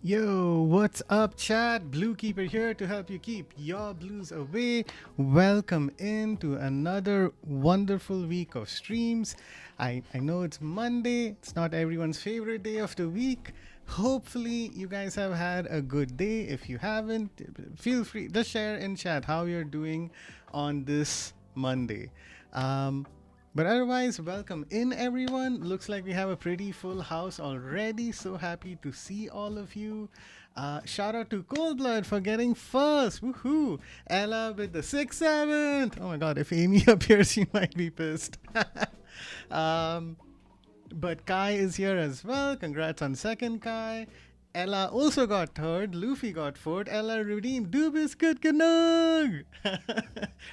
Yo, what's up, chat? Blue Keeper here to help you keep your blues away. Welcome into another wonderful week of streams. I know it's Monday, it's not everyone's favorite day of the week, Hopefully, you guys have had a good day. If you haven't, feel free just share in chat how you're doing on this Monday. Um, but otherwise, welcome in everyone. Looks like we have a pretty full house already. So happy to see all of you. Shout out to Cold Blood for getting first. Woohoo! Ella with the 6-7th. Oh my god, if Amy appears, she might be pissed. um, but Kai is here as well. Congrats on second, Kai. Ella also got third. Luffy got fourth. Ella redeemed. Du bist gut genug.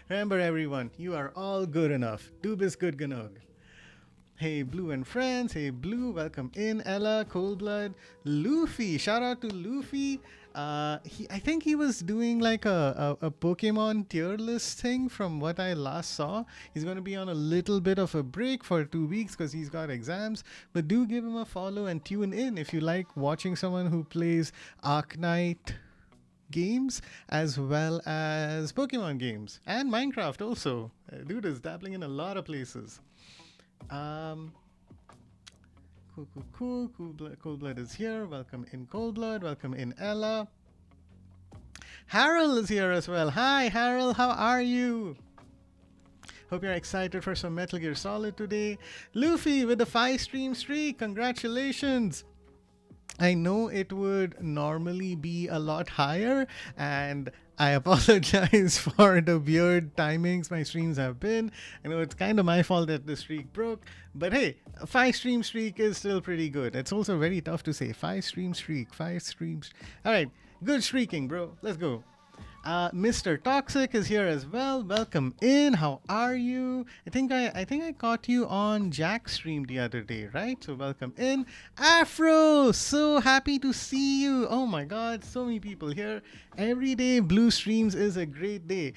Remember, everyone, you are all good enough. Du bist gut genug. Hey, Blue and friends. Hey, Blue. Welcome in. Ella, Cold Blood, Luffy. Shout out to Luffy. I think he was doing like a Pokemon tier list thing from what I last saw. He's going to be on a little bit of a break for 2 weeks because he's got exams. But do give him a follow and tune in if you like watching someone who plays Arknight games as well as Pokemon games and Minecraft also. Dude is dabbling in a lot of places. Cool. Cold Blood is here. Welcome in, Cold Blood. Welcome in, Ella. Harold is here as well. Hi, Harold. How are you? Hope you're excited for some Metal Gear Solid today. Luffy with the 5-stream streak. Congratulations. I know it would normally be a lot higher, and I apologize for the weird timings my streams have been. I know it's kind of my fault that the streak broke, but hey, a 5-stream streak is still pretty good. It's also very tough to say. 5-stream streak, 5 streams. All right, good streaking, bro. Let's go. Mr. Toxic is here as well. Welcome in. How are you? I think I caught you on Jack's stream the other day, right? So welcome in. Afro, so happy to see you. Oh my god, so many people here. Every day Blue streams is a great day.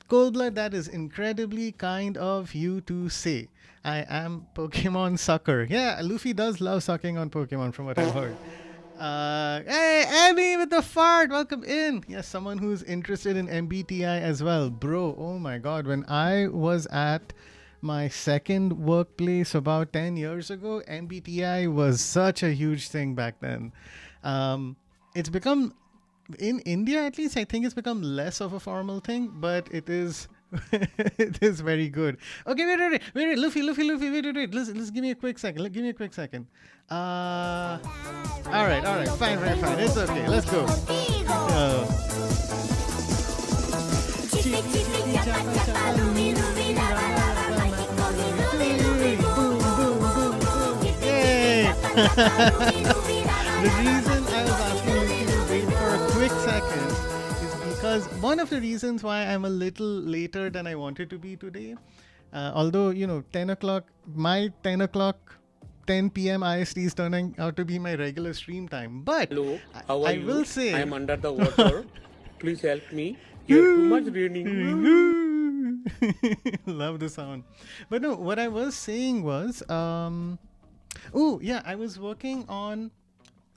Cold Blood, that is incredibly kind of you to say. I am Pokemon sucker. Yeah, Luffy does love sucking on Pokemon from what I've heard. Hey, Abby with the fart, welcome in. Yes, someone who's interested in MBTI as well. Bro, oh my god, when I was at my second workplace about 10 years ago, MBTI was such a huge thing back then. It's become, in India at least, I think it's become less of a formal thing, but it is it is very good. Okay, wait, Luffy, wait. Let's give me a quick second. All right, fine. It's okay. Let's go. Yay! The reason I was asking you to wait for a quick second is because one of the reasons why I'm a little later than I wanted to be today, although, 10 o'clock, my 10 o'clock, 10 p.m. IST is turning out to be my regular stream time. But hello, how are I you? will say, I am under the water. Please help me. You're too much raining. Love the sound. But no, what I was saying was, I was working on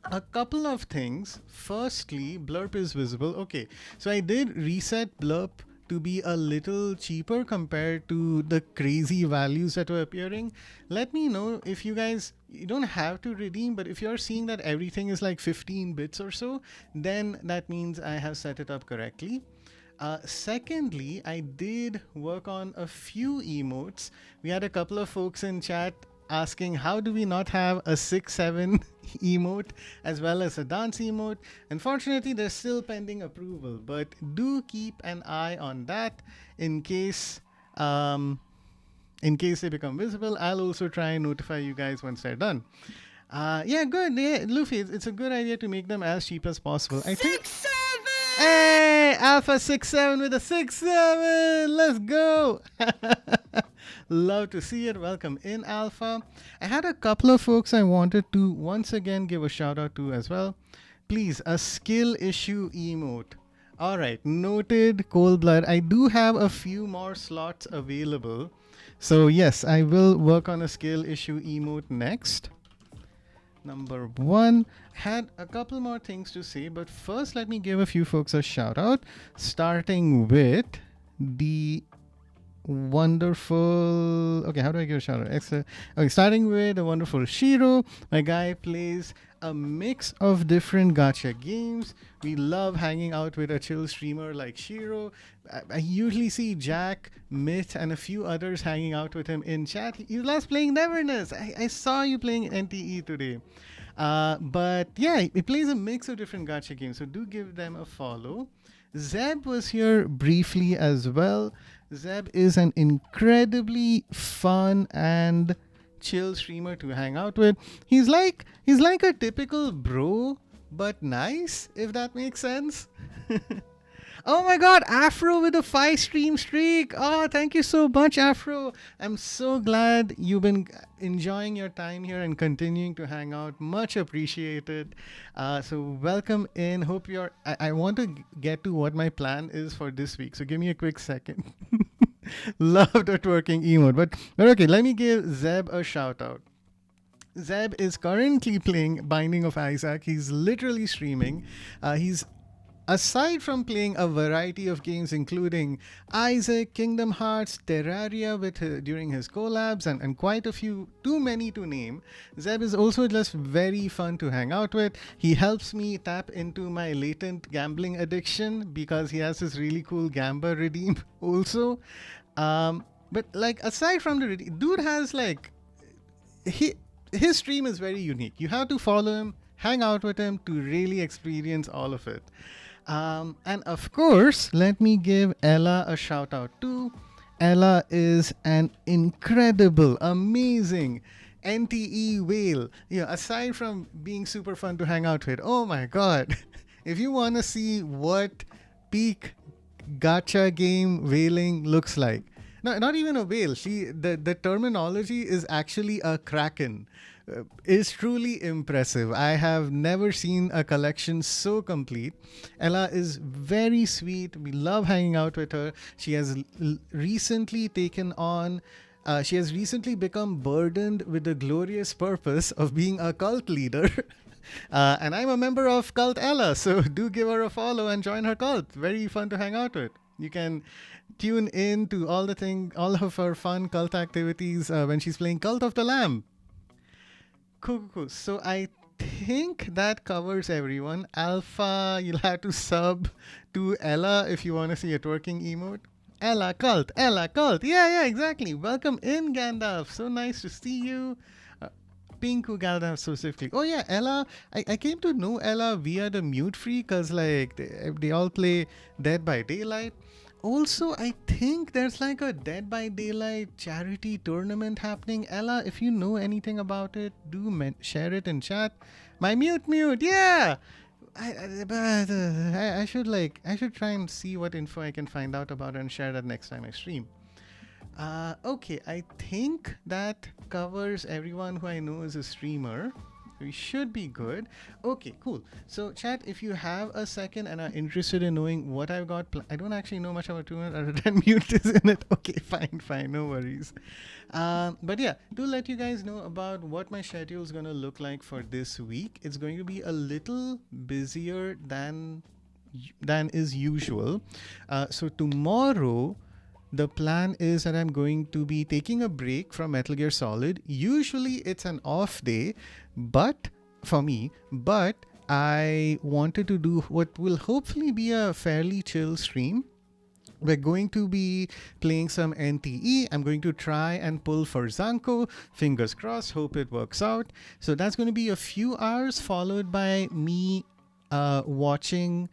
a couple of things. Firstly, Blurp is visible. Okay, so I did reset Blurp to be a little cheaper compared to the crazy values that were appearing. Let me know if you guys, you don't have to redeem, but if you're seeing that everything is like 15 bits or so, then that means I have set it up correctly. Secondly, I did work on a few emotes. We had a couple of folks in chat asking how do we not have a 6-7 emote as well as a dance emote. Unfortunately, they're still pending approval, but do keep an eye on that in case they become visible. I'll also try and notify you guys once they're done. Good. Yeah, Luffy, it's a good idea to make them as cheap as possible. I think 6-7! Hey, Alpha 6-7 with a 6-7. Let's go. Love to see it. Welcome in, Alpha. I had a couple of folks I wanted to once again give a shout out to as well. Please, a skill issue emote. All right, noted, Cold Blood. I do have a few more slots available. So yes, I will work on a skill issue emote next. Number 1, had a couple more things to say, but first let me give a few folks a shout out, starting with the wonderful. Okay, how do I give a shout out? Okay, starting with the wonderful Shiro. My guy plays a mix of different gacha games. We love hanging out with a chill streamer like Shiro. I usually see Jack, Myth, and a few others hanging out with him in chat. He loves playing Neverness. I saw you playing NTE today. But yeah, he plays a mix of different gacha games, so do give them a follow. Zeb was here briefly as well. Zeb is an incredibly fun and chill streamer to hang out with. He's like a typical bro, but nice, if that makes sense. Oh my god, Afro with a 5-stream streak. Oh, thank you so much, Afro. I'm so glad you've been enjoying your time here and continuing to hang out. Much appreciated. So welcome in. Hope you're... I want to get to what my plan is for this week. So give me a quick second. Love the twerking emote. But okay, let me give Zeb a shout out. Zeb is currently playing Binding of Isaac. He's literally streaming. Aside from playing a variety of games including Isaac, Kingdom Hearts, Terraria during his collabs, and quite a few, too many to name, Zeb is also just very fun to hang out with. He helps me tap into my latent gambling addiction because he has this really cool Gamba redeem also. But like aside from the redeem, dude has like... his stream is very unique. You have to follow him, hang out with him to really experience all of it. And of course, let me give Ella a shout out too. Ella is an incredible, amazing NTE whale. Aside from being super fun to hang out with, oh my god, if you want to see what peak gacha game whaling looks like. No, not even a whale. The terminology is actually a kraken. Is truly impressive. I have never seen a collection so complete. Ella is very sweet. We love hanging out with her. She has recently taken on... she has recently become burdened with the glorious purpose of being a cult leader. And I'm a member of Cult Ella, so do give her a follow and join her cult. Very fun to hang out with. You can tune in to all of her fun cult activities when she's playing Cult of the Lamb. Cool. So I think that covers everyone. Alpha, you'll have to sub to Ella if you want to see a twerking emote. Ella cult. Yeah, exactly. Welcome in, Gandalf. So nice to see you. Pinku Gandalf specifically. Oh yeah, Ella. I came to know Ella via the Mute Free because like they all play Dead by Daylight. Also, I think there's like a Dead by Daylight charity tournament happening. Ella, if you know anything about it, do share it in chat. My mute, yeah. I should try and see what info I can find out about it and share that next time I stream. Okay, I think that covers everyone who I know is a streamer. We should be good. Okay, cool. So chat, if you have a second and are interested in knowing what I've got, I don't actually know much about 2 minutes other than Mute is in it. Okay, fine, no worries. But yeah, do let you guys know about what my schedule is going to look like for this week. It's going to be a little busier than is usual. So tomorrow, the plan is that I'm going to be taking a break from Metal Gear Solid. Usually it's an off day, but for me, I wanted to do what will hopefully be a fairly chill stream. We're going to be playing some NTE. I'm going to try and pull for Zanko. Fingers crossed, hope it works out. So that's going to be a few hours followed by me watching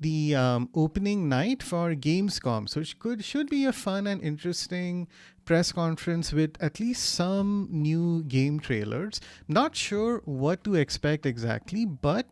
the opening night for Gamescom. So it should be a fun and interesting press conference with at least some new game trailers. Not sure what to expect exactly, but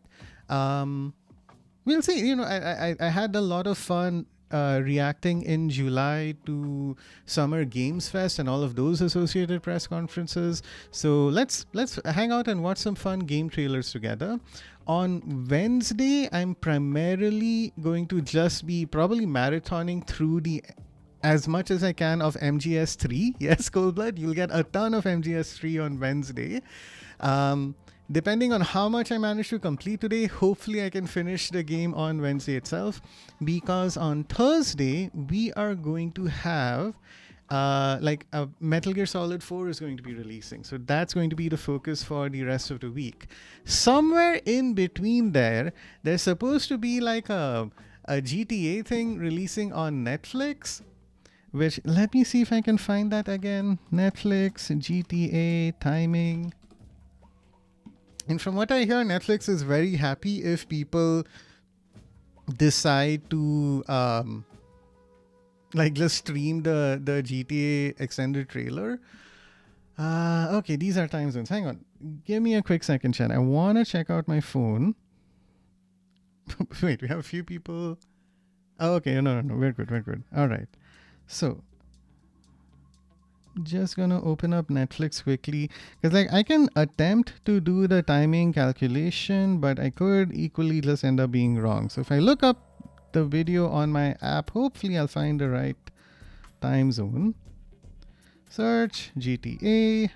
we'll see. I had a lot of fun reacting in July to Summer Games Fest and all of those associated press conferences. So let's hang out and watch some fun game trailers together. On Wednesday, I'm primarily going to just be probably marathoning through as much as I can of MGS3. Yes, Coldblood, you'll get a ton of MGS3 on Wednesday. depending on how much I manage to complete today, hopefully I can finish the game on Wednesday itself, because on Thursday we are going to have like a Metal Gear Solid 4 is going to be releasing. So that's going to be the focus for the rest of the week. Somewhere in between there's supposed to be like a GTA thing releasing on Netflix, which, let me see if I can find that again. Netflix, GTA, timing. And from what I hear, Netflix is very happy if people decide to like just stream the GTA extended trailer. Okay, these are time zones. Hang on. Give me a quick second, chat. I want to check out my phone. Wait, we have a few people. Oh, okay. No. We're good. All right. So, just gonna open up Netflix quickly, because like I can attempt to do the timing calculation, but I could equally just end up being wrong. So if I look up the video on my app, hopefully I'll find the right time zone. Search GTA.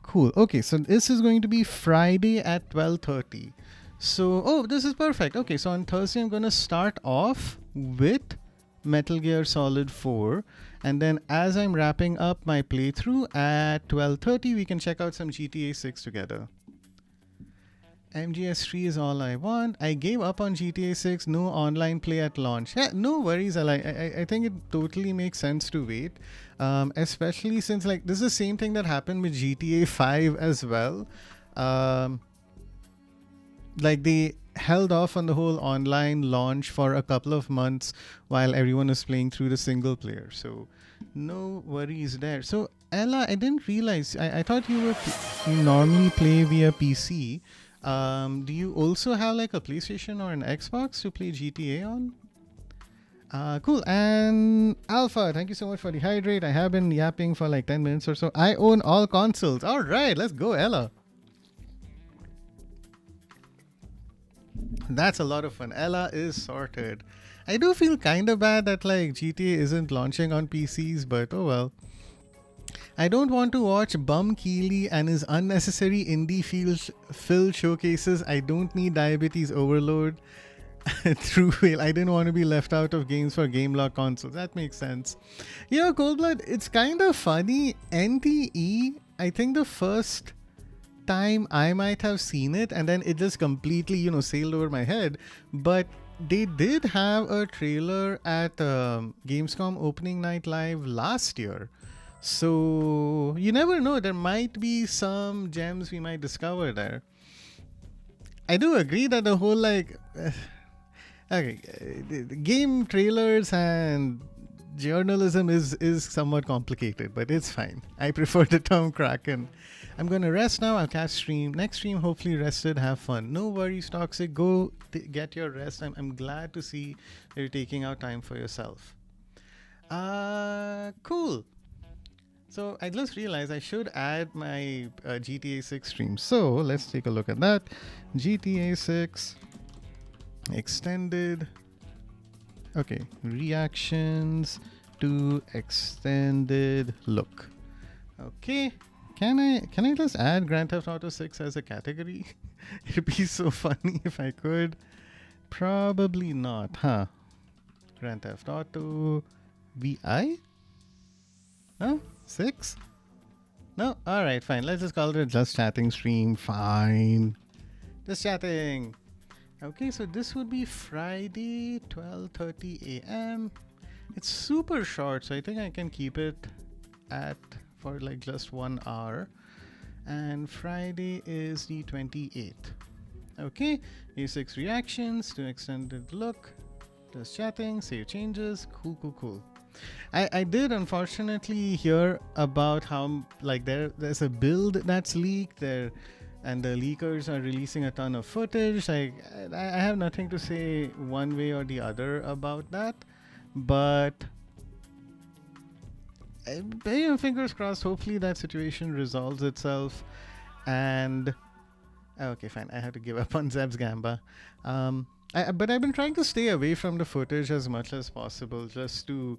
Cool. Okay, so this is going to be Friday at 12:30. So, oh, this is perfect. Okay, so on Thursday I'm going to start off with Metal Gear Solid 4, and then as I'm wrapping up my playthrough at 12:30, we can check out some GTA 6 together. MGS3 is all I want. I gave up on GTA 6. No online play at launch. Yeah, no worries. I think it totally makes sense to wait, especially since like this is the same thing that happened with GTA 5 as well. Like they held off on the whole online launch for a couple of months while everyone was playing through the single player. So no worries there. So Ella, I didn't realize. I thought you normally play via PC. Do you also have like a PlayStation or an Xbox to play GTA on? Cool. And Alpha, thank you so much for the hydrate. I have been yapping for like 10 minutes or so. I own all consoles. All right, let's go, Ella. That's a lot of fun. Ella is sorted. I do feel kind of bad that like GTA isn't launching on PCs, but oh well. I don't want to watch Bum Keeley and his unnecessary indie fill showcases. I don't need diabetes overload. True whale. I didn't want to be left out of games for game lock consoles. That makes sense. You know, Coldblood, it's kind of funny. NTE, I think the first time I might have seen it, and then it just completely, sailed over my head. But they did have a trailer at Gamescom opening night live last year. So you never know, there might be some gems we might discover there. I do agree that the whole game trailers and journalism is somewhat complicated, but it's fine. I prefer the term Kraken. I'm gonna rest now. I'll catch next stream, hopefully rested, have fun. No worries, Toxic. Go get your rest. I'm glad to see you're taking out time for yourself. Cool. So I just realized I should add my GTA 6 stream. So let's take a look at that. GTA 6 extended. Okay, reactions to extended look. Okay, can I just add Grand Theft Auto 6 as a category? It'd be so funny if I could. Probably not, huh? Grand Theft Auto VI? No? 6? No? Alright, fine. Let's just call it a just chatting stream. Fine. Just chatting. Okay, so this would be Friday, 12:30 a.m. It's super short, so I think I can keep it for like just 1 hour. And Friday is the 28th. Okay, A6 reactions to extended look. Just chatting, save changes. Cool. I did unfortunately hear about how like there's a build that's leaked there, and the leakers are releasing a ton of footage. I have nothing to say one way or the other about that, but fingers crossed. Hopefully that situation resolves itself. And okay, fine. I have to give up on Zeb's Gamba. But I've been trying to stay away from the footage as much as possible, just to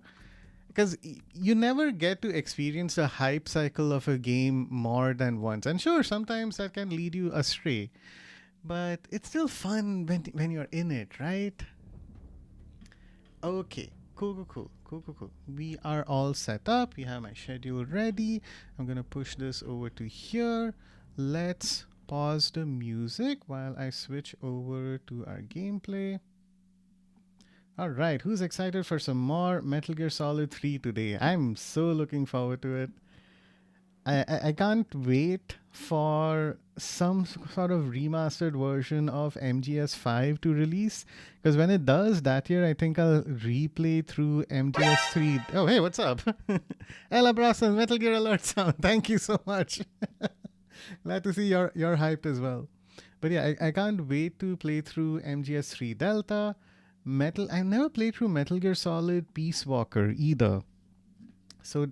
because you never get to experience the hype cycle of a game more than once. And sure, sometimes that can lead you astray, but it's still fun when you're in it, right? Okay, cool. We are all set up. We have my schedule ready. I'm gonna push this over to here. Let's pause the music while I switch over to our gameplay. All right, who's excited for some more Metal Gear Solid 3 today? I'm so looking forward to it. I can't wait for some sort of remastered version of MGS5 to release, because when it does that year, I think I'll replay through MGS3. Oh, hey, what's up? Ella Brasson, Metal Gear Alert sound. Thank you so much. Glad to see you're hyped as well. But yeah, I can't wait to play through MGS3 Delta. I never played through Metal Gear Solid Peace Walker either. So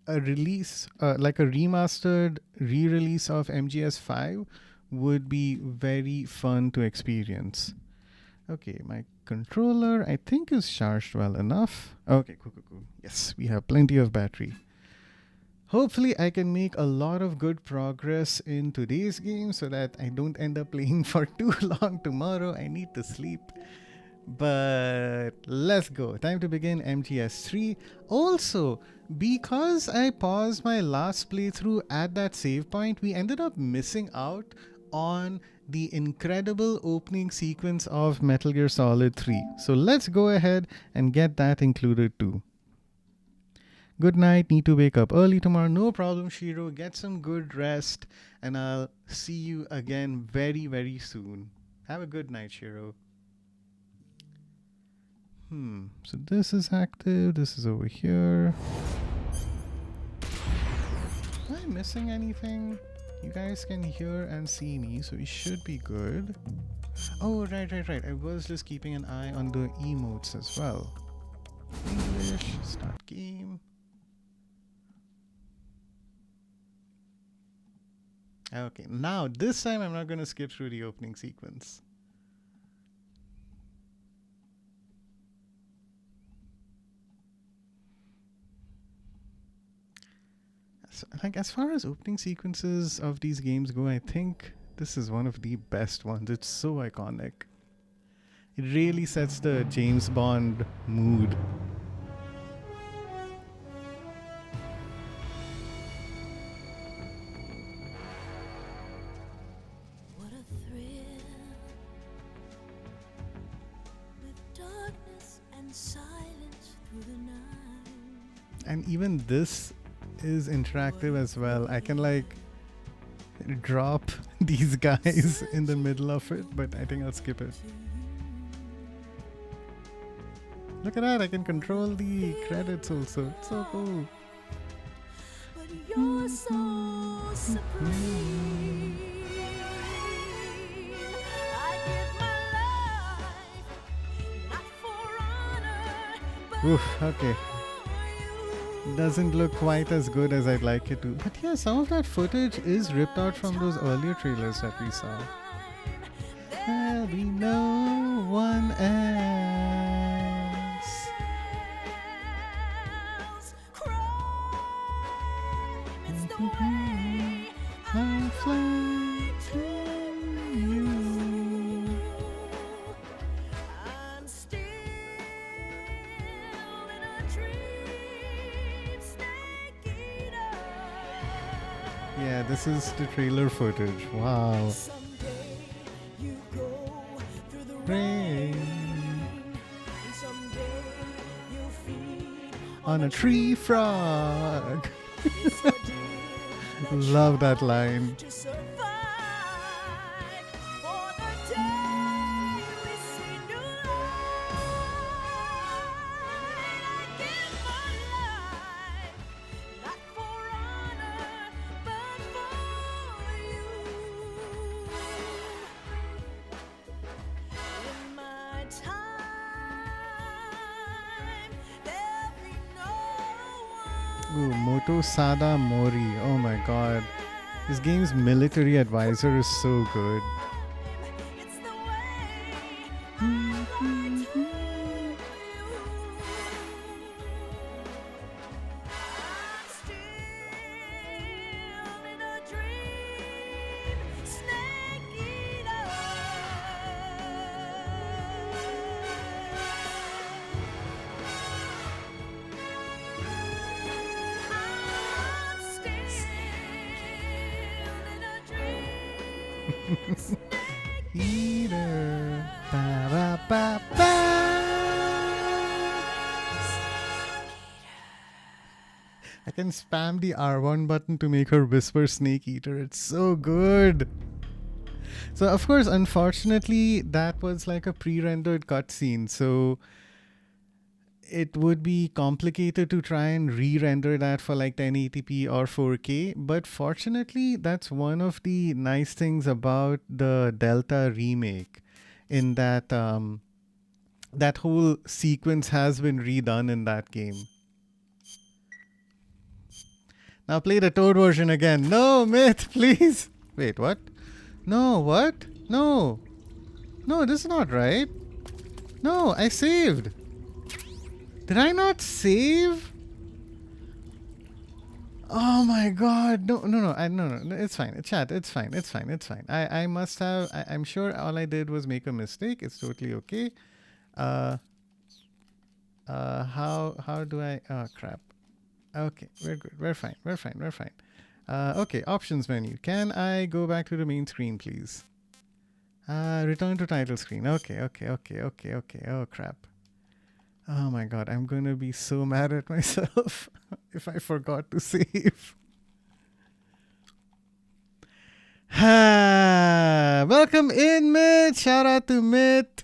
a release, like a remastered re-release of MGS5 would be very fun to experience. Okay, my controller I think is charged well enough. Okay, cool. Yes, we have plenty of battery. Hopefully I can make a lot of good progress in today's game so that I don't end up playing for too long tomorrow. I need to sleep. But let's go. Time to begin MGS3. Also, because I paused my last playthrough at that save point, we ended up missing out on the incredible opening sequence of Metal Gear Solid 3. So let's go ahead and get that included too. Good night. Need to wake up early tomorrow. No problem, Shiro. Get some good rest, and I'll see you again very, very soon. Have a good night, Shiro. So this is active. This is over here. Am I missing anything? You guys can hear and see me, so it should be good. Oh, right. I was just keeping an eye on the emotes as well. English, start game. Okay, now this time I'm not going to skip through the opening sequence. So, like, as far as opening sequences of these games go, I think this is one of the best ones. It's so iconic. It really sets the James Bond mood. What a thrill, with darkness and silence through the night. And even this is interactive as well. I can like drop these guys in the middle of it, but I think I'll skip it. Look at that, I can control the credits also. It's so cool. But you're so supreme. I give my life, not for honor, but Oof, okay. Doesn't look quite as good as I'd like it to. But yeah, some of that footage is ripped out from those earlier trailers that we saw. There'll be no one else. It's the way I fly to you. I'm still in a dream, snake eater. Yeah, this is the trailer footage. Wow. Someday you go through the Rain rain, and someday you'll feed on a tree frog. It's so deep Love that line. to survive. For the day we see new light, I give my life, not for honor, but for you. In my time, there'll be no Ooh, one. Moto Sada Mori. Oh my god. This game's military advisor is so good. It's the way I fly to you. ba, ba. I can spam the R1 button to make her whisper Snake Eater. It's so good. So, of course, unfortunately, that was like a pre-rendered cutscene. So, it would be complicated to try and re-render that for like 1080p or 4K. But fortunately, that's one of the nice things about the Delta remake, in that that whole sequence has been redone in that game. Now play the Toad version again. No, Myth, please. Wait, what? No, what? No. No, this is not right. No, I saved. Did I not save? Oh my god. No, it's fine. Chat, it's fine. I must have, I'm sure all I did was make a mistake. It's totally okay. How do I, oh crap. Okay, we're good. We're fine. Okay, options menu. Can I go back to the main screen, please? Return to title screen. Okay. Oh, crap. Oh my god, I'm going to be so mad at myself if I forgot to save. Welcome in, Myth. Shout out to Myth.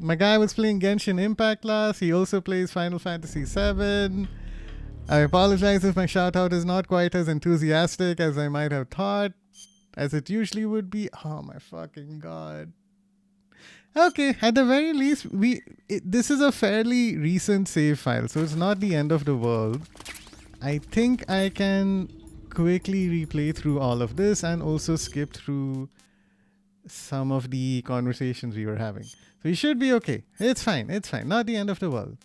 My guy was playing Genshin Impact last. He also plays Final Fantasy VII. I apologize if my shout out is not quite as enthusiastic as I might have thought, as it usually would be. Oh my fucking god. Okay, at the very least, this is a fairly recent save file, so it's not the end of the world. I think I can quickly replay through all of this and also skip through some of the conversations we were having. So we should be okay. It's fine. Not the end of the world.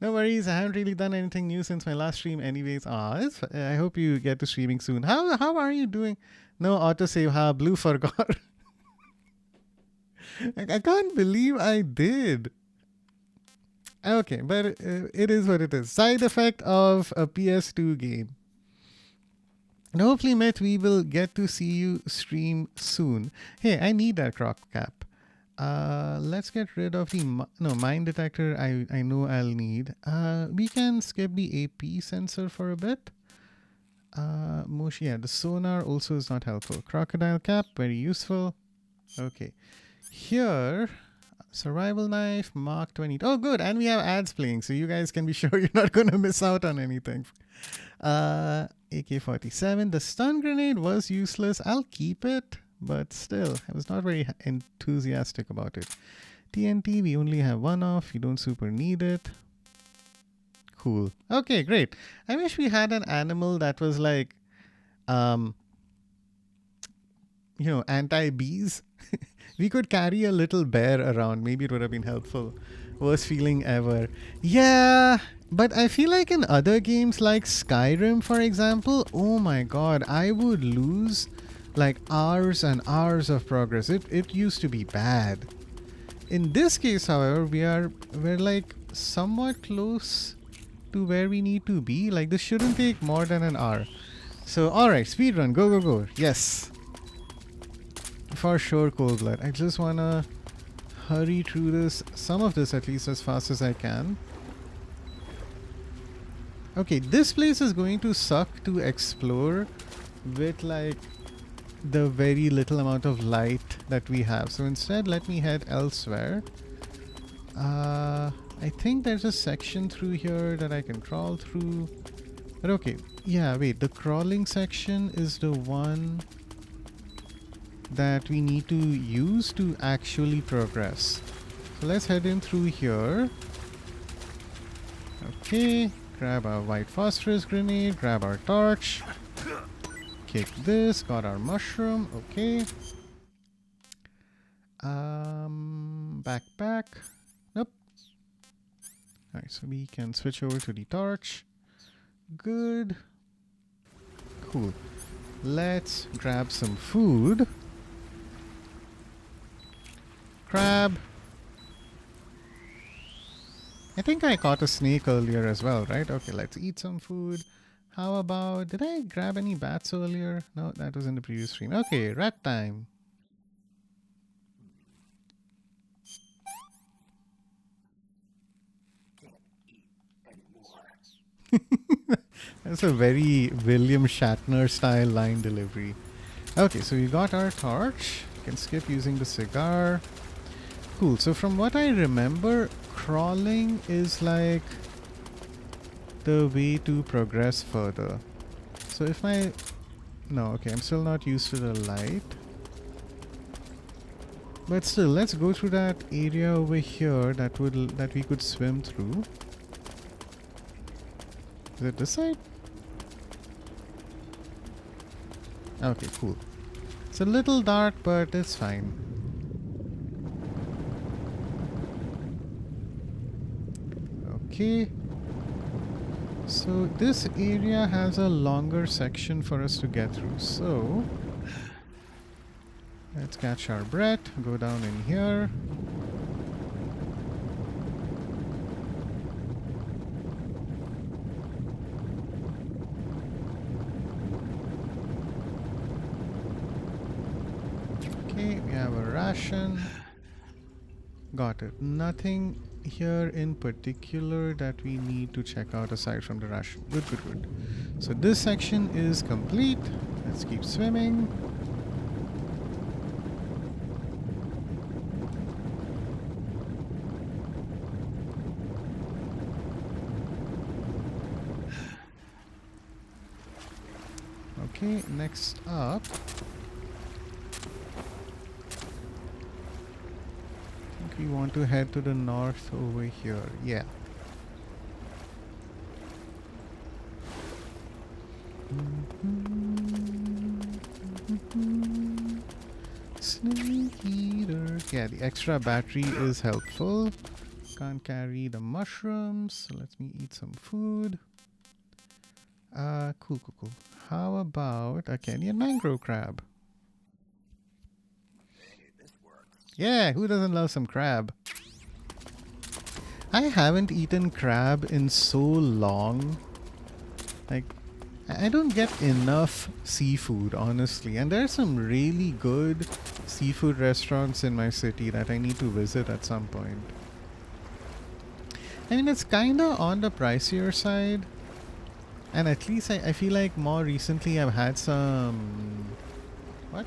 No worries. I haven't really done anything new since my last stream anyways. I hope you get to streaming soon. How are you doing? No autosave. Blue forgot. I can't believe I did. Okay, but it is what it is. Side effect of a PS2 game. And hopefully, Myth, we will get to see you stream soon. Hey, I need that croc cap. Let's get rid of the mine detector. I know I'll need. We can skip the AP sensor for a bit. The sonar also is not helpful. Crocodile cap, very useful. Okay, here, survival knife, Mark 20. Oh, good, and we have ads playing, so you guys can be sure you're not going to miss out on anything. AK-47. The stun grenade was useless. I'll keep it. But still, I was not very enthusiastic about it. TNT, we only have one off. You don't super need it. Cool. Okay, great. I wish we had an animal that was like, anti-bees. We could carry a little bear around. Maybe it would have been helpful. Worst feeling ever. Yeah, but I feel like in other games like Skyrim, for example, oh my god, I would lose like hours and hours of progress. It used to be bad. In this case, however, we're like somewhat close to where we need to be. Like this shouldn't take more than an hour. So alright, speedrun, go. Yes. For sure, Cold Blood. I just wanna hurry through this, some of this at least, as fast as I can. Okay, this place is going to suck to explore with like the very little amount of light that we have. So instead, let me head elsewhere. I think there's a section through here that I can crawl through. But okay, yeah, wait, the crawling section is the one that we need to use to actually progress. So let's head in through here. Okay, grab our white phosphorus grenade, grab our torch. Kick this, got our mushroom, okay. Backpack, nope. Alright, so we can switch over to the torch. Good. Cool. Let's grab some food. Crab. I think I caught a snake earlier as well, right? Okay, let's eat some food. How about, did I grab any bats earlier? No, that was in the previous stream. Okay, rat time. That's a very William Shatner style line delivery. Okay, so we got our torch. Can skip using the cigar. Cool. So from what I remember, crawling is like the way to progress further. So if my... No, okay, I'm still not used to the light. But still, let's go through that area over here that we could swim through. Is it this side? Okay, cool. It's a little dark, but it's fine. Okay. So this area has a longer section for us to get through. So let's catch our breath, go down in here. Okay, we have a ration. Got it. Nothing here in particular that we need to check out aside from the ration. Good, good, good. So this section is complete. Let's keep swimming. Okay, next up. I think we want to head to the north over here. Yeah. Snake eater. Yeah, the extra battery is helpful. Can't carry the mushrooms, so let me eat some food. Cool, cool, cool. How about a Kenyan mangrove crab? Yeah, who doesn't love some crab? I haven't eaten crab in so long. Like, I don't get enough seafood, honestly. And there are some really good seafood restaurants in my city that I need to visit at some point. I mean, it's kinda on the pricier side. And at least I feel like more recently I've had some... What?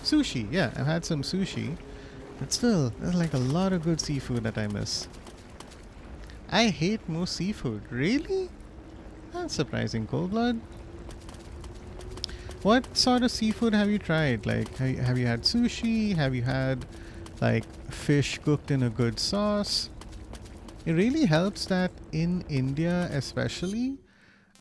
Sushi. Yeah, I've had some sushi. But still, there's like a lot of good seafood that I miss. I hate most seafood. Really? That's surprising, Coldblood. What sort of seafood have you tried? Like, have you had sushi? Have you had, like, fish cooked in a good sauce? It really helps that in India especially,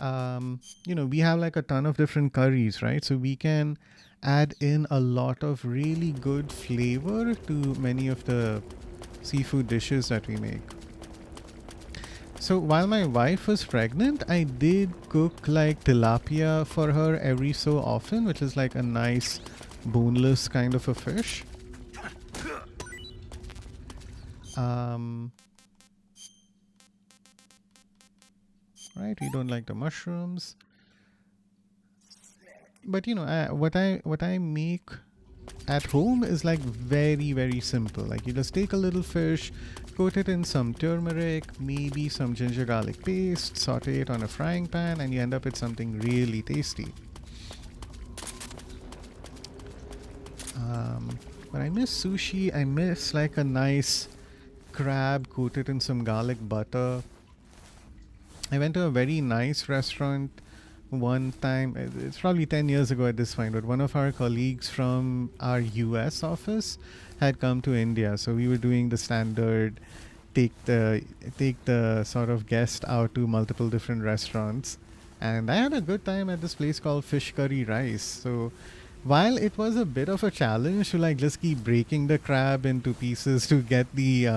you know, we have like a ton of different curries, right? So we can add in a lot of really good flavor to many of the seafood dishes that we make. So while my wife was pregnant, I did cook like tilapia for her every so often, which is like a nice boneless kind of a fish. Right, we don't like the mushrooms. But you know, what I make at home is like very simple. Like you just take a little fish, coat it in some turmeric, maybe some ginger garlic paste, saute it on a frying pan, and you end up with something really tasty. But I miss sushi. I miss like a nice crab coated in some garlic butter. I went to a very nice restaurant one time. It's probably 10 years ago at this point, but one of our colleagues from our US office had come to India, so we were doing the standard take the sort of guest out to multiple different restaurants, and I had a good time at this place called Fish Curry Rice. So while it was a bit of a challenge to like just keep breaking the crab into pieces to get the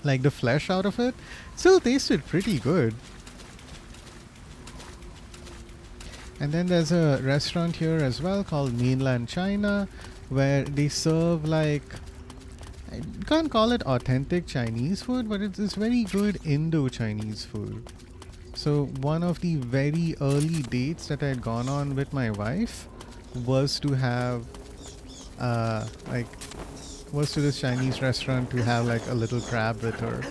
like the flesh out of it, still tasted pretty good. And then there's a restaurant here as well called Mainland China, where they serve like, I can't call it authentic Chinese food, but it's very good Indo-Chinese food. So one of the very early dates that I had gone on with my wife was to have was to this Chinese restaurant to have like a little crab with her.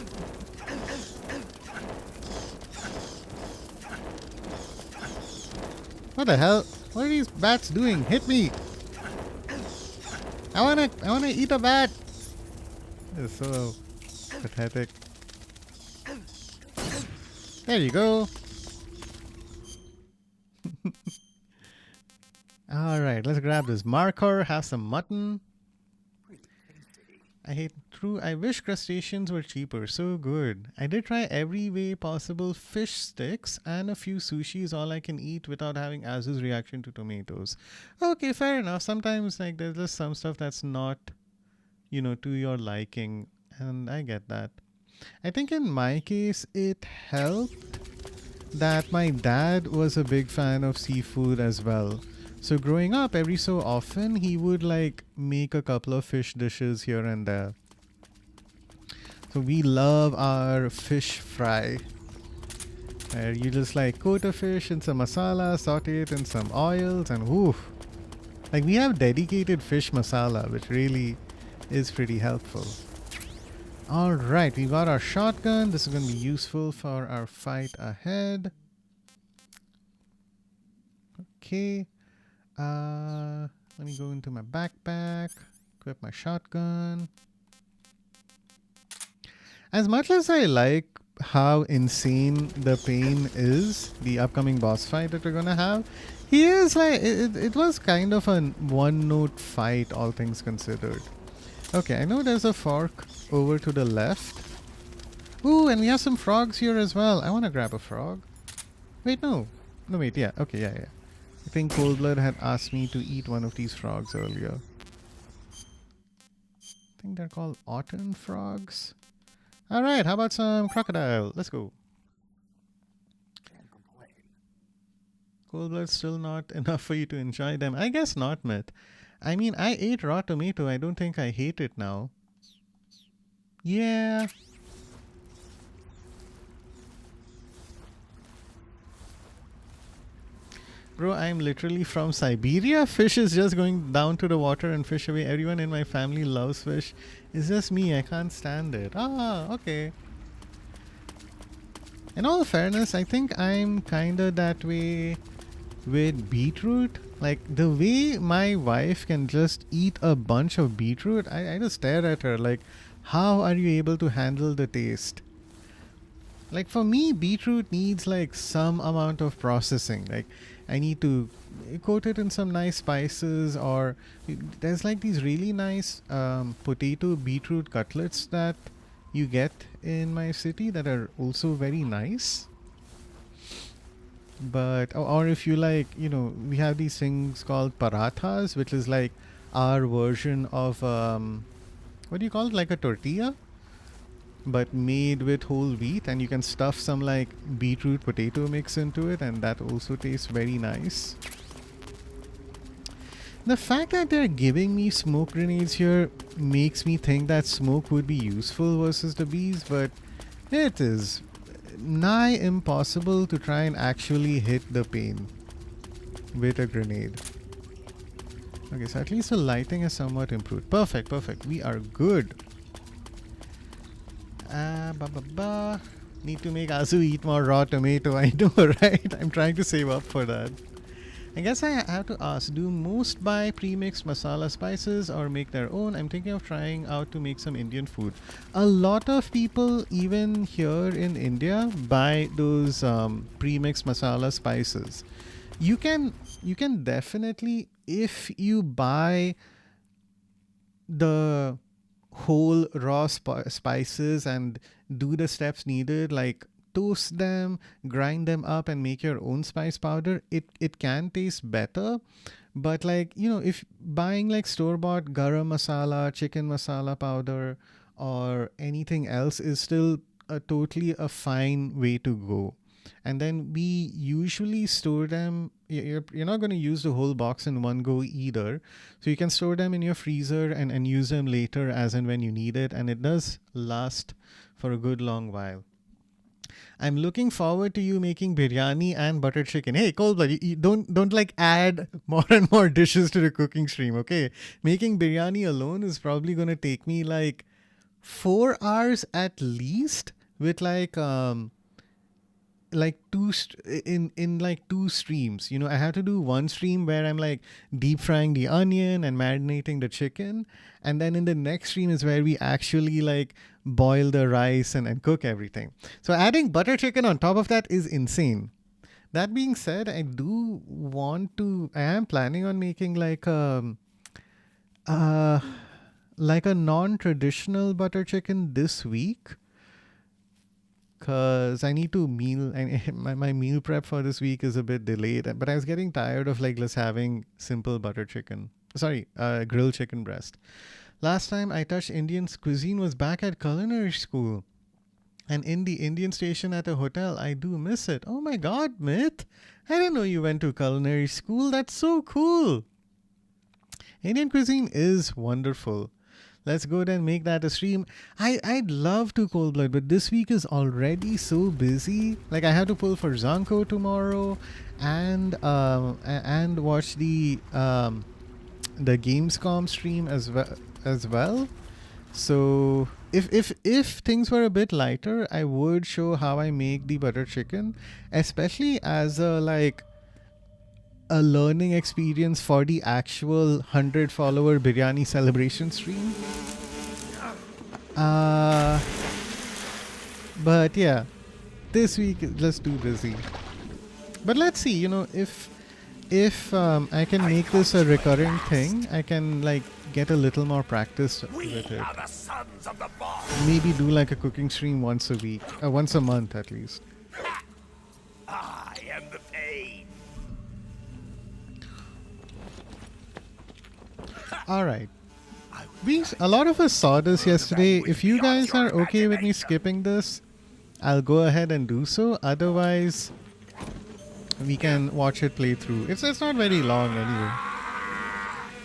What the hell? What are these bats doing? Hit me! I wanna eat a bat! It's so pathetic. There you go. Alright, let's grab this marker, have some mutton. I wish crustaceans were cheaper. So good. I did try every way possible. Fish sticks and a few sushi is all I can eat without having Azu's reaction to tomatoes. Okay, fair enough. Sometimes like there's just some stuff that's not, to your liking. And I get that. I think in my case, it helped that my dad was a big fan of seafood as well. So growing up, every so often, he would like make a couple of fish dishes here and there. So we love our fish fry, where you just like coat a fish in some masala, saute it in some oils, and woof. Like we have dedicated fish masala, which really is pretty helpful. Alright, we got our shotgun. This is going to be useful for our fight ahead. Okay. Let me go into my backpack, equip my shotgun. As much as I like how insane the pain is, the upcoming boss fight that we're gonna have, he is like, it was kind of a one-note fight, all things considered. Okay, I know there's a fork over to the left. Ooh, and we have some frogs here as well. I want to grab a frog. Wait, no. No, wait, yeah. Okay, yeah. I think Coldblood had asked me to eat one of these frogs earlier. I think they're called autumn frogs. Alright, how about some crocodile? Let's go. Coldblood's still not enough for you to enjoy them. I guess not, Myth. I mean, I ate raw tomato. I don't think I hate it now. Yeah. Bro, I'm literally from Siberia. Fish is just going down to the water and fish away. Everyone in my family loves fish. It's just me. I can't stand it. Ah, okay. In all fairness, I think I'm kinda that way with beetroot. Like, the way my wife can just eat a bunch of beetroot, I just stare at her like, how are you able to handle the taste? Like, for me, beetroot needs like some amount of processing. Like, I need to coat it in some nice spices, or there's like these really nice potato beetroot cutlets that you get in my city that are also very nice. But or if you like, we have these things called parathas, which is like our version of what do you call it, like a tortilla but made with whole wheat, and you can stuff some like beetroot potato mix into it, and that also tastes very nice. The fact that they're giving me smoke grenades here makes me think that smoke would be useful versus the bees, but it is nigh impossible to try and actually hit the pain with a grenade. Okay, so at least the lighting is somewhat improved. Perfect. We are good. Need to make Azu eat more raw tomato. I know, right? I'm trying to save up for that. I guess I have to ask, do most buy pre-mixed masala spices or make their own? I'm thinking of trying out to make some Indian food. A lot of people, even here in India, buy those pre-mixed masala spices. You can definitely, if you buy the whole raw spices and do the steps needed, like toast them, grind them up and make your own spice powder, it can taste better. But like, if buying like store-bought garam masala, chicken masala powder or anything else is still totally a fine way to go. And then we usually store them. You're not going to use the whole box in one go either. So you can store them in your freezer and use them later as and when you need it. And it does last for a good long while. I'm looking forward to you making biryani and butter chicken. Hey, Coldblood, you don't like add more and more dishes to the cooking stream, okay? Making biryani alone is probably going to take me like 4 hours at least, with like like in like two streams. You know, I have to do one stream where I'm like deep frying the onion and marinating the chicken, and then in the next stream is where we actually like boil the rice and cook everything. So adding butter chicken on top of that is insane. That being said, I am planning on making like like a non-traditional butter chicken this week, because I need to meal and my meal prep for this week is a bit delayed, but I was getting tired of like just having simple butter chicken, grilled chicken breast. Last time I touched Indian cuisine was back at culinary school and in the Indian station at a hotel. I do miss it. Oh my god, Myth, I didn't know you went to culinary school. That's so cool. Indian cuisine is wonderful. Let's go ahead and make that a stream. I'd love to Cold Blood, but this week is already so busy. Like I have to pull for Zanko tomorrow, and watch the Gamescom stream as well. So if things were a bit lighter, I would show how I make the butter chicken, especially as a learning experience for the actual 100 follower biryani celebration stream. But yeah, this week is just too busy. But let's see, you know, if I can make this a recurring thing, I can like get a little more practice with it. Maybe do like a cooking stream once a month at least. I am the pain. Alright. A lot of us saw this yesterday. If you guys are okay with me skipping this, I'll go ahead and do so. Otherwise, we can watch it play through. It's not very long anyway.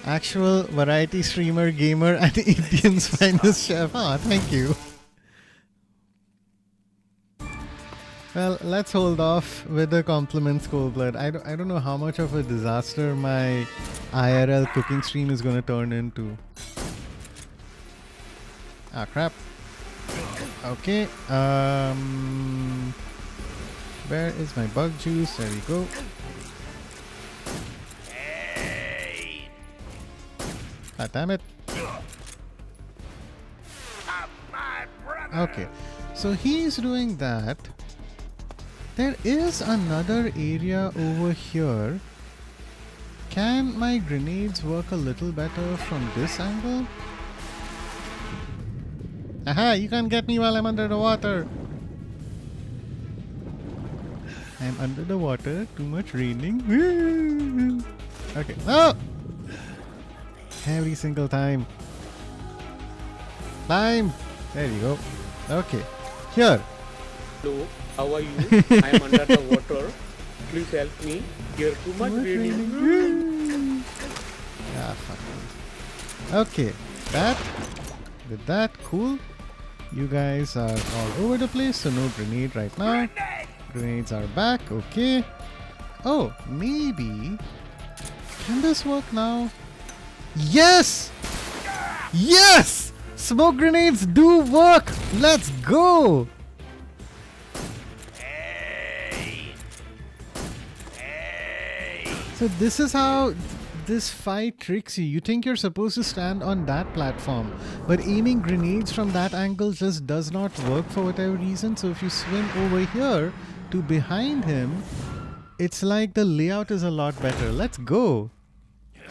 Actual variety streamer, gamer, and Indian's finest chef. Ah, thank you. Well, let's hold off with the compliments, Cold Blood. I don't know how much of a disaster my IRL cooking stream is going to turn into. Ah, crap. Okay. Where is my bug juice? There we go. Ah, damn it. Okay. So he's doing that. There is another area over here. Can my grenades work a little better from this angle? Aha, you can't get me while I'm under the water. I'm under the water. Too much raining. Okay. Oh! Every single time. Climb! There you go. Okay. Here. Hello, how are you? I am under the water. Please help me. Here too much raining. Ah, fuck. Okay. With that, cool. You guys are all over the place, so no grenade right now. Grenades are back, okay. Oh, maybe. Can this work now? Yes! Yes! Smoke grenades do work! Let's go! So this is how this fight tricks you. You think you're supposed to stand on that platform, but aiming grenades from that angle just does not work for whatever reason. So if you swim over here to behind him, it's like the layout is a lot better. Let's go.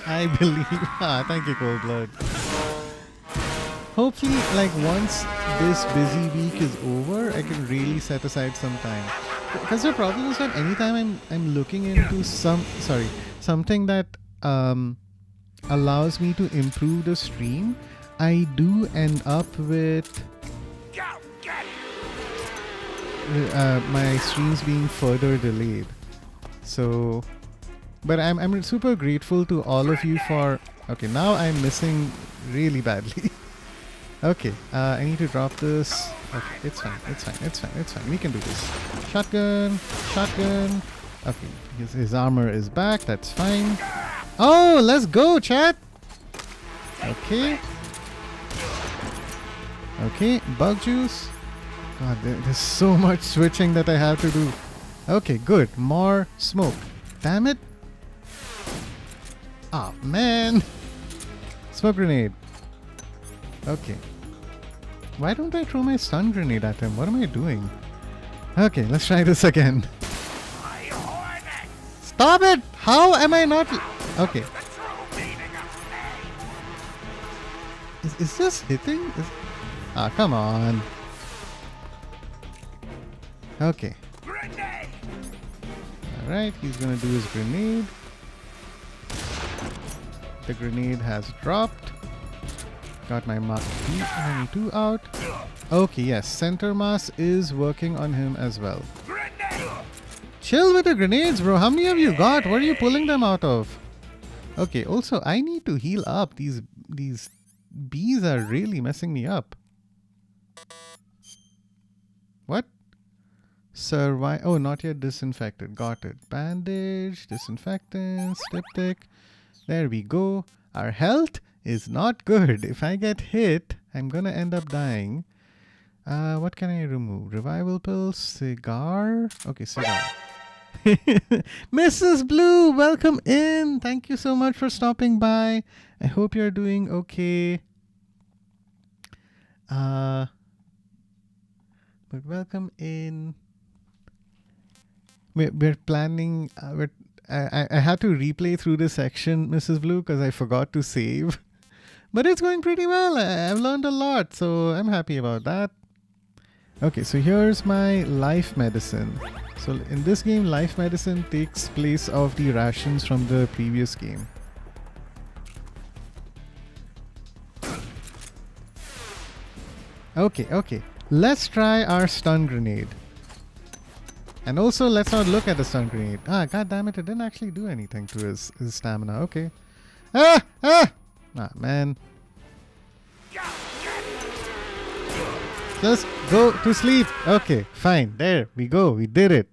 I believe. Ah, thank you, Cold Blood. Hopefully, like once this busy week is over, I can really set aside some time. Because the problem is that anytime I'm looking into something that allows me to improve the stream, I do end up with my streams being further delayed. So, but I'm super grateful to all of you for. Okay, now I'm missing really badly. Okay, I need to drop this. Okay, it's fine. We can do this. Shotgun. Okay, his armor is back. That's fine. Oh, let's go, chat. Okay, bug juice. God, there's so much switching that I have to do. Okay, good. More smoke. Damn it. Ah, man. Smoke grenade. Okay. Why don't I throw my stun grenade at him? What am I doing? Okay, let's try this again. Stop it! How am I not... Okay. Is this hitting? Ah, come on. Okay. Alright, he's gonna do his grenade. The grenade has dropped. Got my Mark 2 out. Okay, yes, center mass is working on him as well. Chill with the grenades, bro. How many have you got? Where are you pulling them out of? Okay, also, I need to heal up. These bees are really messing me up. What? Survive. Oh, not yet disinfected. Got it. Bandage, disinfectant, styptic. There we go. Our health is not good. If I get hit, I'm gonna end up dying. What can I remove? Revival pills, cigar. Okay, cigar. Mrs. Blue, welcome in. Thank you so much for stopping by. I hope you're doing okay. But welcome in. We're planning. I had to replay through this section, Mrs. Blue, because I forgot to save. But it's going pretty well. I've learned a lot, so I'm happy about that. Okay, so here's my life medicine. So in this game, life medicine takes place of the rations from the previous game. Okay. Let's try our stun grenade. And also, let's not look at the stun grenade. Ah, god damn it, it didn't actually do anything to his stamina. Okay. Ah, man. Just go to sleep. Okay, fine. There we go. We did it.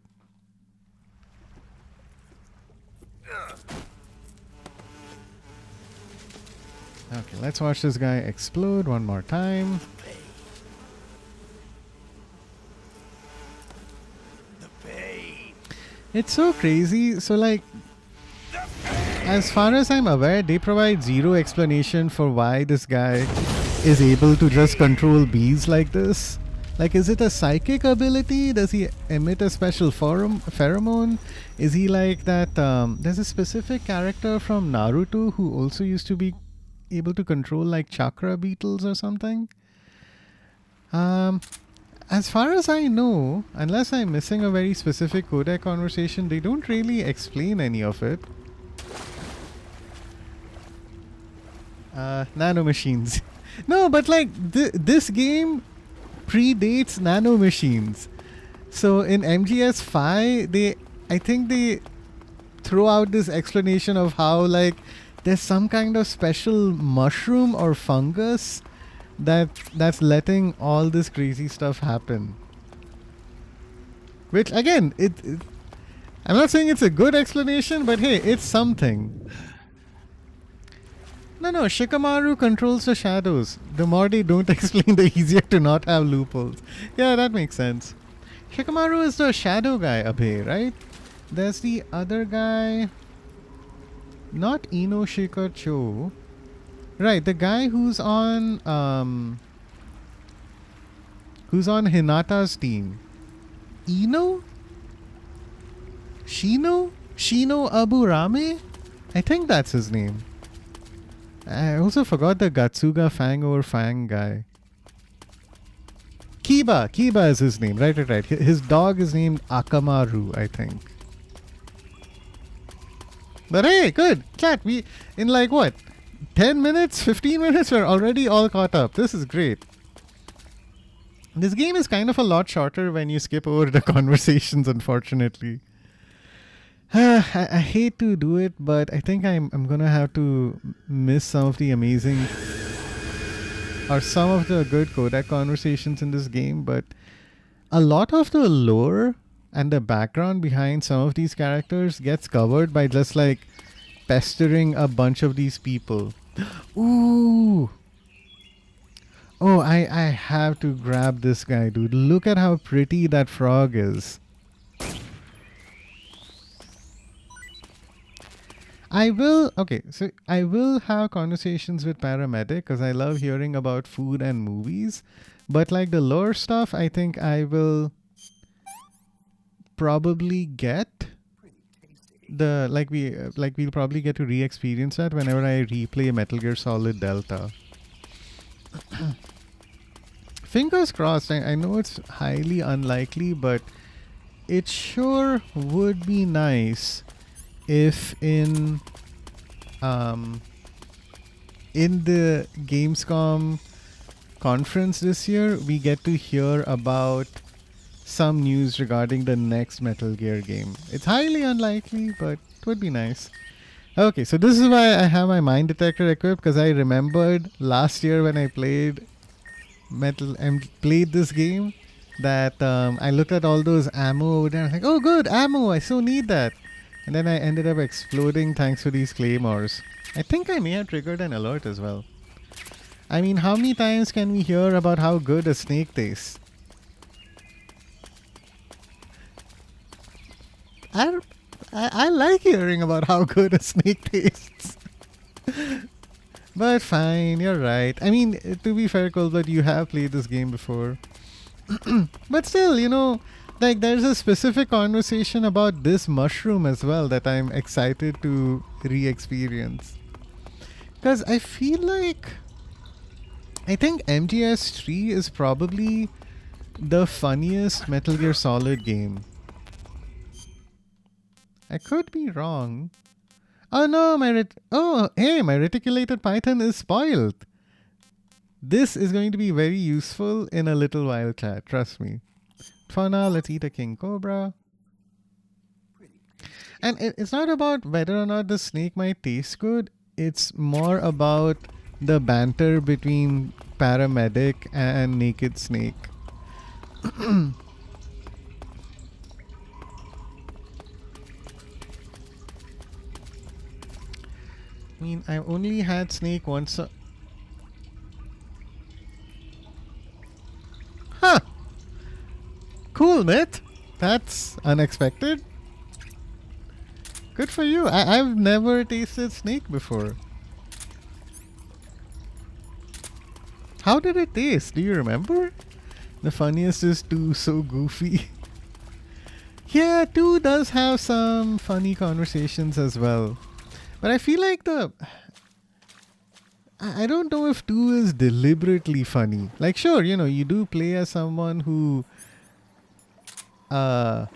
Okay, let's watch this guy explode one more time. It's so crazy. So like, as far as I'm aware, they provide zero explanation for why this guy is able to just control bees like this. Like, is it a psychic ability? Does he emit a special pheromone? Is he like that? There's a specific character from Naruto who also used to be able to control like chakra beetles or something. As far as I know, unless I'm missing a very specific codec conversation, they don't really explain any of it. Nanomachines. No, but like this game predates nanomachines. So in MGS5, I think they throw out this explanation of how like there's some kind of special mushroom or fungus that's letting all this crazy stuff happen. Which again, I'm not saying it's a good explanation, but hey, it's something. No, Shikamaru controls the shadows. The more they don't explain, the easier to not have loopholes. Yeah, that makes sense. Shikamaru is the shadow guy, Abhay, right? There's the other guy. Not Ino Shikacho. Right, the guy who's on Hinata's team. Ino? Shino Aburame? I think that's his name. I also forgot the Gatsuga Fang over Fang guy. Kiba is his name. Right. His dog is named Akamaru, I think. But hey, good. Chat, we, in like what? 10 minutes? 15 minutes? We're already all caught up. This is great. This game is kind of a lot shorter when you skip over the conversations, unfortunately. I hate to do it, but I think I'm gonna have to miss some of the amazing or some of the good codec conversations in this game, but a lot of the lore and the background behind some of these characters gets covered by just like pestering a bunch of these people. Ooh. Oh, I have to grab this guy, dude. Look at how pretty that frog is. I will. Okay, so I will have conversations with Paramedic because I love hearing about food and movies. But like the lore stuff, I think I will probably get the we'll probably get to re-experience that whenever I replay Metal Gear Solid Delta. Fingers crossed. I know it's highly unlikely, but it sure would be nice if in the Gamescom conference this year we get to hear about some news regarding the next Metal Gear game. It's highly unlikely, but it would be nice. Okay, so this is why I have my mine detector equipped, because I remembered last year when I played this game that I looked at all those ammo over there and I was like, oh good, ammo, I so need that. And then I ended up exploding thanks to these claymores. I think I may have triggered an alert as well. I mean, how many times can we hear about how good a snake tastes? I like hearing about how good a snake tastes. But fine, you're right. I mean, to be fair, Colbert, you have played this game before. But still, you know, like there's a specific conversation about this mushroom as well that I'm excited to re-experience. Because I feel like I think MGS3 is probably the funniest Metal Gear Solid game. I could be wrong. Oh no, my reticulated python is spoiled. This is going to be very useful in a little while, chat. Trust me. For now, let's eat a king cobra. And it's not about whether or not the snake might taste good. It's more about the banter between Paramedic and Naked Snake. I mean, I only had Snake once. Huh! Cool, Myth. That's unexpected. Good for you. I've never tasted Snake before. How did it taste? Do you remember? The funniest is 2 so goofy. Yeah, 2 does have some funny conversations as well. But I feel like I don't know if 2 is deliberately funny. Like, sure, you know, you do play as someone who... what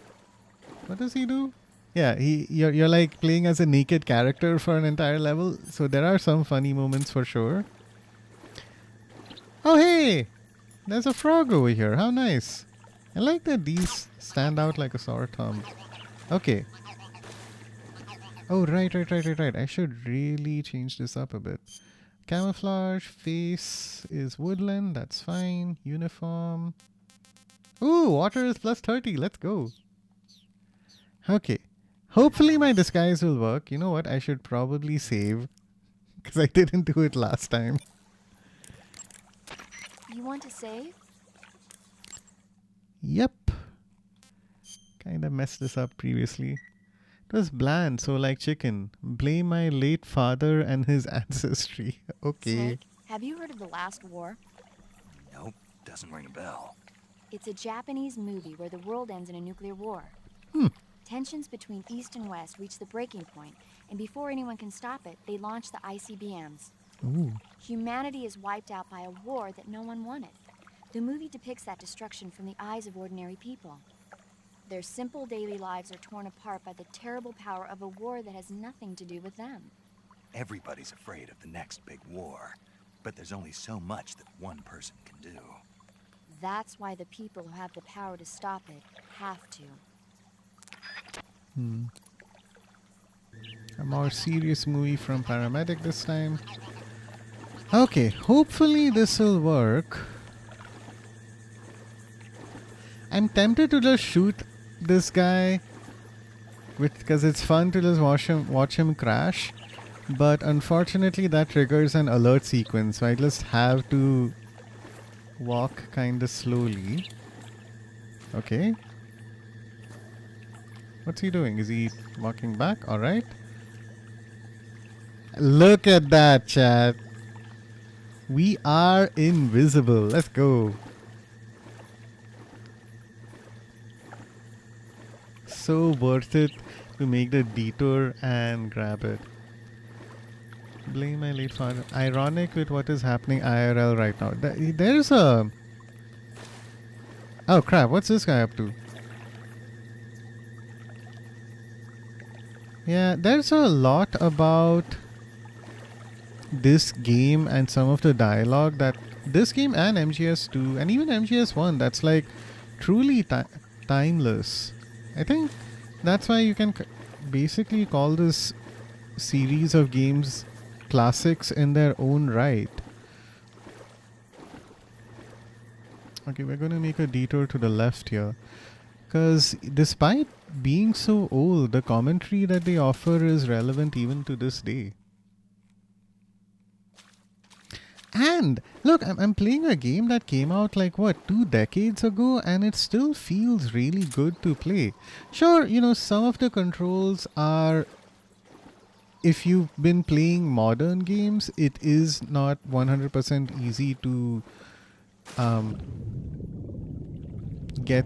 does he do? Yeah, you're like playing as a naked character for an entire level. So there are some funny moments for sure. Oh, hey! There's a frog over here. How nice. I like that these stand out like a sore thumb. Okay. Oh, right. I should really change this up a bit. Camouflage, face is woodland. That's fine. Uniform. Ooh, water is plus 30. Let's go. Okay. Hopefully my disguise will work. You know what? I should probably save. Because I didn't do it last time. You want to save? Yep. Kind of messed this up previously. It was bland, so like chicken. Blame my late father and his ancestry. Okay. Snake, have you heard of The Last War? Nope, doesn't ring a bell. It's a Japanese movie where the world ends in a nuclear war. Tensions between East and West reach the breaking point, and before anyone can stop it, they launch the ICBMs. Ooh. Humanity is wiped out by a war that no one wanted. The movie depicts that destruction from the eyes of ordinary people. Their simple daily lives are torn apart by the terrible power of a war that has nothing to do with them. Everybody's afraid of the next big war, but there's only so much that one person can do. That's why the people who have the power to stop it have to. A more serious movie from Paramedic this time. Okay, hopefully this will work. I'm tempted to just shoot this guy because it's fun to just watch him crash. But unfortunately that triggers an alert sequence, so I just have to walk kinda slowly. Okay. What's he doing? Is he walking back? Alright. Look at that, chat. We are invisible. Let's go. So worth it to make the detour and grab it. Blame my late father. Ironic with what is happening IRL right now. There's a... Oh crap, what's this guy up to? Yeah, there's a lot about this game and some of the dialogue that this game and MGS2 and even MGS1 that's like truly timeless. I think that's why you can basically call this series of games classics in their own right. Okay, we're going to make a detour to the left here. Because despite being so old, the commentary that they offer is relevant even to this day. And look, I'm playing a game that came out like what, 2 decades ago, and it still feels really good to play. Sure, you know, some of the controls are, if you've been playing modern games, it is not 100% easy to get.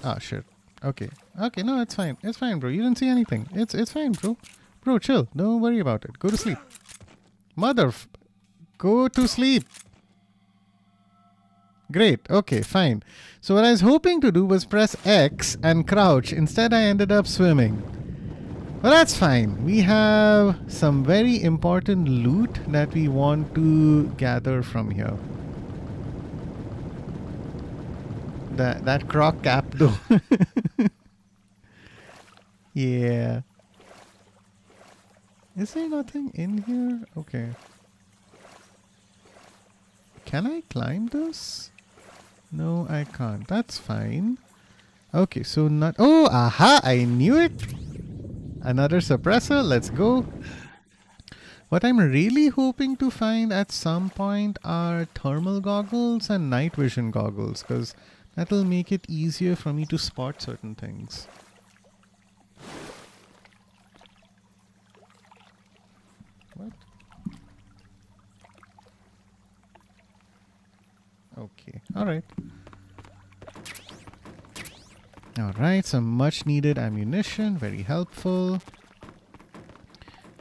Ah, shit. Okay. Okay, no, it's fine. It's fine, bro. You didn't see anything. It's fine, bro. Bro, chill. Don't worry about it. Go to sleep. Go to sleep. Great. Okay, fine. So what I was hoping to do was press X and crouch. Instead, I ended up swimming. Well, that's fine. We have some very important loot that we want to gather from here. That croc cap though. Yeah. Is there nothing in here? Okay. Can I climb this? No, I can't. That's fine. Okay, so not... Oh, aha! I knew it! Another suppressor. Let's go. What I'm really hoping to find at some point are thermal goggles and night vision goggles, because that'll make it easier for me to spot certain things. What? Okay. Alright. Alright, some much needed ammunition. Very helpful.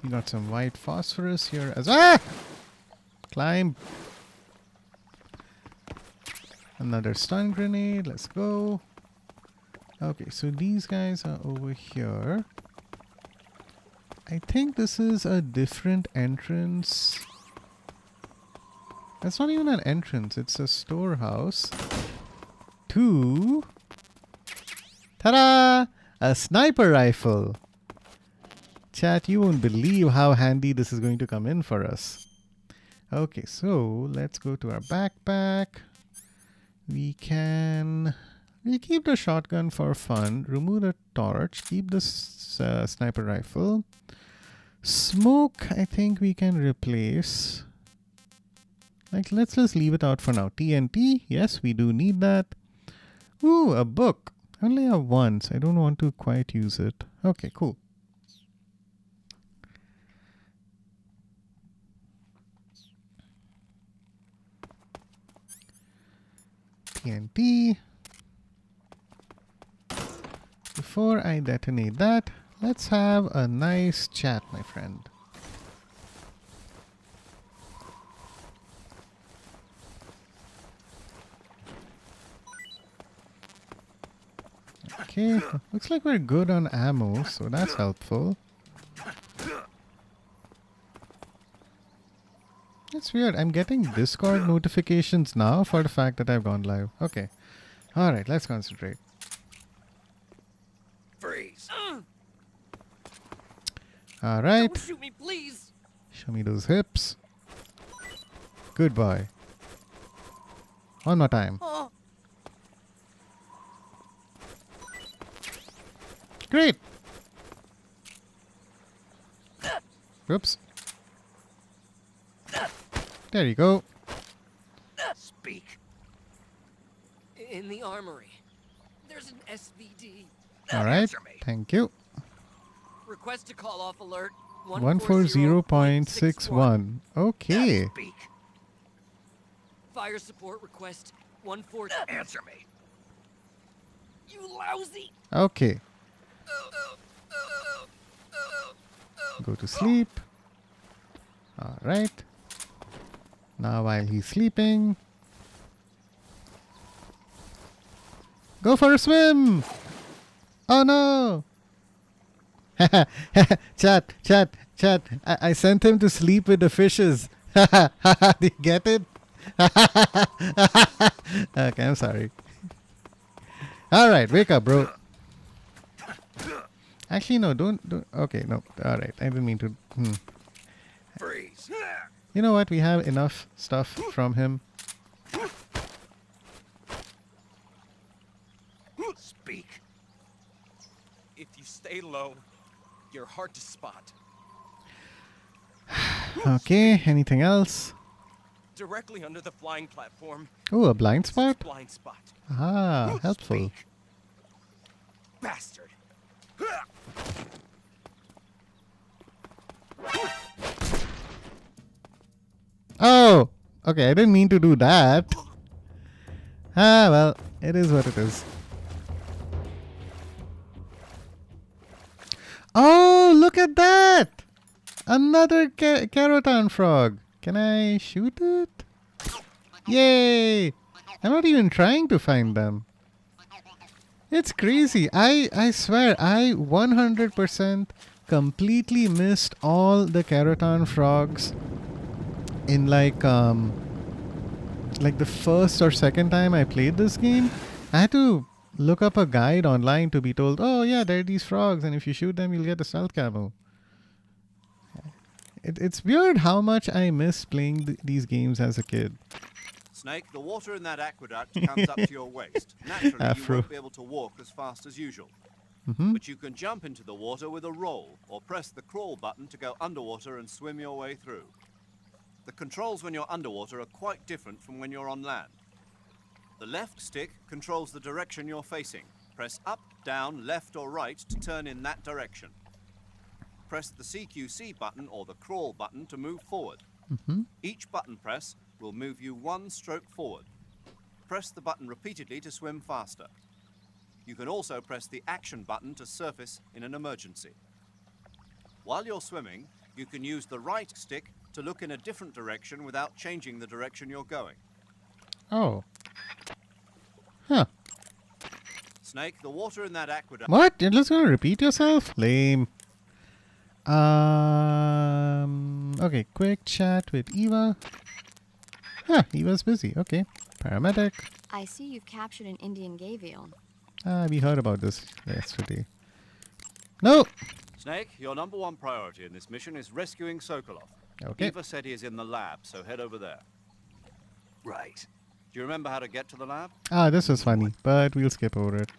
We got some white phosphorus here as well. Ah! Climb. Another stun grenade. Let's go. Okay, so these guys are over here. I think this is a different entrance. That's not even an entrance. It's a storehouse. To... Ta-da! A sniper rifle. Chat, you won't believe how handy this is going to come in for us. Okay, so let's go to our backpack. We'll keep the shotgun for fun. Remove the torch. Keep the sniper rifle. Smoke, I think we can replace. Like, let's just leave it out for now. TNT, yes, we do need that. Ooh, a book. I only have one, so I don't want to quite use it. Okay, cool. TNT. Before I detonate that, let's have a nice chat, my friend. Okay, looks like we're good on ammo, so that's helpful. That's weird. I'm getting Discord notifications now for the fact that I've gone live. Okay. Alright, let's concentrate. Freeze. Alright. Don't shoot me, please. Show me those hips. Good boy. One more time. Oh. Great! Oops. There you go. Speak. In the armory, there's an SVD. Alright, Answer me. thank you. Request to call off alert. 140.61. Okay. Speak. Fire support request 140. Answer me. You lousy! Okay. Go to sleep. Alright. Now while he's sleeping, go for a swim! Oh no! Chat. I sent him to sleep with the fishes. Did you get it? Okay, I'm sorry. Alright, wake up, bro. Actually, no, don't. Okay, no. Alright, I didn't mean to. Freeze. You know what? We have enough stuff from him. Speak. If you stay low, you're hard to spot. Okay, anything else? Directly under the flying platform, Oh, a blind spot? blind spot. Ah, helpful. Speak. Bastard. Oh! Okay, I didn't mean to do that. Ah, well, it is what it is. Oh, look at that! Another Kerotan frog. Can I shoot it? Yay! I'm not even trying to find them. It's crazy. I swear, I 100% completely missed all the Kerotan frogs in like the first or second time I played this game. I had to look up a guide online to be told, oh yeah, there are these frogs, and if you shoot them, you'll get a stealth camo. It's weird how much I missed playing these games as a kid. Snake, the water in that aqueduct comes up to your waist. Naturally, Afro. you won't be able to walk as fast as usual. Mm-hmm. But you can jump into the water with a roll, or press the crawl button to go underwater and swim your way through. The controls when you're underwater are quite different from when you're on land. The left stick controls the direction you're facing. Press up, down, left or right to turn in that direction. Press the CQC button or the crawl button to move forward. Mm-hmm. Each button press will move you one stroke forward. Press the button repeatedly to swim faster. You can also press the action button to surface in an emergency. While you're swimming, you can use the right stick to look in a different direction without changing the direction you're going. Oh. Huh. Snake, the water in that aqueduct... What? You're just gonna repeat yourself? Lame. Okay, quick chat with Eva. Huh, Eva's busy. Okay. Paramedic. I see you've captured an Indian gavial. We heard about this yesterday. No! Snake, your number one priority in this mission is rescuing Sokolov. Okay. Eva said he is in the lab, so head over there. Right. Do you remember how to get to the lab? This was funny, but we'll skip over it.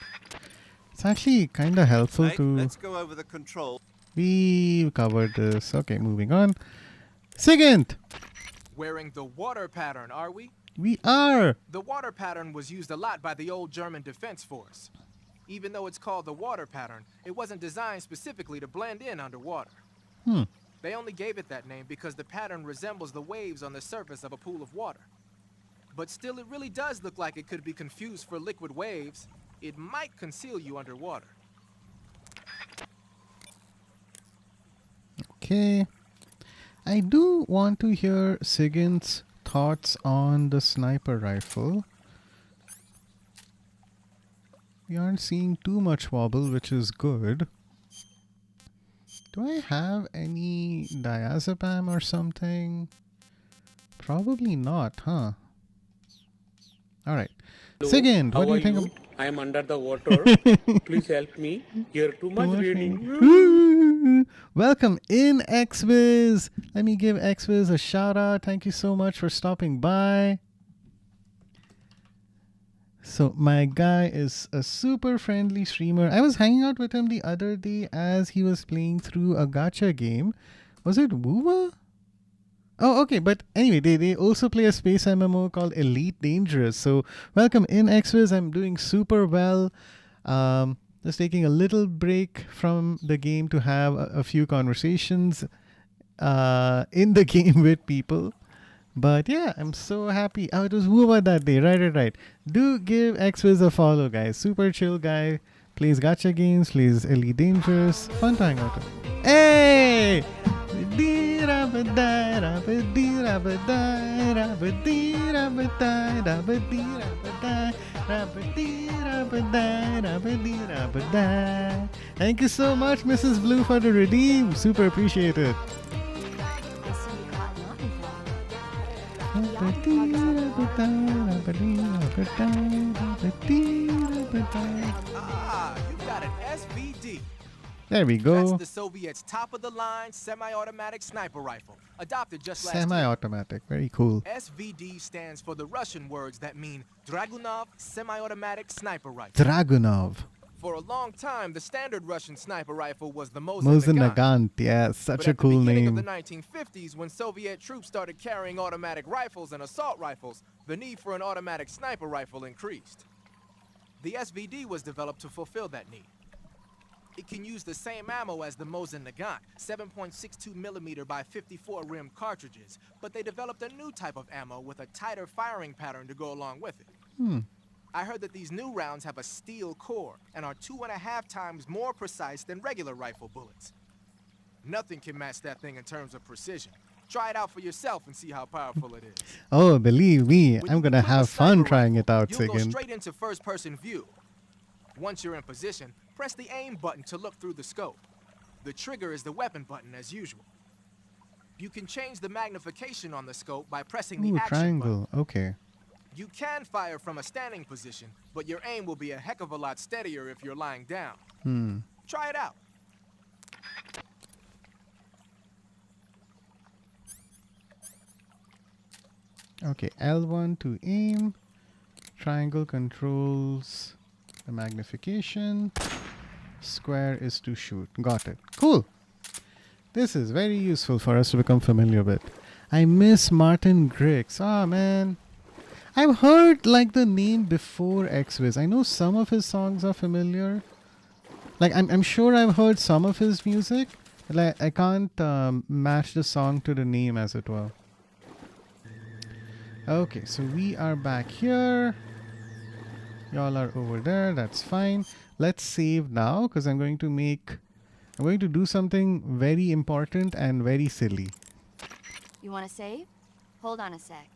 It's actually kind of helpful Snake, to... let's go over the control. We covered this. Okay, moving on. Second! Wearing the water pattern, are we? We are! The water pattern was used a lot by the old German Defense Force. Even though it's called the water pattern, it wasn't designed specifically to blend in underwater. They only gave it that name because the pattern resembles the waves on the surface of a pool of water. But still, it really does look like it could be confused for liquid waves. It might conceal you underwater. Okay. I do want to hear Sigyn's thoughts on the sniper rifle. We aren't seeing too much wobble, which is good. Do I have any diazepam or something? Probably not, huh? Alright. Hello, Sigyn, how what do you are think you? of... I am under the water. Please help me. Here too much raining. Woo! Welcome in, XViz. Let me give XViz a shout out. Thank you so much for stopping by. So my guy is a super friendly streamer. I was hanging out with him the other day as he was playing through a gacha game. Was it Woowa? Oh, okay. But anyway, they also play a space MMO called Elite Dangerous. So welcome in, XViz. I'm doing super well. Just taking a little break from the game to have a few conversations in the game with people. But yeah, I'm so happy. Oh, it was Woowa that day. Right. Do give XWiz a follow, guys. Super chill guy. Plays gacha games. Plays Elite Dangerous. Fun to hang out with. Hey! Thank you so much, Mrs. Blue, for the redeem. Super appreciate it. I see you caught an Ah, you got an SVD. There we That's go. the Soviets' top-of-the-line semi-automatic sniper rifle, adopted just last year. Semi-automatic. Very cool. SVD stands for the Russian words that mean Dragunov Semi-Automatic Sniper Rifle. Dragunov. For a long time, the standard Russian sniper rifle was the Mosin Mosin Nagant. Nagant. Yeah, such But a at cool the beginning name. of the 1950s, when Soviet troops started carrying automatic rifles and assault rifles, the need for an automatic sniper rifle increased. The SVD was developed to fulfill that need. It can use the same ammo as the Mosin Nagant, 7.62 millimeter by 54 rim cartridges, but they developed a new type of ammo with a tighter firing pattern to go along with it. I heard that these new rounds have a steel core and are 2.5 times more precise than regular rifle bullets. Nothing can match that thing in terms of precision. Try it out for yourself and see how powerful it is. Oh, believe me, When I'm you gonna equip a have fun sniper trying rifle, it out, you'll go Sigyn. straight into first-person view. Once you're in position, press the aim button to look through the scope. The trigger is the weapon button as usual. You can change the magnification on the scope by pressing the Ooh, action button. triangle. Okay. You can fire from a standing position, but your aim will be a heck of a lot steadier if you're lying down. Try it out. Okay, L1 to aim. Triangle controls the magnification. Square is to shoot. Got it. Cool. This is very useful for us to become familiar with. I miss Martin Grix. Ah, man. I've heard like the name before XWiz. I know some of his songs are familiar. Like I'm sure I've heard some of his music. But like I can't match the song to the name, as it were. Okay, so we are back here. Y'all are over there. That's fine. Let's save now because I'm going to do something very important and very silly. You want to save? Hold on a sec.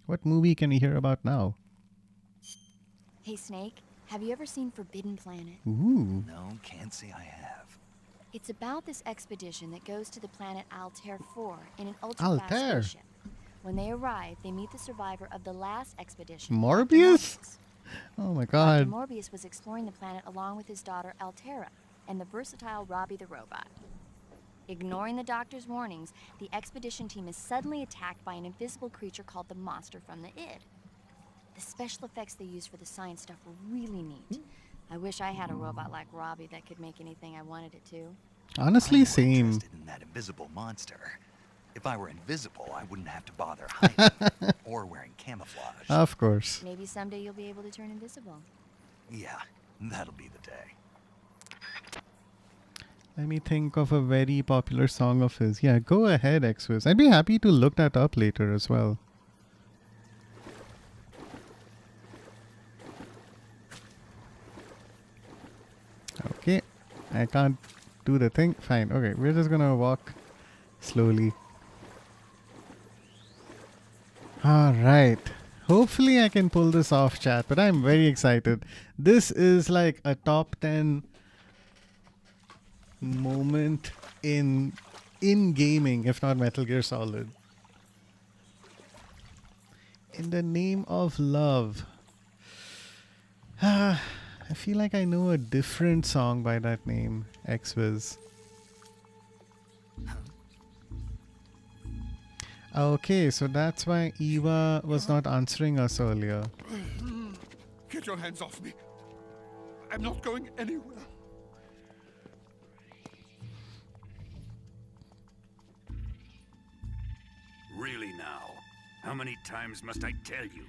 What movie can we hear about now? Hey, Snake, have you ever seen Forbidden Planet? Ooh. No, can't say I have. It's about this expedition that goes to the planet Altair 4 in an ultra-fast Altair? spaceship. When they arrive, they meet the survivor of the last expedition, Dr. Morbius? Oh my Dr. god. Morbius was exploring the planet along with his daughter Altera and the versatile Robbie the robot. Ignoring the doctor's warnings, the expedition team is suddenly attacked by an invisible creature called the Monster from the Id. The special effects they used for the science stuff were really neat. I wish I had a robot like Robbie that could make anything I wanted it to. Honestly, I'm more same. interested in that invisible monster. If I were invisible, I wouldn't have to bother hiding or wearing camouflage. Of course. Maybe someday you'll be able to turn invisible. Yeah, that'll be the day. Let me think of a very popular song of his. Yeah, go ahead, XWiz. I'd be happy to look that up later as well. Okay, I can't do the thing. Fine. Okay, we're just gonna walk slowly. Alright. Hopefully I can pull this off, chat, but I'm very excited. This is like a top 10 moment in gaming, if not Metal Gear Solid. In the Name of Love. I feel like I know a different song by that name, XWiz. Okay, so that's why Eva was not answering us earlier. Get your hands off me. I'm not going anywhere. Really now? How many times must I tell you?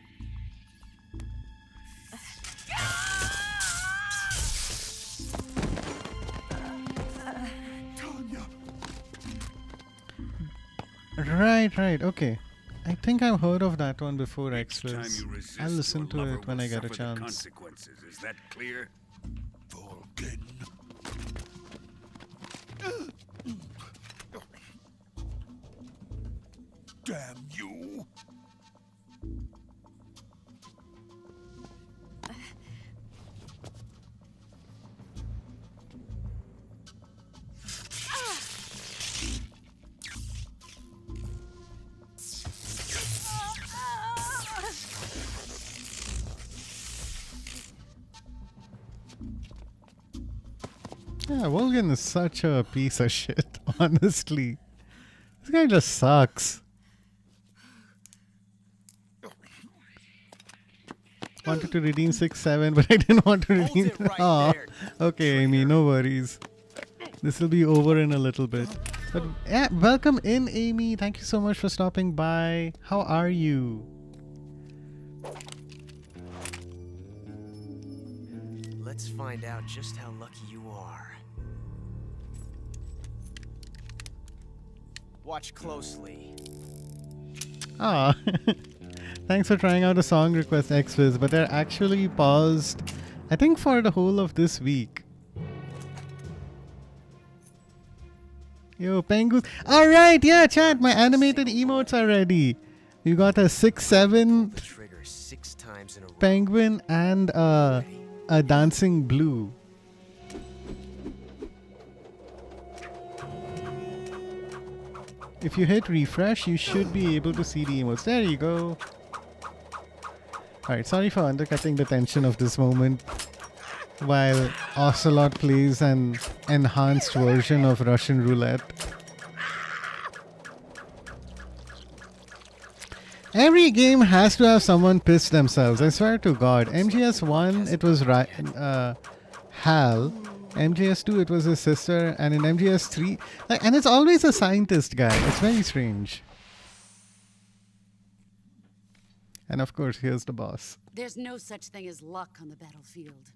Right. Okay. I think I've heard of that one before, Each time X-Wiz. you resist, I'll listen your to lover it when will I get a suffer the chance. consequences. Is that clear? Vulcan. Damn you! Yeah, Volgan is such a piece of shit, honestly. This guy just sucks. Wanted to redeem 6-7, but I didn't want to redeem. it right Aw. there, Okay, Amy, no worries. This will be over in a little bit. But yeah, welcome in, Amy. Thank you so much for stopping by. How are you? Let's find out just how lucky you are. Watch closely. Ah, thanks for trying out a song request, X-Wiz, but they're actually paused, I think, for the whole of this week. Yo, Pengus. Alright, yeah, chat, my animated emotes are ready. You got a 6-7 The trigger 6 times in a row. penguin and a dancing blue. If you hit refresh, you should be able to see the emotes. There you go. Alright, sorry for undercutting the tension of this moment while Ocelot plays an enhanced version of Russian roulette. Every game has to have someone piss themselves, I swear to God. MGS1, it was Hal. MGS2, it was his sister. And in MGS3, and it's always a scientist guy. It's very strange. And of course, here's the boss. There's no such thing as luck on the battlefield.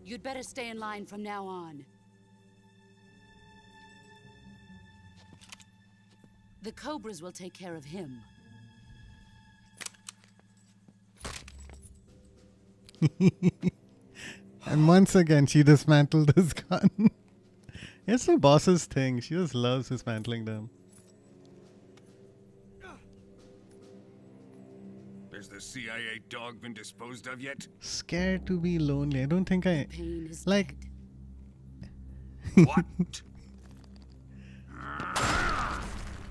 You'd better stay in line from now on. The Cobras will take care of him. And once again, she dismantled his gun. It's the boss's thing. She just loves dismantling them. Has the CIA dog been disposed of yet? Scared to be lonely. I don't think I... Pain is Like... What?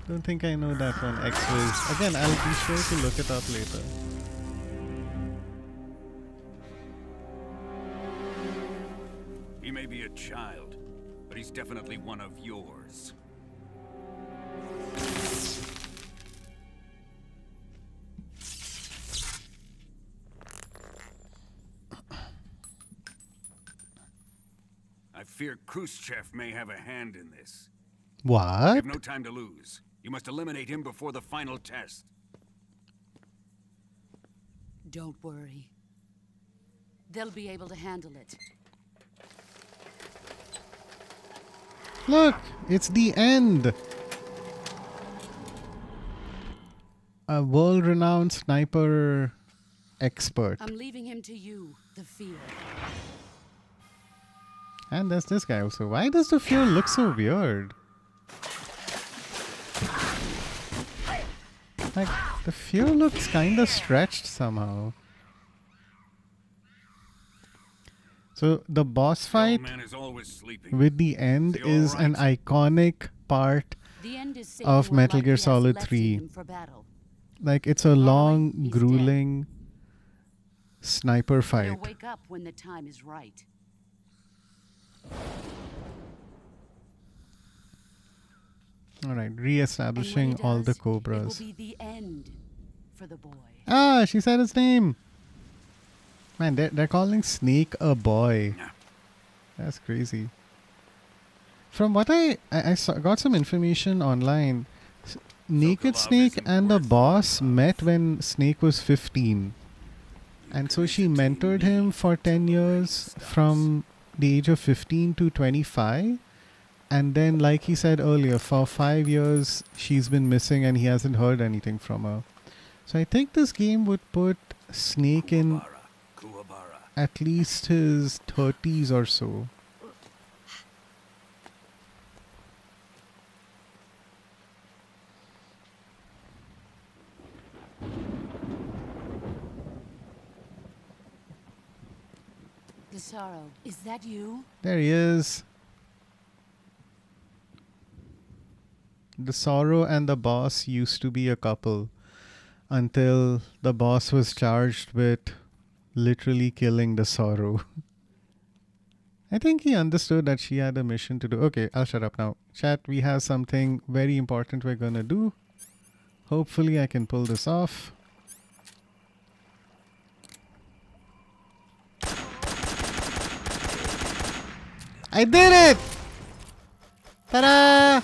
Don't think I know that one, X-Wiz. Again, I'll be sure to look it up later. He may be a child, but he's definitely one of yours. I fear Khrushchev may have a hand in this. We What? have no time to lose. You must eliminate him before the final test. Don't worry. They'll be able to handle it. Look! It's the end! A world-renowned sniper expert. I'm leaving him to you, the field. And there's this guy also. Why does the fuel look so weird? Like, the fuel looks kinda stretched somehow. So, the boss The fight old man is always sleeping. with the end Is he is an alright? iconic part. The end is safe Of when Metal Gear Lucky has Solid left 3. him for battle. Like, it's a long, he's grueling sniper He'll fight. wake up when the time is right. Alright, And when re-establishing he all the does, cobras. It will be the end for the boy. Ah, she said his name. Man, they're calling Snake a boy. That's crazy. From what I saw, got some information online. Naked Snake and the boss met when Snake was 15. And so she mentored him for 10 years from the age of 15 to 25. And then, like he said earlier, for 5 years she's been missing and he hasn't heard anything from her. So I think this game would put Snake in at least his 30s or so. Desaro, is that you? There he is. The Sorrow and the boss used to be a couple until the boss was charged with literally killing the Sorrow. I think he understood that she had a mission to do. Okay, I'll shut up now. Chat, we have something very important we're gonna do. Hopefully I can pull this off. I did it! Ta-da!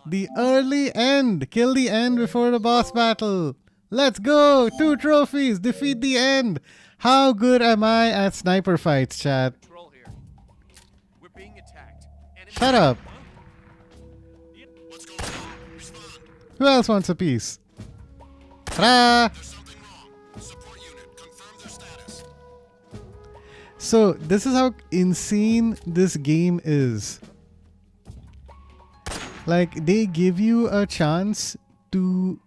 The early end. Kill the end before the boss battle. Let's go! 2 trophies. Defeat the end. How good am I at sniper fights, chat? We're being attacked. Shut up. Who else wants a piece? Ta-da! So, this is how insane this game is. Like, they give you a chance to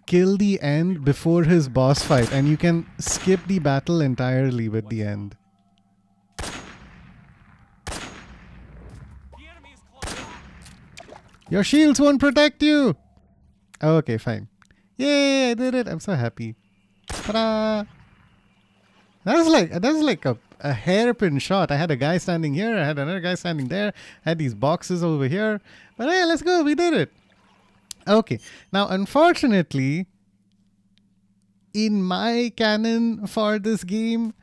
kill the end before his boss fight, and you can skip the battle entirely with the end. Your shields won't protect you! Oh, okay, fine. Yay, I did it. I'm so happy. Ta-da! That's like a hairpin shot. I had a guy standing here, I had another guy standing there, I had these boxes over here. But hey, let's go, we did it. Okay, now unfortunately, in my canon for this game,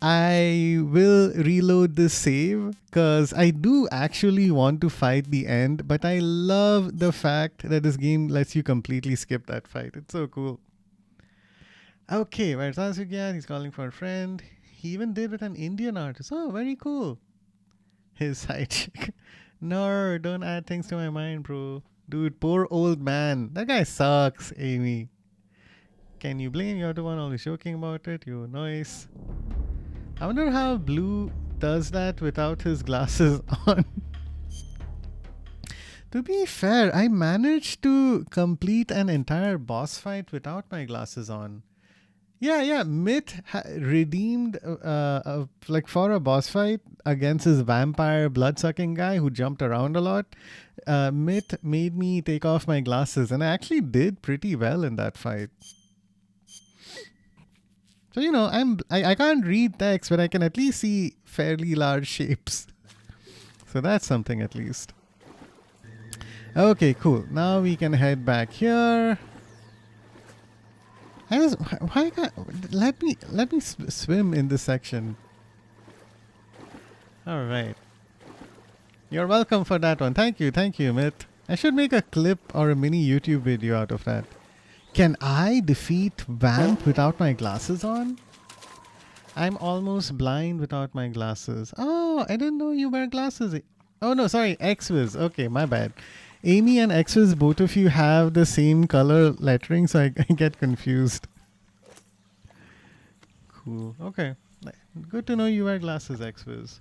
I will reload this save because I do actually want to fight the end, but I love the fact that this game lets you completely skip that fight. It's so cool. Okay, where's Asugyan? He's calling for a friend. He even did with an Indian artist. Oh, very cool. His side chick. No, don't add things to my mind, bro. Dude, poor old man. That guy sucks, Amy. Can you blame you're the one always joking about it? You noise. I wonder how Blue does that without his glasses on. To be fair, I managed to complete an entire boss fight without my glasses on. Yeah, Mitt redeemed like for a boss fight against his vampire blood-sucking guy who jumped around a lot. Mitt made me take off my glasses and I actually did pretty well in that fight. So, you know, I can't read text, but I can at least see fairly large shapes. So that's something at least. Okay, cool. Now we can head back here. Why can't let me swim in this section? All right. You're welcome for that one. Thank you, Mitt. I should make a clip or a mini YouTube video out of that. Can I defeat Vamp without my glasses on? I'm almost blind without my glasses. Oh, I didn't know you wear glasses. Oh no, sorry, Xwiz. Okay, my bad. Amy and Xwiz, both of you have the same color lettering, so I get confused. Cool. Okay. Good to know you wear glasses, Xwiz.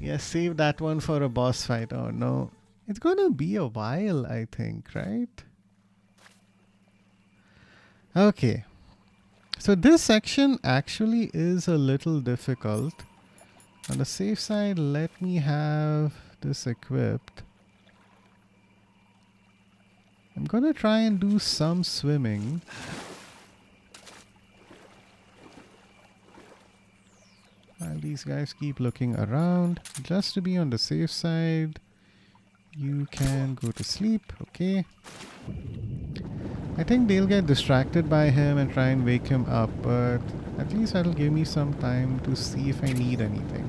Yes, save that one for a boss fight. Oh no. It's gonna be a while, I think, right? Okay. So this section actually is a little difficult. On the safe side, let me have this equipped. I'm gonna try and do some swimming. I'll these guys keep looking around. Just to be on the safe side, you can go to sleep. Okay. I think they'll get distracted by him and try and wake him up, but at least that'll give me some time to see if I need anything.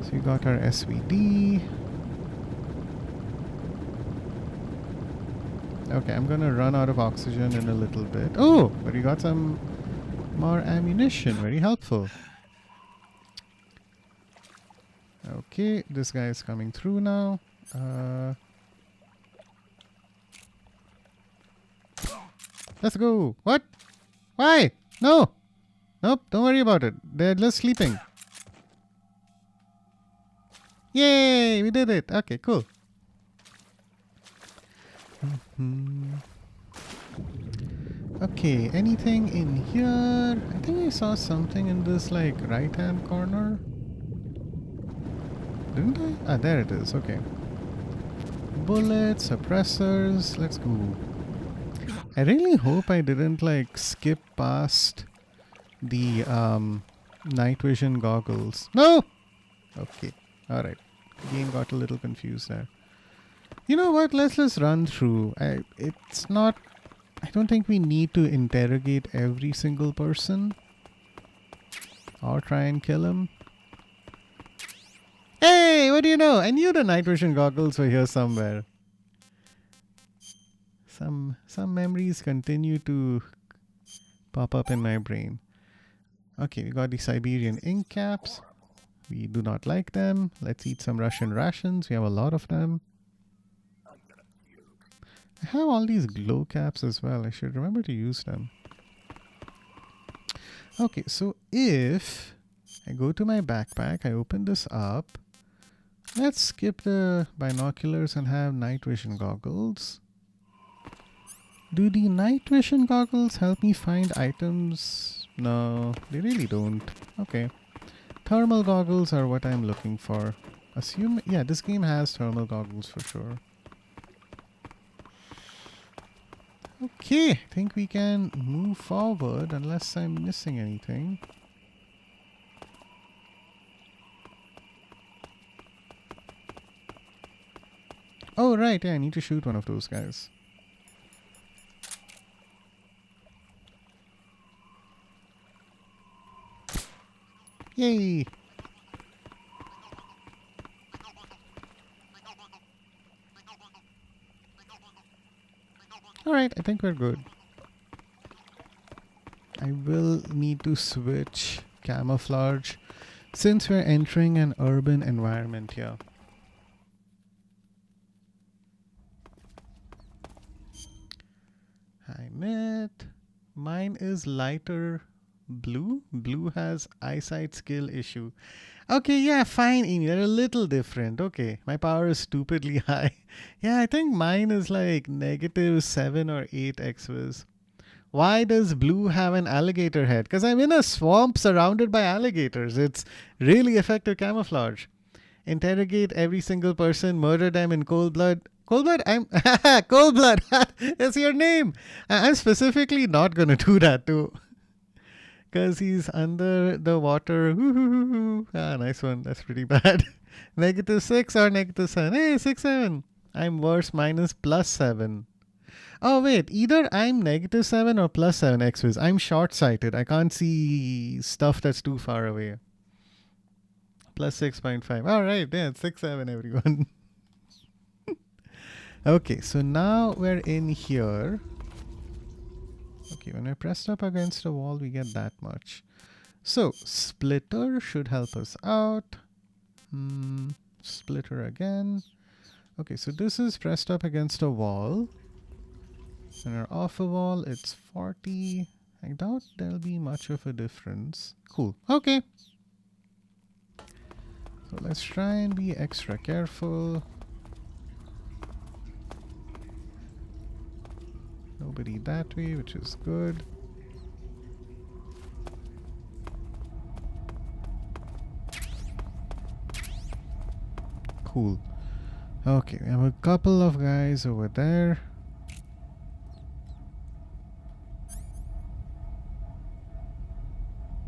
So we got our SVD. Okay, I'm gonna run out of oxygen in a little bit. Oh, but we got some more ammunition. Very helpful. Okay, this guy is coming through now. Let's go. What? Why? No. Nope, don't worry about it. They're just sleeping. Yay, we did it. Okay, cool. Okay, anything in here? I think I saw something in this like right hand corner. Didn't I? Ah, there it is. Okay. Bullets, suppressors. Let's go. I really hope I didn't like skip past the night vision goggles. No! Okay. Alright. Again got a little confused there. You know what? Let's just run through. I don't think we need to interrogate every single person. Or try and kill him. Hey! What do you know? I knew the night vision goggles were here somewhere. Some memories continue to pop up in my brain. Okay, we got the Siberian ink caps. We do not like them. Let's eat some Russian rations. We have a lot of them. I have all these glow caps as well. I should remember to use them. Okay, so if I go to my backpack, I open this up. Let's skip the binoculars and have night vision goggles. Do the night vision goggles help me find items? No, they really don't. Okay. Thermal goggles are what I'm looking for. Yeah, this game has thermal goggles for sure. Okay, I think we can move forward unless I'm missing anything. Oh, right, yeah, I need to shoot one of those guys. Yay! Alright, I think we're good. I will need to switch camouflage since we're entering an urban environment here. Hi, Mitt. Mine is lighter blue. Blue has eyesight skill issue. Okay, yeah, fine, Amy. They're a little different. Okay, my power is stupidly high. Yeah, I think mine is like -7 or 8 XVIS. Why does blue have an alligator head? Because I'm in a swamp surrounded by alligators. It's really effective camouflage. Interrogate every single person, murder them in cold blood. Cold blood? Cold blood. That's your name. I'm specifically not going to do that too. Because he's under the water. Ah, nice one. That's pretty bad. -6 or -7. Hey, 6, 7. I'm worse, minus +7. Oh, wait. Either I'm -7 or +7 XVIS. I'm short-sighted. I can't see stuff that's too far away. +6.5. All right. Yeah, 6, 7, everyone. Okay, so now we're in here. Okay, when we're pressed up against a wall, we get that much. So, splitter should help us out. Splitter again. Okay, so this is pressed up against a wall. When we're off a wall, it's 40. I doubt there'll be much of a difference. Cool. Okay. So let's try and be extra careful. Nobody that way, which is good. Cool. Okay, we have a couple of guys over there.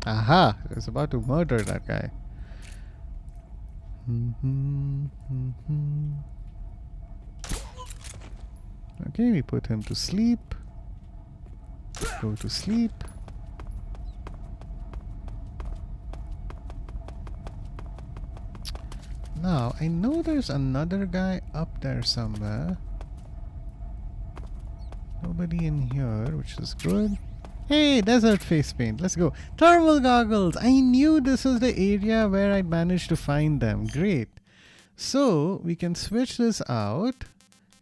Aha! I was about to murder that guy. Okay, we put him to sleep. Go to sleep. Now, I know there's another guy up there somewhere. Nobody in here, which is good. Hey, desert face paint. Let's go. Thermal goggles. I knew this was the area where I'd managed to find them. Great. So, we can switch this out.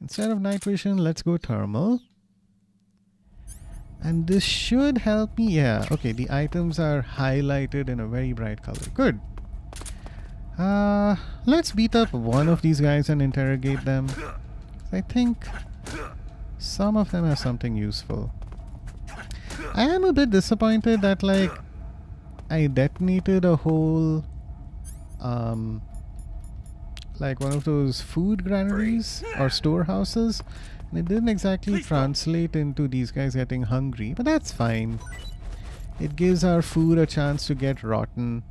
Instead of night vision, let's go thermal. And this should help me. Yeah, okay. The items are highlighted in a very bright color. Good. Let's beat up one of these guys and interrogate them. I think some of them have something useful. I am a bit disappointed that, like, I detonated a whole, like one of those food granaries or storehouses, and it didn't exactly translate into these guys getting hungry, but that's fine. It gives our food a chance to get rotten.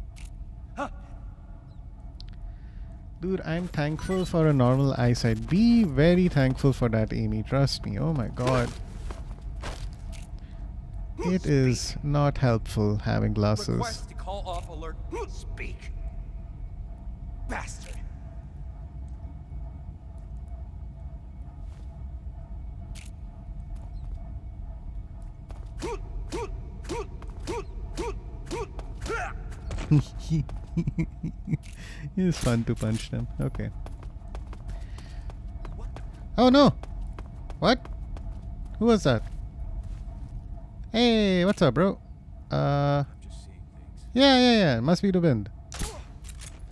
Dude, I'm thankful for a normal eyesight. Be very thankful for that, Amy. Trust me. Oh my god. It is not helpful having glasses. Request to call off alert. Speak. Bastard. It's fun to punch them. Okay. Oh no! What? Who was that? Hey, what's up, bro? Yeah. Must be the wind.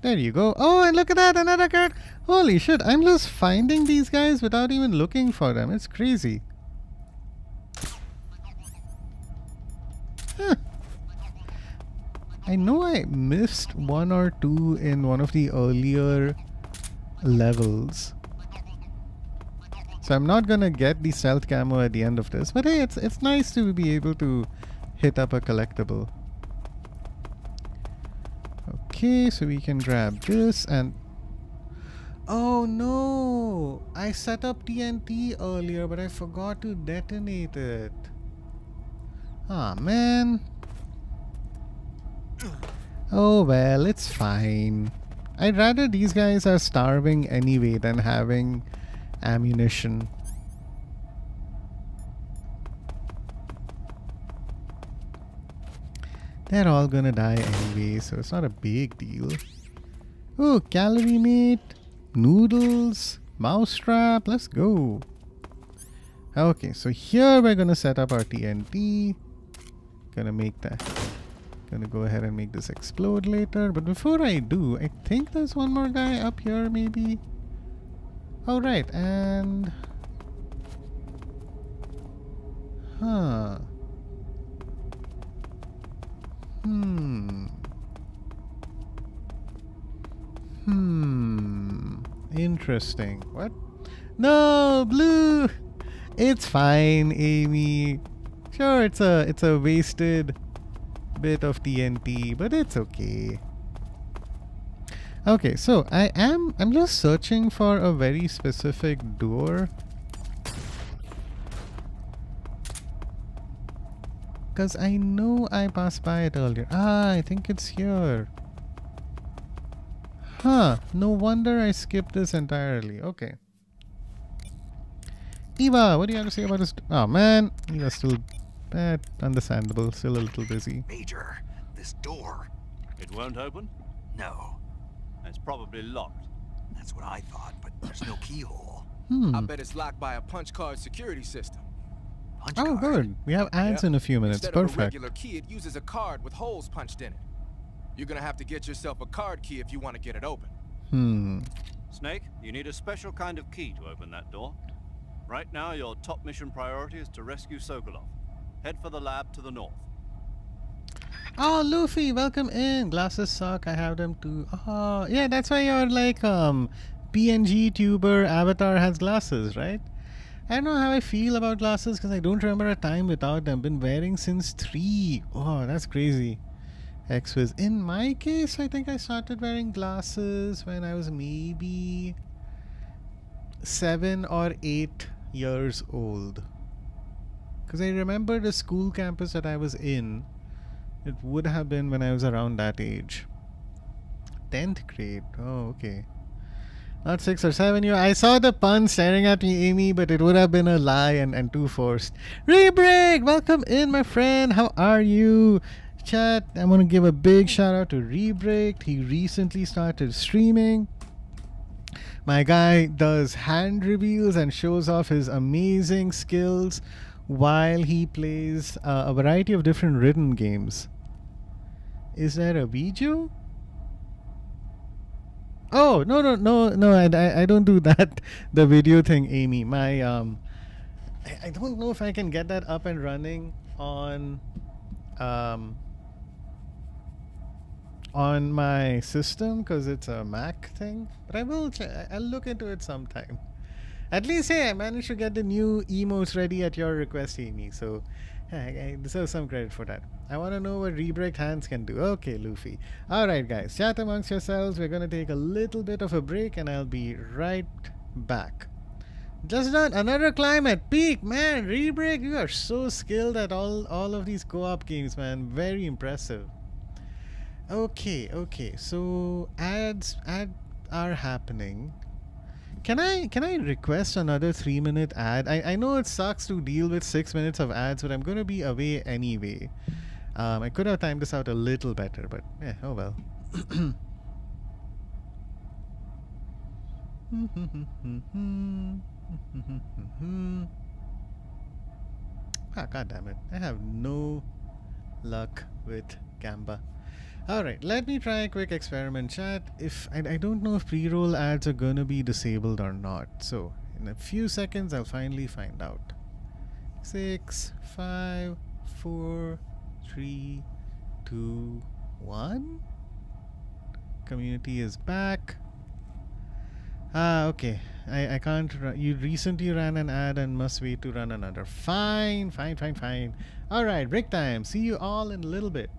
There you go. Oh, and look at that, another card. Holy shit! I'm just finding these guys without even looking for them. It's crazy. Huh. I know I missed one or two in one of the earlier levels. So I'm not gonna get the stealth camo at the end of this, but hey, it's nice to be able to hit up a collectible. Okay, so we can grab this and... Oh no! I set up TNT earlier, but I forgot to detonate it. Ah, man. Oh well, it's fine. I'd rather these guys are starving anyway than having ammunition. They're all gonna die anyway, so it's not a big deal. Oh, calorie meat, noodles, mousetrap, let's go. Okay, so here we're gonna set up our TNT. Gonna go ahead and make this explode later. But before I do, I think there's one more guy up here maybe. Oh right, and... Huh. Interesting. What? No, blue! It's fine, Amy. Sure, it's a wasted bit of TNT, but it's okay. Okay, so I'm just searching for a very specific door. Because I know I passed by it earlier. Ah, I think it's here. Huh, no wonder I skipped this entirely. Okay. Eva, what do you have to say about this? Oh man, Eva's still understandable, still a little busy. Major, this door. It won't open? No. It's probably locked. That's what I thought, but there's no keyhole. I bet it's locked by a punch card security system. Punch Oh, card. good. We have ads in a few minutes. Instead of a Perfect. regular key, it uses a card with holes punched in it. You're gonna have to get yourself a card key if you want to get it open. Snake, you need a special kind of key to open that door. Right now, your top mission priority is to rescue Sokolov. Head for the lab to the north. Oh, Luffy, welcome in. Glasses suck. I have them too. Oh, yeah, that's why your like PNG tuber avatar has glasses, right? I don't know how I feel about glasses because I don't remember a time without them. Been wearing since 3. Oh, that's crazy. X-Wiz. In my case, I think I started wearing glasses when I was maybe 7 or 8 years old. Because I remember the school campus that I was in, it would have been when I was around that age. 10th grade. Oh, okay. Not 6 or 7 years. I saw the pun staring at me, Amy, but it would have been a lie and too forced. Rebreak! Welcome in, my friend. How are you? Chat, I want to give a big shout out to Rebreak. He recently started streaming. My guy does hand reveals and shows off his amazing skills while he plays a variety of different written games. Is there a video? Oh, no, I don't do that, the video thing, Amy. My, I don't know if I can get that up and running on my system, because it's a Mac thing. But I will, I'll look into it sometime. At least, hey, I managed to get the new emotes ready at your request, Amy. So, I deserve some credit for that. I want to know what Rebreak hands can do. Okay, Luffy. Alright, guys. Chat amongst yourselves. We're going to take a little bit of a break and I'll be right back. Just done another climb at peak. Man, Rebreak, you are so skilled at all of these co-op games, man. Very impressive. Okay. So, ads are happening. Can I request another 3-minute ad? I know it sucks to deal with 6 minutes of ads, but I'm going to be away anyway. I could have timed this out a little better, but yeah, oh well. God damn it. I have no luck with Gamba. Alright, let me try a quick experiment, chat. If I don't know if pre-roll ads are gonna be disabled or not. So, in a few seconds, I'll finally find out. 6, 5, 4, 3, 2, 1. Community is back. Okay. I can't run. You recently ran an ad and must wait to run another. Fine. Alright, break time. See you all in a little bit.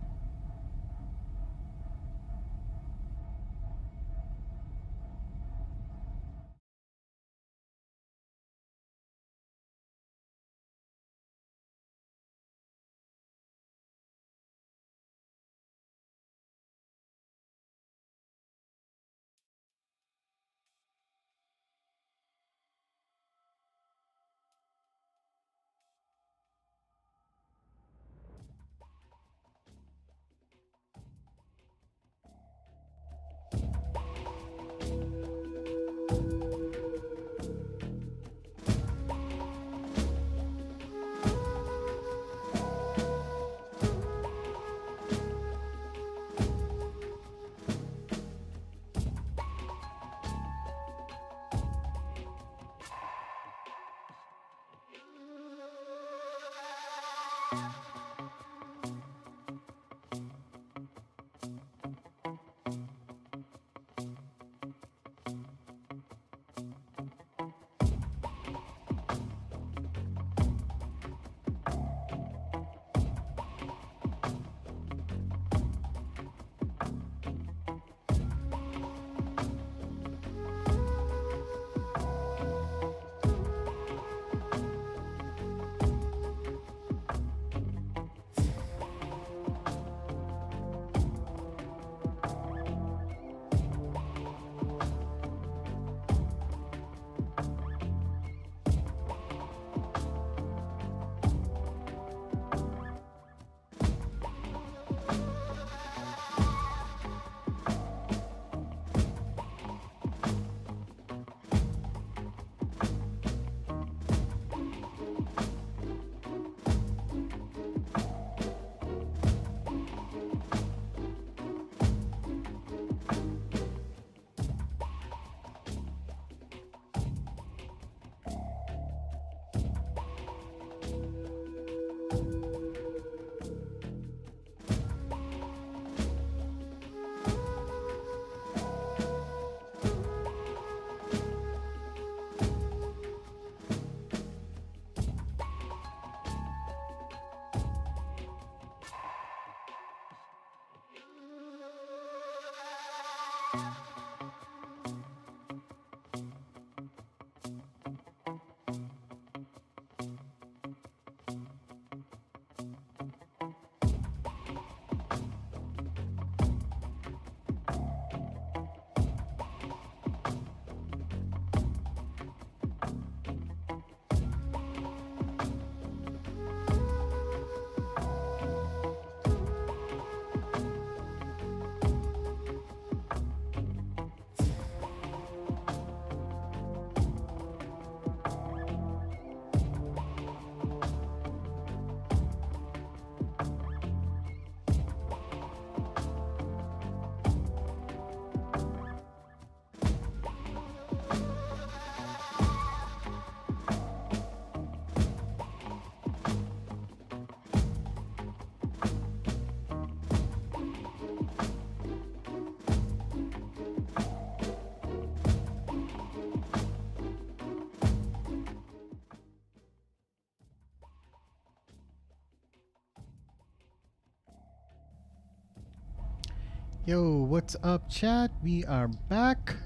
Yo, what's up, chat? We are back.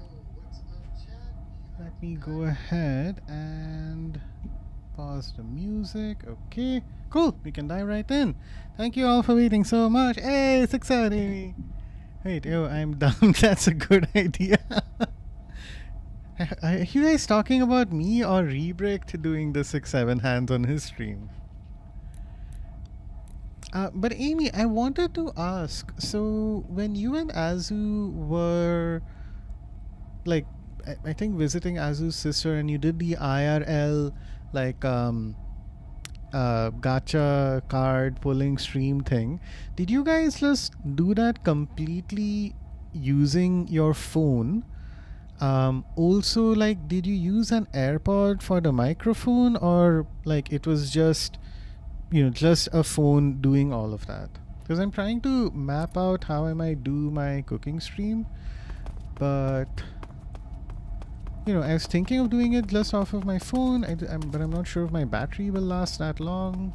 Let me go ahead and pause the music. Okay, cool. We can dive right in. Thank you all for waiting so much. Hey, 6-7, Amy. Wait, yo, I'm dumb. That's a good idea. Are you guys talking about me or Rebricked doing the 6-7 hands on his stream? But Amy, I wanted to ask, so when you and Azu were, like, I think visiting Azu's sister and you did the IRL, like, gacha card pulling stream thing, did you guys just do that completely using your phone? Also, like, did you use an AirPod for the microphone, or like it was just, you know, just a phone doing all of that? Because I'm trying to map out how I might do my cooking stream, but you know, I was thinking of doing it just off of my phone, but I'm not sure if my battery will last that long.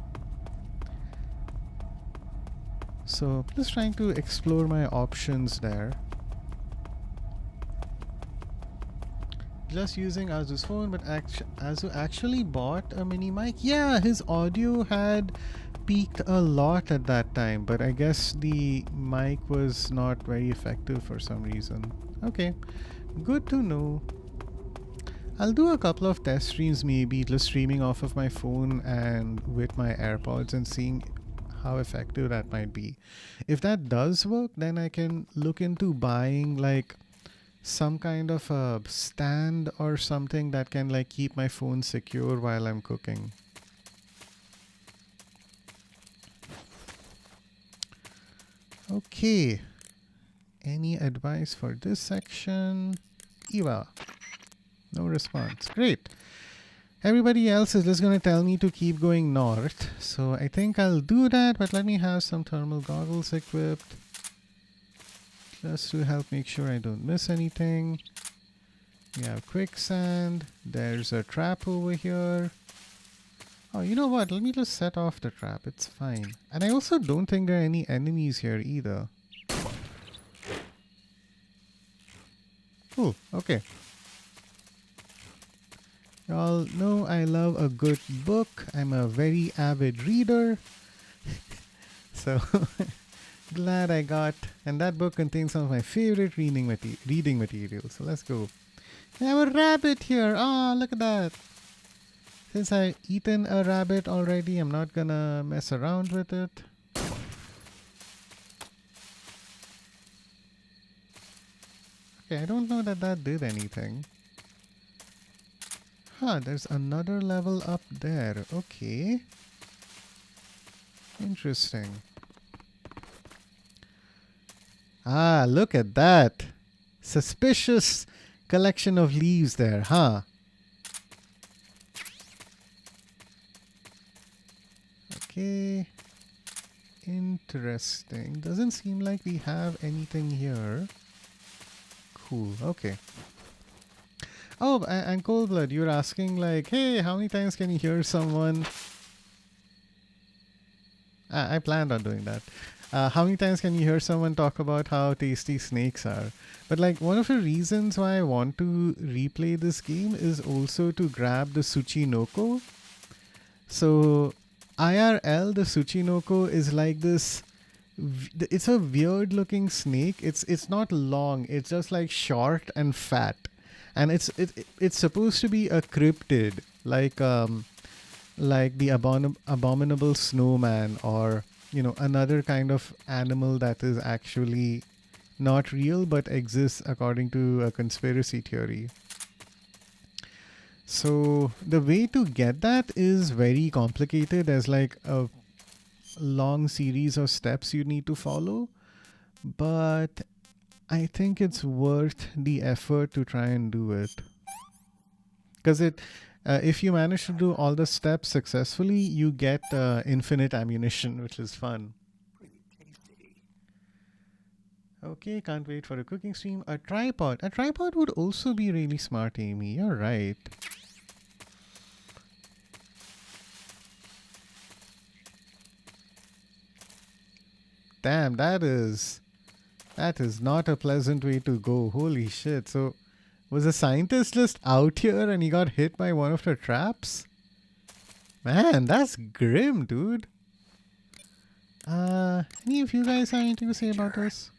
So just trying to explore my options there. Just using Azu's phone, but Azu actually bought a mini mic. Yeah, his audio had peaked a lot at that time, but I guess the mic was not very effective for some reason. Okay, good to know. I'll do a couple of test streams, maybe just streaming off of my phone and with my AirPods and seeing how effective that might be. If that does work, then I can look into buying like some kind of a stand or something that can like keep my phone secure while I'm cooking. Okay, any advice for this section? Eva, no response. Great. Everybody else is just going to tell me to keep going north, so I think I'll do that, but let me have some thermal goggles equipped just to help make sure I don't miss anything. We have quicksand. There's a trap over here. Oh, you know what? Let me just set off the trap. It's fine. And I also don't think there are any enemies here either. Cool. Okay. Y'all know I love a good book. I'm a very avid reader. So glad I got, and that book contains some of my favorite reading materials. So let's go. I have a rabbit here. Oh, look at that. Since I've eaten a rabbit already, I'm not gonna mess around with it. Okay, I don't know that that did anything. Huh, there's another level up there. Okay. Interesting. Ah, look at that. Suspicious collection of leaves there, huh? Okay. Interesting. Doesn't seem like we have anything here. Cool, okay. Oh, and Coldblood, you're asking like, hey, how many times can you hear someone? I planned on doing that. How many times can you hear someone talk about how tasty snakes are? But like one of the reasons why I want to replay this game is also to grab the Tsuchinoko. So IRL, the Tsuchinoko is like this. It's a weird looking snake. It's not long. It's just like short and fat, and it's supposed to be a cryptid, like the abominable snowman, or you know, another kind of animal that is actually not real but exists according to a conspiracy theory. So the way to get that is very complicated. There's like a long series of steps you need to follow, but I think it's worth the effort to try and do it, because if you manage to do all the steps successfully, you get infinite ammunition, which is fun. Okay, can't wait for a cooking stream. A tripod would also be really smart, Amy. You're right. Damn, that is not a pleasant way to go. Holy shit. So was a scientist just out here and he got hit by one of the traps? Man, that's grim, dude. Any of you guys have anything to say about this?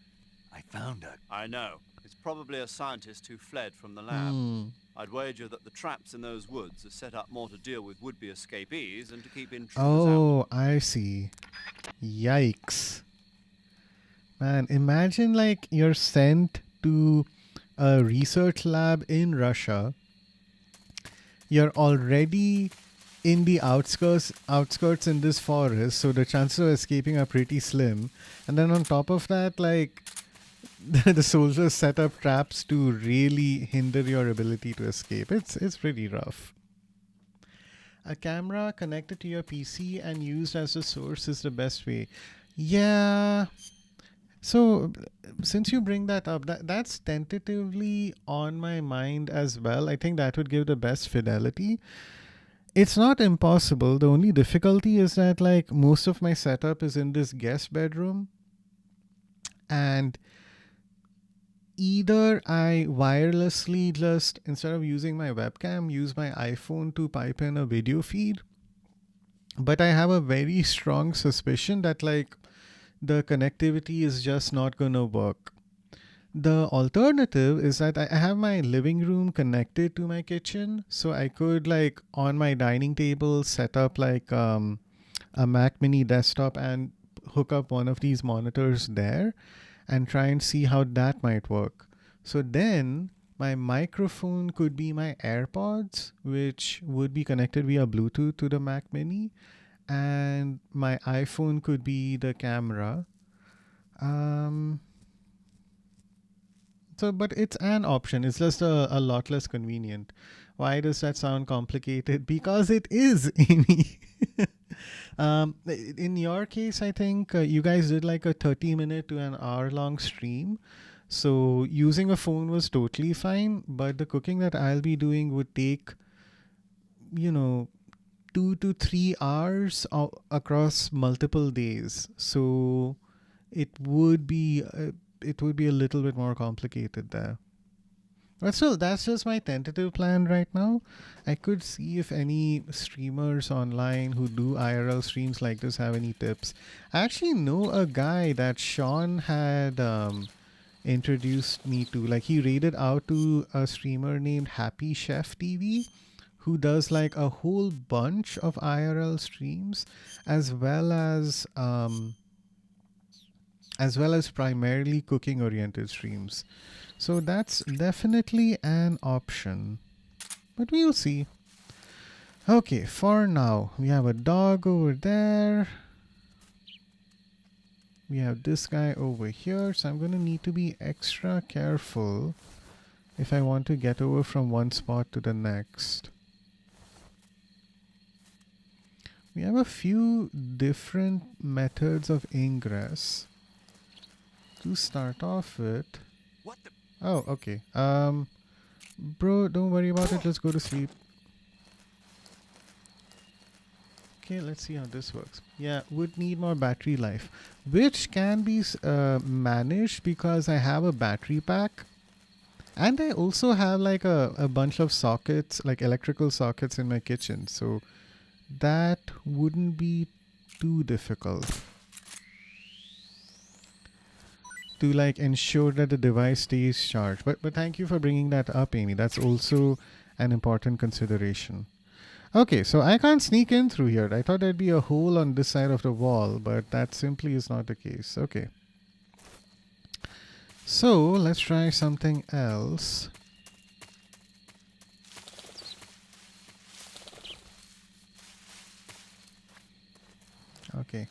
I found it. I know. It's probably a scientist who fled from the lab. I'd wager that the traps in those woods are set up more to deal with would-be escapees and to keep intruders out. Oh, I see. Yikes. Man, imagine like you're sent to a research lab in Russia. You're already in the outskirts in this forest, so the chances of escaping are pretty slim. And then on top of that, like the soldiers set up traps to really hinder your ability to escape. It's pretty rough. A camera connected to your PC and used as a source is the best way. Yeah. So, since you bring that up, that's tentatively on my mind as well. I think that would give the best fidelity. It's not impossible. The only difficulty is that like most of my setup is in this guest bedroom, and either I wirelessly just, instead of using my webcam, use my iPhone to pipe in a video feed. But I have a very strong suspicion that like the connectivity is just not going to work. The alternative is that I have my living room connected to my kitchen, so I could like on my dining table set up like a Mac Mini desktop and hook up one of these monitors there and try and see how that might work. So then my microphone could be my AirPods, which would be connected via Bluetooth to the Mac Mini, and my iPhone could be the camera. So, but it's an option. It's just a lot less convenient. Why does that sound complicated? Because it is, Amy. In your case, I think you guys did like a 30-minute to an hour-long stream. So using a phone was totally fine. But the cooking that I'll be doing would take, 2 to 3 hours across multiple days. So it would be a little bit more complicated there. But still, that's just my tentative plan right now. I could see if any streamers online who do IRL streams like this have any tips. I actually know a guy that Sean had introduced me to. Like, he raided out to a streamer named Happy Chef TV, who does like a whole bunch of IRL streams, as well as primarily cooking oriented streams. So that's definitely an option, but we'll see. Okay, for now we have a dog over there. We have this guy over here, so I'm going to need to be extra careful if I want to get over from one spot to the next. We have a few different methods of ingress. To start off with. What the? Oh, okay. Bro, don't worry about it. Let's go to sleep. Okay, let's see how this works. Yeah, would need more battery life, which can be managed because I have a battery pack. And I also have like a bunch of sockets, like electrical sockets in my kitchen. So that wouldn't be too difficult to like ensure that the device stays charged. But thank you for bringing that up, Amy. That's also an important consideration. Okay, so I can't sneak in through here. I thought there'd be a hole on this side of the wall, but that simply is not the case. Okay. So let's try something else. Okay.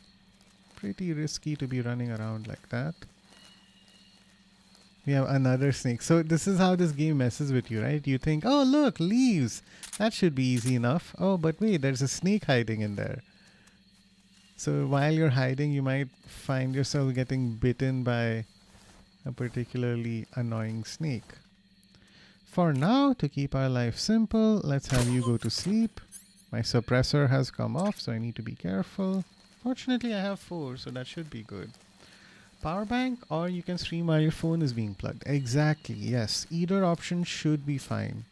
Pretty risky to be running around like that. We have another snake. So this is how this game messes with you, right? You think, oh look, leaves. That should be easy enough. Oh, but wait, there's a snake hiding in there. So while you're hiding, you might find yourself getting bitten by a particularly annoying snake. For now, to keep our life simple, let's have you go to sleep. My suppressor has come off, so I need to be careful. Fortunately, I have 4, so that should be good. Power bank, or you can stream while your phone is being plugged. Exactly, yes. Either option should be fine.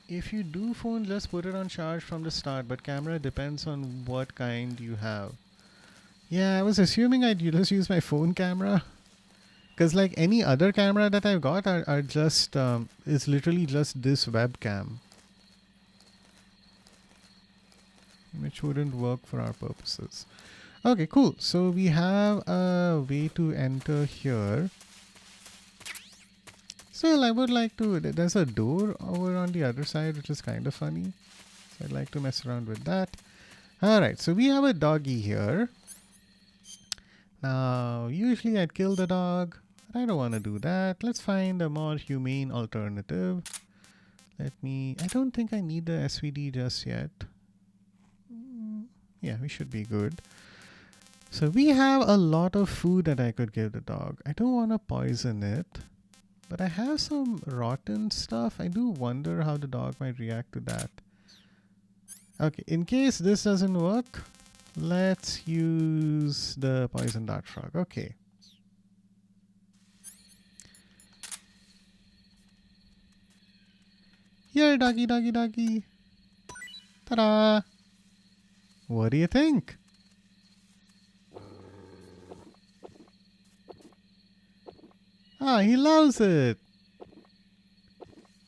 If you do phone, just put it on charge from the start, but camera depends on what kind you have. Yeah, I was assuming I'd just use my phone camera. Because like any other camera that I've got are just, is literally just this webcam. Which wouldn't work for our purposes. Okay, cool. So we have a way to enter here. Still, I would like to, there's a door over on the other side, which is kind of funny. So I'd like to mess around with that. Alright, so we have a doggy here. Now, usually I'd kill the dog, but I don't want to do that. Let's find a more humane alternative. I don't think I need the SVD just yet. Yeah, we should be good. So we have a lot of food that I could give the dog. I don't want to poison it, but I have some rotten stuff. I do wonder how the dog might react to that. Okay, in case this doesn't work, let's use the poison dart frog. Okay. Here, doggy, doggy, doggy. Ta-da! What do you think? Ah, he loves it.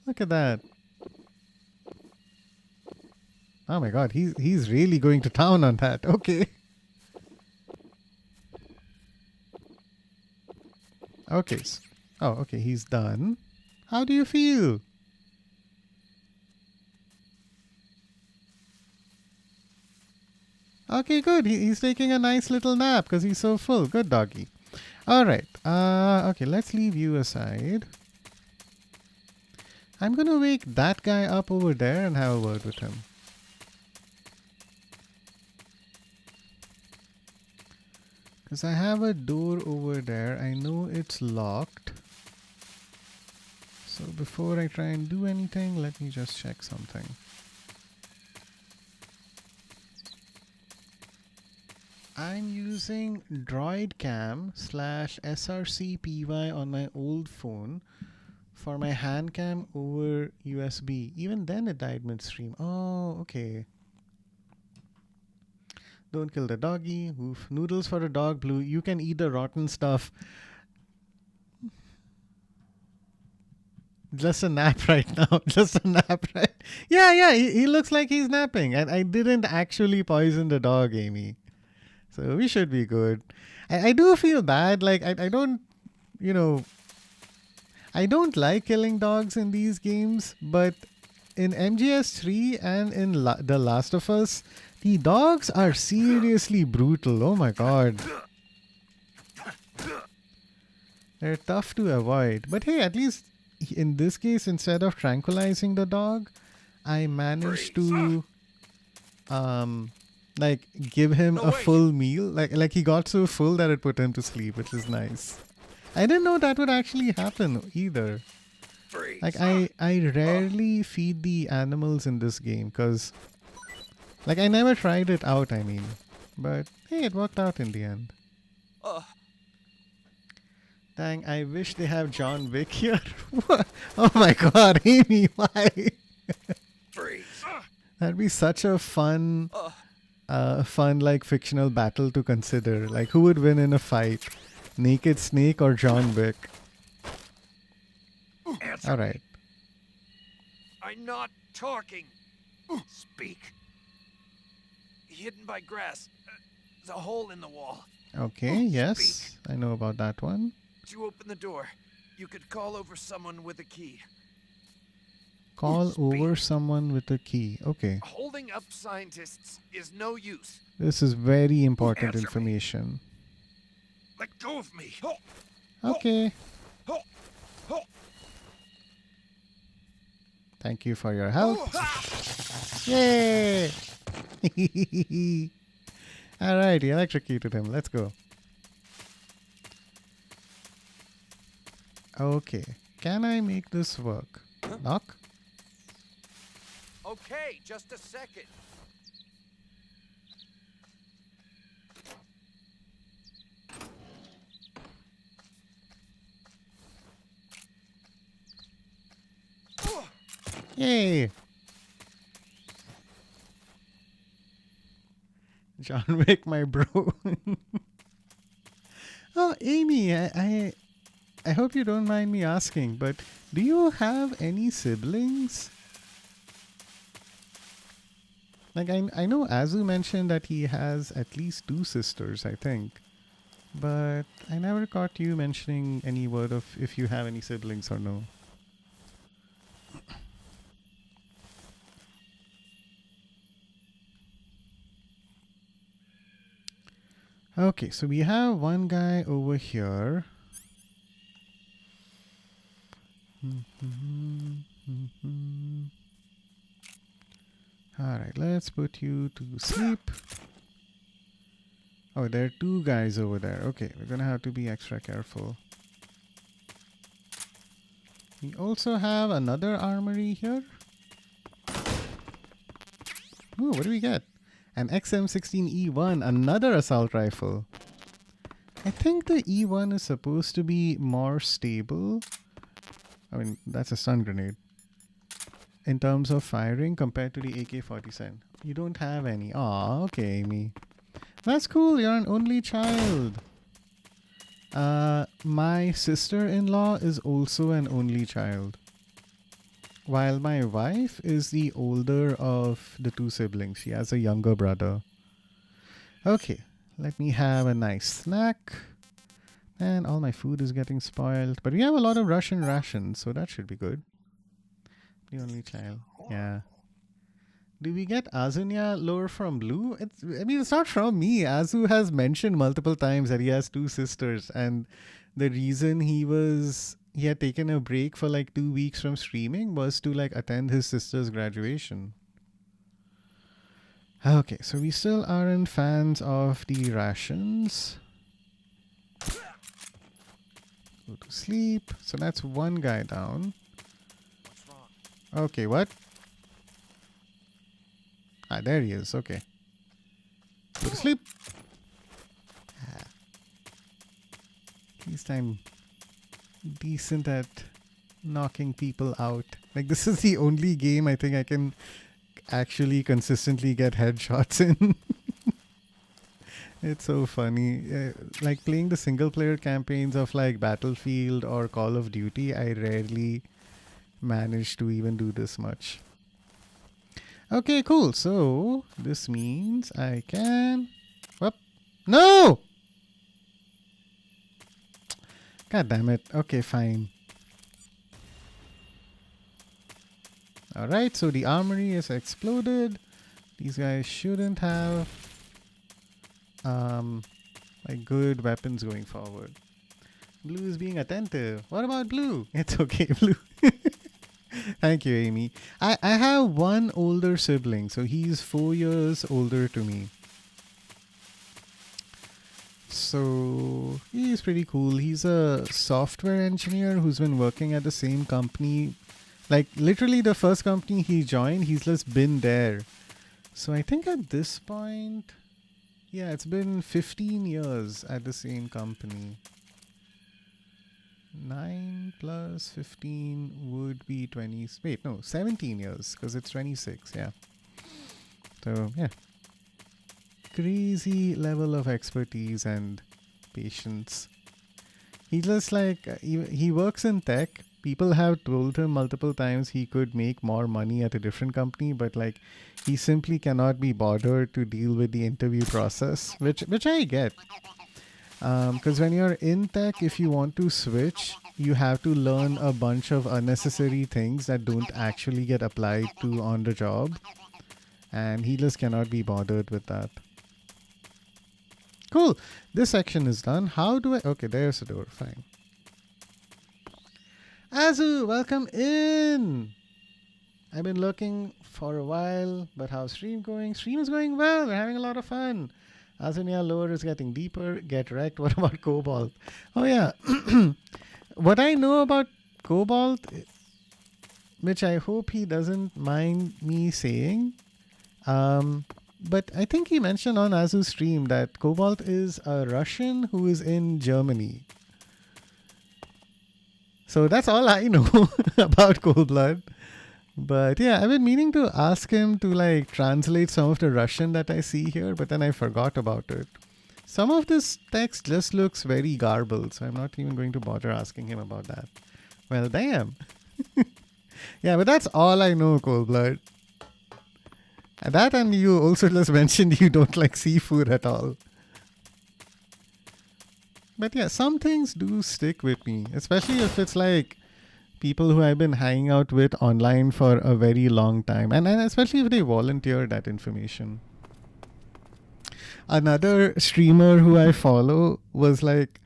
Look at that. Oh my god, he's really going to town on that. Okay. Okay. Oh, okay, he's done. How do you feel? Okay, good. He's taking a nice little nap because he's so full. Good doggy. Alright. Okay, let's leave you aside. I'm gonna wake that guy up over there and have a word with him. Because I have a door over there. I know it's locked. So before I try and do anything, let me just check something. I'm using DroidCam /SRCPY on my old phone for my hand cam over USB. Even then it died midstream. Oh, okay. Don't kill the doggy. Oof. Noodles for a dog, Blue. You can eat the rotten stuff. Just a nap right now. Just a nap, right? Yeah, he looks like he's napping. And I didn't actually poison the dog, Amy. So we should be good. I do feel bad. Like, I don't, you know, I don't like killing dogs in these games. But in MGS3 and in The Last of Us, the dogs are seriously brutal. Oh my god. They're tough to avoid. But hey, at least in this case, instead of tranquilizing the dog, I managed to like give him a full meal. Like he got so full that it put him to sleep, which is nice. I didn't know that would actually happen either. Like I rarely feed the animals in this game because like I never tried it out, I mean. But hey, it worked out in the end. Dang, I wish they have John Wick here. Oh my god, Amy, why? That'd be such a fun like fictional battle to consider. Like who would win in a fight? Naked Snake or John Wick? Alright. I'm not talking. Speak. Hidden by grass. There's a hole in the wall. Okay, yes. I know about that one. To open the door, you could call over someone with a key. Call over someone with a key. Okay. Holding up scientists is no use. This is very important Answer me. information. Let go of me. Okay. Thank you for your help. Yay! Alright, he electrocuted him. Let's go. Okay. Can I make this work? Knock? Okay, just a second. Yay! John Wick, my bro. Oh, Amy, I hope you don't mind me asking, but do you have any siblings? Like, I know Azu mentioned that he has at least 2 sisters, I think. But I never caught you mentioning any word of if you have any siblings or no. Okay, so we have one guy over here. Alright, let's put you to sleep. Oh, there are 2 guys over there. Okay, we're gonna have to be extra careful. We also have another armory here. Ooh, what do we get? An XM16E1, another assault rifle. I think the E1 is supposed to be more stable. I mean, that's a stun grenade. In terms of firing compared to the AK-47. You don't have any. Aw, okay, Amy. That's cool, you're an only child. My sister-in-law is also an only child. While my wife is the older of the 2 siblings. She has a younger brother. Okay, let me have a nice snack. And all my food is getting spoiled. But we have a lot of Russian rations, so that should be good. The only child. Yeah. Do we get Azunia lore from Blue? It's not from me. Azu has mentioned multiple times that he has 2 sisters. And the reason he had taken a break for like 2 weeks from streaming was to like attend his sister's graduation. Okay, so we still aren't fans of the rations. Go to sleep. So that's one guy down. What's wrong? Okay, what? Ah, there he is. Okay. Go to sleep. At least I'm decent at knocking people out. Like, this is the only game I think I can actually consistently get headshots in. It's so funny. Like, playing the single player campaigns of like Battlefield or Call of Duty, I rarely manage to even do this much. Okay, cool. So this means I can... Whoop. No! God damn it. Okay, fine. Alright, so the armory is exploded. These guys shouldn't have like good weapons going forward. Blue is being attentive. What about Blue? It's okay, Blue. Thank you, Amy. I have one older sibling, so he's 4 years older to me. So he's pretty cool. He's a software engineer who's been working at the same company. Like literally the first company he joined, he's just been there. So I think at this point, yeah, it's been 15 years at the same company. 9 plus 15 would be 20. Wait, no, 17 years because it's 26. Yeah. So, yeah. Crazy level of expertise and patience. He just like, he works in tech. People have told him multiple times he could make more money at a different company, but like he simply cannot be bothered to deal with the interview process, which I get. Because when you're in tech, if you want to switch, you have to learn a bunch of unnecessary things that don't actually get applied to on the job. And he just cannot be bothered with that. Cool. This section is done. How do I... Okay, there's the door. Fine. Azu, welcome in. I've been looking for a while, but how's stream going? Stream is going well. We're having a lot of fun. Azunia lower is getting deeper. Get wrecked. What about Cobalt? Oh, yeah. What I know about Cobalt, which I hope he doesn't mind me saying, but I think he mentioned on Azu's stream that Cobalt is a Russian who is in Germany. So that's all I know about Cold Blood. But yeah, I've been meaning to ask him to like translate some of the Russian that I see here, but then I forgot about it. Some of this text just looks very garbled, so I'm not even going to bother asking him about that. Well, damn. Yeah, but that's all I know, Cold Blood. And that, and you also just mentioned you don't like seafood at all. But yeah, some things do stick with me, especially if it's like people who I've been hanging out with online for a very long time. And especially if they volunteer that information. Another streamer who I follow was like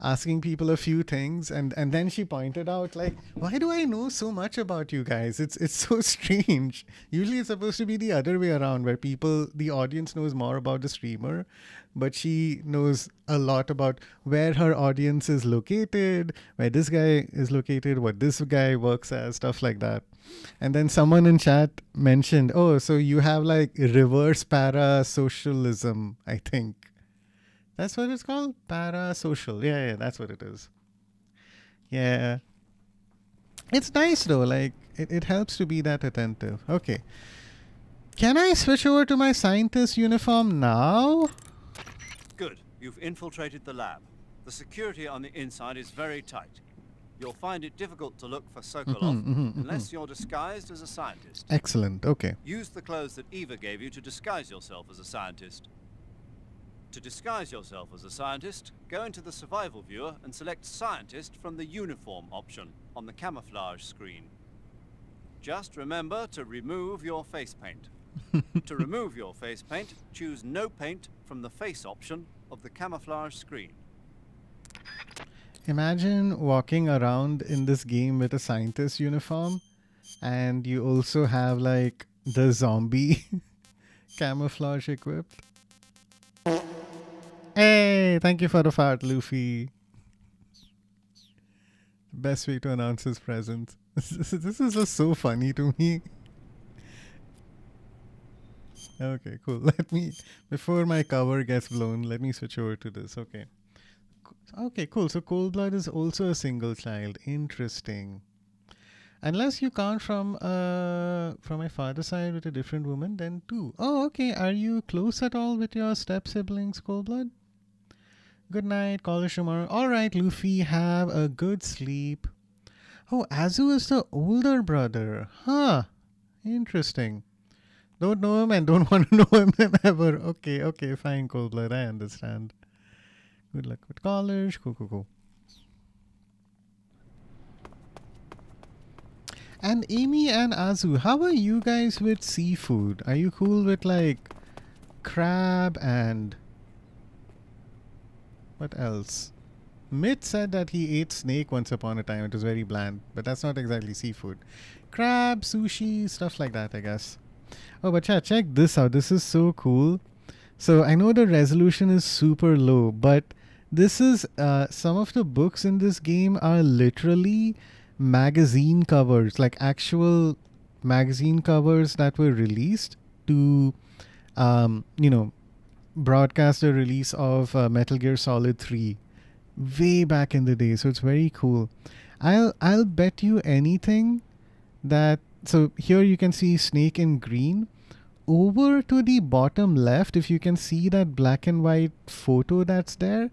asking people a few things, and then she pointed out like, why do I know so much about you guys? It's so strange. Usually it's supposed to be the other way around, where the audience knows more about the streamer, but she knows a lot about where her audience is located, where this guy is located, what this guy works as, stuff like that. And then someone in chat mentioned, oh, so you have like reverse parasocialism, I think. That's what it's called? Parasocial. Yeah, that's what it is. Yeah. It's nice though, like it helps to be that attentive. Okay. Can I switch over to my scientist uniform now? Good. You've infiltrated the lab. The security on the inside is very tight. You'll find it difficult to look for Sokolov unless you're disguised as a scientist. Excellent. Okay. Use the clothes that Eva gave you to disguise yourself as a scientist. To disguise yourself as a scientist, go into the survival viewer and select scientist from the uniform option on the camouflage screen. Just remember to remove your face paint. To remove your face paint, choose no paint from the face option of the camouflage screen. Imagine walking around in this game with a scientist uniform, and you also have like the zombie camouflage equipped. Hey, thank you for the fart, Luffy. Best way to announce his presence. This is just so funny to me. Okay, cool. Let me, before my cover gets blown, let me switch over to this. Okay. Okay, cool. So Cold Blood is also a single child. Interesting. Unless you count from my father's side with a different woman, then two. Oh, okay. Are you close at all with your step siblings, Cold Blood? Good night. Call us tomorrow. All right, Luffy. Have a good sleep. Oh, Azu is the older brother. Huh. Interesting. Don't know him and don't want to know him ever. Okay, fine, Cold Blood. I understand. Good luck with college. Cool. And Amy and Azu, how are you guys with seafood? Are you cool with like crab and what else? Myth said that he ate snake once upon a time. It was very bland, but that's not exactly seafood. Crab, sushi, stuff like that, I guess. Oh, but yeah, check this out. This is so cool. So I know the resolution is super low, but This is some of the books in this game are literally magazine covers, like actual magazine covers that were released to, broadcast the release of Metal Gear Solid 3 way back in the day. So it's very cool. I'll bet you anything that, so here you can see Snake in green. Over to the bottom left, if you can see that black and white photo that's there,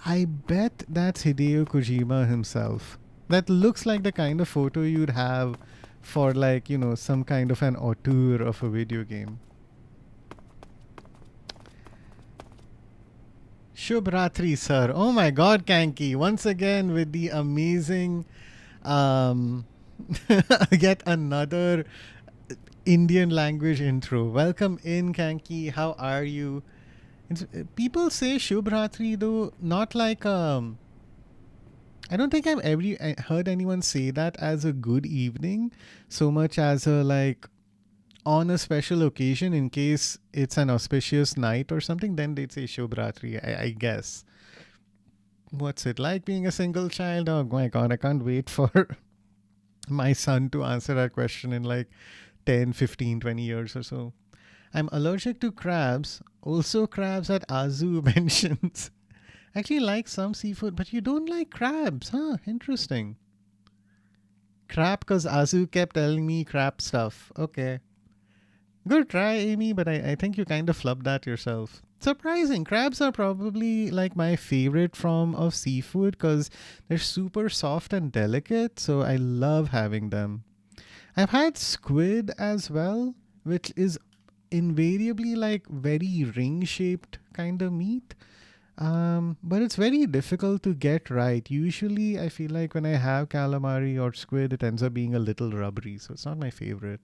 I bet that's Hideo Kojima himself. That looks like the kind of photo you'd have for, like, some kind of an auteur of a video game. Shubh Ratri, sir. Oh my god, Kanki. Once again with the amazing yet another Indian language intro. Welcome in, Kanki. How are you? People say Shubh Ratri, though, not like I don't think I've ever heard anyone say that as a good evening, so much as a like on a special occasion in case it's an auspicious night or something, then they'd say Shubh Ratri, I guess. What's it like being a single child? Oh my god, I can't wait for my son to answer that question in like 10, 15, 20 years or so. I'm allergic to crabs. Also crabs that Azu mentions. Actually like some seafood, but you don't like crabs, huh? Interesting. Crap because Azu kept telling me crap stuff. Okay. Good try, Amy, but I think you kind of flubbed that yourself. Surprising. Crabs are probably like my favorite form of seafood because they're super soft and delicate, so I love having them. I've had squid as well, which is invariably like very ring-shaped kind of meat. But it's very difficult to get right. Usually I feel like when I have calamari or squid, it ends up being a little rubbery, so it's not my favorite.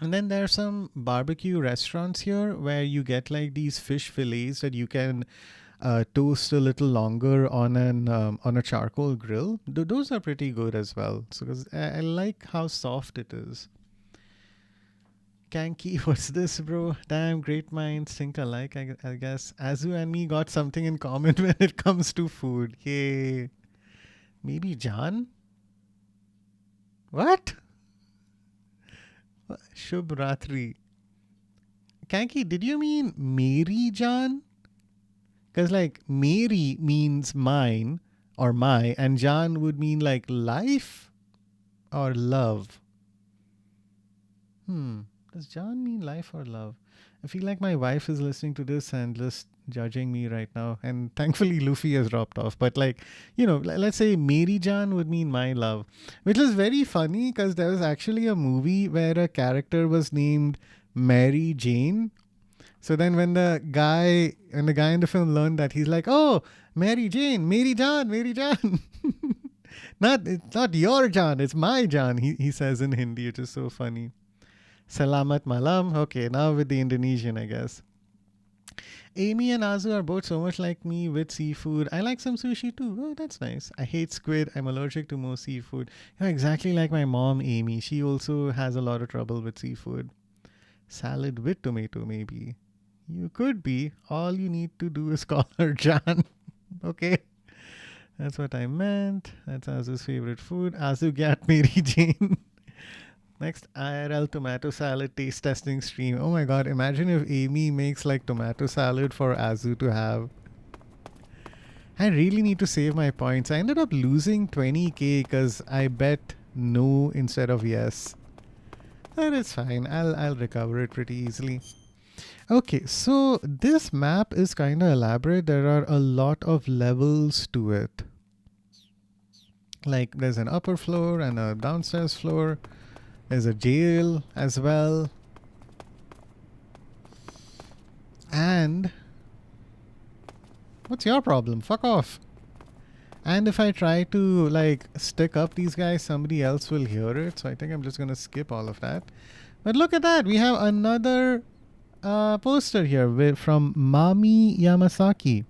And then there are some barbecue restaurants here where you get like these fish fillets that you can toast a little longer on a charcoal grill. Those are pretty good as well. So 'cause I like how soft it is. Kanki, what's this, bro? Damn, great minds think alike, I guess. Azu and me got something in common when it comes to food. Yay. Maybe John? What? Shubh Ratri. Kanki, did you mean Mary John? Because like Mary means mine or my, and John would mean like life or love. Does John mean life or love? I feel like my wife is listening to this and just judging me right now. And thankfully Luffy has dropped off. But like, let's say Mary John would mean my love. Which is very funny because there was actually a movie where a character was named Mary Jane. So then when the guy in the film learned that, he's like, oh, Mary Jane, Mary John, Mary John. It's not your John, it's my John, he says in Hindi, which is so funny. Salamat malam. Okay, now with the Indonesian, I guess. Amy and Azu are both so much like me with seafood. I like some sushi too. Oh, that's nice. I hate squid. I'm allergic to most seafood. You're exactly like my mom, Amy. She also has a lot of trouble with seafood. Salad with tomato, maybe. You could be. All you need to do is call her John. Okay? That's what I meant. That's Azu's favorite food. Azu got Mary Jane. Next, IRL tomato salad taste testing stream. Oh my god, imagine if Amy makes like tomato salad for Azu to have. I really need to save my points. I ended up losing 20k because I bet no instead of yes. That is fine. I'll recover it pretty easily. Okay, so this map is kind of elaborate. There are a lot of levels to it. Like there's an upper floor and a downstairs floor. There's a jail as well. And what's your problem? Fuck off. And if I try to like stick up these guys, somebody else will hear it. So I think I'm just going to skip all of that. But look at that. We have another poster here from Mami Yamasaki.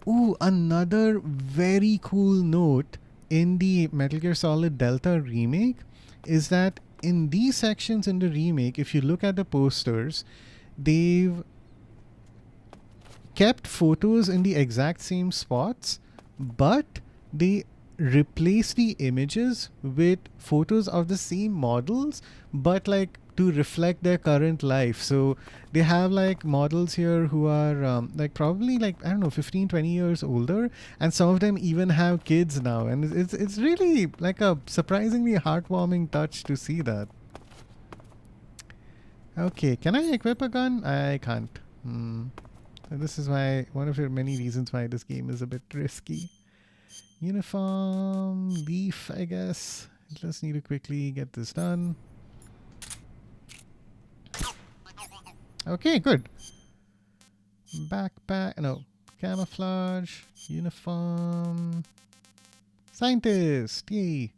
Ooh, another very cool note in the Metal Gear Solid Delta remake is that in these sections in the remake, if you look at the posters, they've kept photos in the exact same spots, but they replaced the images with photos of the same models, but like to reflect their current life. So they have like models here who are like probably like, I don't know, 15, 20 years older, and some of them even have kids now, and it's really like a surprisingly heartwarming touch to see that. Okay, can I equip a gun? I can't. So this is why, one of the many reasons why this game is a bit risky. Uniform, leaf, I guess. Just need to quickly get this done. Okay, good. Backpack, no, camouflage, uniform, scientist, yay.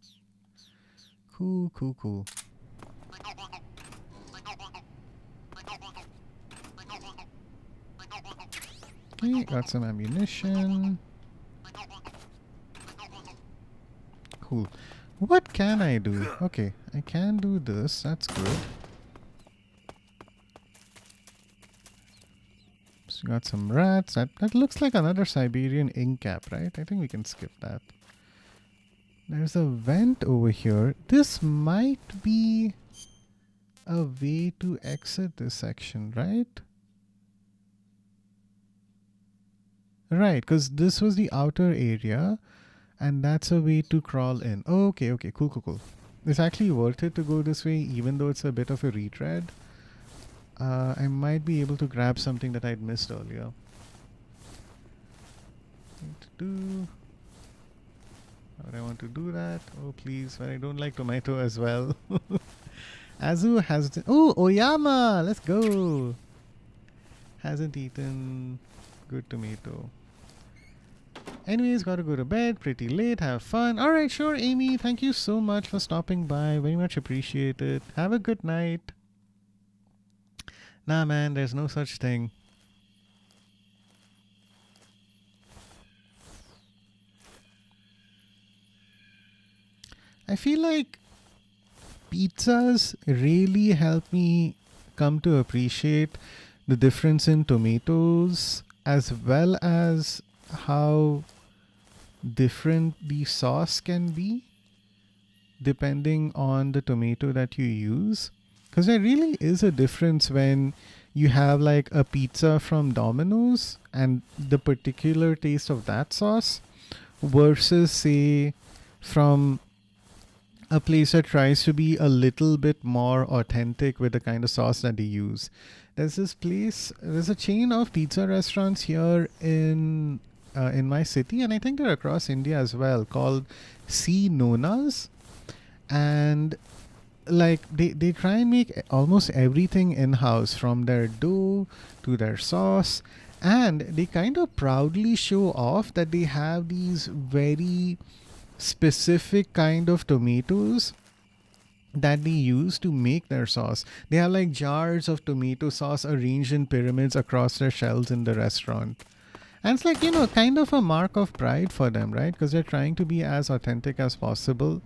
Cool, cool, cool. Okay, got some ammunition. Cool. What can I do? Okay, I can do this, that's good. So got some rats. That looks like another Siberian ink cap, right? I think we can skip that. There's a vent over here. This might be a way to exit this section, right? Right, because this was the outer area, and that's a way to crawl in. Oh, okay, okay, cool, cool, cool. It's actually worth it to go this way, even though it's a bit of a retread. I might be able to grab something that I'd missed earlier. How would I want to do that? Oh, please, but I don't like tomato as well. Azu has... Oh, Oyama! Let's go! Hasn't eaten good tomato. Anyways, gotta go to bed. Pretty late. Have fun. Alright, sure, Amy. Thank you so much for stopping by. Very much appreciate it. Have a good night. Nah, man, there's no such thing. I feel like pizzas really help me come to appreciate the difference in tomatoes, as well as how different the sauce can be depending on the tomato that you use. Because there really is a difference when you have like a pizza from Domino's and the particular taste of that sauce versus, say, from a place that tries to be a little bit more authentic with the kind of sauce that they use. There's this place, there's a chain of pizza restaurants here in my city, and I think they're across India as well, called C. Nona's. And like they try and make almost everything in-house, from their dough to their sauce, and they kind of proudly show off that they have these very specific kind of tomatoes that they use to make their sauce. They have like jars of tomato sauce arranged in pyramids across their shelves in the restaurant. And it's like, you know, kind of a mark of pride for them, right? Because they're trying to be as authentic as possible.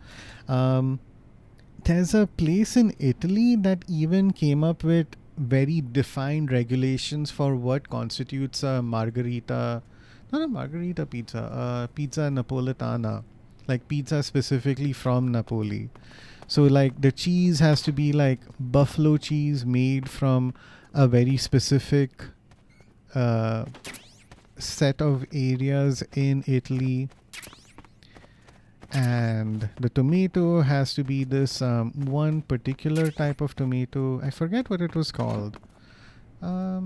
There's a place in Italy that even came up with very defined regulations for what constitutes a margherita, not a margherita pizza, pizza napoletana, like pizza specifically from Napoli. So like the cheese has to be like buffalo cheese made from a very specific set of areas in Italy. And the tomato has to be this one particular type of tomato. I forget what it was called. As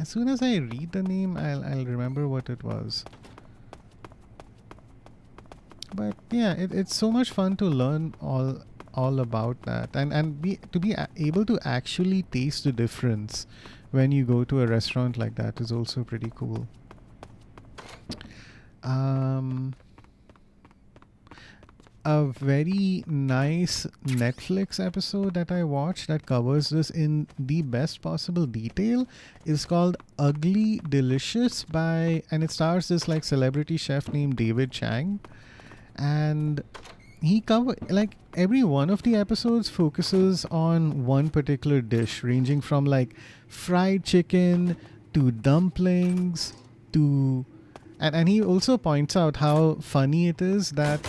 soon as I read the name, I'll remember what it was. But yeah, it's so much fun to learn all about that, and to be able to actually taste the difference when you go to a restaurant like that is also pretty cool. A very nice Netflix episode that I watched that covers this in the best possible detail is called Ugly Delicious and it stars this like celebrity chef named David Chang. And he like every one of the episodes focuses on one particular dish, ranging from like fried chicken to dumplings to and he also points out how funny it is that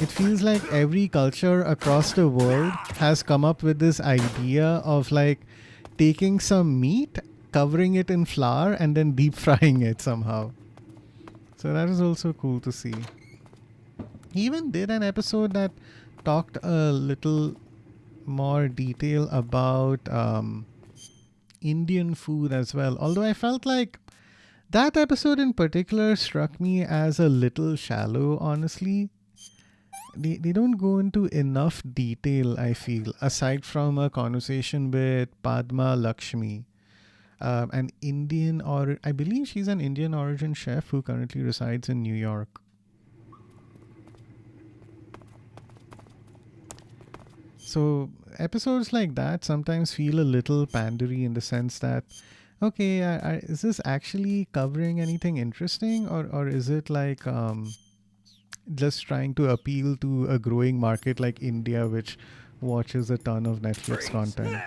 it feels like every culture across the world has come up with this idea of like taking some meat, covering it in flour, and then deep frying it somehow. So that is also cool to see. He even did an episode that talked a little more detail about Indian food as well. Although I felt like that episode in particular struck me as a little shallow, honestly. They don't go into enough detail, I feel, aside from a conversation with Padma Lakshmi, an Indian, or I believe she's an Indian origin chef who currently resides in New York. So episodes like that sometimes feel a little pandery in the sense that, okay, is this actually covering anything interesting, or is it like just trying to appeal to a growing market like India, which watches a ton of Netflix content?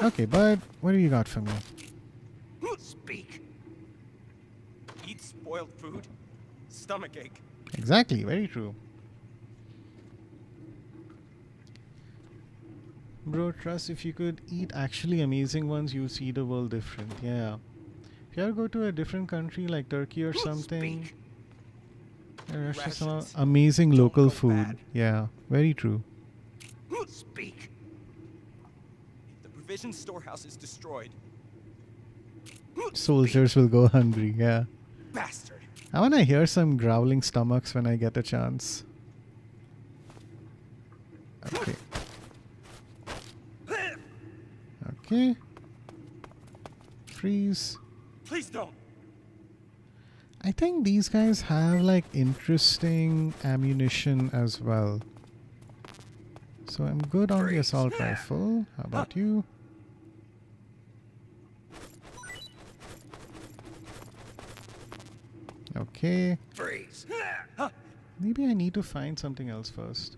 Okay, but what do you got for me? Speak. Eat spoiled food. Stomachache. Exactly, very true. Bro, trust if you could eat actually amazing ones, you see the world different. Yeah. If you ever go to a different country like Turkey or something, there's just some amazing local food. Yeah, very true. Speak. The provision storehouse is destroyed. Soldiers will go hungry, yeah. Bastard. I want to hear some growling stomachs when I get a chance. Okay. Okay. Freeze. Please don't. I think these guys have like interesting ammunition as well. So I'm good on the assault rifle. How about you? Okay. Freeze. Maybe I need to find something else first.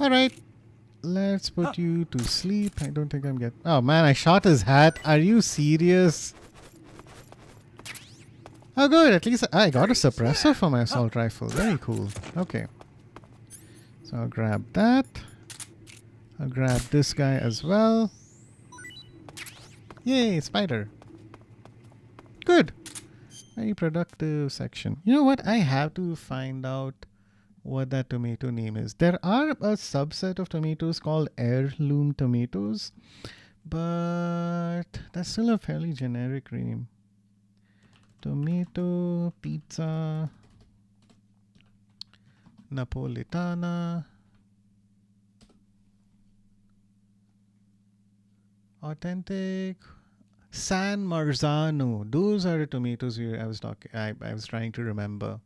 Alright. Let's put you to sleep. I don't think I'm getting... Oh man, I shot his hat. Are you serious? Oh good, at least I got a suppressor for my assault rifle. Very cool. Okay. So I'll grab that. I'll grab this guy as well. Yay, spider. Good. Very productive section. You know what? I have to find out what that tomato name is. There are a subset of tomatoes called heirloom tomatoes, but that's still a fairly generic name. Tomato, pizza, Napolitana, authentic, San Marzano. Those are the tomatoes I was trying to remember.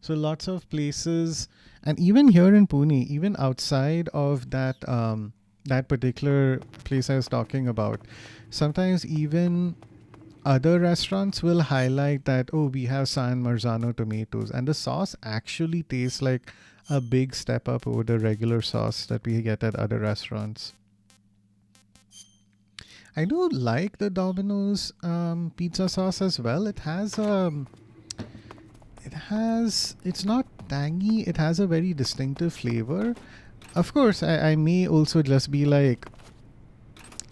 So lots of places, and even here in Pune, even outside of that that particular place I was talking about, sometimes even other restaurants will highlight that, oh, we have San Marzano tomatoes, and the sauce actually tastes like a big step up over the regular sauce that we get at other restaurants. I do like the Domino's pizza sauce as well. It's not tangy, it has a very distinctive flavor. Of course, I may also just be like,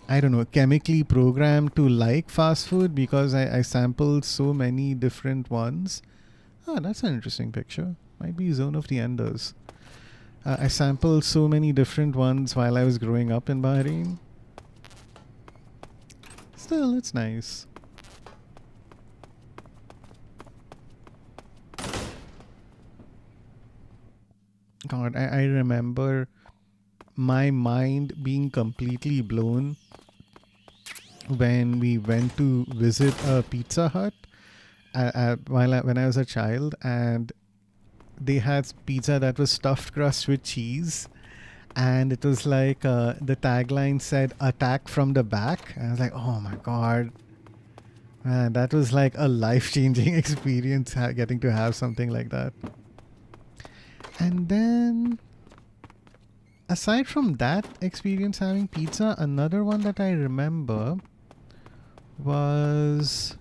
I don't know, chemically programmed to like fast food because I sampled so many different ones. Ah, that's an interesting picture. Might be Zone of the Enders. I sampled so many different ones while I was growing up in Bahrain. Still, it's nice. God, I remember my mind being completely blown when we went to visit a Pizza Hut when I was a child, and they had pizza that was stuffed crust with cheese, and it was like the tagline said "attack from the back." And I was like, oh my god, man, that was like a life-changing experience getting to have something like that. And then aside from that experience having pizza, another one that I remember was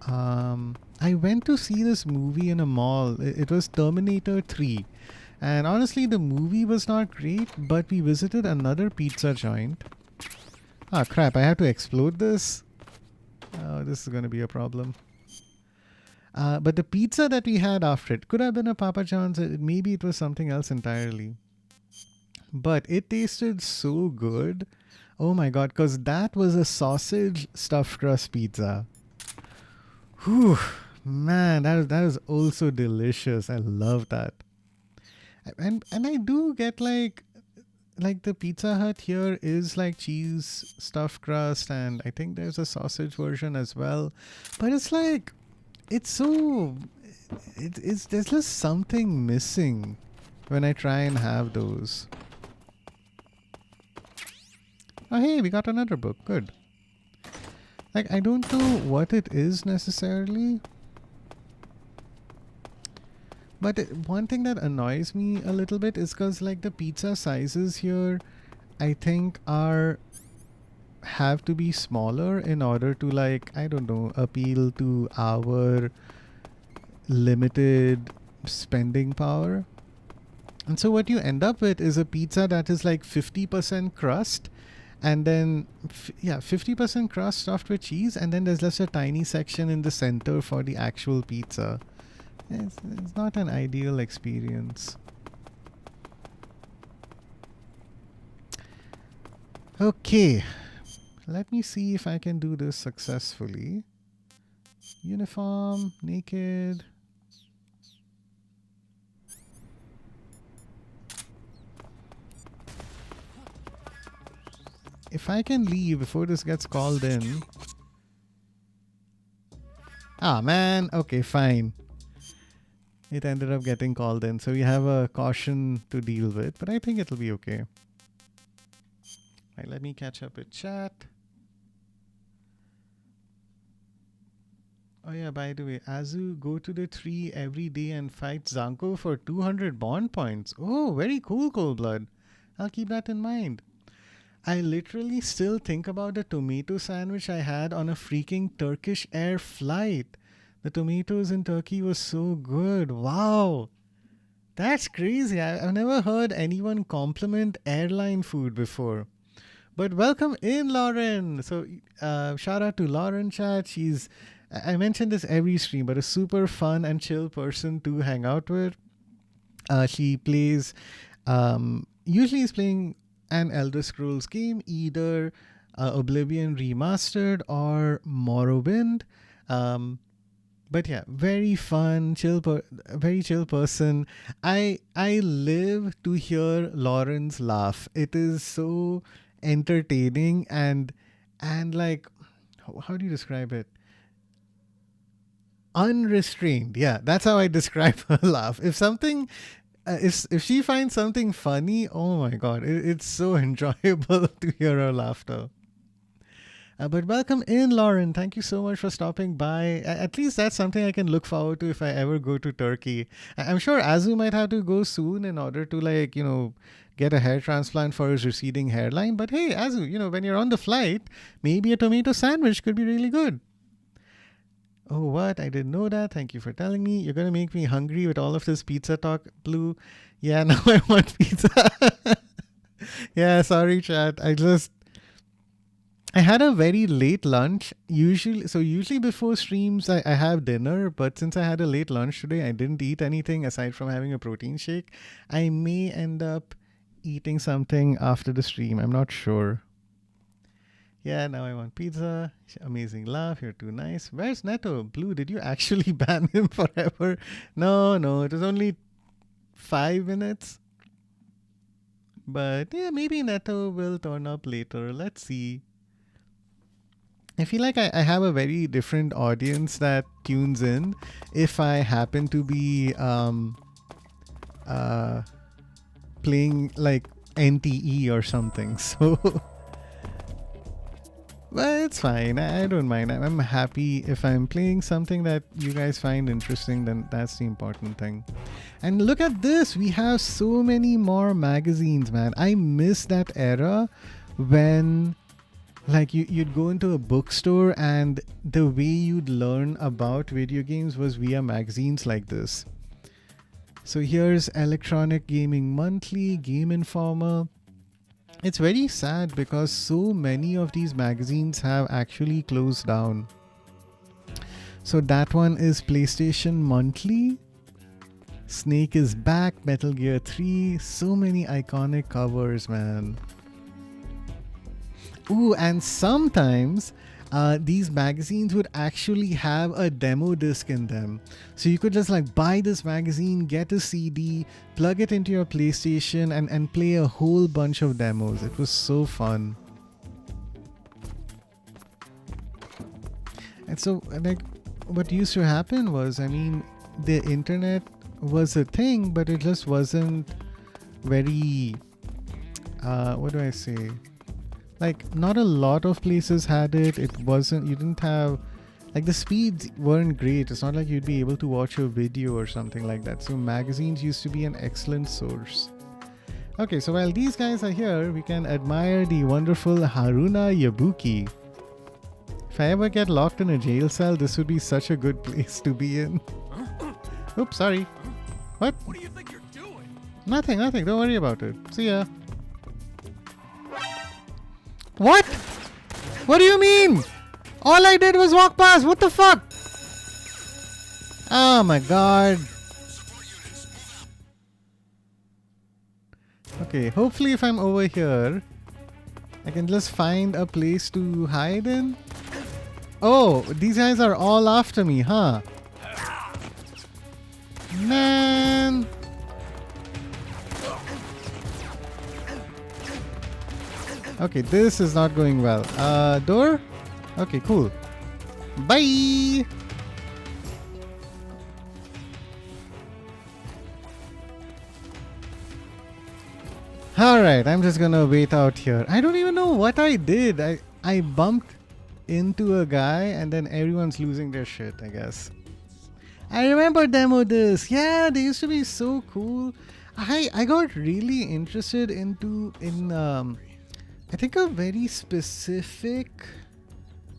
I went to see this movie in a mall. It was Terminator 3. And honestly, the movie was not great, but we visited another pizza joint. Ah, crap, I have to explode this? Oh, this is going to be a problem. But the pizza that we had after it could have been a Papa John's. Maybe it was something else entirely. But it tasted so good. Oh my god, because that was a sausage stuffed crust pizza. Whew, man, that was also delicious. I love that. And I do get like the Pizza Hut here is like cheese stuffed crust, and I think there's a sausage version as well. But it's like, it's there's just something missing when I try and have those. Oh hey, we got another book. Good. Like, I don't know what it is necessarily. But one thing that annoys me a little bit is because like the pizza sizes here, I think have to be smaller in order to, like, I don't know, appeal to our limited spending power. And so what you end up with is a pizza that is like 50% crust, and then 50% crust stuffed with cheese, and then there's just a tiny section in the center for the actual pizza. It's not an ideal experience. Okay, let me see if I can do this successfully. Uniform, naked. If I can leave before this gets called in. Ah, man. Okay, fine. It ended up getting called in. So we have a caution to deal with. But I think it'll be okay. Right, let me catch up with chat. Oh yeah, by the way, Azu, go to the tree every day and fight Zanko for 200 bond points. Oh, very cool, Coldblood. I'll keep that in mind. I literally still think about the tomato sandwich I had on a freaking Turkish Air flight. The tomatoes in Turkey was so good. Wow. That's crazy. I've never heard anyone compliment airline food before. But welcome in, Lauren. So shout out to Lauren chat. I mention this every stream, but a super fun and chill person to hang out with. She plays, usually is playing an Elder Scrolls game, either Oblivion Remastered or Morrowind. But yeah, very fun, very chill person. I live to hear Lauren's laugh. It is so entertaining and like, how do you describe it? Unrestrained. Yeah, that's how I describe her laugh. If something, if she finds something funny, oh my god, it's so enjoyable to hear her laughter. But welcome in, Lauren. Thank you so much for stopping by. At least that's something I can look forward to if I ever go to Turkey. I'm sure Azu might have to go soon in order to, like, get a hair transplant for his receding hairline. But hey, Azu, when you're on the flight, maybe a tomato sandwich could be really good. Oh, what? I didn't know that. Thank you for telling me. You're going to make me hungry with all of this pizza talk, Blue. Yeah, now I want pizza. Yeah, sorry, chat. I had a very late lunch. Usually before streams, I have dinner. But since I had a late lunch today, I didn't eat anything aside from having a protein shake. I may end up eating something after the stream. I'm not sure. Yeah, now I want pizza. Amazing laugh. You're too nice. Where's Neto? Blue, did you actually ban him forever? No. It was only 5 minutes. But yeah, maybe Neto will turn up later. Let's see. I feel like I have a very different audience that tunes in if I happen to be playing like NTE or something. So, well, it's fine. I don't mind. I'm happy if I'm playing something that you guys find interesting. Then that's the important thing. And look at this, we have so many more magazines, man. I miss that era when like you'd go into a bookstore and the way you'd learn about video games was via magazines like this. So here's Electronic Gaming Monthly, Game Informer. It's very sad because so many of these magazines have actually closed down. So that one is PlayStation Monthly. Snake is back, Metal Gear 3. So many iconic covers, man. Ooh, and sometimes these magazines would actually have a demo disc in them. So you could just like buy this magazine, get a CD, plug it into your PlayStation and play a whole bunch of demos. It was so fun. And so like what used to happen was, I mean, the internet was a thing, but it just wasn't very, what do I say? Like, not a lot of places had it. It wasn't, you didn't have, like, the speeds weren't great. It's not like you'd be able to watch a video or something like that. So magazines used to be an excellent source. Okay, so while these guys are here, we can admire the wonderful Haruna Yabuki. If I ever get locked in a jail cell, this would be such a good place to be in. Oops, sorry. What? What do you think you're doing? Nothing. Don't worry about it. See ya. What? What do you mean? All I did was walk past. What the fuck? Oh my god. Okay, hopefully if I'm over here, I can just find a place to hide in. Oh, these guys are all after me, huh? Man. Okay, this is not going well. Door? Okay, cool. Bye! Alright, I'm just gonna wait out here. I don't even know what I did. I bumped into a guy and then everyone's losing their shit, I guess. I remember demo discs. Yeah, they used to be so cool. I got really interested in I think a very specific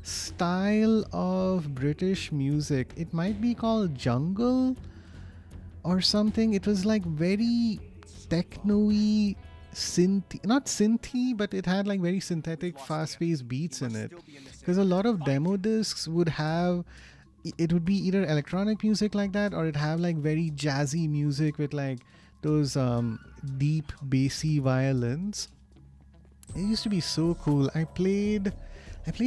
style of British music. It might be called jungle or something. It was like very techno-y, not synthy, but it had like very synthetic, fast-paced beats in it. Because a lot of demo discs would have, it would be either electronic music like that, or it'd have like very jazzy music with like those deep bassy violins. It used to be so cool. I played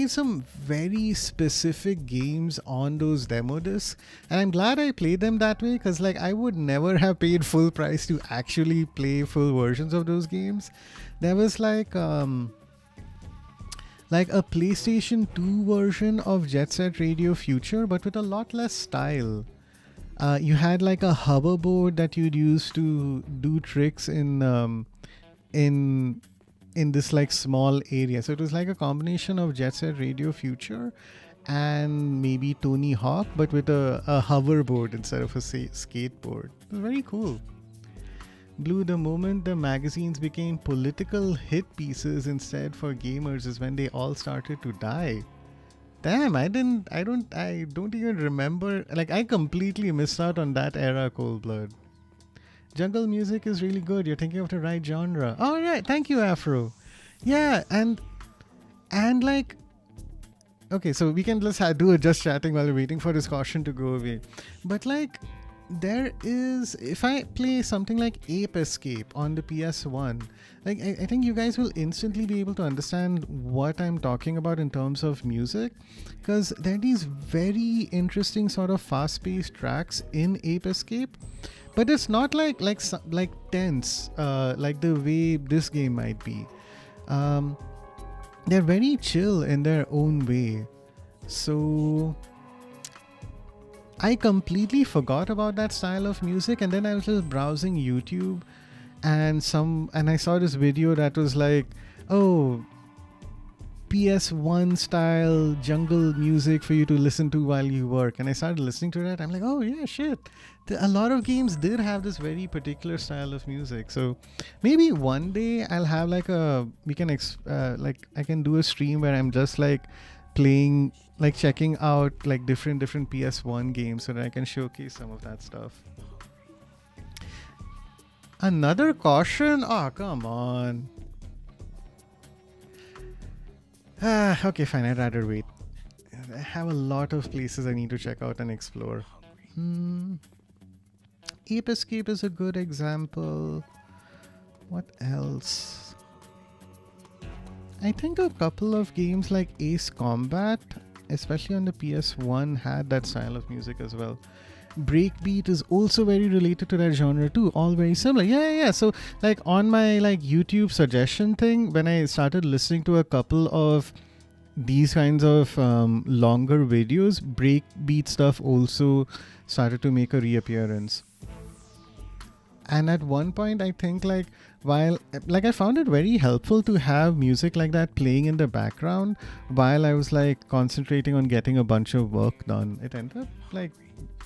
some very specific games on those demo discs, and I'm glad I played them that way, because like I would never have paid full price to actually play full versions of those games. There was like a PlayStation 2 version of Jet Set Radio Future, but with a lot less style. You had like a hoverboard that you'd use to do tricks in this like small area. So it was like a combination of Jet Set Radio Future and maybe Tony Hawk, but with a hoverboard instead of a skateboard. It was very cool. Blue, the moment the magazines became political hit pieces instead for gamers is when they all started to die. Damn, I don't even remember. Like, I completely missed out on that era, Cold Blood. Jungle music is really good. You're thinking of the right genre. All right, thank you, Afro. Yeah, and like, okay, so we can just do a just chatting while we're waiting for this caution to go away. But like, there is, if I play something like Ape Escape on the PS1, like I think you guys will instantly be able to understand what I'm talking about in terms of music, because there are these very interesting sort of fast-paced tracks in Ape Escape, but it's not like tense like the way this game might be. They're very chill in their own way. So I completely forgot about that style of music, and then I was just browsing YouTube and I saw this video that was like, oh, PS1 style jungle music for you to listen to while you work. And I started listening to that. I'm like, oh yeah, shit. A lot of games did have this very particular style of music. So maybe one day I'll have like I can do a stream where I'm just like playing, like checking out like different PS1 games so that I can showcase some of that stuff. Another caution? Oh, come on. Okay, fine. I'd rather wait. I have a lot of places I need to check out and explore. Ape Escape is a good example. What else? I think a couple of games like Ace Combat, especially on the PS1, had that style of music as well. Breakbeat is also very related to that genre too, all very similar. Yeah. So like on my like YouTube suggestion thing, when I started listening to a couple of these kinds of longer videos, breakbeat stuff also started to make a reappearance. And at one point I think I found it very helpful to have music like that playing in the background while I was like concentrating on getting a bunch of work done. It ended up like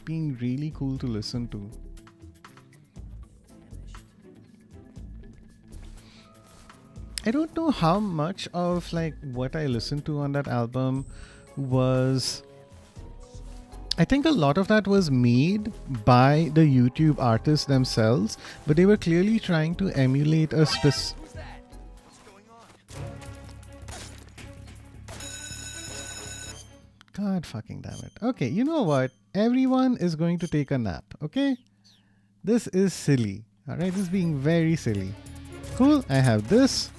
being really cool to listen to. I don't know how much of like what I listened to on that album was, I think a lot of that was made by the YouTube artists themselves, but they were clearly trying to emulate a God fucking damn it. Okay, you know what? Everyone is going to take a nap, okay? This is silly. Alright, this is being very silly. Cool, I have this.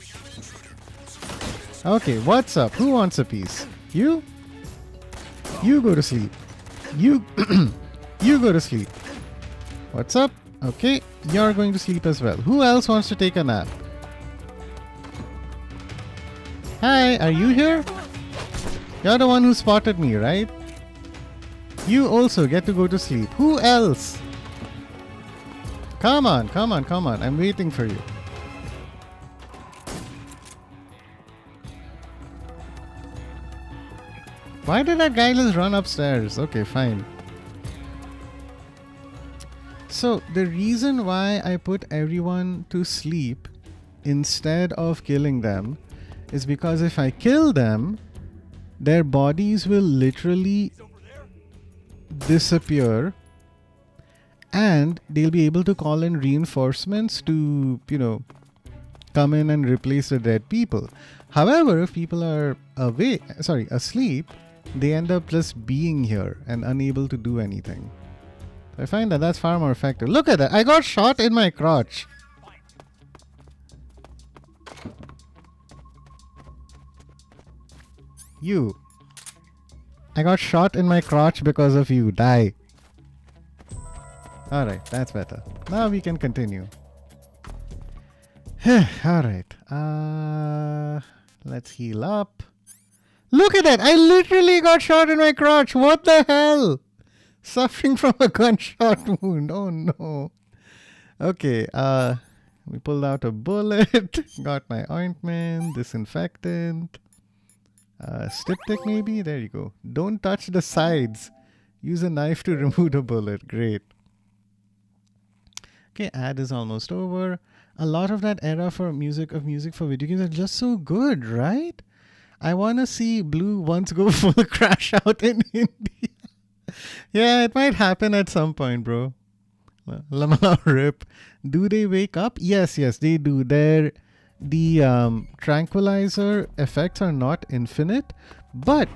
Okay, what's up? Who wants a piece? You? You go to sleep. You you go to sleep. What's up? Okay, you're going to sleep as well. Who else wants to take a nap? Hi, are you here? You're the one who spotted me, right? You also get to go to sleep. Who else? Come on. I'm waiting for you. Why did that guy just run upstairs? Okay, fine. So, the reason why I put everyone to sleep instead of killing them is because if I kill them, their bodies will literally disappear and they'll be able to call in reinforcements to, come in and replace the dead people. However, if people are asleep, they end up just being here and unable to do anything. I find that that's far more effective. Look at that. I got shot in my crotch. You. I got shot in my crotch because of you. Die. Alright, that's better. Now we can continue. Alright. Let's heal up. Look at that! I literally got shot in my crotch! What the hell? Suffering from a gunshot wound. Oh no. Okay, we pulled out a bullet. Got my ointment, disinfectant. Styptic maybe? There you go. Don't touch the sides. Use a knife to remove the bullet. Great. Okay, ad is almost over. A lot of that era for music for video games are just so good, right? I want to see Blue once go full crash out in India. Yeah, it might happen at some point, bro. Lamala rip. Do they wake up? Yes, they do. The tranquilizer effects are not infinite, but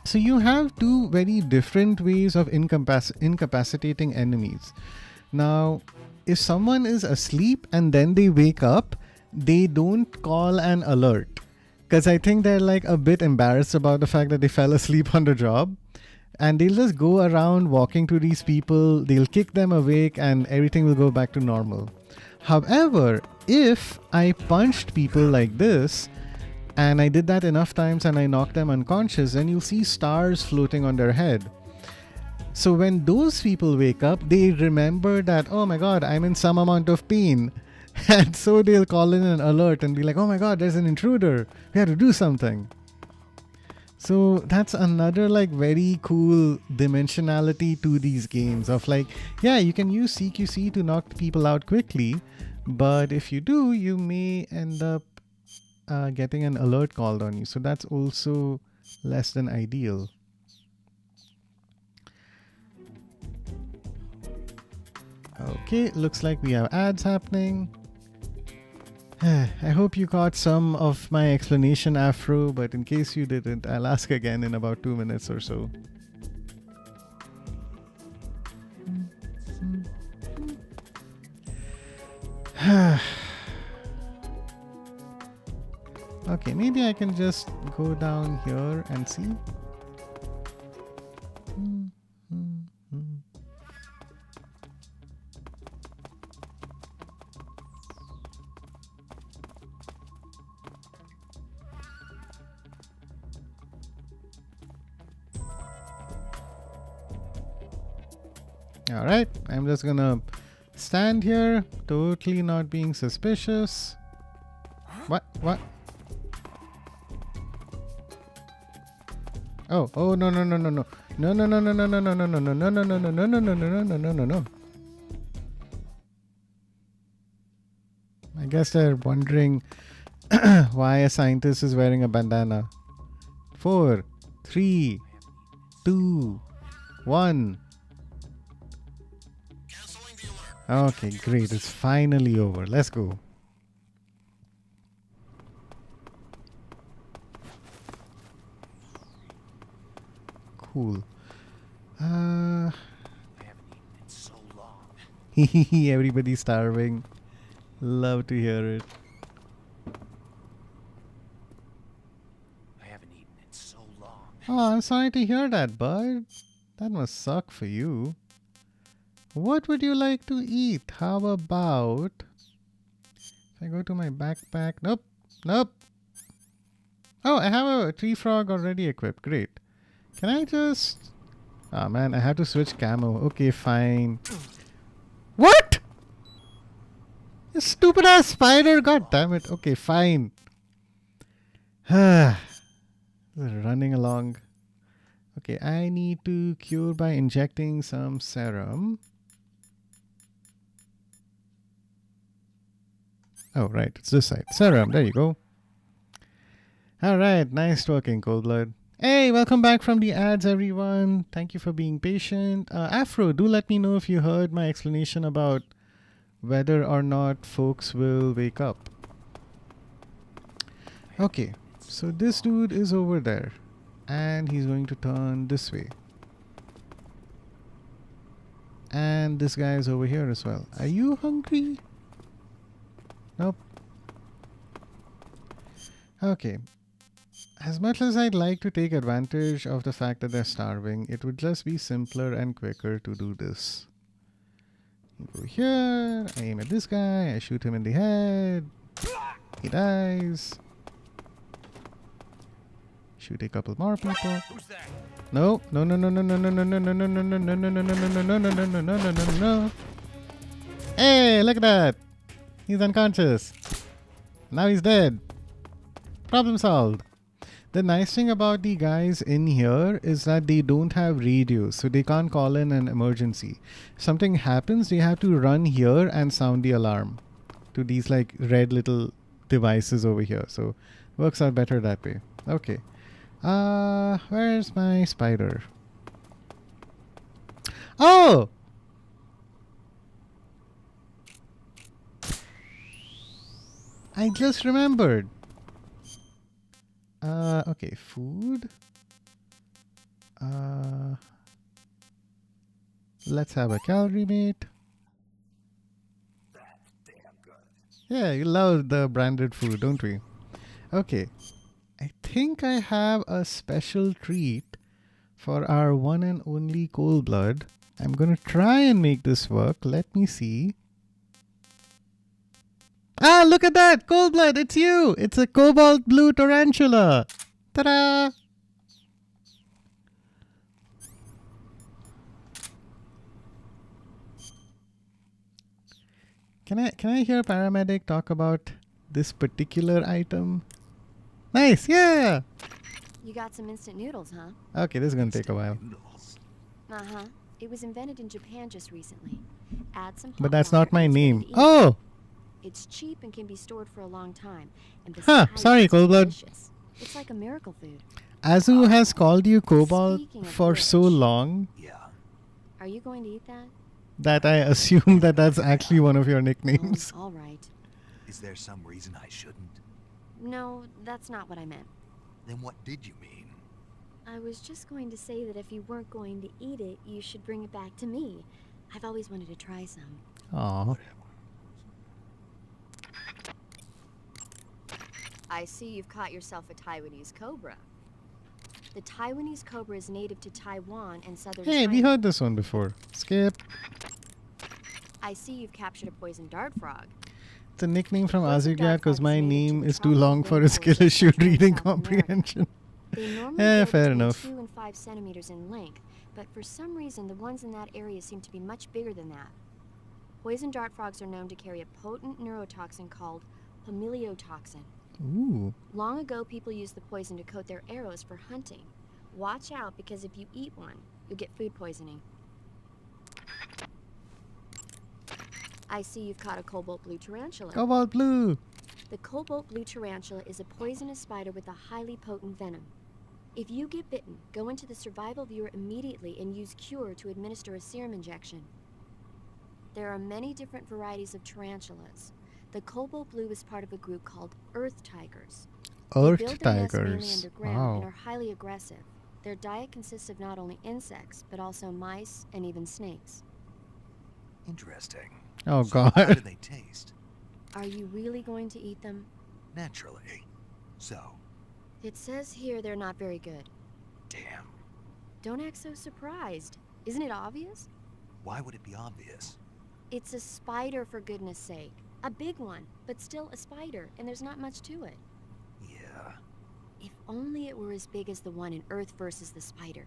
so you have two very different ways of incapacitating enemies. Now, if someone is asleep and then they wake up, they don't call an alert. Because I think they're like a bit embarrassed about the fact that they fell asleep on the job. And they'll just go around walking to these people, they'll kick them awake and everything will go back to normal. However, if I punched people like this, and I did that enough times and I knocked them unconscious, then you'll see stars floating on their head. So when those people wake up, they remember that, oh my god, I'm in some amount of pain. And so they'll call in an alert and be like, oh my god, there's an intruder. We have to do something. So that's another like very cool dimensionality to these games of like, yeah, you can use CQC to knock people out quickly, but if you do, you may end up getting an alert called on you. So that's also less than ideal. Okay, looks like we have ads happening. I hope you got some of my explanation, Afro, but in case you didn't, I'll ask again in about 2 minutes or so. Okay, maybe I can just go down here and see. Alright, I'm just gonna stand here, totally not being suspicious. What? Oh, no. No. I guess they're wondering why a scientist is wearing a bandana. 4, 3, 2, 1. Okay, great. It's finally over. Let's go. Cool. I haven't eaten in so long. Everybody's starving. Love to hear it. I haven't eaten in so long. Oh, I'm sorry to hear that, bud. That must suck for you. What would you like to eat? How about if I go to my backpack? Nope. Oh, I have a tree frog already equipped. Great. Can I just... Oh man, I have to switch camo. Okay, fine. What? You stupid ass spider. God damn it. Okay, fine. Running along. Okay, I need to cure by injecting some serum. Oh, right. It's this side. Serum. There you go. Alright. Nice talking, Coldblood. Hey, welcome back from the ads, everyone. Thank you for being patient. Afro, do let me know if you heard my explanation about whether or not folks will wake up. Okay. So this dude is over there. And he's going to turn this way. And this guy is over here as well. Are you hungry? Nope. Okay. As much as I'd like to take advantage of the fact that they're starving, it would just be simpler and quicker to do this. You go here, I aim at this guy, I shoot him in the head. He dies. Shoot a couple more people. No. Hey, look at that. He's unconscious. Now he's dead. Problem solved. The nice thing about the guys in here is that they don't have radios, so they can't call in an emergency. If something happens, they have to run here and sound the alarm to these like red little devices over here. So works out better that way. Okay. Where's my spider? Oh! I just remembered. Okay, food. Let's have a calorie mate. Yeah, you love the branded food, don't we? Okay. I think I have a special treat for our one and only Coldblood. I'm gonna try and make this work. Let me see. Ah, look at that! Coldblood, it's you! It's a cobalt blue tarantula! Ta-da! Can I hear paramedic talk about this particular item? Nice, yeah. You got some instant noodles, huh? Okay, this is gonna take a while. Uh-huh. It was invented in Japan just recently. Add some hot But that's water not my and it's ready name. to eat. Oh! It's cheap and can be stored for a long time. And Huh, besides, sorry, it's Coldblood. delicious. It's like a miracle food. Azu has called you Cobalt Speaking of for so which- long Are you going to eat that? that I assume that that's actually one of your nicknames. All right. Is there some reason I shouldn't? No, that's not what I meant. Then what did you mean? I was just going to say that if you weren't going to eat it, you should bring it back to me. I've always wanted to try some. Aw. I see you've caught yourself a Taiwanese cobra. The Taiwanese cobra is native to Taiwan and southern Hey, China. we heard this one before. Skip. I see you've captured a poison dart frog. It's a nickname from Poison Azugya dart because frog my is native to name the is too tropical long for a rainforests skill of issue Central and reading South America. comprehension. They normally Yeah, grow fair between enough. 2 and 5 centimeters in length, but for some reason the ones in that area seem to be much bigger than that. Poison dart frogs are known to carry a potent neurotoxin called pomiliotoxin. Ooh. Long ago, people used the poison to coat their arrows for hunting. Watch out, because if you eat one, you'll get food poisoning. I see you've caught a cobalt blue tarantula. Cobalt blue. The cobalt blue tarantula is a poisonous spider with a highly potent venom. If you get bitten, go into the survival viewer immediately and use Cure to administer a serum injection. There are many different varieties of tarantulas. The cobalt blue is part of a group called earth tigers. They Earth build their nests mainly tigers. underground and Wow. are highly aggressive. Their diet consists of not only insects, but also mice and even snakes. Interesting. Oh, So How God. do they taste? Are you really going to eat them? Naturally. So, It says here they're not very good. damn. Don't act so surprised. Isn't it obvious? Why would it be obvious? It's a spider, for goodness sake. A big one, but still a spider, and there's not much to it. Yeah. If only it were as big as the one in Earth versus the Spider.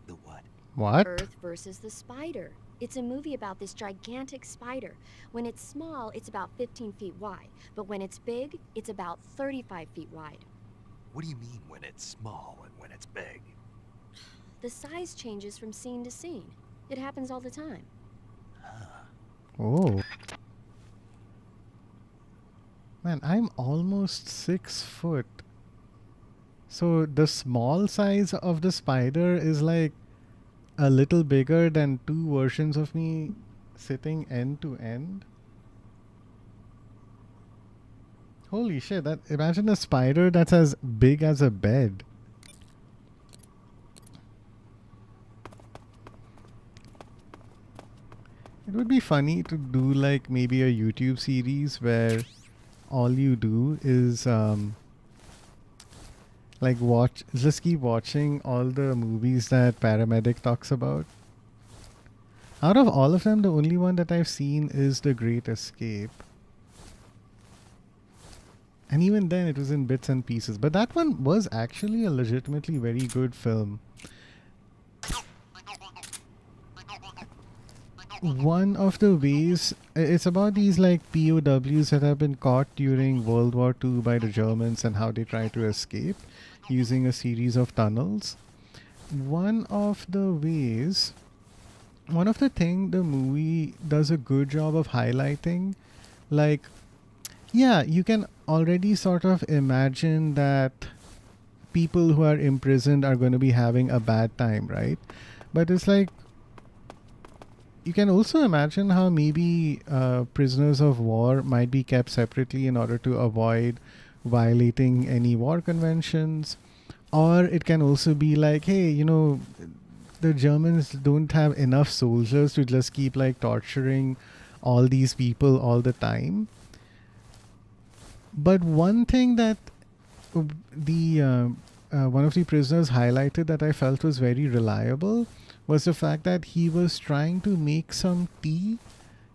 The what? What? Earth versus the Spider. It's a movie about this gigantic spider. When it's small, it's about 15 feet wide, but when it's big, it's about 35 feet wide. What do you mean when it's small and when it's big? The size changes from scene to scene. It happens all the time. Oh. Man, I'm almost 6 foot. So the small size of the spider is like a little bigger than 2 versions of me sitting end to end. Holy shit, that imagine a spider that's as big as a bed. It would be funny to do like maybe a YouTube series where all you do is like just keep watching all the movies that Paramedic talks about. Out of all of them, the only one that I've seen is The Great Escape. And even then it was in bits and pieces. But that one was actually a legitimately very good film. One of the ways, it's about these like POWs that have been caught during World War II by the Germans and how they try to escape using a series of tunnels. One of the thing the movie does a good job of highlighting, like, yeah, you can already sort of imagine that people who are imprisoned are going to be having a bad time, right? But it's like, you can also imagine how maybe prisoners of war might be kept separately in order to avoid violating any war conventions. Or it can also be like, hey, you know, the Germans don't have enough soldiers to just keep like torturing all these people all the time. But one thing that the one of the prisoners highlighted that I felt was very reliable was the fact that he was trying to make some tea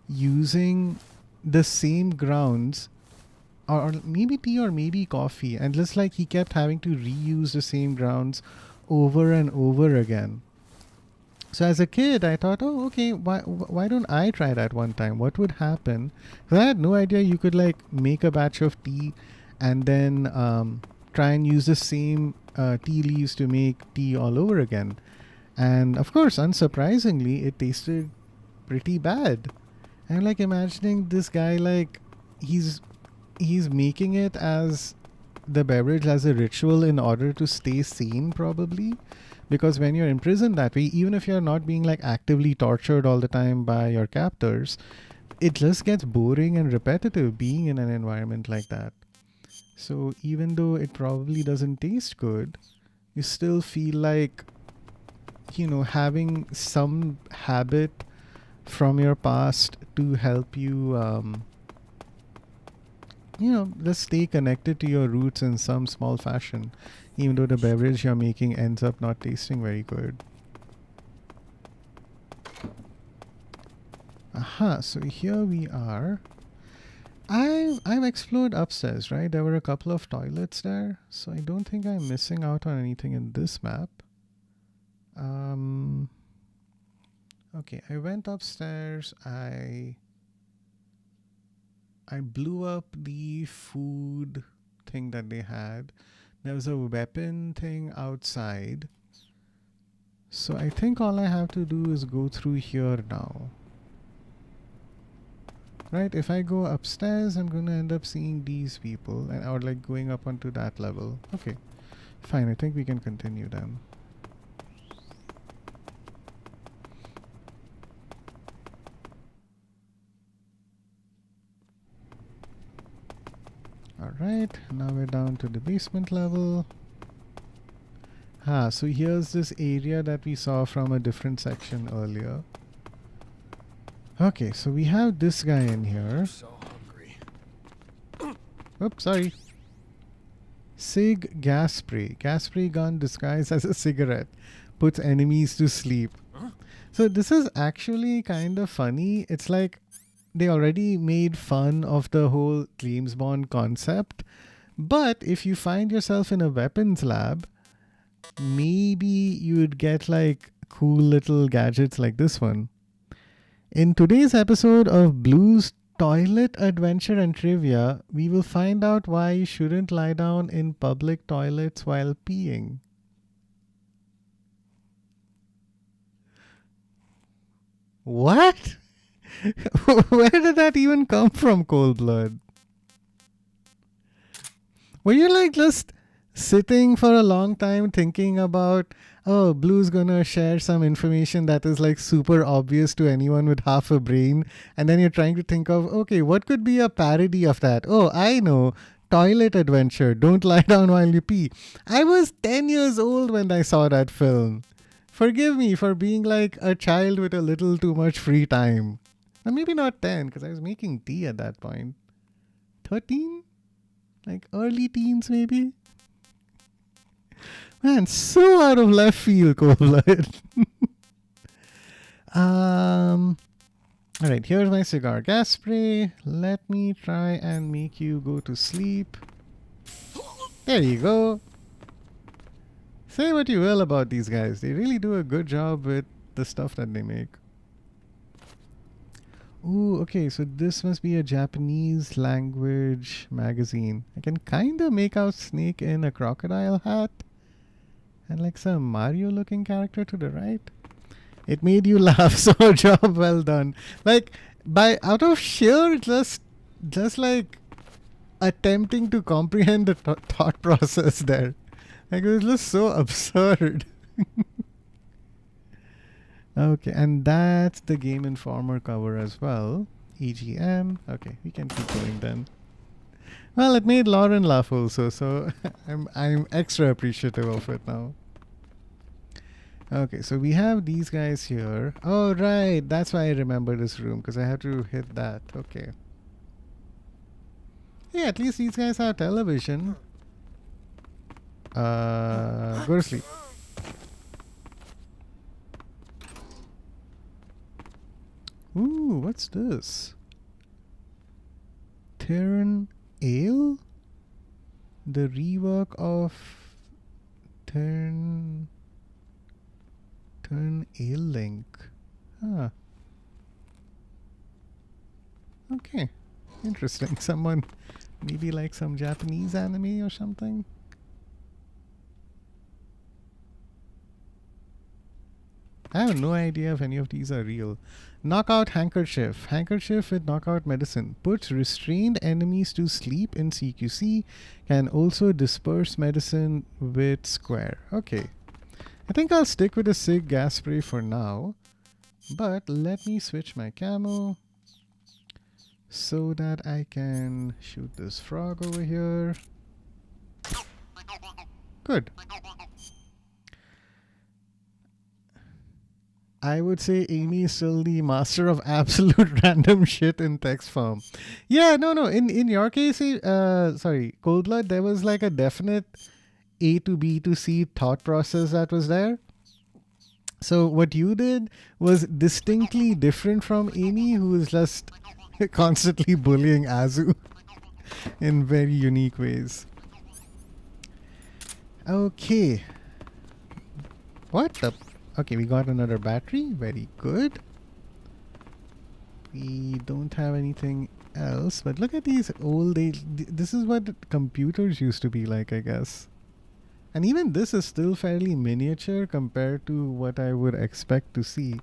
using the same grounds, or maybe tea or maybe coffee, and just like he kept having to reuse the same grounds over and over again. So as a kid, I thought, oh, okay, why don't I try that one time? What would happen? Because I had no idea you could like make a batch of tea and then try and use the same tea leaves to make tea all over again. And of course, unsurprisingly, it tasted pretty bad. I'm like imagining this guy like he's making it as the beverage as a ritual in order to stay sane, probably. Because when you're imprisoned that way, even if you're not being like actively tortured all the time by your captors, it just gets boring and repetitive being in an environment like that. So even though it probably doesn't taste good, you still feel like, you know, having some habit from your past to help you, you know, just stay connected to your roots in some small fashion, even though the beverage you're making ends up not tasting very good. Aha, so here we are. I've explored upstairs, right? There were a couple of toilets there, so I don't think I'm missing out on anything in this map. Okay, I went upstairs. I blew up the food thing that they had. There was a weapon thing outside. So I think all I have to do is go through here now. Right, if I go upstairs, I'm gonna end up seeing these people, and or like going up onto that level. Okay, fine, I think we can continue then. Alright, now we're down to the basement level. So here's this area that we saw from a different section earlier. Okay, so we have this guy in here. So hungry. Oops, sorry. Sig gas spray. Gas spray gun disguised as a cigarette. Puts enemies to sleep. Huh? So this is actually kind of funny. It's like they already made fun of the whole James Bond concept. But if you find yourself in a weapons lab, maybe you'd get like cool little gadgets like this one. In today's episode of Blue's Toilet Adventure and Trivia, we will find out why you shouldn't lie down in public toilets while peeing. What? Where did that even come from, Cold Blood? Were you like just sitting for a long time thinking about, oh, Blue's gonna share some information that is like super obvious to anyone with half a brain, and then you're trying to think of, okay, what could be a parody of that? Oh, I know, Toilet Adventure, don't lie down while you pee. I was 10 years old when I saw that film. Forgive me for being like a child with a little too much free time. Or maybe not 10, because I was making tea at that point. 13? Like early teens maybe? Man, so out of left field, Cold Blood. Alright, here's my cigar gas spray. Let me try and make you go to sleep. There you go. Say what you will about these guys. They really do a good job with the stuff that they make. Ooh, okay, so this must be a Japanese language magazine. I can kind of make out Snake in a crocodile hat. And like some Mario looking character to the right. It made you laugh, so job well done. Like, out of sheer just like attempting to comprehend the thought process there. Like, it was just so absurd. Okay, and that's the Game Informer cover as well. EGM. Okay, we can keep going then. Well, it made Lauren laugh also, so I'm extra appreciative of it now. Okay, so we have these guys here. Oh, right, that's why I remember this room, because I had to hit that. Okay. Yeah, at least these guys have television. Go to sleep. Ooh, what's this? Theron Ale? The rework of Return a link. Huh. Okay. Interesting. Someone maybe like some Japanese anime or something. I have no idea if any of these are real. Knockout handkerchief. Handkerchief with knockout medicine. Puts restrained enemies to sleep in CQC. Can also disperse medicine with square. Okay. I think I'll stick with the SIG gas spray for now. But let me switch my camo so that I can shoot this frog over here. Good. I would say Amy is still the master of absolute random shit in text form. Yeah, no. In your case, Cold Blood, there was like a definite A to B to C thought process that was there. So what you did was distinctly different from Amy, who is just constantly bullying Azu in very unique ways. Okay. What the... Okay, we got another battery. Very good. We don't have anything else. But look at these old... This is what computers used to be like, I guess. And even this is still fairly miniature compared to what I would expect to see.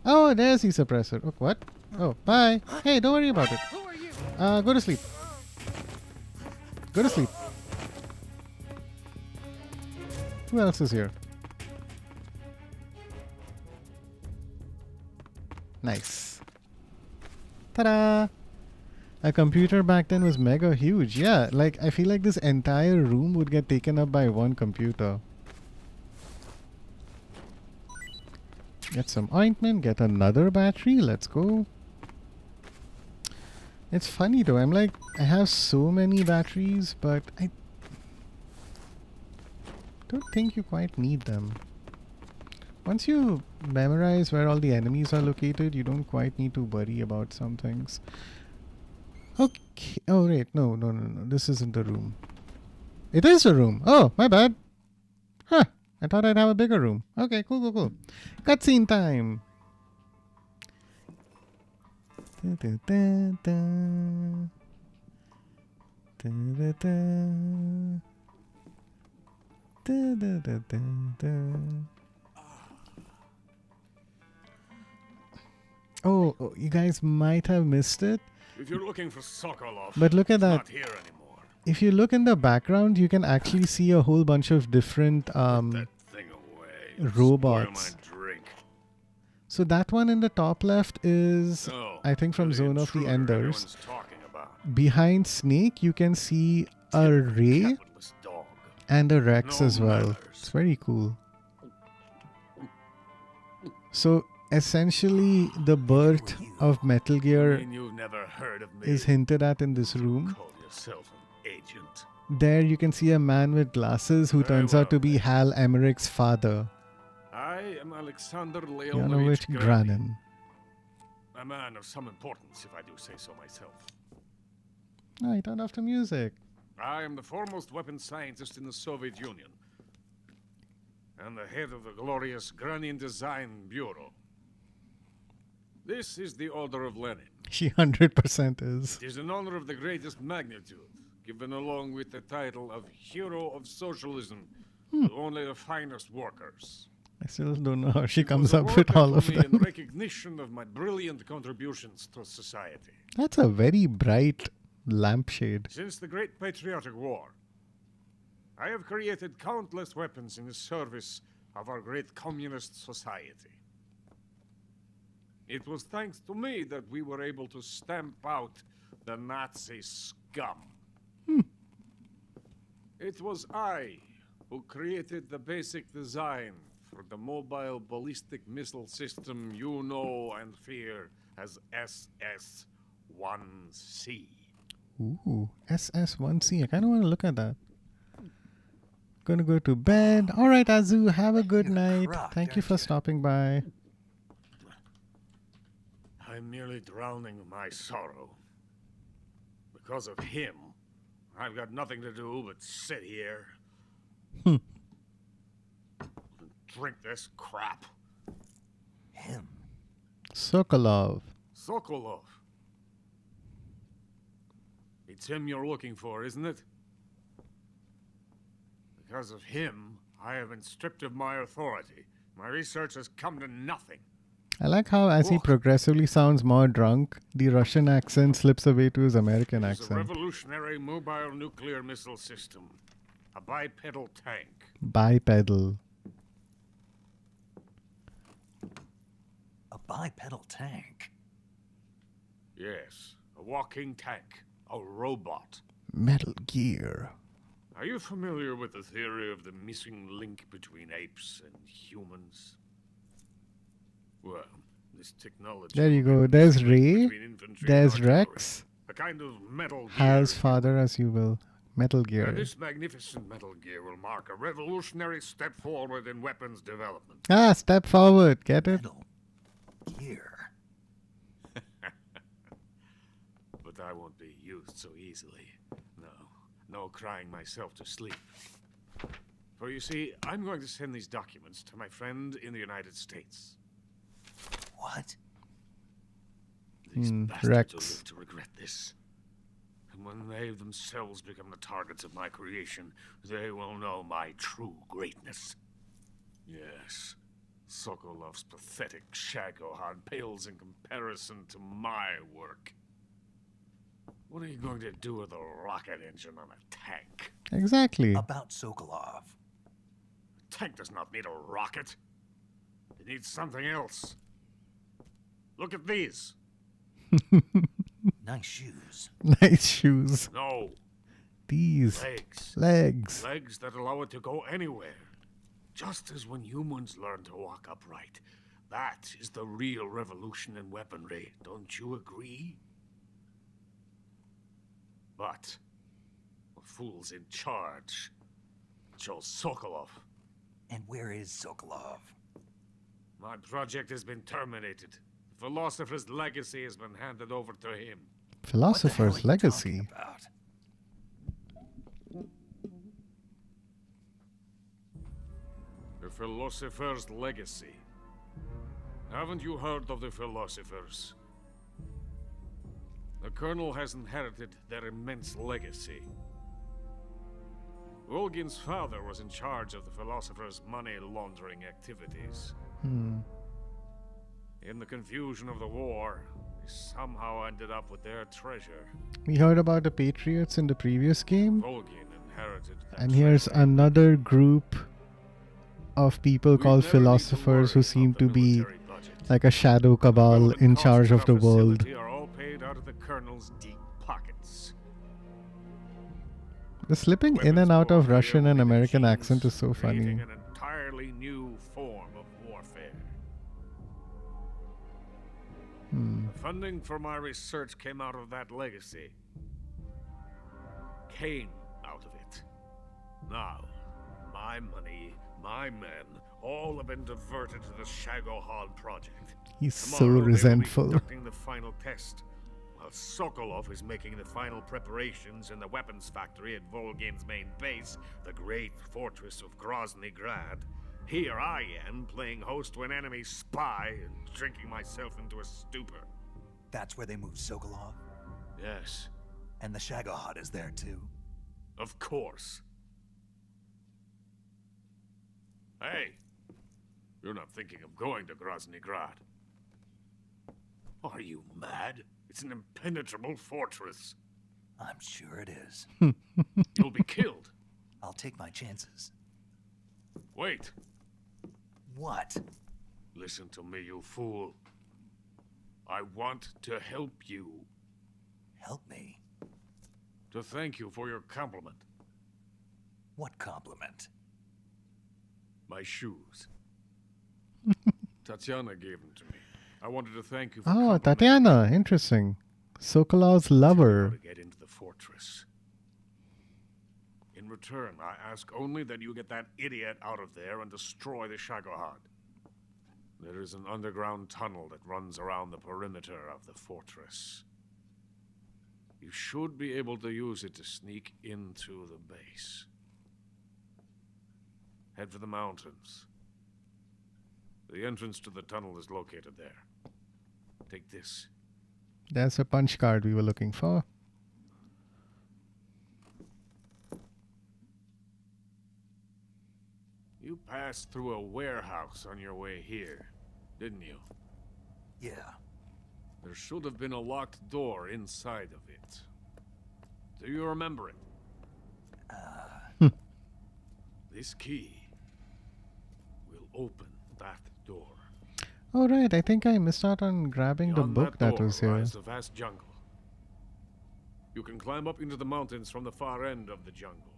Oh, there's the suppressor. Oh, what? Oh, bye. Hey, don't worry about it. Go to sleep. Go to sleep. Who else is here? Nice. Ta-da! A computer back then was mega huge. Yeah, like I feel like this entire room would get taken up by one computer. Get some ointment, get another battery, let's go. It's funny though, I'm like, I have so many batteries, but I don't think you quite need them. Once you memorize where all the enemies are located, you don't quite need to worry about some things. Okay. Oh, wait. No. This isn't the room. It is a room. Oh, my bad. Huh. I thought I'd have a bigger room. Okay, cool. Cutscene time. Oh, you guys might have missed it. If you're looking for Sokolov, But look at that. not here anymore. If you look in the background, you can actually see a whole bunch of different That thing away. robots. Spoil my drink. So that one in the top left is, Oh, I think, from the Zone of the intruder Enders. everyone's talking about. Behind Snake, you can see a Ray Capitalist dog. and a Rex No as well. manners. It's very cool. So essentially, the birth of Metal I Gear mean, you've never heard of me. is hinted at in this room. Call yourself an agent. There you can see a man with glasses who Very turns out to well, be then. Hal Emmerich's father, I am Alexander Yanovich Leonovich Granin. A man of some importance, if I do say so myself. Oh, he turned off the music. I am the foremost weapons scientist in the Soviet Union, and the head of the glorious Granin Design Bureau. This is the Order of Lenin. She 100% is. It is an honor of the greatest magnitude, given along with the title of Hero of Socialism to only the finest workers. I still don't know how she It comes was up with awarded all to of me in them. recognition of my brilliant contributions to society. That's a very bright lampshade. Since the Great Patriotic War, I have created countless weapons in the service of our great communist society. It was thanks to me that we were able to stamp out the Nazi scum. It was I who created the basic design for the mobile ballistic missile system you know and fear as SS-1C. Ooh, SS1C. I kind of want to look at that. Gonna go to bed. All right, Azu, have a good night. crock, Thank you aren't for you? stopping by. I'm merely drowning my sorrow. Because of him, I've got nothing to do but sit here and drink this crap. Him? Sokolov. Sokolov. It's him you're looking for, isn't it? Because of him, I have been stripped of my authority. My research has come to nothing. I like how as he Look. progressively sounds more drunk, the Russian accent slips away to his American It's a accent. revolutionary mobile nuclear missile system. A bipedal tank. Bipedal. A bipedal tank? Yes, a walking tank. A robot. Metal Gear. Are you familiar with the theory of the missing link between apes and humans? Well, this technology... There you go. There's Ray. between infantry and There's artillery. Rex. A kind of Metal Gear. Hal's father, as you will. Metal And Gear. this magnificent Metal Gear will mark a revolutionary step forward in weapons development. Ah, step forward. Get it? Metal Gear. But I won't be used so easily. No crying myself to sleep. For you see, I'm going to send these documents to my friend in the United States. What? These bastards Rex. will live to regret this. And when they themselves become the targets of my creation, they will know my true greatness. Yes, Sokolov's pathetic Shagohod pales in comparison to my work. What are you going to do with a rocket engine on a tank? Exactly. About Sokolov. A tank does not need a rocket. It needs something else. Look at these. Nice shoes. Nice shoes. No, These. legs. Legs. Legs that allow it to go anywhere. Just as when humans learn to walk upright. That is the real revolution in weaponry. Don't you agree? But the fool's in charge. Joe Sokolov. And where is Sokolov? My project has been terminated. The philosopher's legacy has been handed over to him. Philosopher's Legacy. About? The philosopher's legacy. Haven't you heard of the philosophers? The Colonel has inherited their immense legacy. Volgin's father was in charge of the philosophers' money laundering activities. In the confusion of the war, they somehow ended up with their treasure. We heard about the Patriots in the previous game. Volgin inherited that And here's treasure. another group of people We called never need to philosophers who worry seem about to the be military budget. like a shadow cabal Relevant in costs charge of of the our world. facility are all paid out of the Colonel's deep pockets. The slipping in Weapons and out of warfare Russian will and be American machines accent is so funny. creating an entirely new form of warfare. The funding for my research came out of that legacy. Came out of it. Now, my money, my men, all have been diverted to the Shagohod project. He's so Tomorrow, they will be resentful. conducting the final test, while Sokolov is making the final preparations in the weapons factory at Volgin's main base, the great fortress of Grozny Grad. Here I am, playing host to an enemy spy and drinking myself into a stupor. That's where they moved Sokolov? Yes, And the Shagohod is there too? of course. Hey, you're not thinking of going to Grozny Grad. Are you mad? It's an impenetrable fortress. I'm sure it is. You'll be killed. I'll take my chances. Wait, What? listen to me, you fool. I want to help you. Help me? To thank you for your compliment. What compliment? My shoes. Tatiana gave them to me. I wanted to thank you for Oh, complimenting Tatiana. Interesting. Sokolov's me how lover. to get into the fortress. In return, I ask only that you get that idiot out of there and destroy the Shagohod. There is an underground tunnel that runs around the perimeter of the fortress. You should be able to use it to sneak into the base. Head for the mountains. The entrance to the tunnel is located there. Take this. That's a punch card we were looking for. You passed through a warehouse on your way here, didn't you? Yeah. There should have been a locked door inside of it. Do you remember it? This key will open that door. Oh right, I think I missed out on grabbing the Beyond book that door was here. lies a vast jungle. You can climb up into the mountains from the far end of the jungle.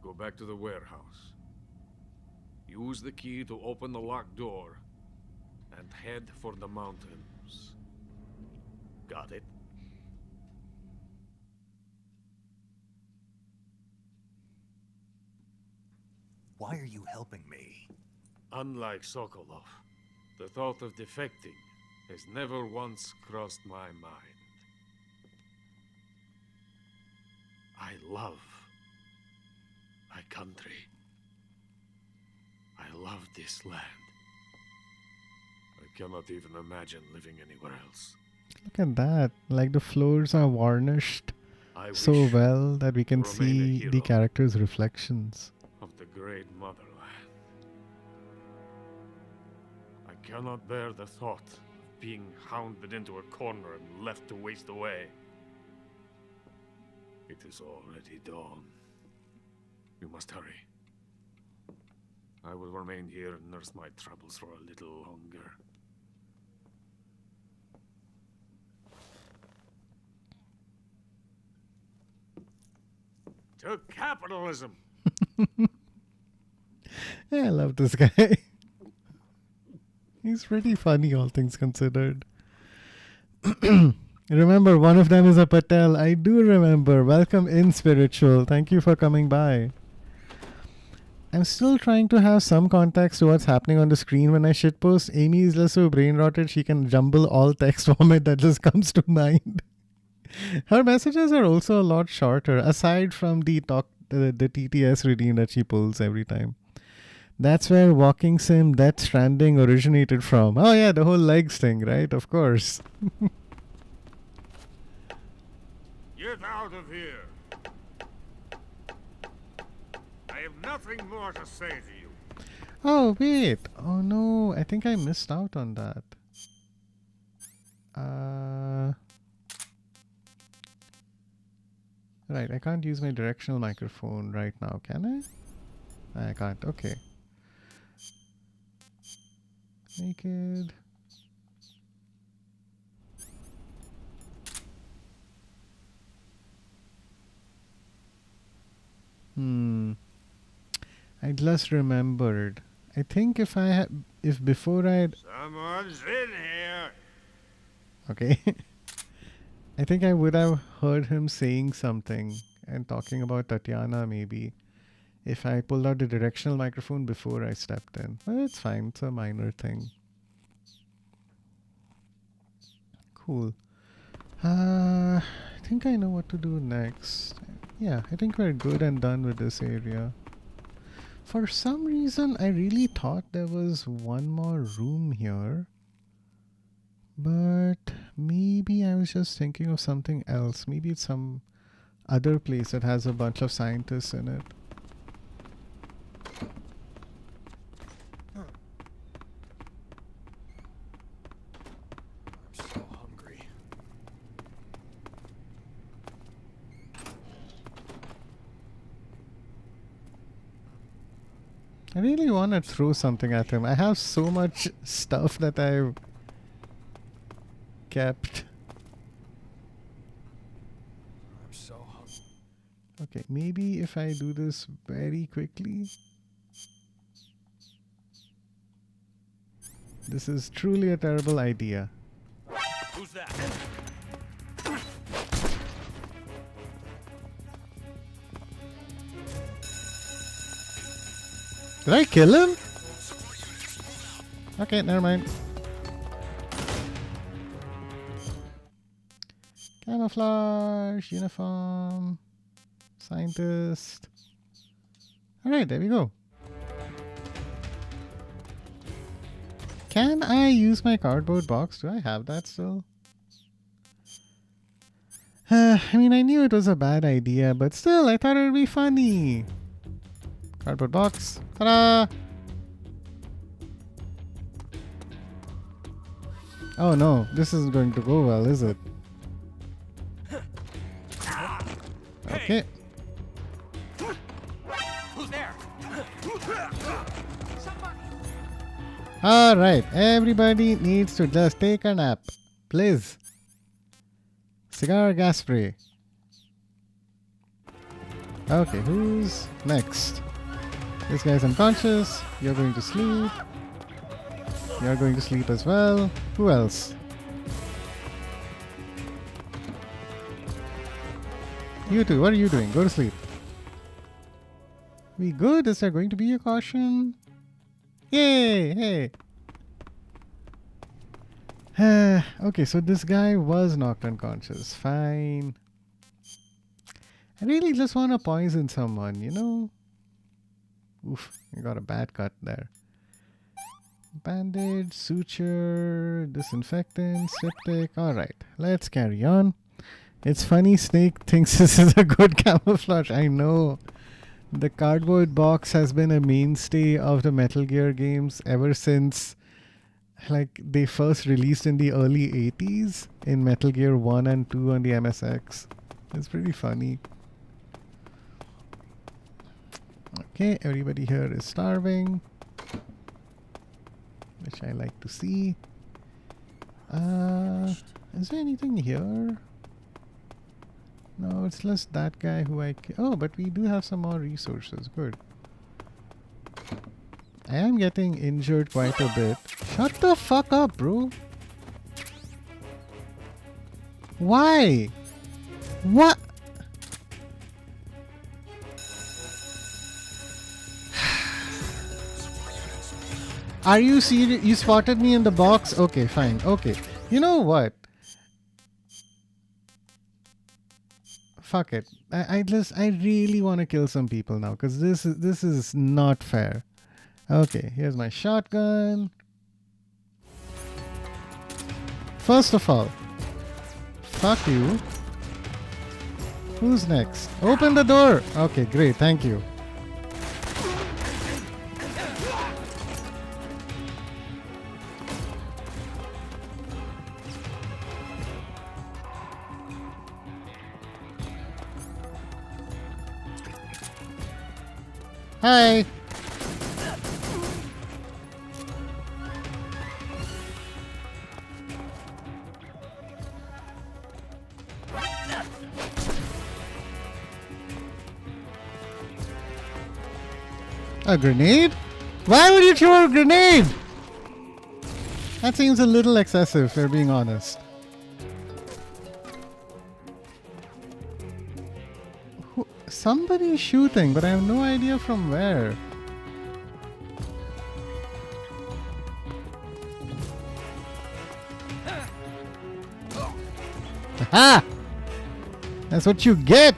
Go back to the warehouse. Use the key to open the locked door and head for the mountains. Got it? Why are you helping me? Unlike Sokolov, the thought of defecting has never once crossed my mind. I love my country. I love this land. I cannot even imagine living anywhere else. Look at that. Like the floors are varnished I so wish well that we can to remain a see the hero characters' reflections. of the great motherland. I cannot bear the thought of being hounded into a corner and left to waste away. It is already dawn. We must hurry. I will remain here and nurse my troubles for a little longer. To capitalism! Yeah, I love this guy. He's pretty funny, all things considered. Remember, one of them is a Patel. I do remember. Welcome in, Spiritual. Thank you for coming by. I'm still trying to have some context to what's happening on the screen when I shitpost. Amy is just so brain rotted she can jumble all text format that just comes to mind. Her messages are also a lot shorter, aside from the TTS redeem that she pulls every time. That's where Walking Sim Death Stranding originated from. Oh yeah, the whole legs thing, right? Of course. Get out of here! I have nothing more to say to you. Oh wait. Oh no, I think I missed out on that. Right, I can't use my directional microphone right now, can I? I can't. Okay. Naked. I just remembered. I think if before I'd... Someone's in here! Okay. I think I would have heard him saying something and talking about Tatiana maybe if I pulled out the directional microphone before I stepped in. But it's fine. It's a minor thing. Cool. I think I know what to do next. Yeah, I think we're good and done with this area. For some reason, I really thought there was one more room here. But maybe I was just thinking of something else. Maybe it's some other place that has a bunch of scientists in it. I'm so hungry. I really want to throw something at him. I have so much stuff that I've kept. I'm so hungry. Okay, maybe if I do this very quickly. This is truly a terrible idea. Who's that? Did I kill him? Okay, never mind. Camouflage, uniform, scientist. Alright, there we go. Can I use my cardboard box? Do I have that still? I mean, I knew it was a bad idea, but still, I thought it would be funny. Cardboard box. Ta-da! Oh no, this isn't going to go well, is it? Okay. Who's there? Alright, everybody needs to just take a nap. Please. Cigar gas spray. Okay, who's next? This guy's unconscious. You're going to sleep. You're going to sleep as well. Who else? You two, what are you doing? Go to sleep. We good? Is there going to be a caution? Yay! Hey! Okay, so this guy was knocked unconscious. Fine. I really just want to poison someone, you know? Oof, I got a bad cut there. Bandage, suture, disinfectant, septic. Alright, let's carry on. It's funny Snake thinks this is a good camouflage. I know. The cardboard box has been a mainstay of the Metal Gear games ever since like they first released in the early 80s in Metal Gear 1 and 2 on the MSX. It's pretty funny. Okay, everybody here is starving, which I like to see. Is there anything here? No, it's just that guy who oh, but we do have some more resources. Good. I am getting injured quite a bit. Shut the fuck up, bro. Why? What? Are you serious? You spotted me in the box? Okay, fine. Okay. You know what? Fuck it. I really want to kill some people now because this is not fair. Okay, here's my shotgun. First of all, fuck you. Who's next? Open the door. Okay, great. Thank you. Hi. A grenade? Why would you throw a grenade? That seems a little excessive, if we're being honest. Somebody is shooting, but I have no idea from where. Aha! That's what you get!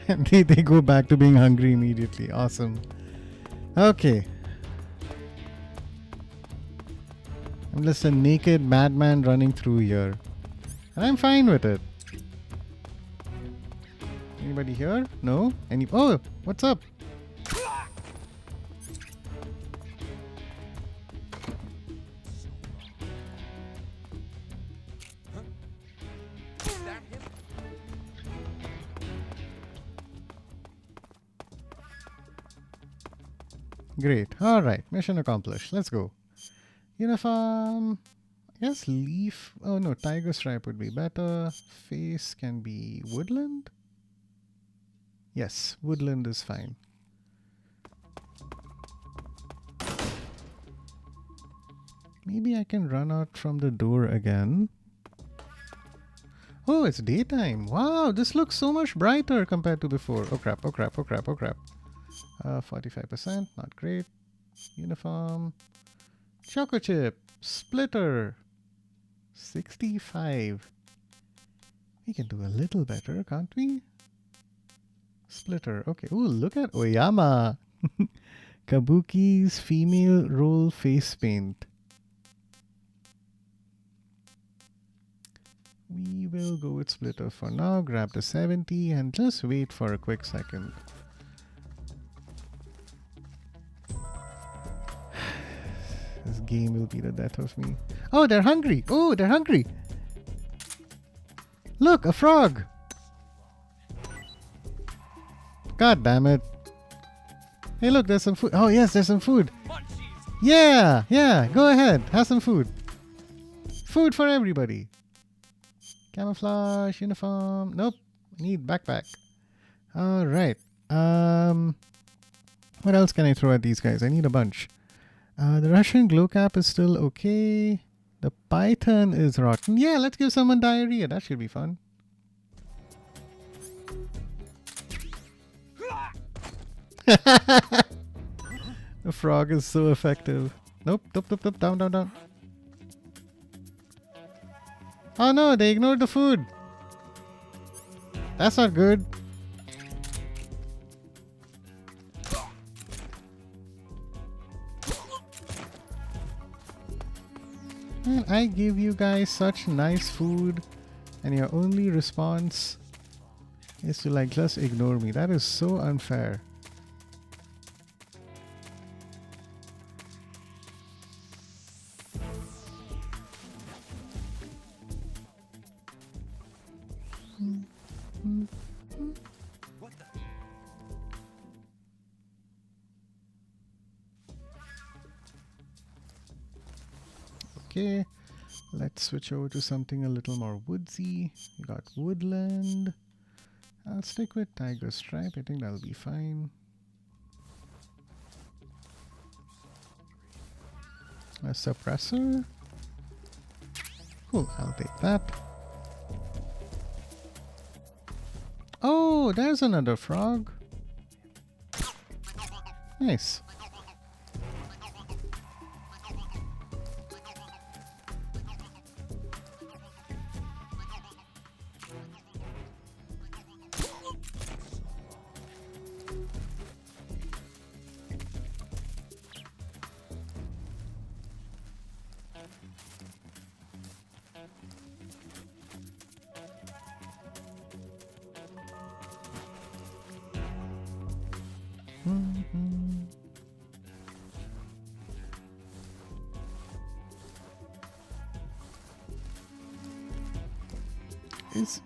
And they go back to being hungry immediately. Awesome. Okay. I'm just a naked madman running through here. And I'm fine with it. Anybody here? No? Oh, what's up? Great. Alright. Mission accomplished. Let's go. Uniform. I guess leaf. Oh no, tiger stripe would be better. Face can be woodland. Yes, woodland is fine. Maybe I can run out from the door again. Oh, it's daytime. Wow, this looks so much brighter compared to before. Oh crap, oh crap, oh crap, oh crap. 45%, not great. Uniform. Choco chip. Splitter. 65. We can do a little better, can't we? Splitter. Okay. Ooh, look at Oyama. Kabuki's female roll face paint. We will go with Splitter for now. Grab the 70 and just wait for a quick second. This game will be the death of me. Oh, they're hungry. Oh, they're hungry. Look, a frog. God damn it. Hey, look, there's some food. Oh, yes, there's some food. Yeah, yeah, go ahead. Have some food. Food for everybody. Camouflage, uniform. Nope. Need backpack. All right. What else can I throw at these guys? I need a bunch. The Russian glow cap is still okay. The python is rotten. Yeah, let's give someone diarrhea. That should be fun. The frog is so effective. Nope, nope, nope, nope. Down, down, down. Oh no, they ignored the food. That's not good. Man, I give you guys such nice food and your only response is to like just ignore me. That is so unfair. Okay, let's switch over to something a little more woodsy. We got woodland. I'll stick with tiger stripe. I think that'll be fine. A suppressor. Cool, I'll take that. Oh, there's another frog. Nice.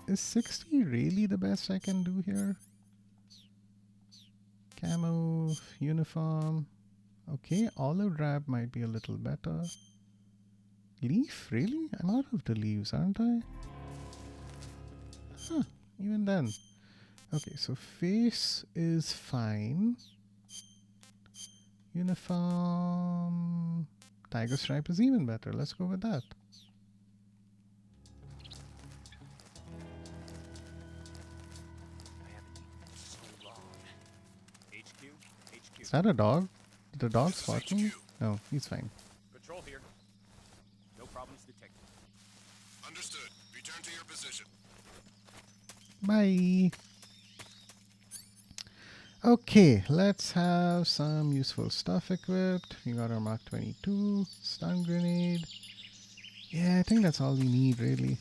Is 60 really the best I can do here? Camo, uniform. Okay, olive drab might be a little better. Leaf? Really? I'm out of the leaves, aren't I? Huh, even then. Okay, so face is fine. Uniform. Tiger stripe is even better. Let's go with that. Is that a dog? Did the dog spot me? No, he's fine. Patrol here. No problems detected. Understood. Return to your position. Bye. Okay, let's have some useful stuff equipped. We got our Mark 22, stun grenade. Yeah, I think that's all we need, really.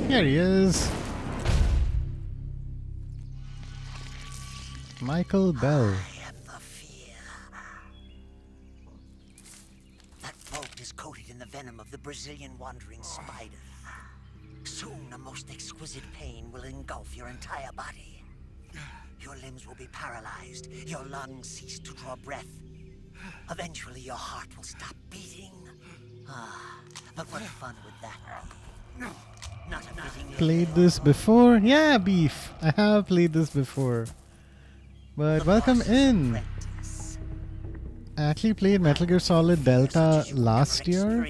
Here he is. Michael Bell. venom of the Brazilian wandering spider. Soon, a most exquisite pain will engulf your entire body. Your limbs will be paralyzed, your lungs cease to draw breath. Eventually, your heart will stop beating. But what fun would that be? Not a fitting Played this before? Yeah, Beef. I have played this before. But welcome in. I actually played Metal Gear Solid Delta last year.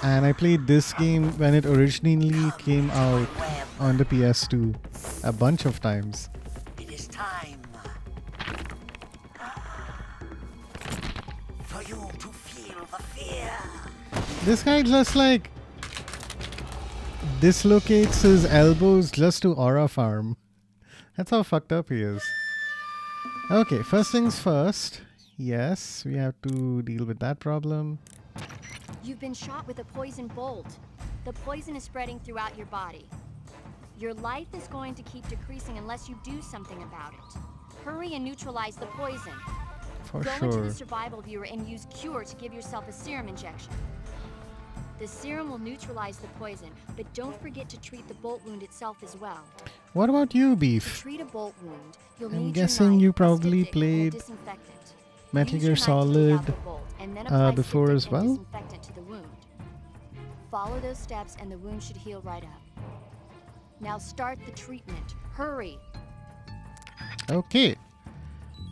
And I played this game when it originally came out on the PS2 a bunch of times. It is time for you to feel the fear. This guy just like dislocates his elbows just to aura farm. That's how fucked up he is. Okay, first things first. Yes, we have to deal with that problem. You've been shot with a poison bolt. The poison is spreading throughout your body. Your life is going to keep decreasing unless you do something about it. Hurry and neutralize the poison. For Go into sure. the survival viewer and use Cure to give yourself a serum injection. The serum will neutralize the poison, but don't forget to treat the bolt wound itself as well. What about you, To Beef? treat a bolt wound, you'll I'm need guessing your you knife, probably styptic, or played disinfectant. Metal Use Gear your knife to take out Solid the bolt, and then apply before styptic as and well. disinfectant to the wound. Follow those steps and the wound should heal right up. Now start the treatment. Hurry! Okay.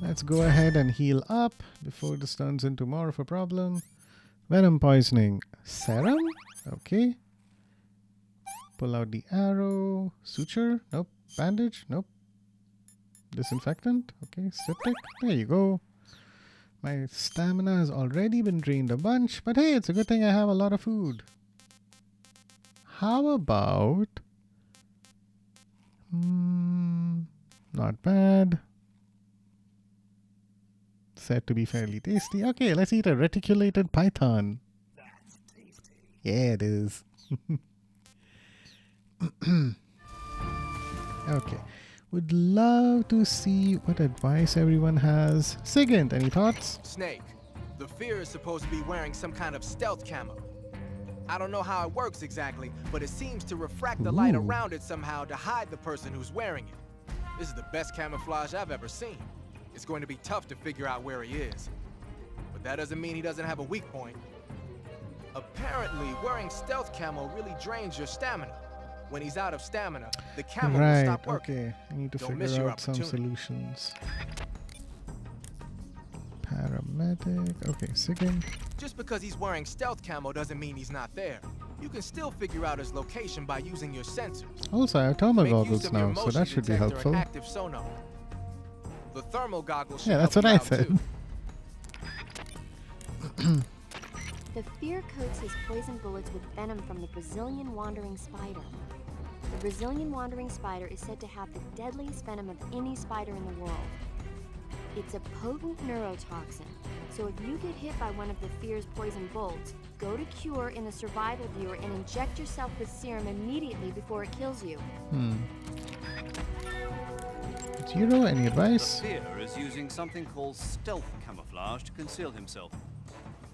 Let's go ahead and heal up before this turns into more of a problem. Venom poisoning. Serum? Okay. Pull out the arrow. Suture? Nope. Bandage? Nope. Disinfectant? Okay. Styptic? There you go. My stamina has already been drained a bunch, but hey, it's a good thing I have a lot of food. How about... not bad. Said to be fairly tasty. Okay, let's eat a reticulated python. Yeah, it is. Okay. Would love to see what advice everyone has. Sigint, any thoughts? Snake, the fear is supposed to be wearing some kind of stealth camo. I don't know how it works exactly, but it seems to refract the light Ooh. around it somehow to hide the person who's wearing it. This is the best camouflage I've ever seen. It's going to be tough to figure out where he is. But that doesn't mean he doesn't have a weak point. Apparently, wearing stealth camo really drains your stamina. When he's out of stamina, the camo will Right, stop working. okay. I need to Don't miss figure your out some opportunity. solutions. Paramedic. Okay, Sigint. Just because he's wearing stealth camo doesn't mean he's not there. You can still figure out his location by using your sensors. Also, I have thermal Make use goggles of your now, so motion that should be detector and helpful. active sonar. The thermal goggles should Yeah, that's help what you I out, said. too. The fear coats his poison bullets with venom from the Brazilian wandering spider. The Brazilian wandering spider is said to have the deadliest venom of any spider in the world. It's a potent neurotoxin, so if you get hit by one of the fear's poison bolts, go to Cure in the survival viewer and inject yourself with serum immediately before it kills you. Zero, any advice? The fear is using something called stealth camouflage to conceal himself.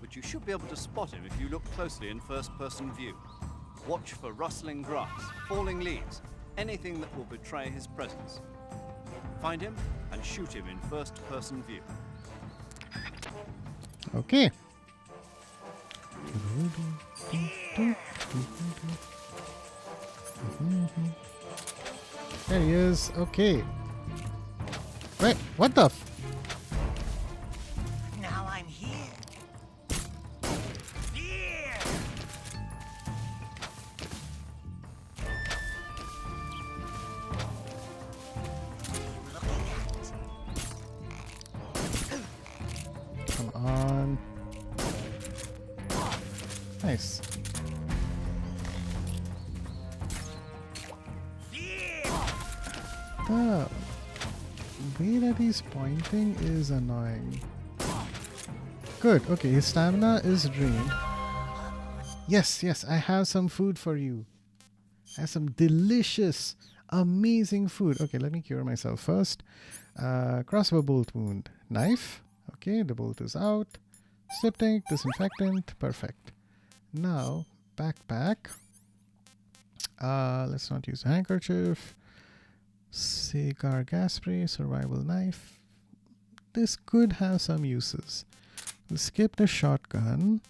But you should be able to spot him if you look closely in first-person view. Watch for rustling grass, falling leaves, anything that will betray his presence. Find him and shoot him in first-person view. Okay. There he is. Okay. Wait, what the f- Now I'm here. Fear! Come on. Nice. The way that he's pointing is annoying. Good. Okay, his stamina is drained. Yes, yes, I have some food for you. I have some delicious, amazing food. Okay, let me cure myself first. Crossbow bolt wound. Knife. Okay, the bolt is out. Septic, disinfectant, perfect. Now, backpack. Let's not use a handkerchief. Cigar gas spray, survival knife. This could have some uses. We'll skip the shotgun.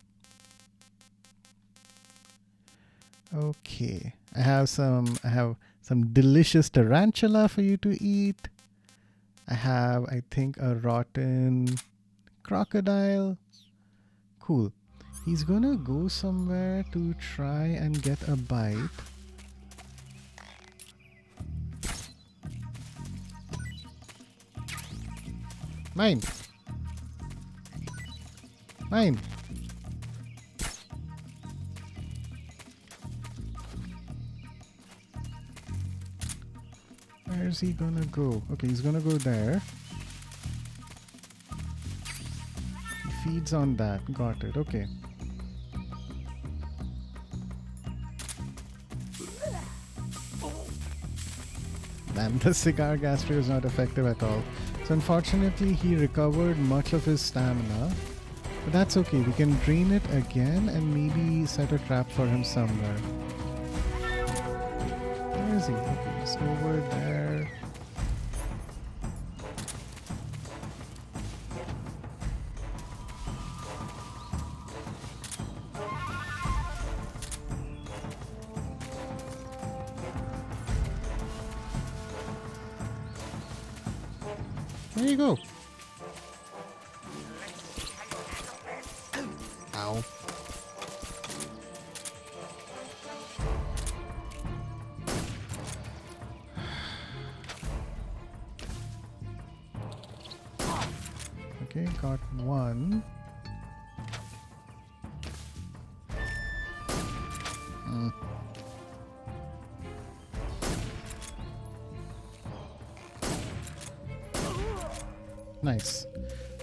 Okay, I have some delicious tarantula for you to eat. I have, I think, a rotten crocodile. Cool. He's gonna go somewhere to try and get a bite. Mine. Mine. Where's he gonna go? Okay, he's gonna go there. He feeds on that. Got it. Okay. Damn, the cigar gas spray is not effective at all. So unfortunately, he recovered much of his stamina. But that's okay. We can drain it again and maybe set a trap for him somewhere. Where is he? Okay, he's over there. There you go. Ow. Okay, got one. Nice.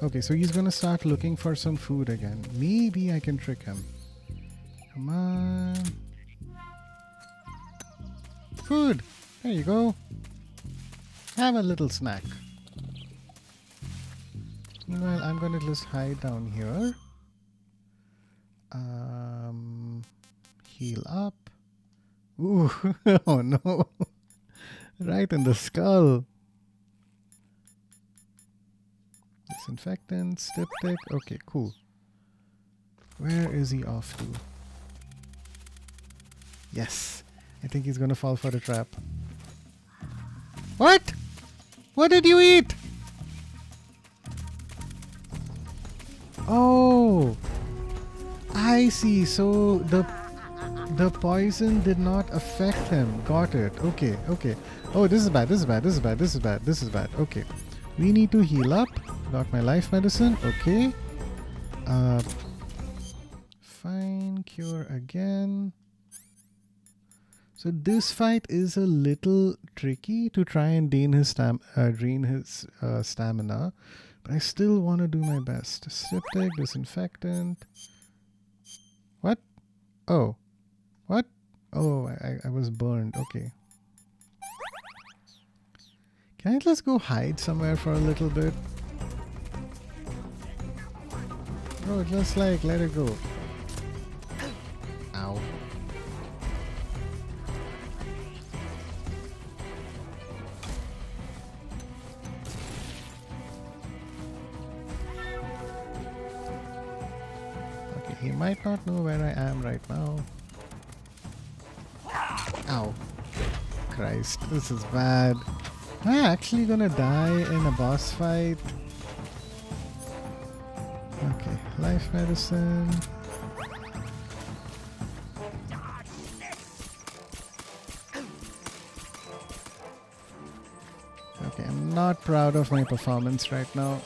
Okay, so he's gonna start looking for some food again. Maybe I can trick him. Come on. Food! There you go. Have a little snack. Meanwhile, I'm gonna just hide down here. Heal up. Ooh, oh no. Right in the skull. Disinfectant, styptic. Okay, cool. Where is he off to? Yes. I think he's gonna fall for the trap. What? What did you eat? Oh, I see. So the poison did not affect him. Got it. Okay, okay. Oh, this is bad. This is bad. This is bad. This is bad. This is bad. Okay. We need to heal up. Got my life medicine. Okay. Fine. Cure again. So this fight is a little tricky to try and drain his stamina. But I still want to do my best. Styptic, disinfectant. What? Oh. What? Oh, I was burned. Okay. Can I just go hide somewhere for a little bit? Bro, just like let it go. Ow. Okay, he might not know where I am right now. Ow. Christ, this is bad. Am I actually gonna die in a boss fight? Okay, life medicine. Okay, I'm not proud of my performance right now.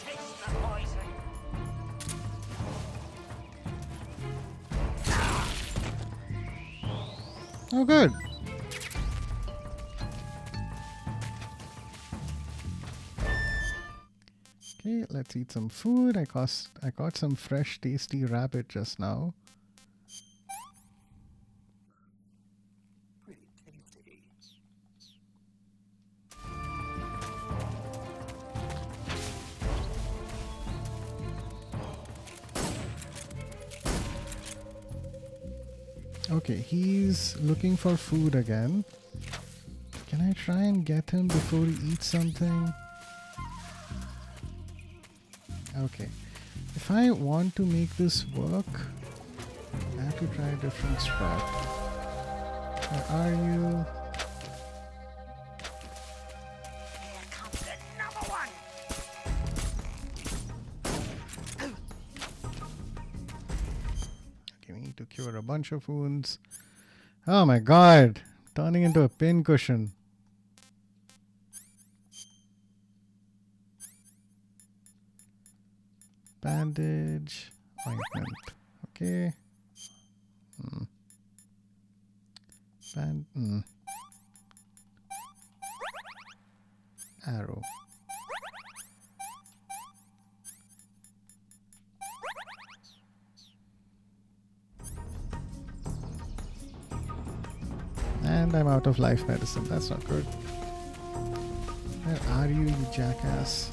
Oh, good. Okay, let's eat some food. I caught some fresh, tasty rabbit just now. Okay, he's looking for food again. Can I try and get him before he eats something? Okay. If I want to make this work, I have to try a different strat. Where are you? Here comes another one. Okay, we need to cure a bunch of wounds. Oh my god! Turning into a pincushion. Bandage. Ointment. Okay. Arrow. And I'm out of life medicine. That's not good. Where are you, you jackass?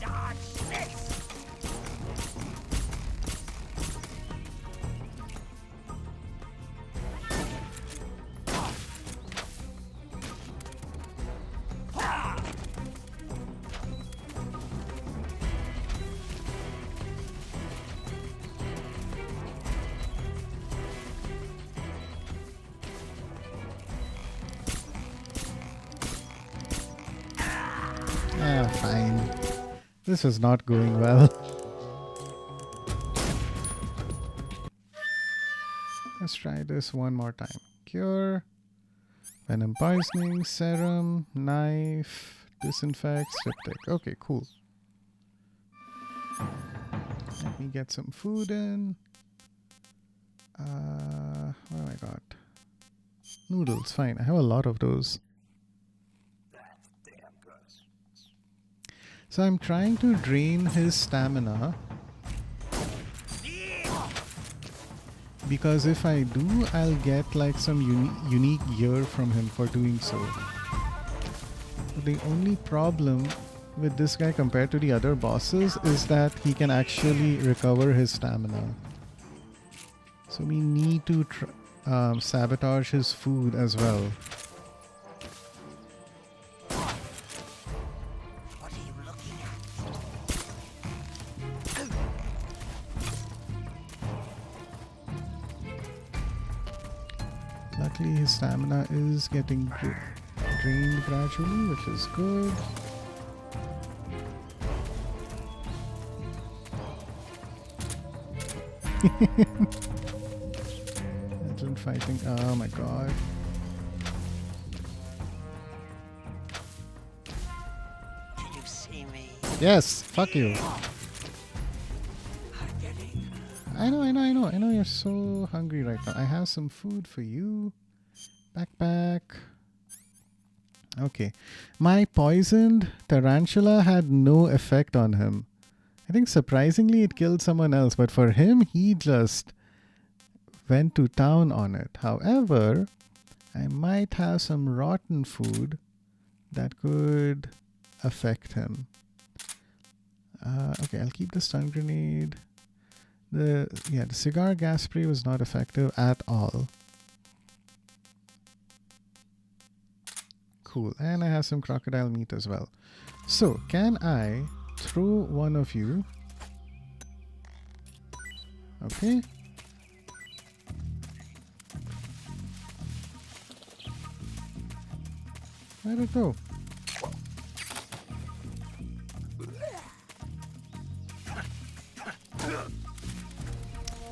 Fine. This is not going well. Let's try this one more time. Cure, venom poisoning, serum, knife, disinfect, styptic. Okay, cool. Let me get some food in. What have I got? Noodles, fine. I have a lot of those. So I'm trying to drain his stamina, because if I do, I'll get like some unique gear from him for doing so. The only problem with this guy compared to the other bosses is that he can actually recover his stamina. So we need to sabotage his food as well. Luckily his stamina is getting drained gradually, which is good. Excellent fighting. Oh my god. Can you see me? Yes, fuck you. I know you're so hungry right now. I have some food for you. Backpack. Okay. My poisoned tarantula had no effect on him. I think surprisingly it killed someone else, but for him, he just went to town on it. However, I might have some rotten food that could affect him. Okay, I'll keep the stun grenade. The cigar gas spray was not effective at all. Cool, and I have some crocodile meat as well. So, can I throw one of you? Okay. Where'd it go?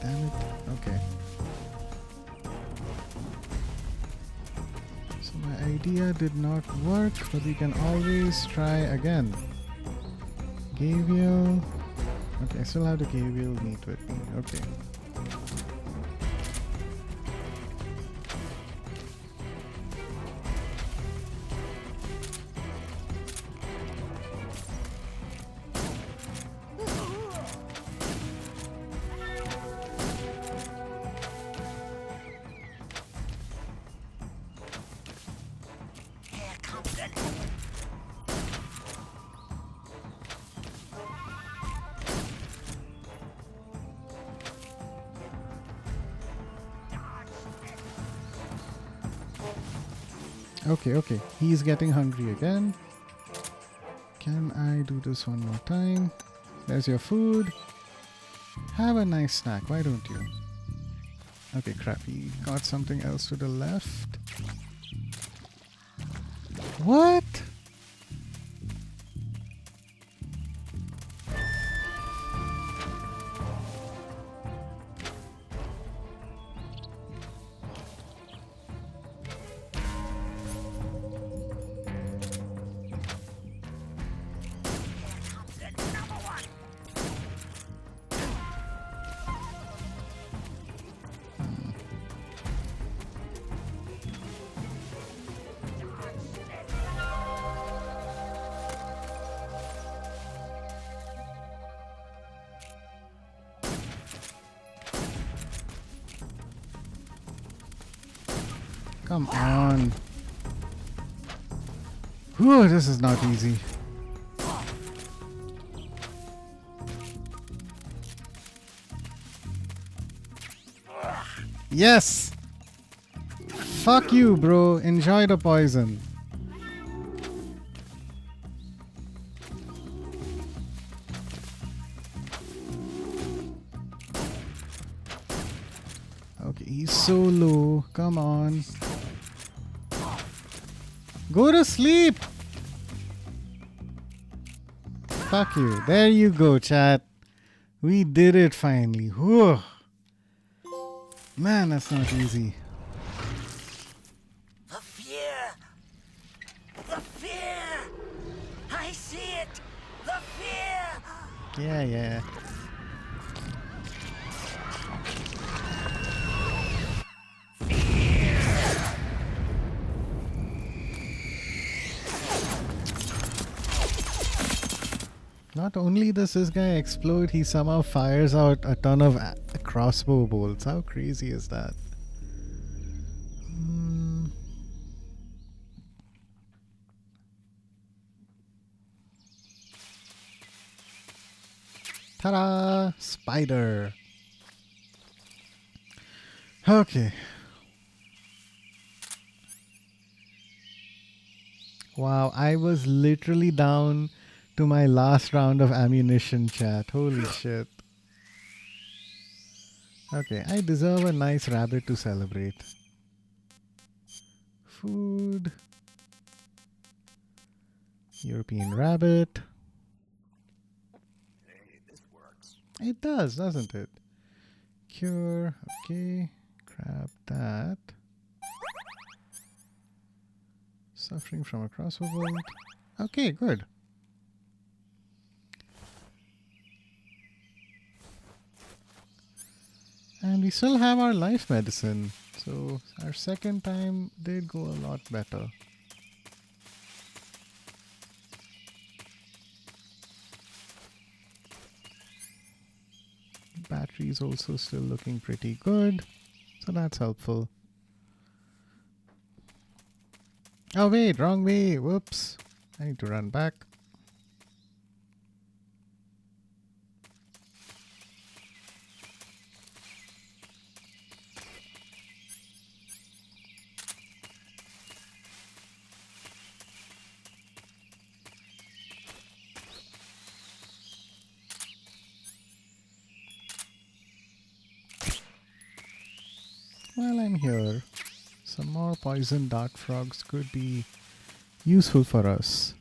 Damn it. Okay. So my idea did not work, but we can always try again. Gavial. Okay, I still have the Gavial meat with me. Okay. Okay, okay. He's getting hungry again. Can I do this one more time? There's your food. Have a nice snack, why don't you? Okay, crap. He got something else to the left. What? Come on. Whew, this is not easy. Yes! Fuck you, bro. Enjoy the poison. Okay, he's so low. Come on. Go to sleep! Fuck you. There you go, chat. We did it finally. Whew. Man, that's not easy. The fear! The fear! I see it! The fear! Yeah, yeah. Not only does this guy explode, he somehow fires out a ton of crossbow bolts. How crazy is that? Ta-da! Spider! Okay. Wow, I was literally down to my last round of ammunition, chat. Holy shit. Okay, I deserve a nice rabbit to celebrate. Food. European rabbit. Hey, this works. It does, doesn't it? Cure. Okay. Grab that. Suffering from a crossbow bolt. Okay, good. And we still have our life medicine. So our second time did go a lot better. Battery is also still looking pretty good. So that's helpful. Oh wait, wrong way. Whoops. I need to run back. While I'm here, some more poison dart frogs could be useful for us.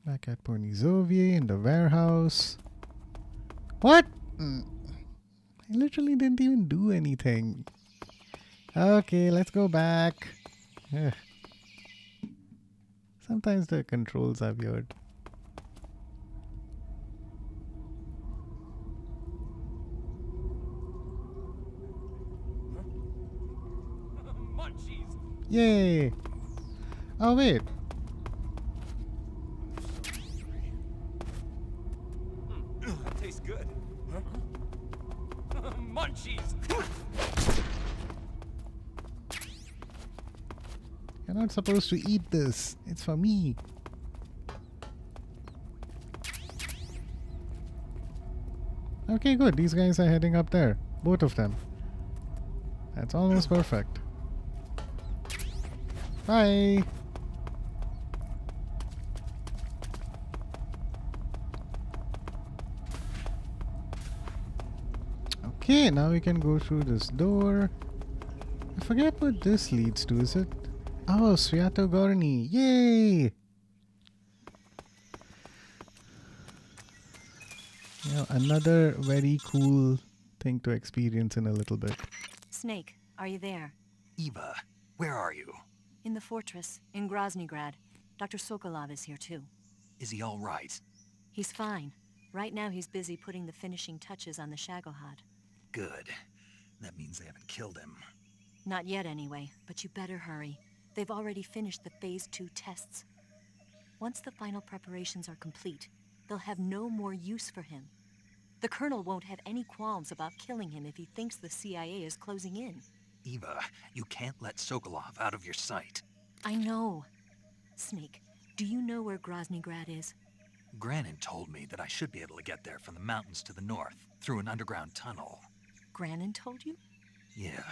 Back at Pornizovie in the warehouse. What? I literally didn't even do anything. Okay, let's go back. Ugh. Sometimes the controls are weird. Munchies! Yay! Oh wait. That tastes good. Munchies! You're not supposed to eat this. It's for me. Okay, good. These guys are heading up there. Both of them. That's almost perfect. Bye! Okay, now we can go through this door. I forget what this leads to, is it? Oh, Sviato Gorni. Yay! Yeah, another very cool thing to experience in a little bit. Snake, are you there? Eva, where are you? In the fortress, in Groznygrad. Dr. Sokolov is here too. Is he all right? He's fine. Right now he's busy putting the finishing touches on the Shagohod. Good. That means they haven't killed him. Not yet anyway, but you better hurry. They've already finished the Phase 2 tests. Once the final preparations are complete, they'll have no more use for him. The Colonel won't have any qualms about killing him if he thinks the CIA is closing in. Eva, you can't let Sokolov out of your sight. I know. Snake, do you know where Groznygrad is? Granin told me that I should be able to get there from the mountains to the north, through an underground tunnel. Granin told you? Yeah,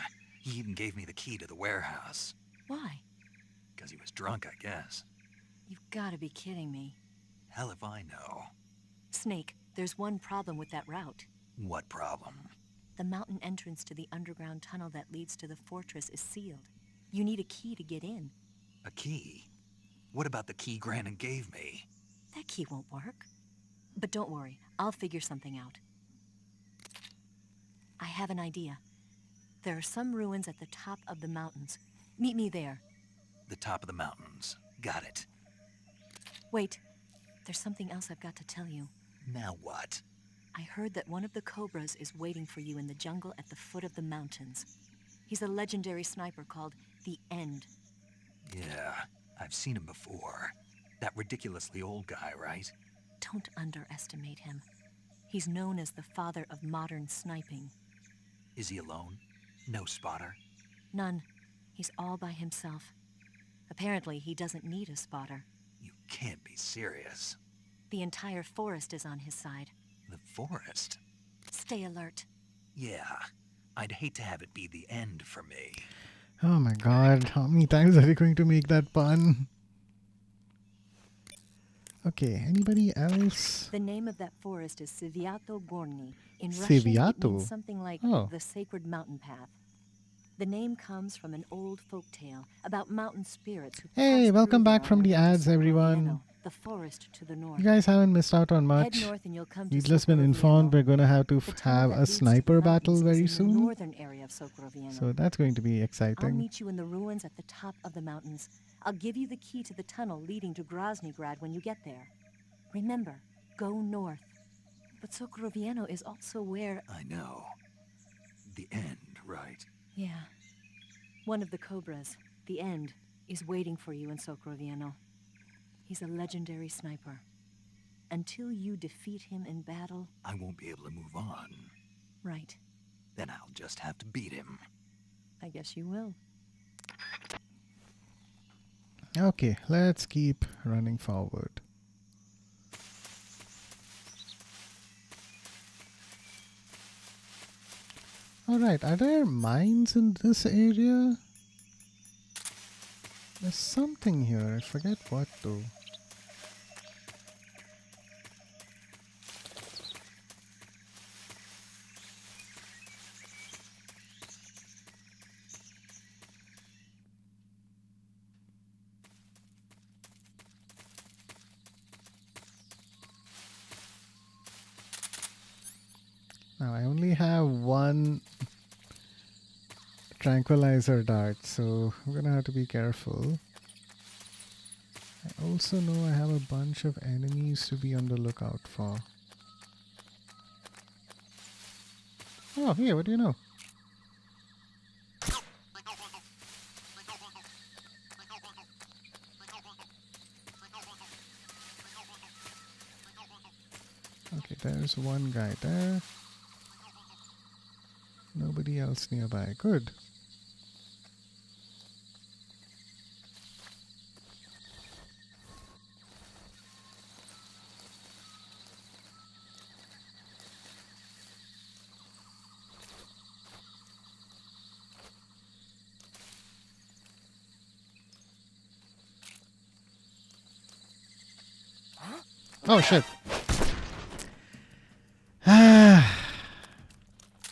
he even gave me the key to the warehouse. Why? Because he was drunk, I guess. You've got to be kidding me. Hell if I know. Snake, there's one problem with that route. What problem? The mountain entrance to the underground tunnel that leads to the fortress is sealed. You need a key to get in. A key? What about the key Granin gave me? That key won't work. But don't worry, I'll figure something out. I have an idea. There are some ruins at the top of the mountains. Meet me there. The top of the mountains. Got it. Wait, there's something else I've got to tell you. Now what? I heard that one of the Cobras is waiting for you in the jungle at the foot of the mountains. He's a legendary sniper called the End. Yeah, I've seen him before. That ridiculously old guy, right? Don't underestimate him. He's known as the father of modern sniping. Is he alone? No spotter? None. He's all by himself. Apparently, he doesn't need a spotter. You can't be serious. The entire forest is on his side. The forest? Stay alert. Yeah, I'd hate to have it be the end for me. Oh my god, how many times are they going to make that pun? Okay, anybody else? The name of that forest is Sviato Gorny. In Russian, it Sviato? means something like the sacred mountain path. The name comes from an old folk tale about mountain spirits who Hey, pass welcome through back there from on the their way to ads, everyone. the forest to the north. You guys haven't missed out on much. Head north and you'll come to You've just been informed we're going to have to have a sniper battle very soon. Northern area of Sokrovieno. So that's going to be I'll exciting. meet you in the ruins at the top of the mountains. I'll give you the key to the tunnel leading to Groznygrad when you get there. Remember, go north. But Sokrovieno is also where... I know. The end, right? Yeah. One of the Cobras, the End, is waiting for you in Sokrovieno. He's a legendary sniper. Until you defeat him in battle... I won't be able to move on. Right. Then I'll just have to beat him. I guess you will. Okay, let's keep running forward. Alright, are there mines in this area? There's something here, I forget what though. Now I only have one tranquilizer dart, so I'm gonna have to be careful. I also know I have a bunch of enemies to be on the lookout for. Oh, hey, what do you know? Okay, there's one guy there. Nobody else nearby. Good. Oh shit.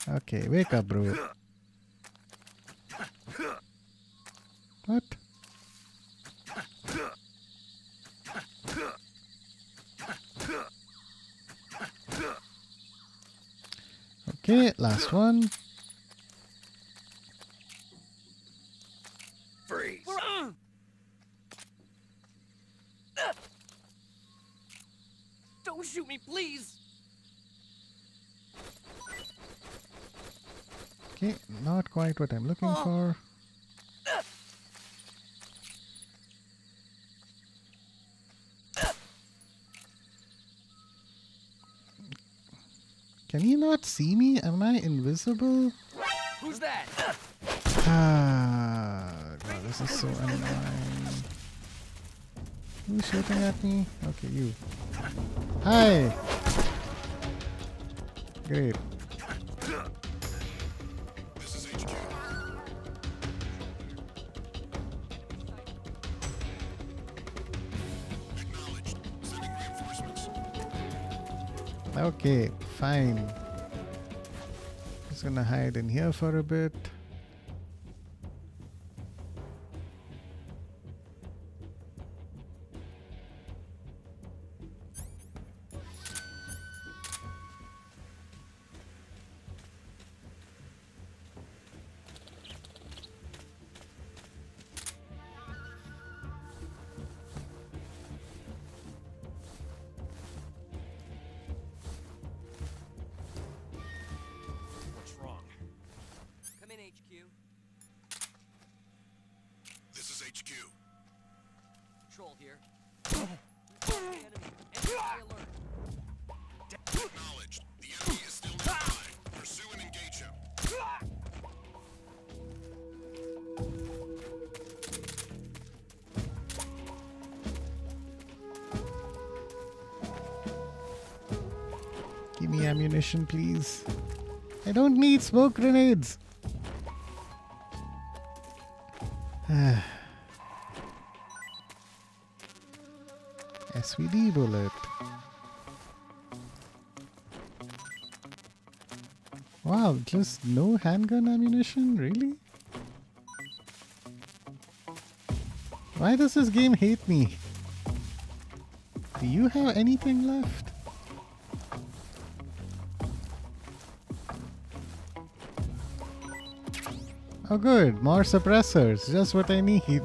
Okay, wake up, bro. What? Okay, last one. Freeze. Don't shoot me, please! Okay, not quite what I'm looking for. Can he not see me? Am I invisible? Who's that? Ah, God, this is so annoying. Who's shooting at me? Okay, you. Hi! Great. This is HQ. Acknowledged. Sending reinforcements. Okay, fine. Just gonna hide in here for a bit. What's wrong? Come in, HQ. This is HQ. Patrol here. Enemy. Enemy high alert. Acknowledged. The enemy is still nearby. Pursue and engage him. Give me ammunition, please. I don't need smoke grenades. SVD bullet. Wow, just no handgun ammunition? Really? Why does this game hate me? Do you have anything left? Oh good, more suppressors, just what I need.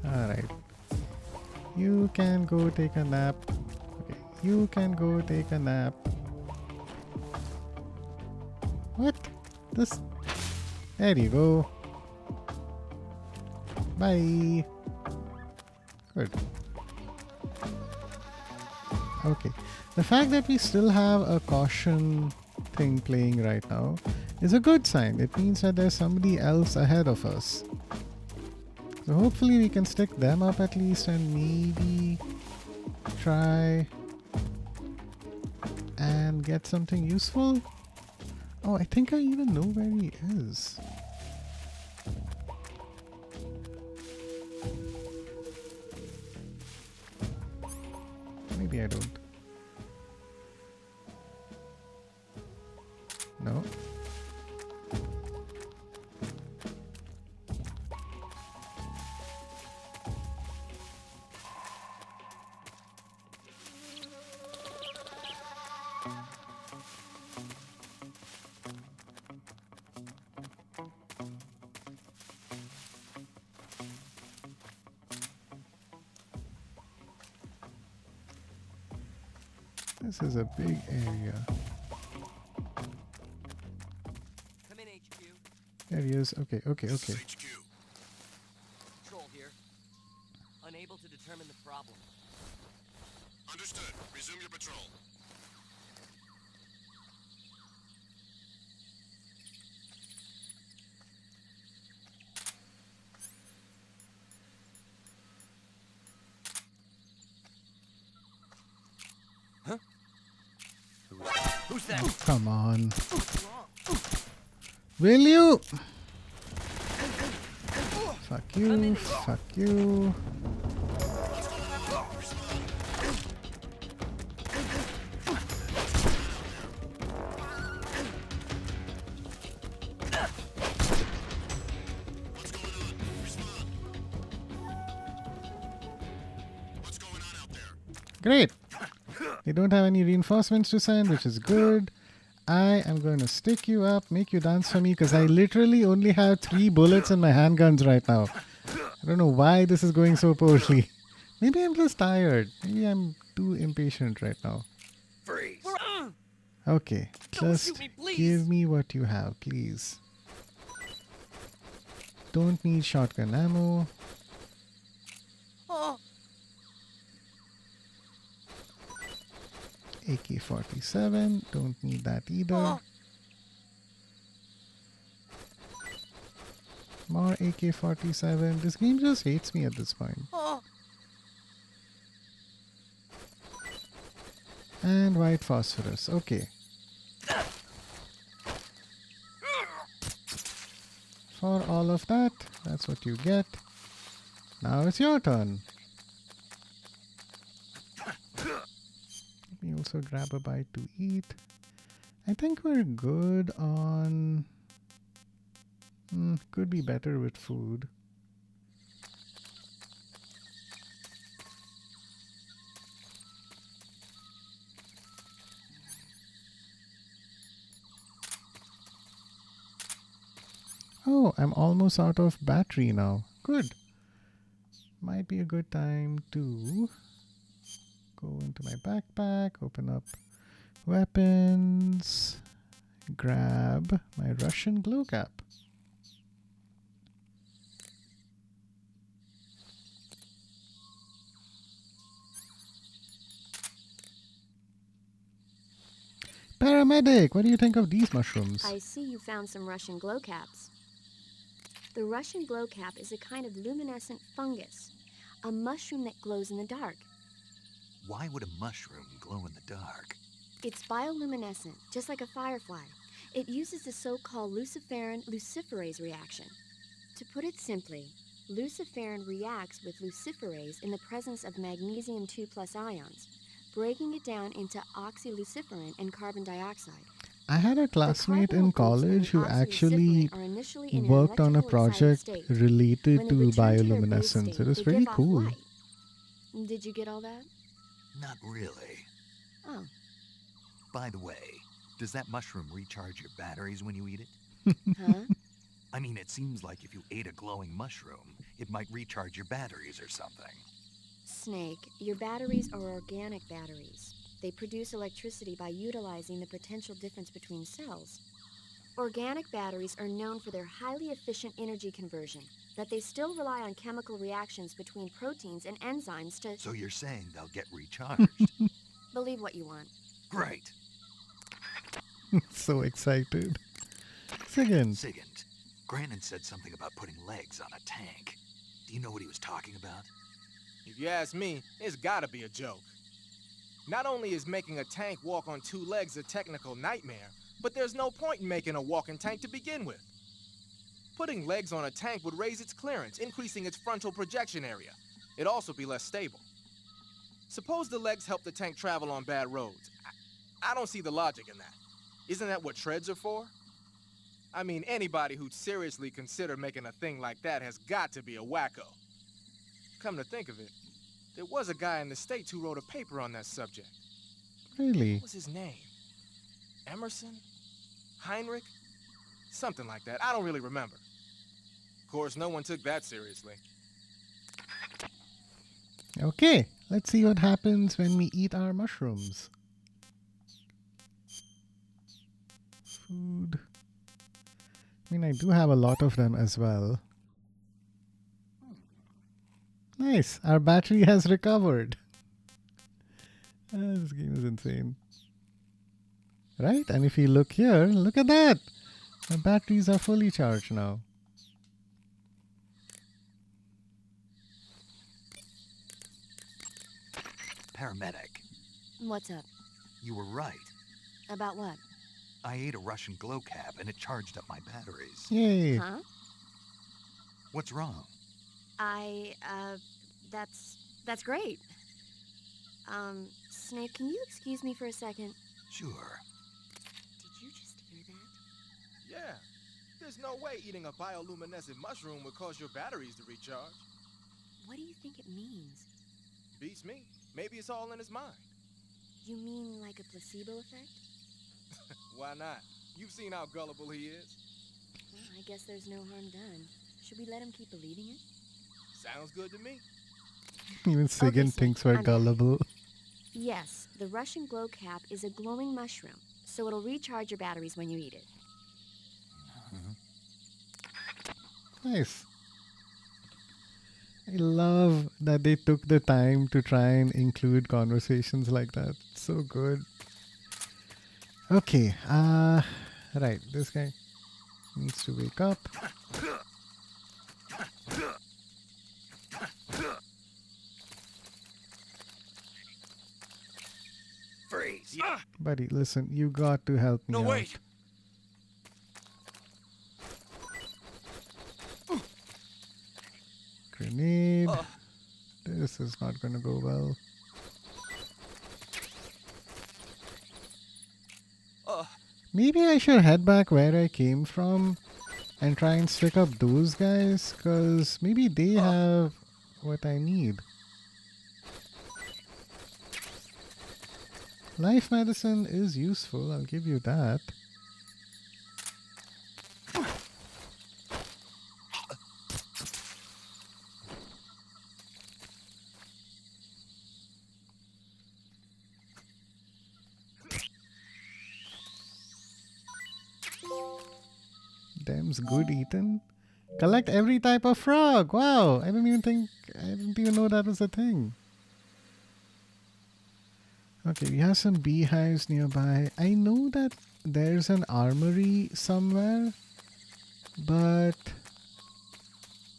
Alright. You can go take a nap. Okay, you can go take a nap. What? This... There you go. Bye. Good. Okay. The fact that we still have a caution thing playing right now is a good sign. It means that there's somebody else ahead of us. So hopefully we can stick them up at least and maybe try and get something useful. Oh, I think I even know where he is. Maybe I don't. No. This is a big area. Come in, HQ. There he is. Okay, okay, This okay. is HQ. Patrol here. Unable to determine the problem. Understood. Resume your patrol. Who's that? Oh, come on. Will you? Fuck Fuck you. Fuck you. Great. They don't have any reinforcements to send, which is good. I am going to stick you up, make you dance for me, because I literally only have 3 bullets in my handguns right now. I don't know why this is going so poorly. Maybe I'm just tired. Maybe I'm too impatient right now. Freeze. Okay, Don't just shoot me, please. give me what you have, please. Don't need shotgun ammo. Oh. AK-47, don't need that either. Oh. More AK-47. This game just hates me at this point. Oh. And white phosphorus. Okay. For all of that, that's what you get. Now it's your turn. Let me also grab a bite to eat. I think we're good on... could be better with food. Oh, I'm almost out of battery now. Good. Might be a good time to go into my backpack, open up weapons, grab my Russian glow cap. Paramedic, what do you think of these mushrooms? I see you found some Russian glow caps. The Russian glow cap is a kind of luminescent fungus, a mushroom that glows in the dark. Why would a mushroom glow in the dark? It's bioluminescent, just like a firefly. It uses the so-called luciferin luciferase reaction. To put it simply, luciferin reacts with luciferase in the presence of magnesium 2+ ions, breaking it down into oxyluciferin and carbon dioxide. I had a classmate in college who actually worked on a project related to bioluminescence. It was pretty cool. Did you get all that? Not really. Oh. By the way, does that mushroom recharge your batteries when you eat it? Huh? I mean, it seems like if you ate a glowing mushroom, it might recharge your batteries or something. Snake, your batteries are organic batteries. They produce electricity by utilizing the potential difference between cells. Organic batteries are known for their highly efficient energy conversion, but they still rely on chemical reactions between proteins and enzymes to... So you're saying they'll get recharged? Believe what you want. Great. So excited. Sigint. Sigint, Granin said something about putting legs on a tank. Do you know what he was talking about? If you ask me, it's gotta be a joke. Not only is making a tank walk on 2 legs a technical nightmare, but there's no point in making a walking tank to begin with. Putting legs on a tank would raise its clearance, increasing its frontal projection area. It'd also be less stable. Suppose the legs help the tank travel on bad roads. I don't see the logic in that. Isn't that what treads are for? I mean, anybody who'd seriously consider making a thing like that has got to be a wacko. Come to think of it, there was a guy in the States who wrote a paper on that subject. Really? What was his name? Emerson? Heinrich? Something like that. I don't really remember. Of course, no one took that seriously. Okay, let's see what happens when we eat our mushrooms. Food. I mean, I do have a lot of them as well. Nice, our battery has recovered. This game is insane. Right? And if you look here, look at that! My batteries are fully charged now. Paramedic, What's up? you were right. About what? I ate a Russian glow cap and it charged up my batteries. Yay! Huh? What's wrong? That's great. Snape, can you excuse me for a second? Sure. Did you just hear that? Yeah. There's no way eating a bioluminescent mushroom would cause your batteries to recharge. What do you think it means? Beats me. Maybe it's all in his mind. You mean like a placebo effect? Why not? You've seen how gullible he is. Well, I guess there's no harm done. Should we let him keep believing it? Sounds good to me. Even Sigyn thinks we're gullible. Yes, the Russian glow cap is a glowing mushroom, so it'll recharge your batteries when you eat it. Nice. I love that they took the time to try and include conversations like that. So good. Okay, right, this guy needs to wake up. Freeze. Buddy, listen, you got to help me No, out. wait. Grenade. This is not gonna go well. Maybe I should head back where I came from and try and stick up those guys, cause maybe they have what I need. Life medicine is useful, I'll give you that. Them's good eaten. Collect every type of frog. Wow, I didn't even know that was a thing. Okay, we have some beehives nearby. I know that there's an armory somewhere, but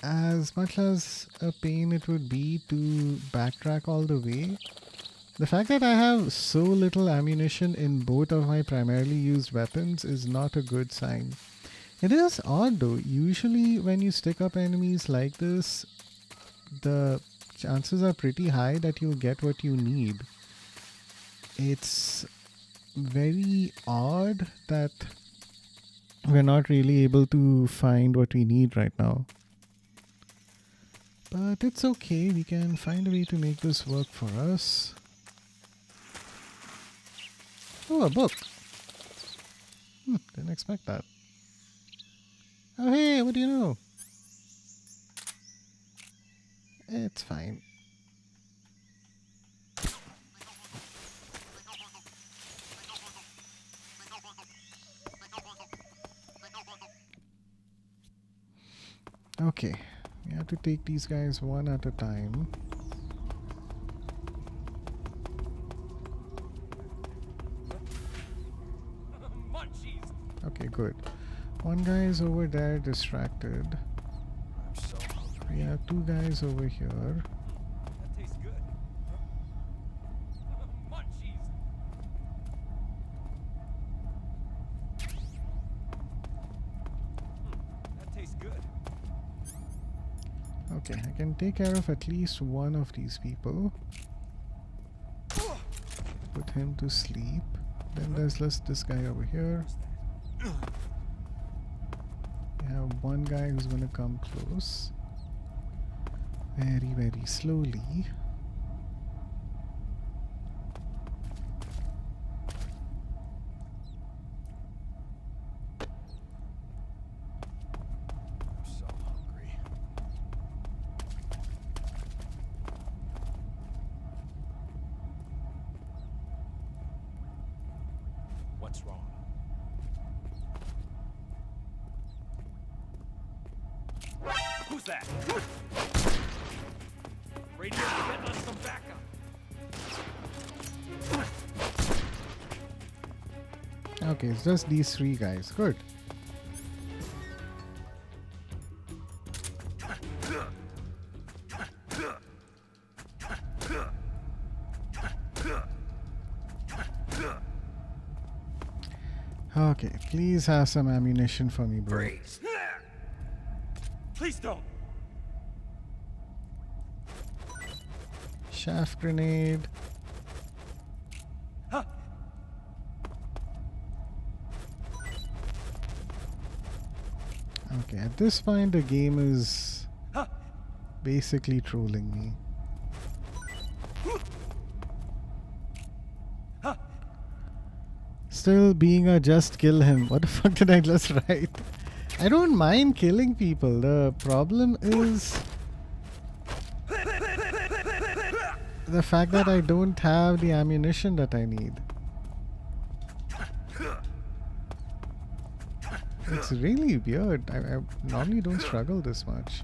as much as a pain it would be to backtrack all the way, the fact that I have so little ammunition in both of my primarily used weapons is not a good sign. It is odd though, usually when you stick up enemies like this, the chances are pretty high that you'll get what you need. It's very odd that we're not really able to find what we need right now. But it's okay, we can find a way to make this work for us. Oh, a book. Didn't expect that. Oh hey, what do you know? It's fine. Okay, we have to take these guys one at a time. Okay, good. One guy is over there distracted. We have two guys over here. That tastes good. Munchies. That tastes good. Okay, I can take care of at least one of these people. Put him to sleep. Then there's this guy over here. We have one guy who's gonna come close. Very, very slowly. I'm so hungry. What's wrong? Who's that? Radio, get us some backup. Okay, it's just these three guys. Good. Okay, please have some ammunition for me, bro. Please don't. Chaff grenade. Okay, at this point the game is basically trolling me. Still being a just kill him. What the fuck did I just write? I don't mind killing people. The problem is the fact that I don't have the ammunition that I need. It's really weird. I normally don't struggle this much.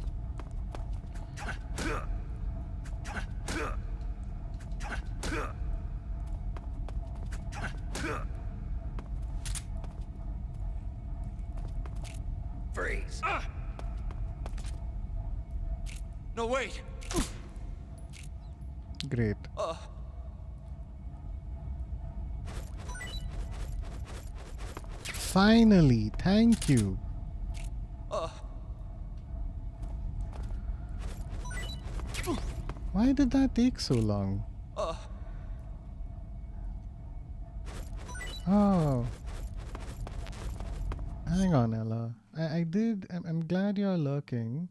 Freeze. No, wait. Great. Finally, thank you. Why did that take so long? Oh. Hang on, Ella. I'm glad you're lurking.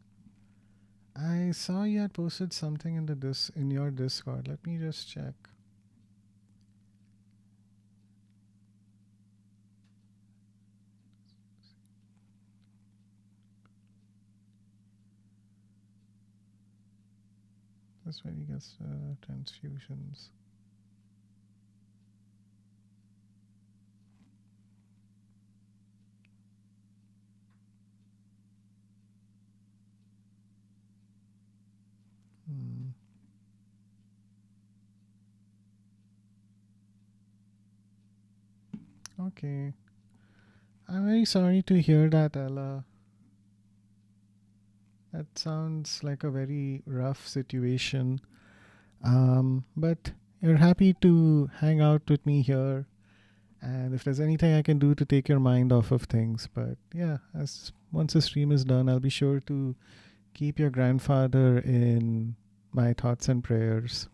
I saw you had posted something in your Discord. Let me just check. That's where he gets transfusions. Okay. I'm very sorry to hear that, Ella. That sounds like a very rough situation. But you're happy to hang out with me here. And if there's anything I can do to take your mind off of things. But yeah, once the stream is done, I'll be sure to keep your grandfather in my thoughts and prayers.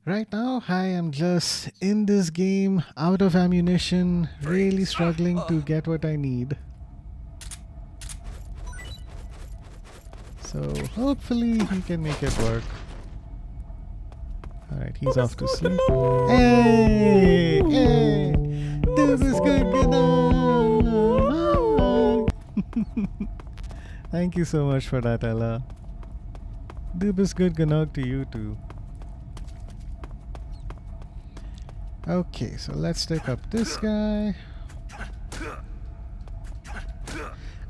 Right now, I am just in this game, out of ammunition, really struggling to get what I need. So hopefully he can make it work. Alright, he's off to sleep. Hey! Hey! This is good enough! Thank you so much for that, Ella. Doob is good enough to you too. Okay, so let's take up this guy.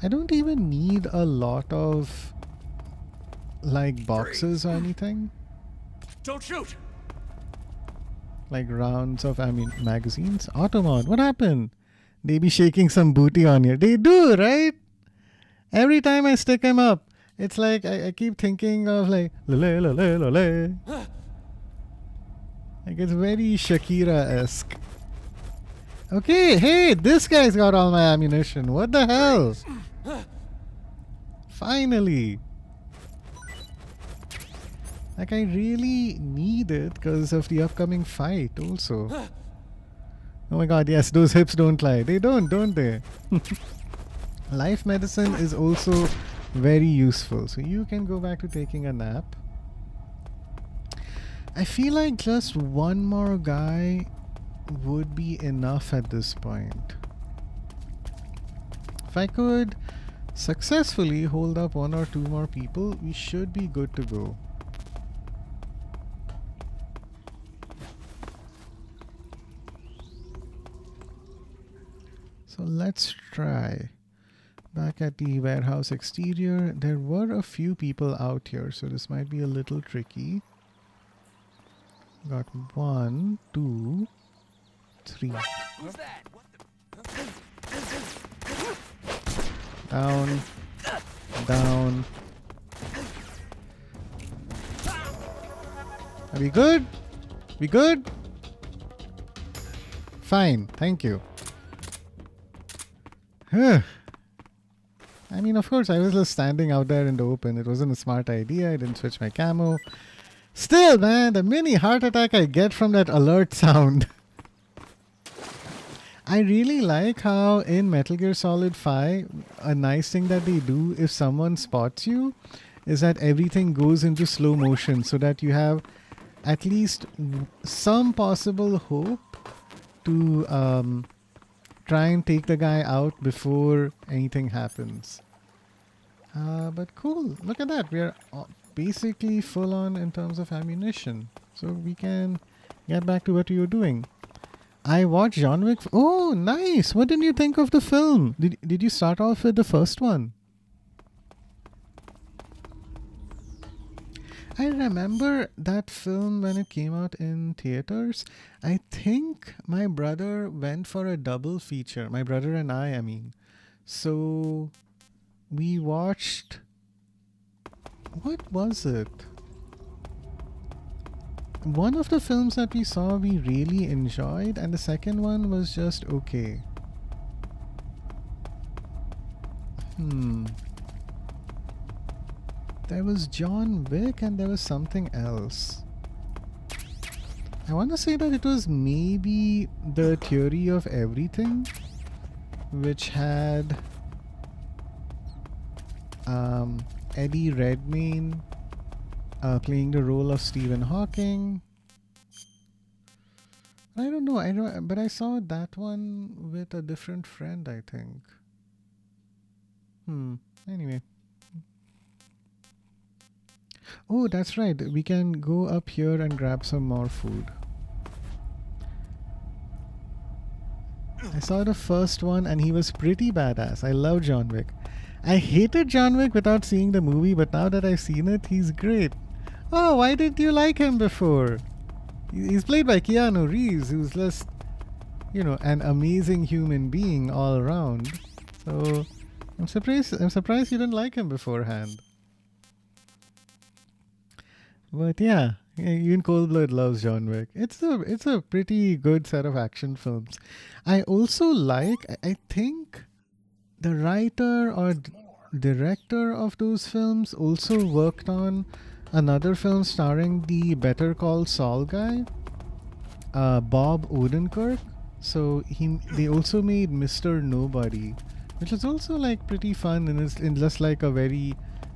I don't even need a lot of like boxes or anything. Don't shoot. Like rounds of magazines. Automod, what happened? They be shaking some booty on here. They do, right? Every time I stick him up, it's like I keep thinking of like lale lale lale. Like it's very Shakira-esque. Okay, hey, this guy's got all my ammunition. What the hell? Finally. Like I really need it because of the upcoming fight also. Oh my god, yes, those hips don't lie. They don't they? Life medicine is also very useful. So you can go back to taking a nap. I feel like just one more guy would be enough at this point. If I could successfully hold up one or two more people, we should be good to go. So let's try. Back at the warehouse exterior, there were a few people out here, so this might be a little tricky. Got 1, 2, 3. Who's that? Down. Down. Are we good? We good? Fine, thank you. I I mean, of course, I was just standing out there in the open. It wasn't a smart idea. I didn't switch my camo. Still, man, the mini heart attack I get from that alert sound. I really like how in Metal Gear Solid 5, a nice thing that they do if someone spots you is that everything goes into slow motion so that you have at least some possible hope to try and take the guy out before anything happens. But cool, look at that. We are basically full on in terms of ammunition. So we can get back to what we were doing. I watched John Wick. Oh, nice. What did you think of the film? Did you start off with the first one? I remember that film when it came out in theaters. I think my brother went for a double feature. My brother and I mean. So we watched... What was it? One of the films that we saw we really enjoyed, and the second one was just okay. There was John Wick and there was something else. I want to say that it was maybe The Theory of Everything, which had Eddie Redmayne playing the role of Stephen Hawking. I don't know, but I saw that one with a different friend, I think. Anyway. Oh, that's right. We can go up here and grab some more food. I saw the first one and he was pretty badass. I love John Wick. I hated John Wick without seeing the movie, but now that I've seen it, he's great. Oh, why didn't you like him before? He's played by Keanu Reeves, who's just, you know, an amazing human being all around. So I'm surprised you didn't like him beforehand. But yeah, even Cold Blood loves John Wick. It's a pretty good set of action films. I also like, I think the writer or director of those films also worked on another film starring the Better Call Saul guy, Bob Odenkirk. So they also made Mr. Nobody, which is also like pretty fun and is in just like a very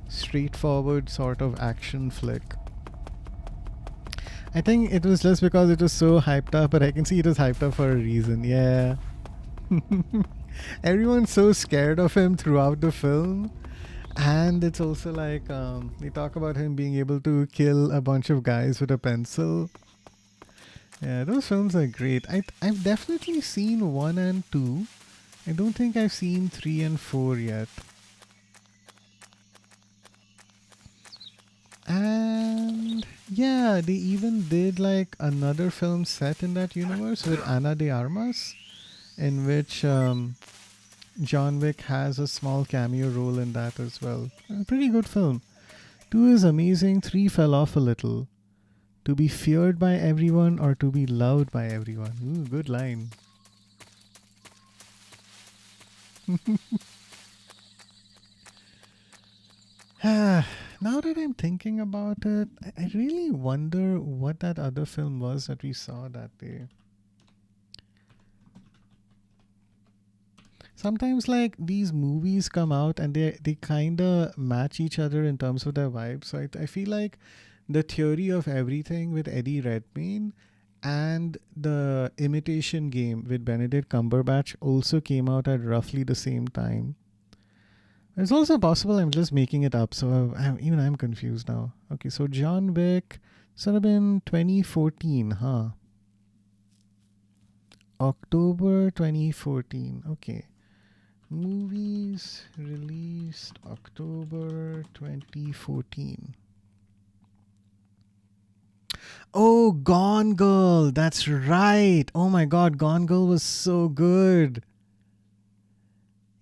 straightforward sort of action flick. I think it was just because it was so hyped up, but I can see it was hyped up for a reason. Yeah. Everyone's so scared of him throughout the film. And it's also like they talk about him being able to kill a bunch of guys with a pencil. Yeah, those films are great. I've definitely seen 1 and 2. I don't think I've seen 3 and 4 yet. And yeah, they even did like another film set in that universe with Ana de Armas, in which John Wick has a small cameo role in that as well. A pretty good film. 2 is amazing, 3 fell off a little. To be feared by everyone or to be loved by everyone. Ooh, good line. Now that I'm thinking about it, I really wonder what that other film was that we saw that day. Sometimes like these movies come out and they kind of match each other in terms of their vibe. So I feel like The Theory of Everything with Eddie Redmayne and The Imitation Game with Benedict Cumberbatch also came out at roughly the same time. It's also possible I'm just making it up, so I'm confused now. Okay, so John Wick, sort of been 2014, huh? October 2014, okay. Movies released October 2014. Oh, Gone Girl, that's right. Oh my god, Gone Girl was so good.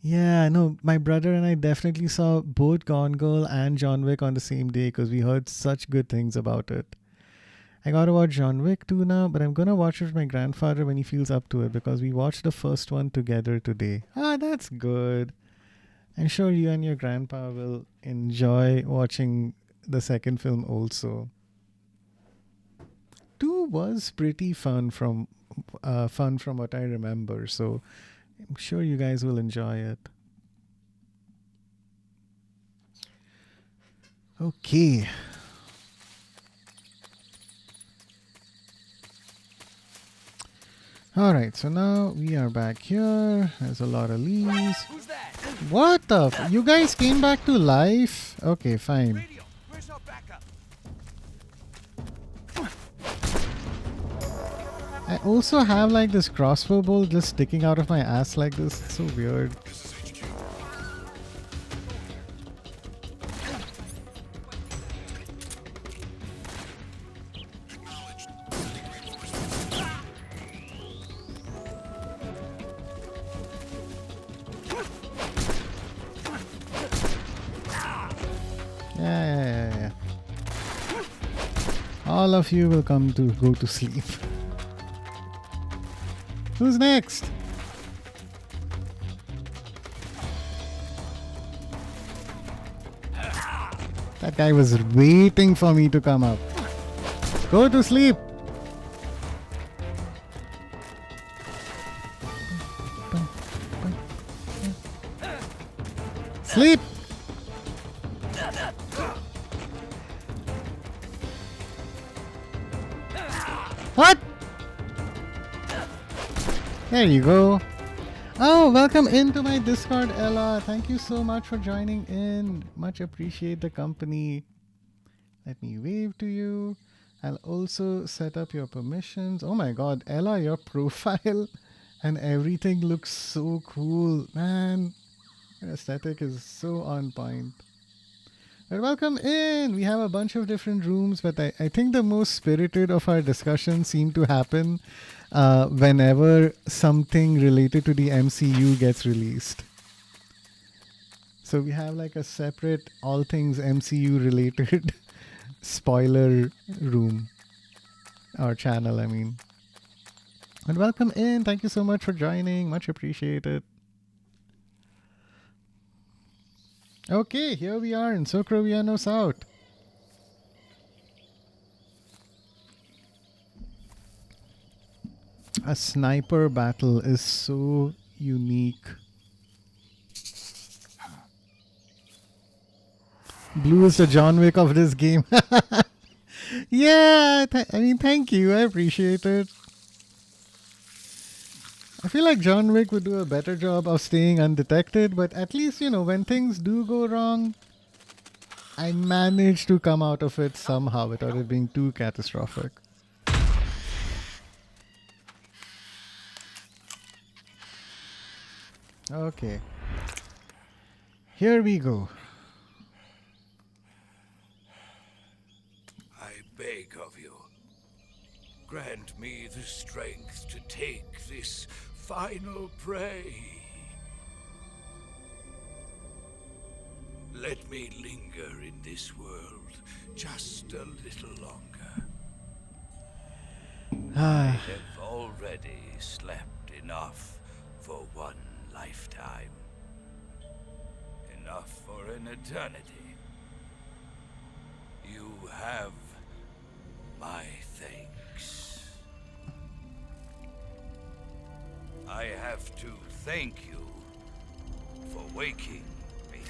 Yeah, no, my brother and I definitely saw both Gone Girl and John Wick on the same day because we heard such good things about it. I gotta watch John Wick 2 now, but I'm gonna watch it with my grandfather when he feels up to it because we watched the first one together today. Ah, that's good. I'm sure you and your grandpa will enjoy watching the second film also. 2 was pretty fun from what I remember, so I'm sure you guys will enjoy it. Okay. Alright, so now we are back here. There's a lot of leaves. Who's that? What the you guys came back to life? Okay, fine. Radio, where's our backup? I also have like this crossbow bolt just sticking out of my ass like this. It's so weird. Yeah. All of you will come to go to sleep. Who's next? That guy was waiting for me to come up. Go to sleep. Sleep. What? There you go. Oh, welcome into my Discord, Ella. Thank you so much for joining in. Much appreciate the company. Let me wave to you. I'll also set up your permissions. Oh my god, Ella, your profile and everything looks so cool. Man, your aesthetic is so on point. But welcome in. We have a bunch of different rooms, but I think the most spirited of our discussions seem to happen whenever something related to the MCU gets released. So we have like a separate all things MCU related spoiler room, or channel, I mean. And welcome in. Thank you so much for joining. Much appreciated. Okay, here we are in Socroviano South. A sniper battle is so unique. Blue is the John Wick of this game. Yeah, I mean, thank you. I appreciate it. I feel like John Wick would do a better job of staying undetected, but at least, you know, when things do go wrong, I manage to come out of it somehow without it being too catastrophic. Okay. Here we go. I beg of you, grant me the strength to take this final prey. Let me linger in this world just a little longer. I have already slept enough for one lifetime. Enough for an eternity. You have my thanks. I have to thank you for waking me.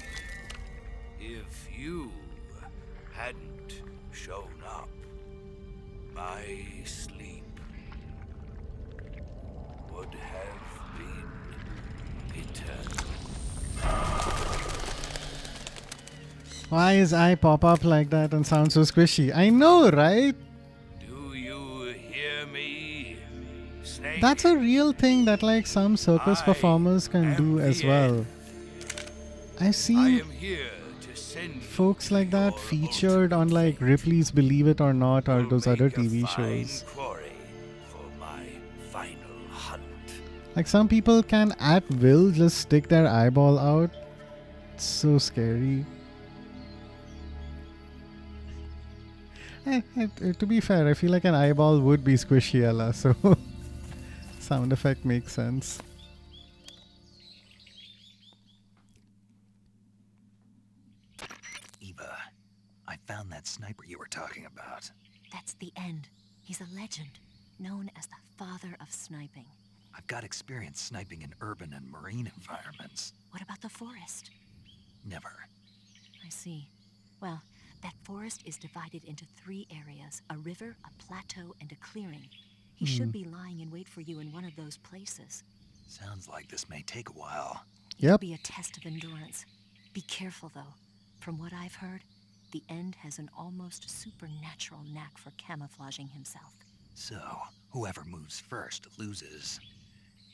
If you hadn't shown up, my sleep would have been eternal. Why his eye pop up like that and sound so squishy? I know, right? Do you hear me, Snake? That's a real thing that like some circus performers can do as well. I've seen folks like that featured on like Ripley's Believe It or Not or those other TV shows. Like some people can at will just stick their eyeball out. It's so scary. To be fair, I feel like an eyeball would be squishy, Ella, so sound effect makes sense. sniper you were talking about? That's the End. He's a legend, known as the father of sniping. I've got experience sniping in urban and marine environments. What about the forest? Never. I see. Well, that forest is divided into 3 areas, a river, a plateau, and a clearing. He should be lying in wait for you in one of those places. Sounds like this may take a while. It'll be a test of endurance. Be careful, though. From what I've heard, the End has an almost supernatural knack for camouflaging himself. So, whoever moves first loses.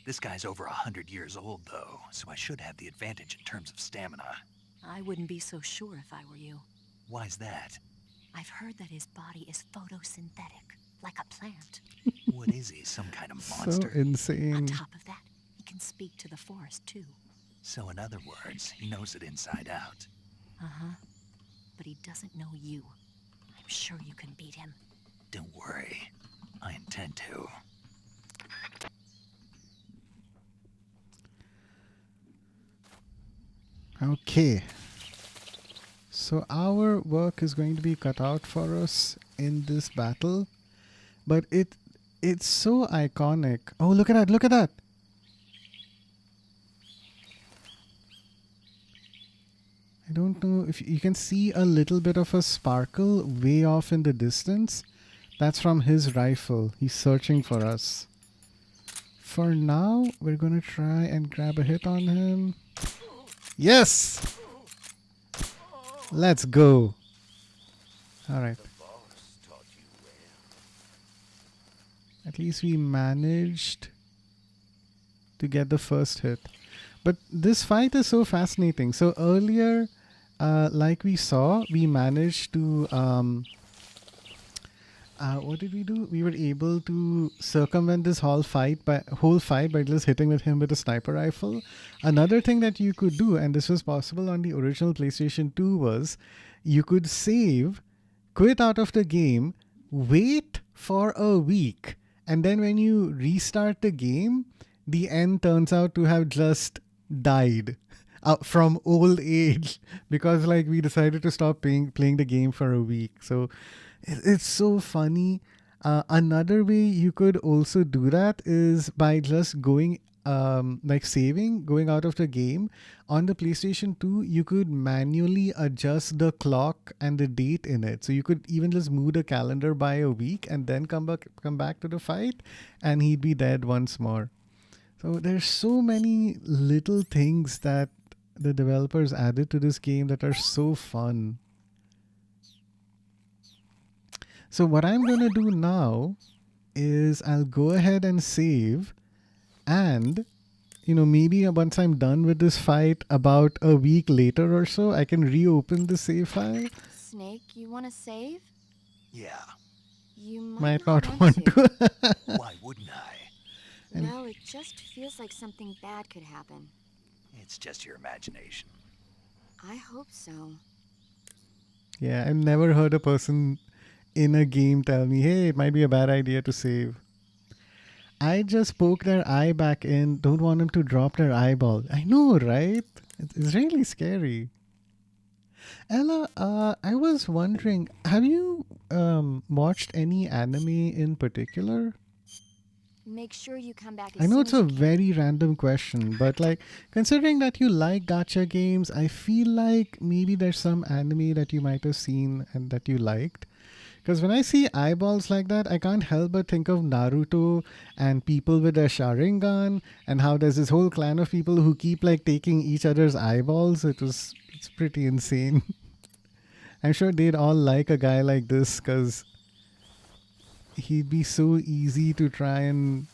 This guy's over 100 years old, though, so I should have the advantage in terms of stamina. I wouldn't be so sure if I were you. Why's that? I've heard that his body is photosynthetic, like a plant. What is he, some kind of monster? So insane. On top of that, he can speak to the forest, too. So in other words, he knows it inside out. Uh-huh. But he doesn't know you. I'm sure you can beat him. Don't worry. I intend to. Okay. So our work is going to be cut out for us in this battle. But it's so iconic. Oh, look at that, look at that. I don't know if you can see a little bit of a sparkle way off in the distance. That's from his rifle. He's searching for us. For now, we're going to try and grab a hit on him. Yes! Let's go. Alright. At least we managed to get the first hit. But this fight is so fascinating. So earlier, like we saw, we managed to... what did we do? We were able to circumvent this whole fight by just hitting with him with a sniper rifle. Another thing that you could do, and this was possible on the original PlayStation 2, was you could save, quit out of the game, wait for a week, and then when you restart the game, the End turns out to have just died from old age because like we decided to stop playing the game for a week. So it's so funny. Another way you could also do that is by just going like saving, going out of the game. On the PlayStation 2, you could manually adjust the clock and the date in it. So you could even just move the calendar by a week and then come back to the fight and he'd be dead once more. So there's so many little things that the developers added to this game that are so fun. So what I'm going to do now is I'll go ahead and save, and maybe once I'm done with this fight about a week later or so, I can reopen the save file. Snake, you want to save? Yeah. You Might not want to. Why wouldn't I? Well, it just feels like something bad could happen. It's just your imagination. I hope so. Yeah, I've never heard a person in a game tell me, hey, it might be a bad idea to save. I just poke their eye back in, don't want them to drop their eyeball. I know, right? It's really scary. Ella, I was wondering, have you watched any anime in particular? Make sure you come back as I know soon it's as a you can. very random question, but like considering that you like gacha games, I feel like maybe there's some anime that you might have seen and that you liked. Because when I see eyeballs like that, I can't help but think of Naruto and people with their Sharingan and how there's this whole clan of people who keep like taking each other's eyeballs. It's pretty insane. I'm sure they'd all like a guy like this because he'd be so easy to try and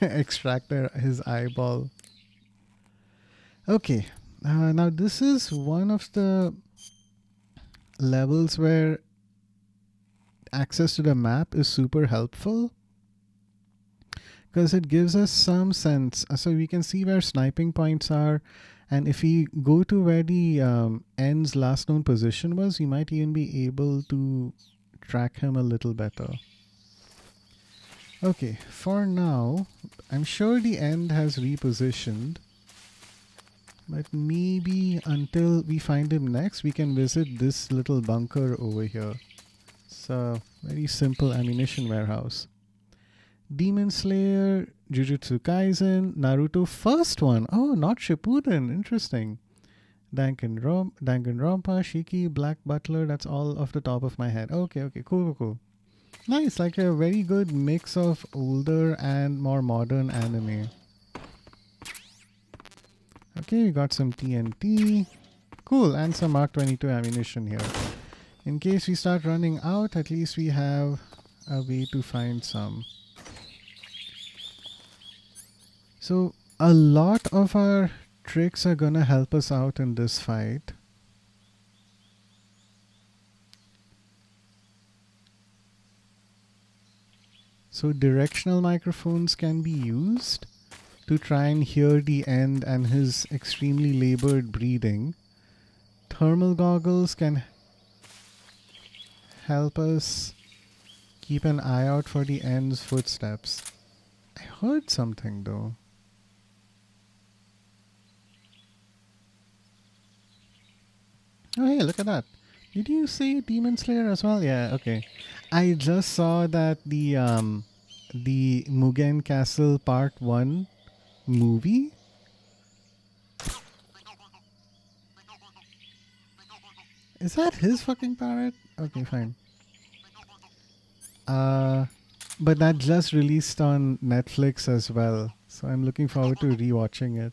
extract his eyeball. Okay, now this is one of the levels where access to the map is super helpful because it gives us some sense. So we can see where sniping points are, and if we go to where the End's last known position was, we might even be able to track him a little better. Okay, for now, I'm sure the End has repositioned, but maybe until we find him next, we can visit this little bunker over here. It's a very simple ammunition warehouse. Demon Slayer, Jujutsu Kaisen, Naruto first one. Oh, not Shippuden. Interesting. Danganronpa, Shiki, Black Butler. That's all off the top of my head. Okay, cool. Nice, like a very good mix of older and more modern anime. Okay, we got some TNT. Cool, and some Mark 22 ammunition here. In case we start running out, at least we have a way to find some. So, a lot of our tricks are gonna help us out in this fight. So directional microphones can be used to try and hear the end and his extremely labored breathing. Thermal goggles can help us keep an eye out for the end's footsteps. I heard something though. Oh hey, look at that. Did you say Demon Slayer as well? Yeah, okay. I just saw that the Mugen Castle Part 1 movie. Is that his fucking parrot? Okay, fine. But that just released on Netflix as well. So I'm looking forward to rewatching it.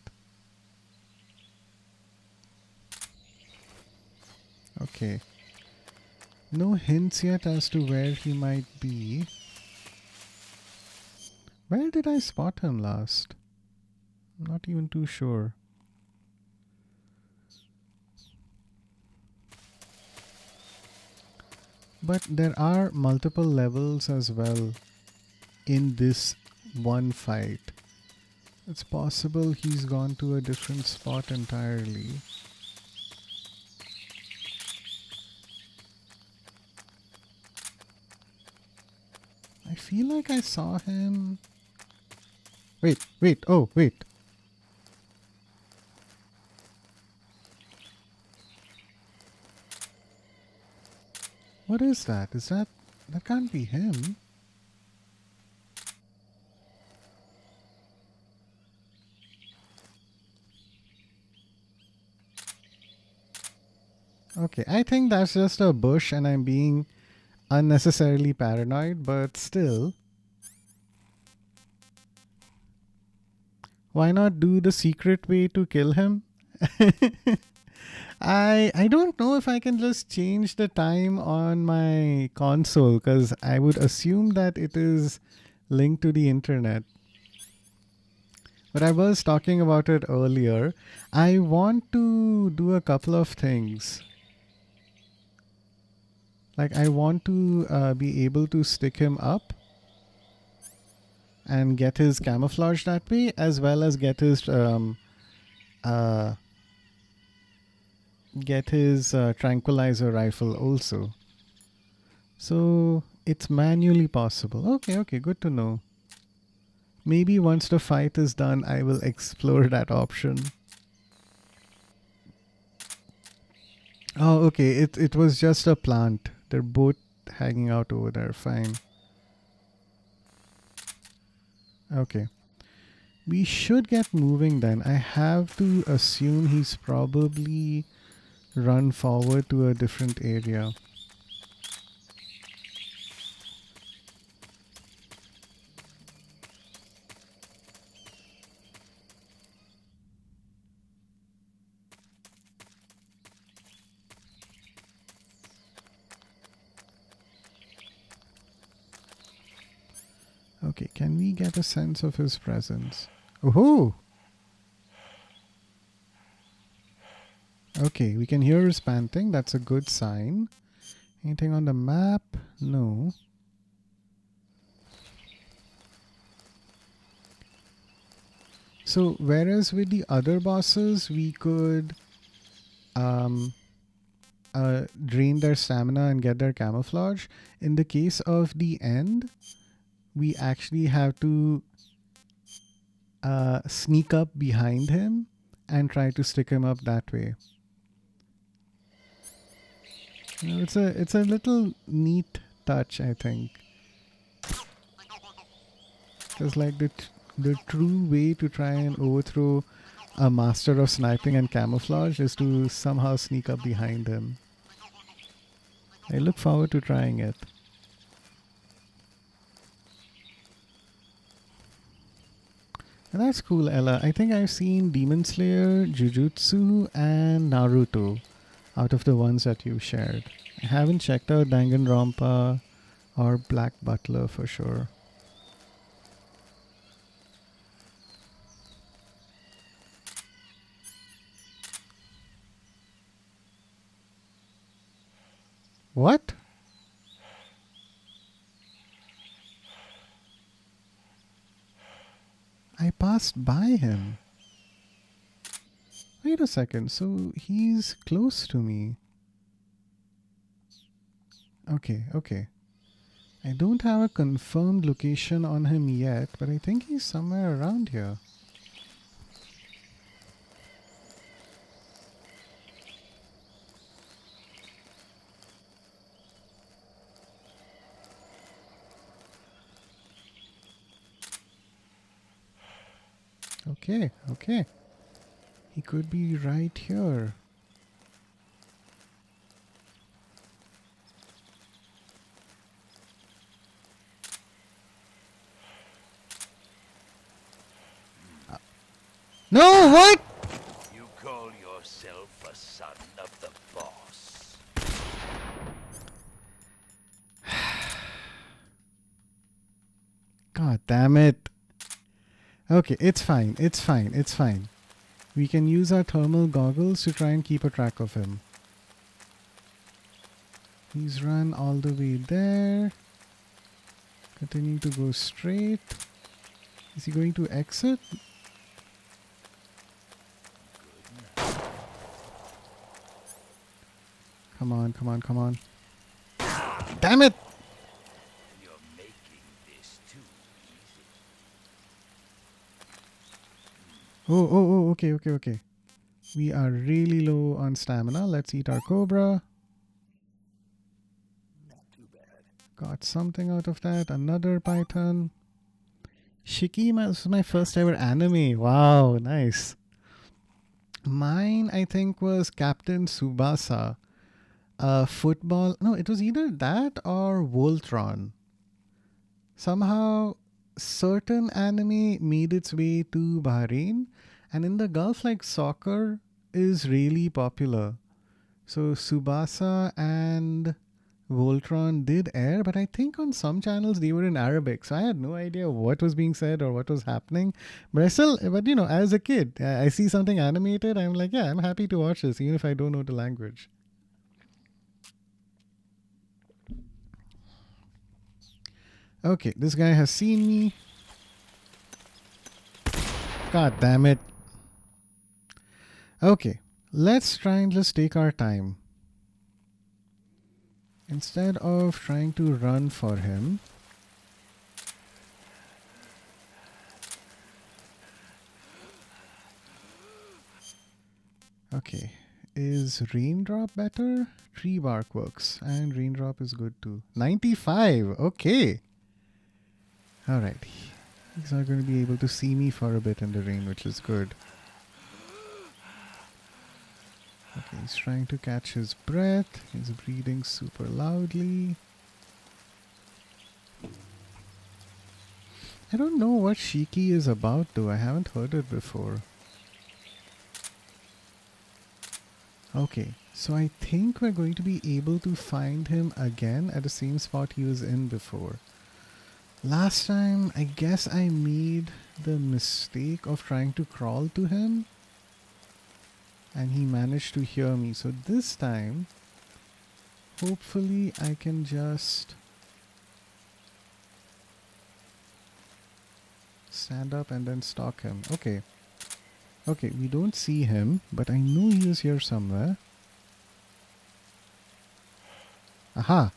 Okay. No hints yet as to where he might be. Where did I spot him last? Not even too sure. But there are multiple levels as well in this one fight. It's possible he's gone to a different spot entirely. I feel like I saw him. Wait, oh, wait. What is that? That can't be him. Okay, I think that's just a bush and I'm being unnecessarily paranoid, but still. Why not do the secret way to kill him? I don't know if I can just change the time on my console because I would assume that it is linked to the internet. But I was talking about it earlier. I want to do a couple of things. Like I want to be able to stick him up and get his camouflage that way, as well as get his tranquilizer rifle also. So it's manually possible. Okay, good to know. Maybe once the fight is done, I will explore that option. Oh, okay, it was just a plant. They're both hanging out over there. Fine. Okay. We should get moving then. I have to assume he's probably run forward to a different area. Okay, can we get a sense of his presence? Oh! Okay, we can hear his panting. That's a good sign. Anything on the map? No. So, whereas with the other bosses, we could drain their stamina and get their camouflage. In the case of the end, we actually have to sneak up behind him and try to stick him up that way. You know, it's a little neat touch, I think. Because like the true way to try and overthrow a master of sniping and camouflage is to somehow sneak up behind him. I look forward to trying it. And that's cool, Ella. I think I've seen Demon Slayer, Jujutsu, and Naruto out of the ones that you shared. I haven't checked out Danganronpa or Black Butler for sure. What? I passed by him. Wait a second, so he's close to me. Okay, okay. I don't have a confirmed location on him yet, but I think he's somewhere around here. Okay, okay. He could be right here. No, what? You call yourself a son of the boss. God damn it. Okay, it's fine, it's fine, it's fine. We can use our thermal goggles to try and keep a track of him. He's run all the way there. Continue to go straight. Is he going to exit? Come on, come on, come on. Damn it! You're making this too easy. Oh, okay, okay, okay. We are really low on stamina. Let's eat our cobra. Not too bad. Got something out of that. Another python. Shiki was my first ever anime. Wow, nice. Mine, I think, was Captain Tsubasa. Football. No, it was either that or Voltron. Somehow, certain anime made its way to Bahrain, and in the Gulf, like, soccer is really popular. So Tsubasa and Voltron did air, but I think on some channels they were in Arabic, so I had no idea what was being said or what was happening. But you know, as a kid, I see something animated, I'm like, yeah, I'm happy to watch this, even if I don't know the language. Okay, this guy has seen me. God damn it. Okay, let's try and just take our time. Instead of trying to run for him, okay, is raindrop better? Tree bark works, and raindrop is good too. 95, okay. Alright, he's not going to be able to see me for a bit in the rain, which is good. Okay, he's trying to catch his breath. He's breathing super loudly. I don't know what Shiki is about though. I haven't heard it before. Okay, so I think we're going to be able to find him again at the same spot he was in before. Last time, I guess I made the mistake of trying to crawl to him, and he managed to hear me. So this time, hopefully I can just stand up and then stalk him. Okay. Okay, we don't see him, but I know he is here somewhere. Aha!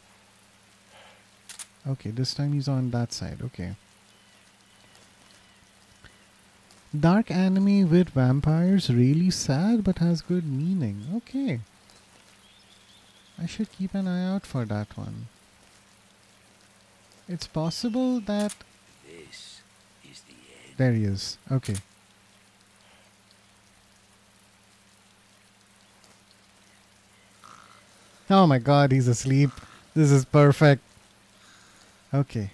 Okay, this time he's on that side. Okay. Dark anime with vampires, really sad but has good meaning. Okay. I should keep an eye out for that one. It's possible that... This is the end. There he is. Okay. Oh my god, he's asleep. This is perfect. Okay.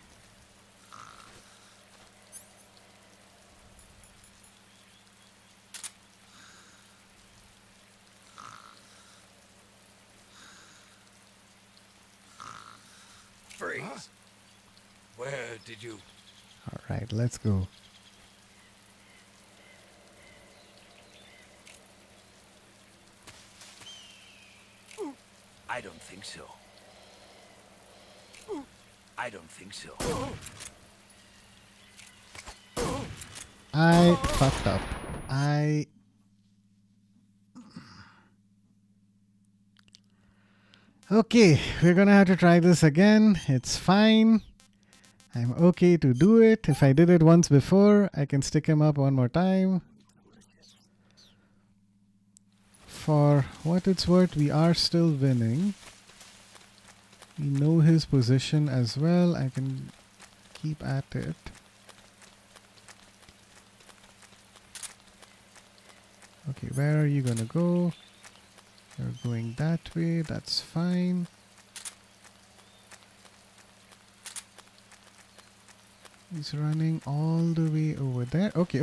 Freeze. Where did you... Alright, let's go. I don't think so. I don't think so. I fucked up. Okay, we're gonna have to try this again. It's fine. I'm okay to do it. If I did it once before, I can stick him up one more time. For what it's worth, we are still winning. We know his position as well. I can keep at it. Okay, where are you gonna go? You're going that way. That's fine. He's running all the way over there. Okay.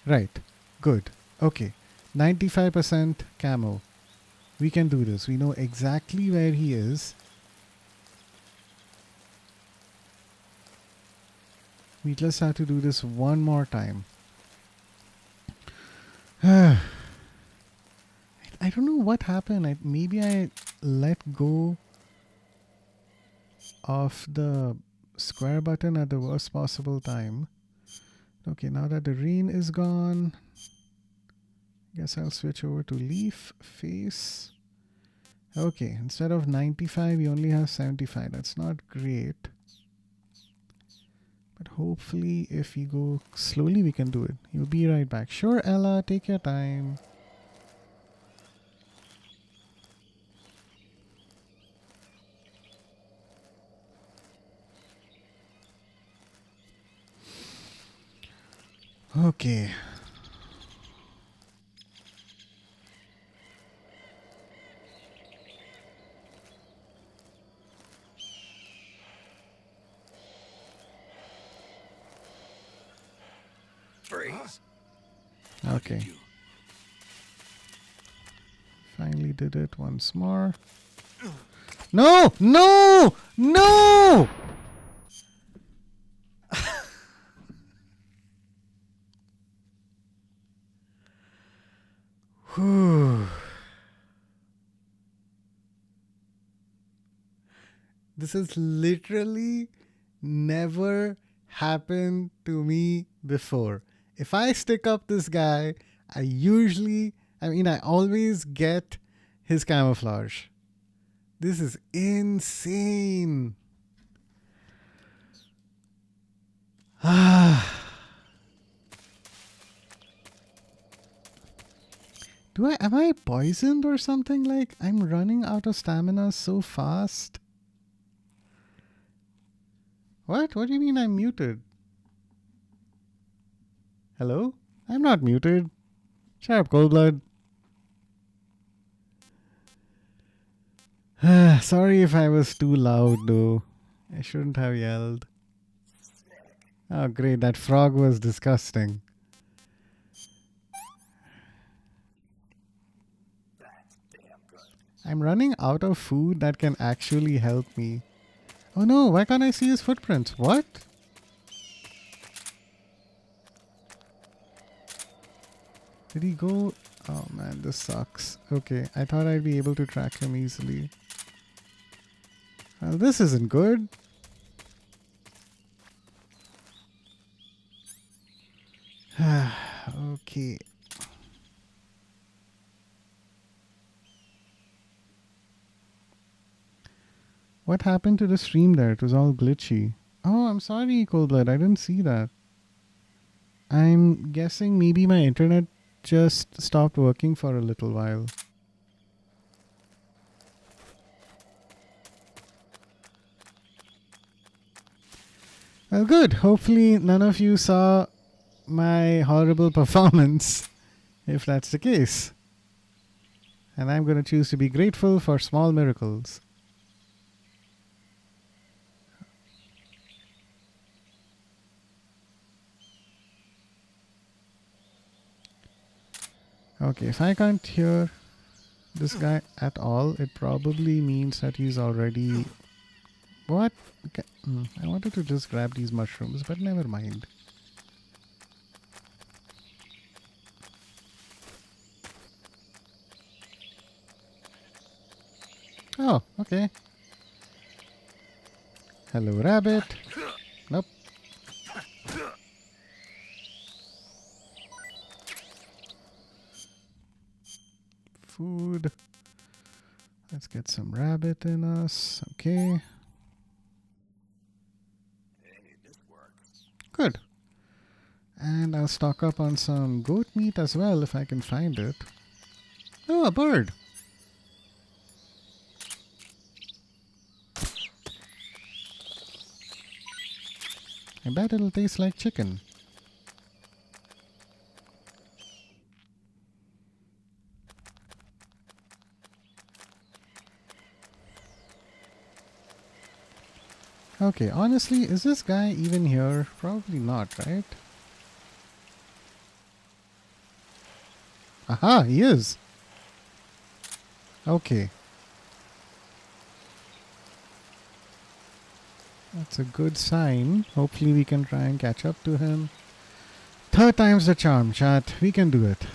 Right. Good. Okay. 95% camo. We can do this. We know exactly where he is. We just have to do this one more time. I don't know what happened. Maybe I let go of the square button at the worst possible time. Okay, now that the rain is gone, guess I'll switch over to leaf face. Okay, instead of 95, we only have 75. That's not great. But hopefully if we go slowly, we can do it. You'll be right back. Sure, Ella, take your time. Okay. Freeze. Okay. Finally did it once more. No! No! No! Whew. This has literally never happened to me before. If I stick up this guy, I always get his camouflage. This is insane. Am I poisoned or something? Like, I'm running out of stamina so fast. What? What do you mean I'm muted? Hello? I'm not muted. Shut up, Coldblood. Sorry if I was too loud, though. I shouldn't have yelled. Oh, great. That frog was disgusting. I'm running out of food that can actually help me. Oh no, why can't I see his footprints? What? Did he go? Oh man, this sucks. Okay, I thought I'd be able to track him easily. Well, this isn't good. Okay. What happened to the stream there? It was all glitchy. Oh, I'm sorry, Coldblood. I didn't see that. I'm guessing maybe my internet just stopped working for a little while. Well, good. Hopefully none of you saw my horrible performance, if that's the case. And I'm going to choose to be grateful for small miracles. Okay, if I can't hear this guy at all, it probably means that he's already... What? Okay. I wanted to just grab these mushrooms, but never mind. Oh, okay. Hello, rabbit. Nope. Food. Let's get some rabbit in us. Okay. Good. And I'll stock up on some goat meat as well if I can find it. Oh, a bird. I bet it'll taste like chicken. Okay, honestly, is this guy even here? Probably not, right? Aha, he is. Okay. That's a good sign. Hopefully we can try and catch up to him. Third time's the charm, chat. We can do it.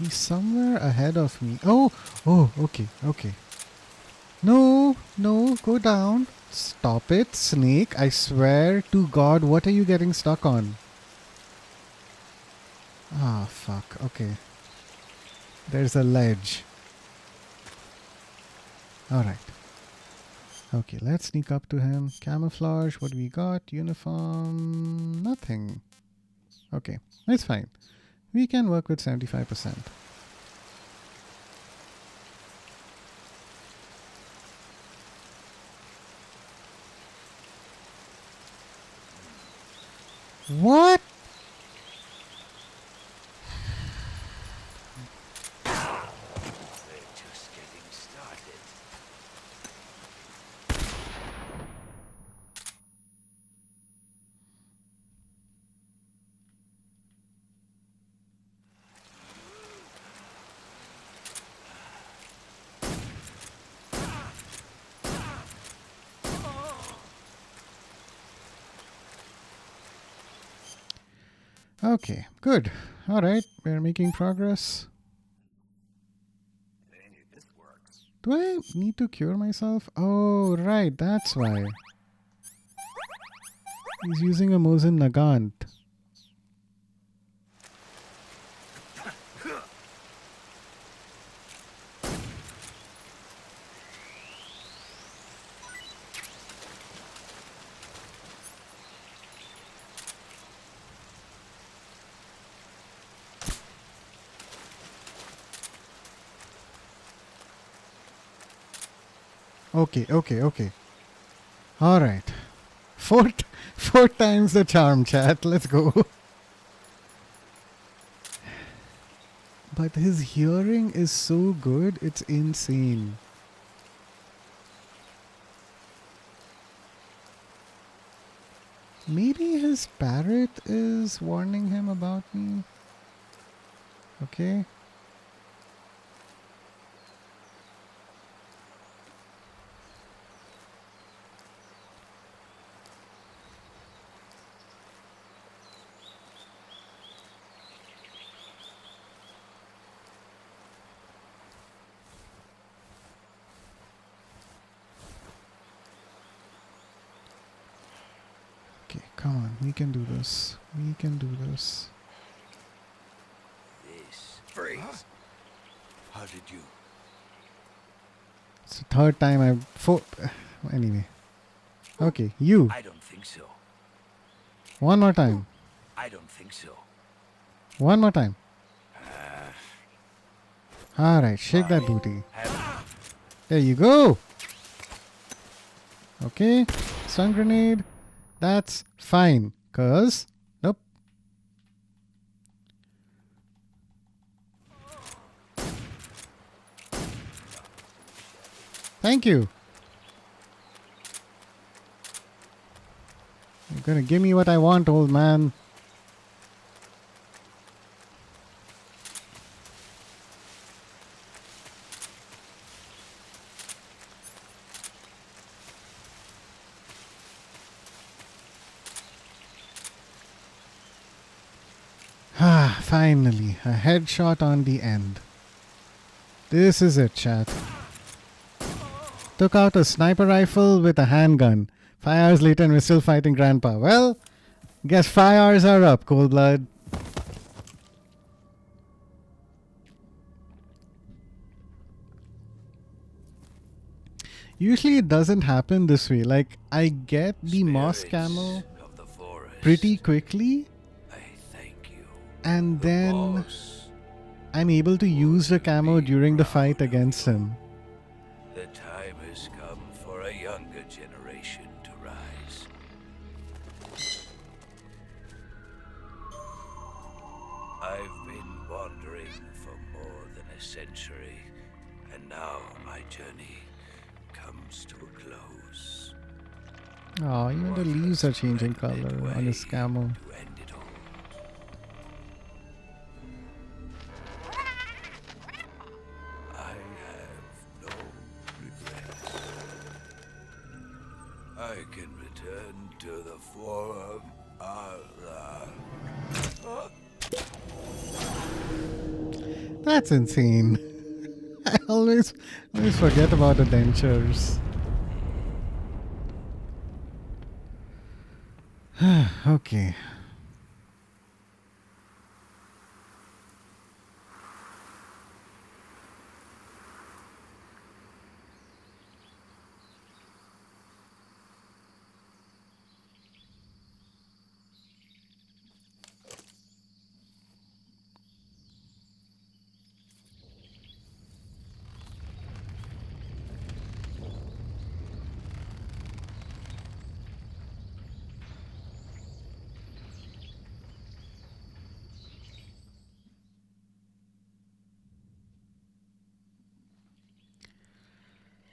He's somewhere ahead of me. Oh, okay, okay. No, go down. Stop it, snake. I swear to God, what are you getting stuck on? Ah, fuck. Okay. There's a ledge. Alright. Okay, let's sneak up to him. Camouflage, what do we got? Uniform, nothing. Okay, it's fine. We can work with 75%. What? They're just getting started. Okay, good. Alright, we're making progress. Do I need to cure myself? Oh, right, that's why. He's using a Mosin Nagant. Okay. Alright. Four times the charm, chat. Let's go. But his hearing is so good, it's insane. Maybe his parrot is warning him about me. Okay. Come on, we can do this. We can do this. This freeze. How did you? It's the third time I've... Anyway. Okay, you. I don't think so. One more time. I don't think so. One more time. Alright, shake that booty. There you go. Okay, stun grenade. That's fine. Cause, nope. Thank you. You're gonna give me what I want, old man. Ah, finally, a headshot on the end. This is it, chat. Took out a sniper rifle with a handgun. 5 hours later and we're still fighting Grandpa. Well, guess 5 hours are up, Cold Blood. Usually it doesn't happen this way. Like, I get the moss camo pretty quickly. And then I'm able to use the camo during the fight against him. The time has come for a younger generation to rise. I've been wandering for more than a century, and now my journey comes to a close. Oh, even the leaves are changing color on his camo. I can return to the Forum Allah. That's insane. I always forget about the dentures. Okay.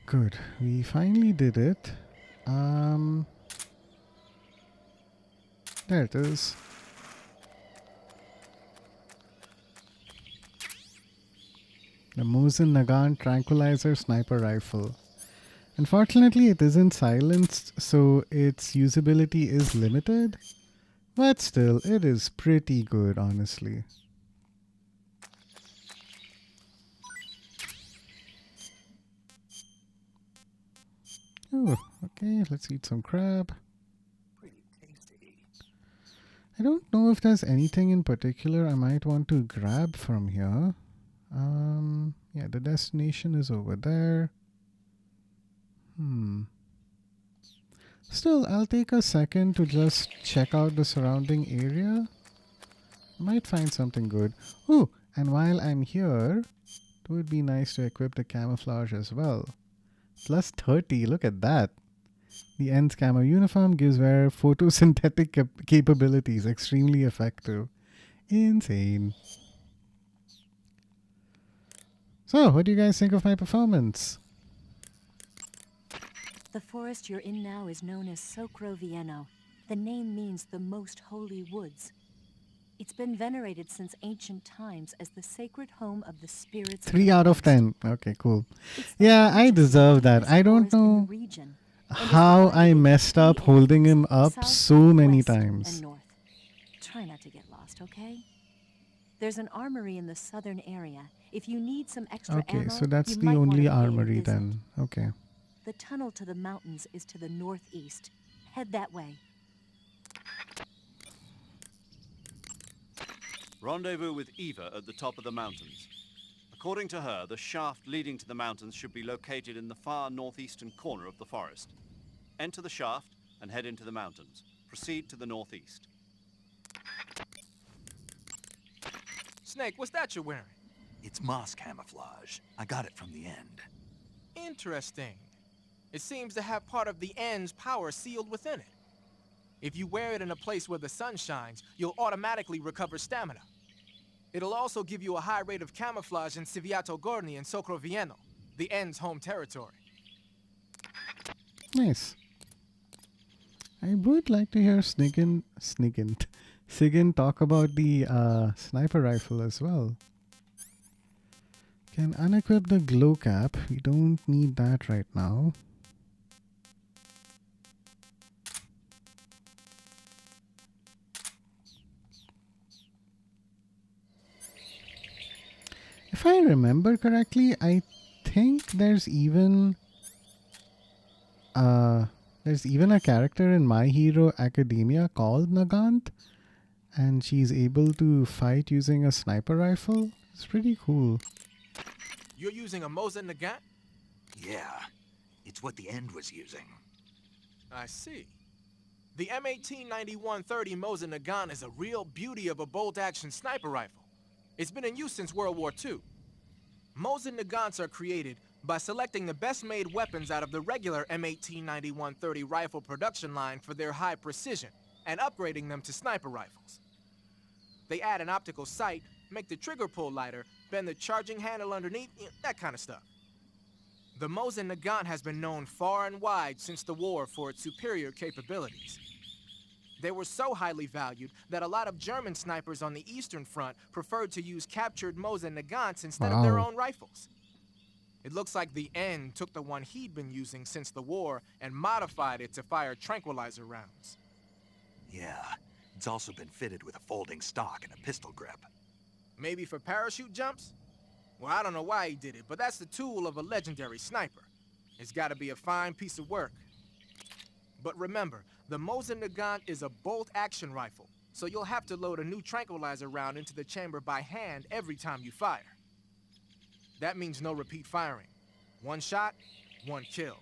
Good. We finally did it. There it is. The Mosin Nagant Tranquilizer Sniper Rifle. Unfortunately, it isn't silenced, so its usability is limited. But still, it is pretty good, honestly. Oh, okay, let's eat some crab. I don't know if there's anything in particular I might want to grab from here. Yeah, the destination is over there. Still, I'll take a second to just check out the surrounding area. Might find something good. Oh, and while I'm here, it would be nice to equip the camouflage as well. Plus 30, look at that. The Ends camo uniform gives wearer photosynthetic capabilities, extremely effective. Insane. So, what do you guys think of my performance? The forest you're in now is known as Socro Vieno. The name means the most holy woods. It's been venerated since ancient times as the sacred home of the spirits. 3 out of 10. Okay, cool. Yeah, I deserve that. I don't know how I messed up holding him up so many times. And north. Try not to get lost, okay? There's an armory in the southern area. If you need some extra ammo, Okay, so that's you the might wanna only pay a armory visit. then. Okay. The tunnel to the mountains is to the northeast. Head that way. Rendezvous with Eva at the top of the mountains. According to her, the shaft leading to the mountains should be located in the far northeastern corner of the forest. Enter the shaft, and head into the mountains. Proceed to the northeast. Snake, what's that you're wearing? It's moss camouflage. I got it from the end. Interesting. It seems to have part of the End's power sealed within it. If you wear it in a place where the sun shines, you'll automatically recover stamina. It'll also give you a high rate of camouflage in Civiato Gorni and Socrovieno, the End's home territory. Nice. I would like to hear Sigyn talk about the sniper rifle as well. Can unequip the glow cap. We don't need that right now. If I remember correctly, I think there's even a character in My Hero Academia called Nagant, and she's able to fight using a sniper rifle. It's pretty cool. You're using a Mosin Nagant? Yeah, it's what the End was using. I see. The M1891-30 Mosin Nagant is a real beauty of a bolt-action sniper rifle. It's been in use since World War II. Mosin Nagants are created by selecting the best-made weapons out of the regular M1891-30 rifle production line for their high precision, and upgrading them to sniper rifles. They add an optical sight, make the trigger pull lighter, bend the charging handle underneath, that kind of stuff. The Mosin Nagant has been known far and wide since the war for its superior capabilities. They were so highly valued that a lot of German snipers on the Eastern Front preferred to use captured Mosin Nagants instead of their own rifles. It looks like the End took the one he'd been using since the war and modified it to fire tranquilizer rounds. Yeah, it's also been fitted with a folding stock and a pistol grip. Maybe for parachute jumps? Well, I don't know why he did it, but that's the tool of a legendary sniper. It's gotta be a fine piece of work. But remember, the Mosin Nagant is a bolt-action rifle, so you'll have to load a new tranquilizer round into the chamber by hand every time you fire. That means no repeat firing. One shot, one kill.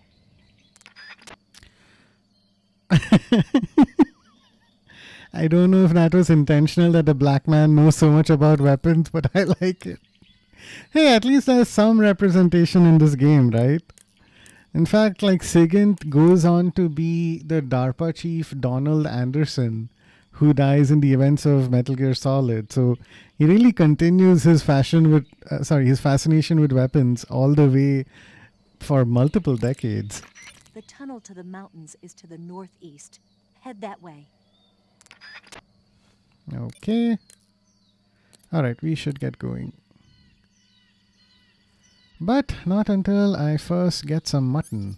I don't know if that was intentional that the black man knows so much about weapons, but I like it. Hey, at least there's some representation in this game, right? In fact, like Sigint goes on to be the DARPA chief Donald Anderson, who dies in the events of Metal Gear Solid. So he really continues his fascination with weapons all the way for multiple decades. The tunnel to the mountains is to the northeast. Head that way. Okay. Alright, we should get going. But not until I first get some mutton.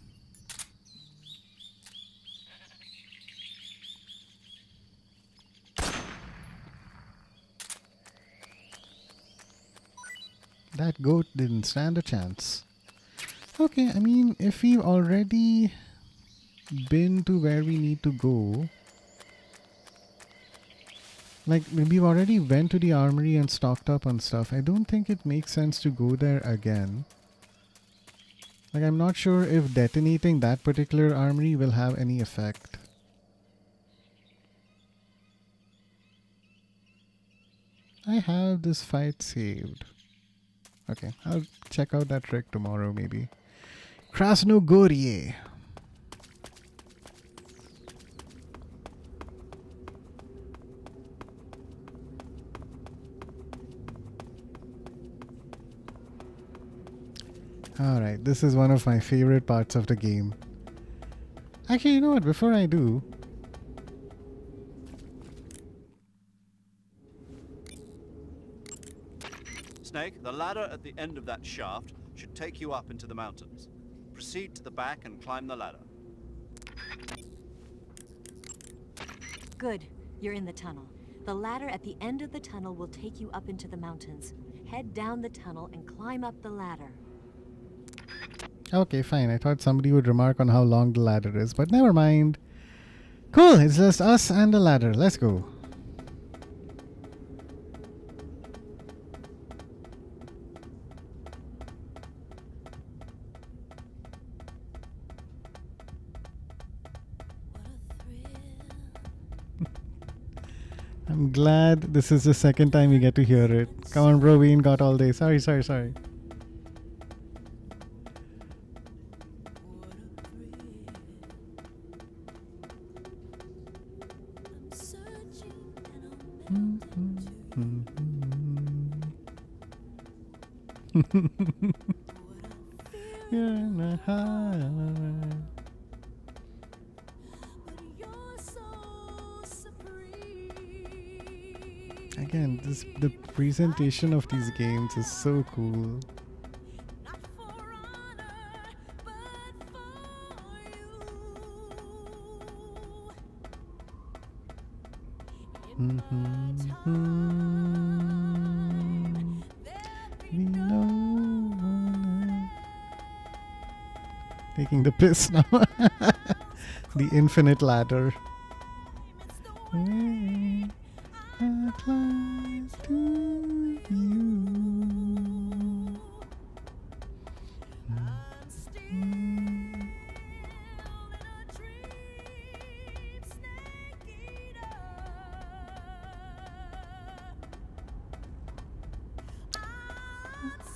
That goat didn't stand a chance. Okay, I mean, if we've already been to where we need to go, like we've already went to the armory and stocked up on stuff, I don't think it makes sense to go there again. Like, I'm not sure if detonating that particular armory will have any effect. I have this fight saved. Okay, I'll check out that trick tomorrow maybe. Krasnogorye. Alright, this is one of my favorite parts of the game. Actually, you know what? Before I do... Snake, the ladder at the end of that shaft should take you up into the mountains. Proceed to the back and climb the ladder. Good. You're in the tunnel. The ladder at the end of the tunnel will take you up into the mountains. Head down the tunnel and climb up the ladder. Okay, fine. I thought somebody would remark on how long the ladder is, but never mind. Cool, it's just us and the ladder. Let's go. I'm glad this is the second time you get to hear it. Come on, bro. We ain't got all day. Sorry. You're in a high. Again, the presentation of these games is so cool. We know. Taking the piss now. The infinite ladder. I climb to you.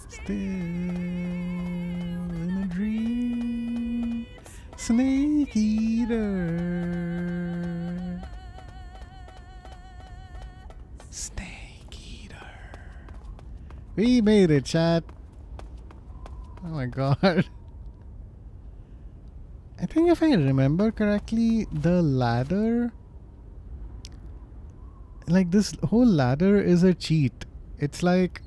Still in a dream, snake eater. Snake eater. We made it, chat. Oh my god. I think if I remember correctly, the ladder, like this whole ladder is a cheat. It's like,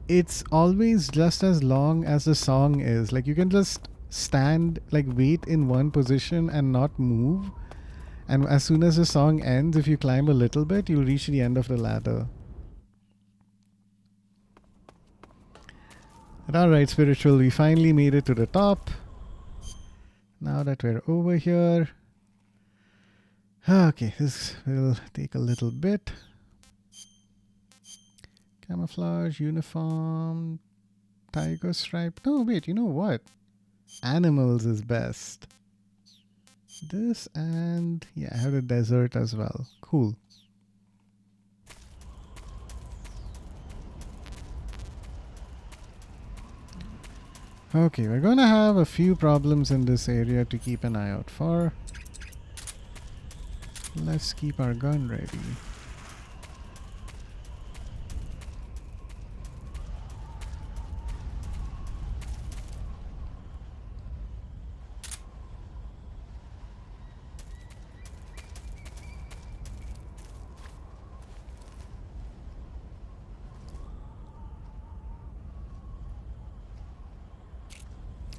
it's always just as long as the song is. Like you can just stand, like wait in one position and not move. And as soon as the song ends, if you climb a little bit, you'll reach the end of the ladder. But alright, Spiritual, we finally made it to the top. Now that we're over here. Okay, this will take a little bit. Camouflage, uniform, tiger stripe. No, wait, you know what? Animals is best. This and yeah, I have the desert as well. Cool. Okay, we're gonna have a few problems in this area to keep an eye out for. Let's keep our gun ready.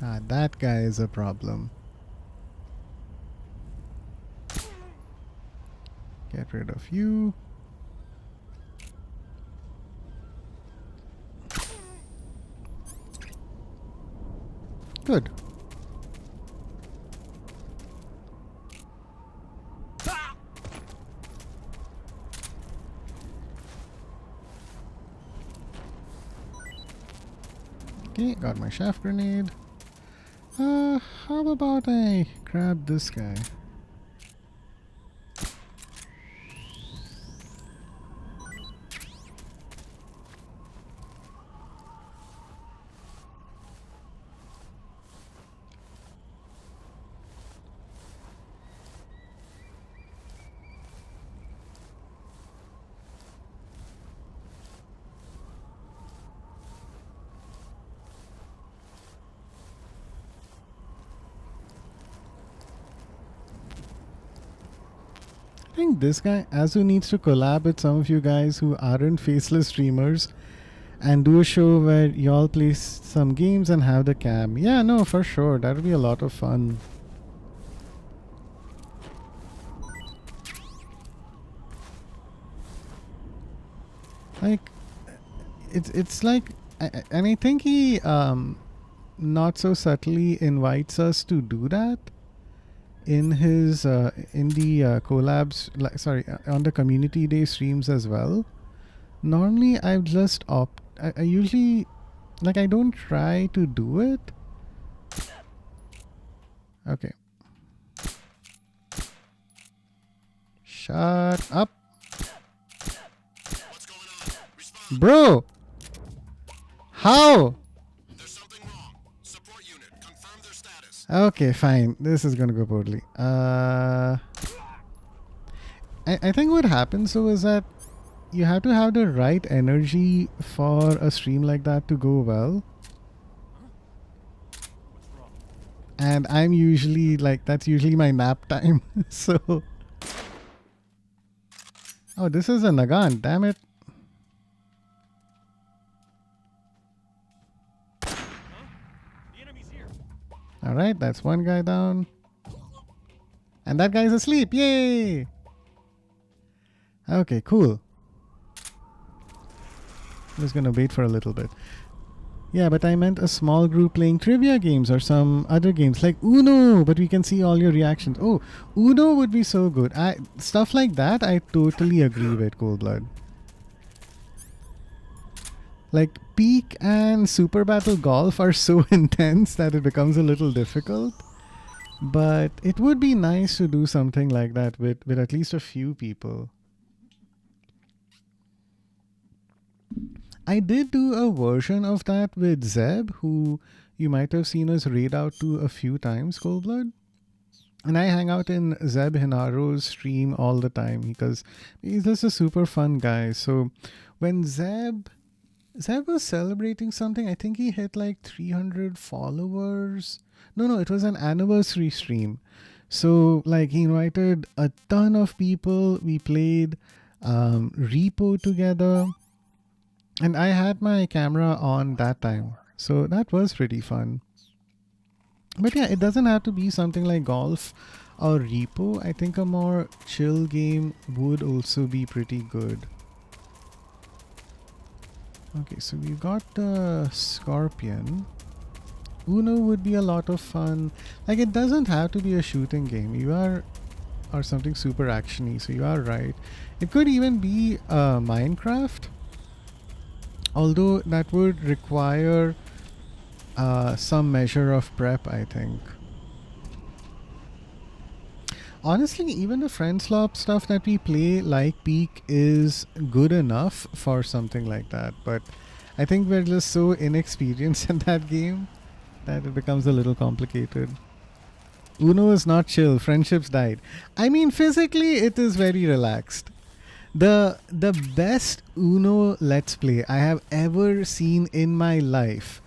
Ah, that guy is a problem. Get rid of you. Good. Okay, got my shaft grenade. How about I grab this guy? I think this guy, Azu, needs to collab with some of you guys who aren't faceless streamers and do a show where y'all play some games and have the cam. Yeah, no, for sure. That would be a lot of fun. Like, it's like, and I think he not so subtly invites us to do that in his in the collabs, like, sorry, on the community day streams as well. Normally I've just I usually, like, I don't try to do it. Okay, shut up. Bro! How? Okay, fine. This is gonna go poorly. I think what happens though is that you have to have the right energy for a stream like that to go well. And I'm usually like, that's usually my nap time. So. Oh, this is a Nagant, damn it. Alright, that's one guy down. And that guy's asleep, yay! Okay, cool. I'm just gonna wait for a little bit. Yeah, but I meant a small group playing trivia games or some other games like Uno, but we can see all your reactions. Oh, Uno would be so good. Stuff like that, I totally agree with Coldblood. Like Peak and Super Battle Golf are so intense that it becomes a little difficult. But it would be nice to do something like that with at least a few people. I did do a version of that with Zeb, who you might have seen us raid out to a few times, Coldblood. And I hang out in Zeb Hinaro's stream all the time because he's just a super fun guy. So when Zeb was celebrating something, I think he hit like 300 followers. No, it was an anniversary stream. So like he invited a ton of people. We played Repo together. And I had my camera on that time. So that was pretty fun. But yeah, it doesn't have to be something like golf or Repo. I think a more chill game would also be pretty good. Okay, so we've got the Scorpion. Uno would be a lot of fun. Like, it doesn't have to be a shooting game. Or something super actiony, so you are right. It could even be Minecraft. Although that would require some measure of prep, I think. Honestly, even the Friendslop stuff that we play, like Peak, is good enough for something like that. But I think we're just so inexperienced in that game that it becomes a little complicated. Uno is not chill. Friendships died. I mean, physically, it is very relaxed. The best Uno Let's Play I have ever seen in my life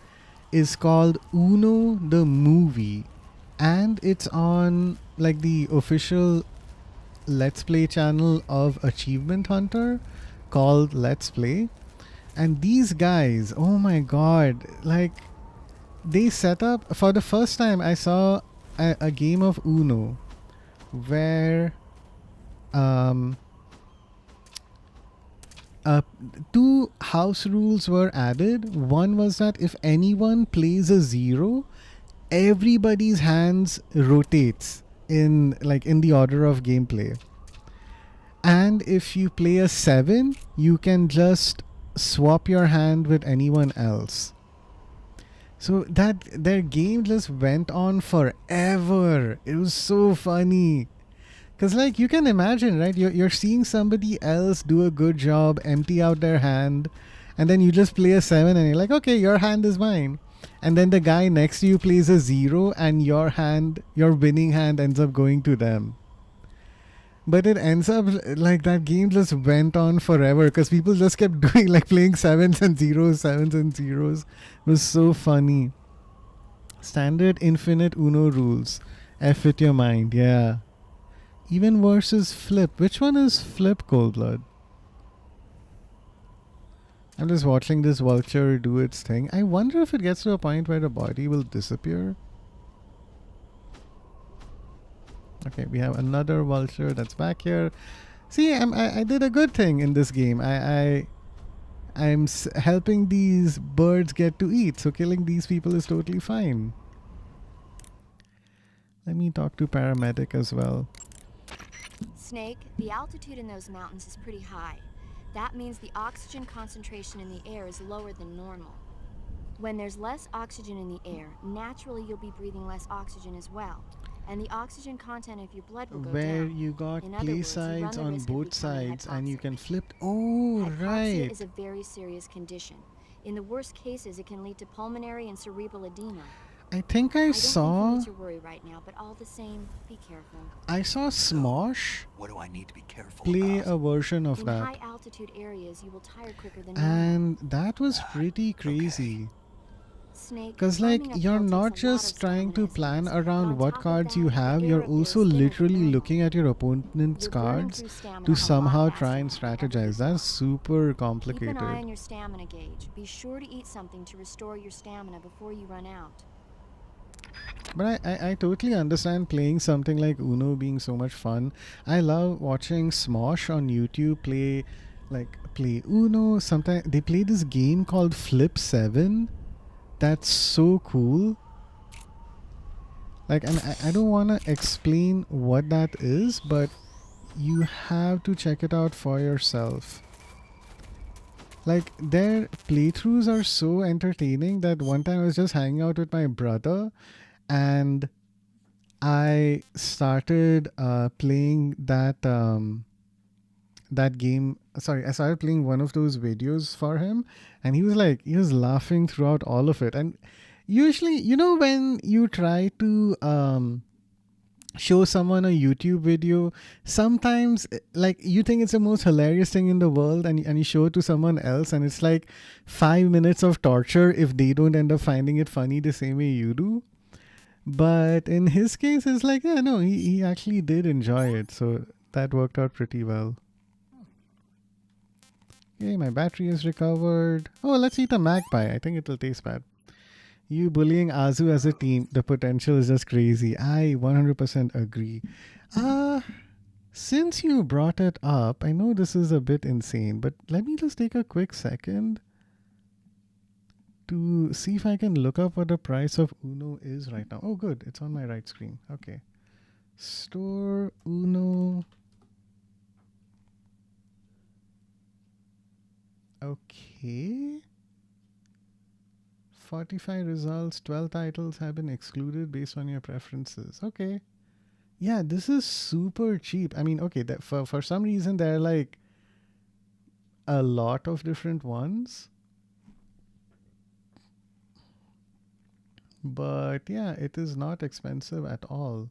is called Uno the Movie, and it's on like the official Let's Play channel of Achievement Hunter called Let's Play. And these guys, oh my god, like they set up, for the first time I saw a game of Uno where two house rules were added. One was that if anyone plays a 0, everybody's hands rotates in the order of gameplay. And if you play a 7, you can just swap your hand with anyone else. So that their game just went on forever. It was so funny. Because like you can imagine, right? You're seeing somebody else do a good job, empty out their hand, and then you just play a 7 and you're like, okay, your hand is mine. And then the guy next to you plays a 0 and your winning hand ends up going to them. But it ends up like that game just went on forever because people just kept doing like playing 7s and 0s. It was so funny. Standard infinite Uno rules. F with your mind, yeah. Even versus Flip. Which one is Flip, Coldblood? I'm just watching this vulture do its thing. I wonder if it gets to a point where the body will disappear. Okay, we have another vulture that's back here. See, I did a good thing in this game. I'm helping these birds get to eat, so killing these people is totally fine. Let me talk to paramedic as well. Snake, the altitude in those mountains is pretty high. That means the oxygen concentration in the air is lower than normal. When there's less oxygen in the air, naturally you'll be breathing less oxygen as well. and the oxygen content of your blood will go where down. you got In other play words, you run sides the on risk of both becoming sides and you hypoxic. can flip. Oh, Hypoxia right. is a very serious condition. In the worst cases, it can lead to pulmonary and cerebral edema. I think I don't saw think you need to worry right now, but all the same, be careful. I saw Smosh What do I need to be careful play about? a version of In that, high altitude areas, you will tire quicker than normal. and that was pretty crazy. Snake, Because like climbing you're uphill not takes a lot just of trying to stamina, plan but on around what top of cards that, you the have, air you're up there is also thinner than literally normal. looking at your opponent's You're burning cards through stamina to a lot somehow faster try and than ever strategize. before. That's super Keep complicated. an eye on your stamina gauge. Be sure to eat something to restore your stamina before you run out. But I totally understand playing something like Uno being so much fun. I love watching Smosh on YouTube play Uno. Sometimes they play this game called Flip 7. That's so cool. Like, and I don't want to explain what that is, but you have to check it out for yourself. Like, their playthroughs are so entertaining that one time I was just hanging out with my brother and I started playing that game. Sorry, I started playing one of those videos for him, and he was laughing throughout all of it. And usually, you know, when you try to show someone a YouTube video, sometimes like you think it's the most hilarious thing in the world, and you show it to someone else, and it's like 5 minutes of torture if they don't end up finding it funny the same way you do. But in his case, it's like, yeah, no, he actually did enjoy it. So that worked out pretty well. Okay, my battery is recovered. Oh, let's eat a magpie. I think it'll taste bad. You bullying Azu as a team, the potential is just crazy. I 100% agree. Since you brought it up, I know this is a bit insane, but let me just take a quick second to see if I can look up what the price of Uno is right now. Oh, good. It's on my right screen. Okay. Store Uno. Okay. 45 results, 12 titles have been excluded based on your preferences. Okay. Yeah, this is super cheap. I mean, okay, that for some reason there are like a lot of different ones. But yeah, it is not expensive at all.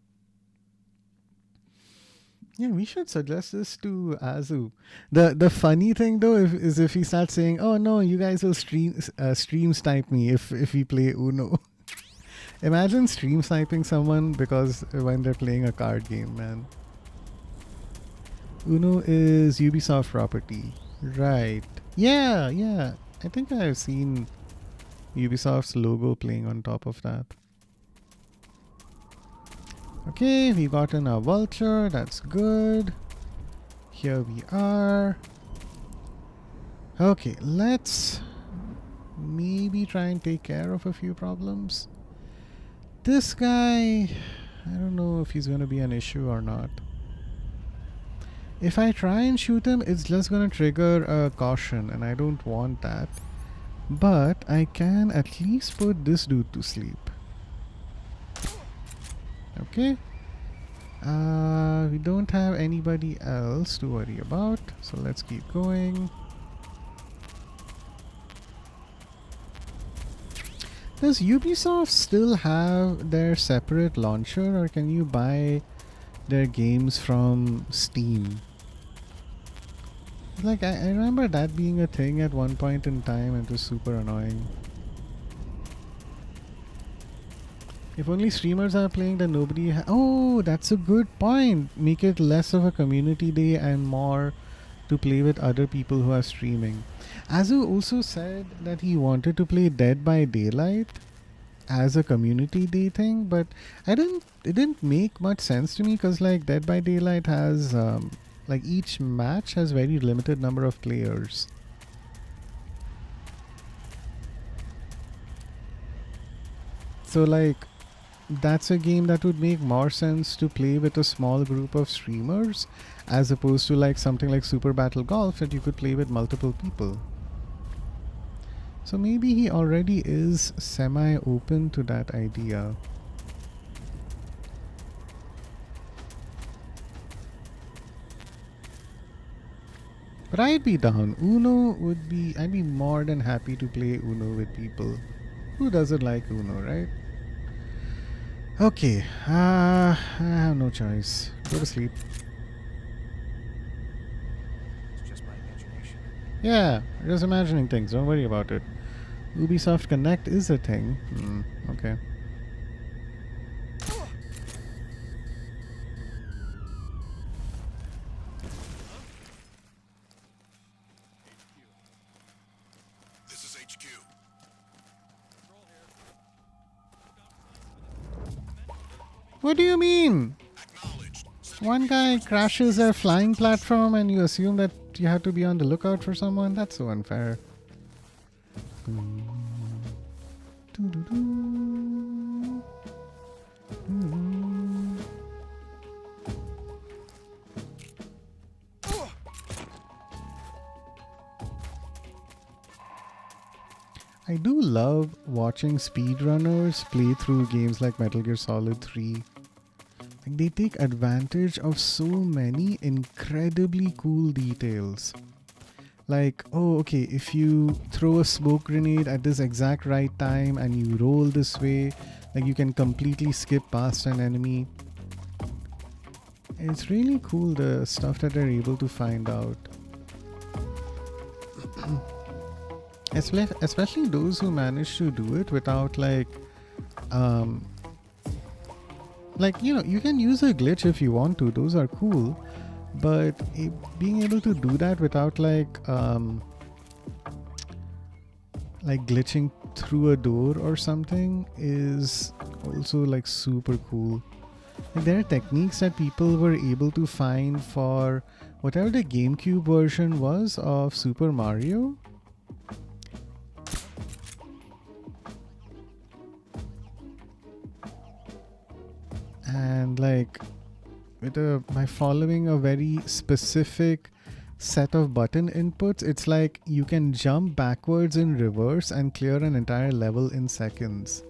Yeah, we should suggest this to Azu. The funny thing though is if he starts saying, "Oh no, you guys will stream snipe me if we play Uno." Imagine stream sniping someone because when they're playing a card game, man. Uno is Ubisoft property, right? Yeah, yeah. I think I've seen Ubisoft's logo playing on top of that. Okay, we gotten a vulture. That's good. Here we are. Okay, let's maybe try and take care of a few problems. This guy, I don't know if he's going to be an issue or not. If I try and shoot him, it's just going to trigger a caution, and I don't want that. But I can at least put this dude to sleep. Okay. We don't have anybody else to worry about, so let's keep going. Does Ubisoft still have their separate launcher, or can you buy their games from Steam? Like, I remember that being a thing at one point in time, and it was super annoying. If only streamers are playing, then nobody oh, that's a good point. Make it less of a community day and more to play with other people who are streaming. Azu also said that he wanted to play Dead by Daylight as a community day thing, but it didn't make much sense to me because like Dead by Daylight has like each match has very limited number of players. So like that's a game that would make more sense to play with a small group of streamers as opposed to like something like Super Battle Golf that you could play with multiple people. So maybe he already is semi-open to that idea. But I'd be down. Uno would be... I'd be more than happy to play Uno with people. Who doesn't like Uno, right? Okay. I have no choice. Go to sleep. It's just my imagination. Yeah, just imagining things. Don't worry about it. Ubisoft Connect is a thing. Okay. This is HQ. What do you mean? One guy crashes a flying platform and you assume that you have to be on the lookout for someone? That's so unfair. I do love watching speedrunners play through games like Metal Gear Solid 3. Like, they take advantage of so many incredibly cool details. Like, oh, okay, if you throw a smoke grenade at this exact right time and you roll this way, like you can completely skip past an enemy. It's really cool, the stuff that they're able to find out. Especially those who manage to do it without like, you know, you can use a glitch if you want to. Those are cool. But being able to do that without like glitching through a door or something is also like super cool. Like, there are techniques that people were able to find for whatever the GameCube version was of Super Mario. And like by following a very specific set of button inputs, it's like you can jump backwards in reverse and clear an entire level in seconds.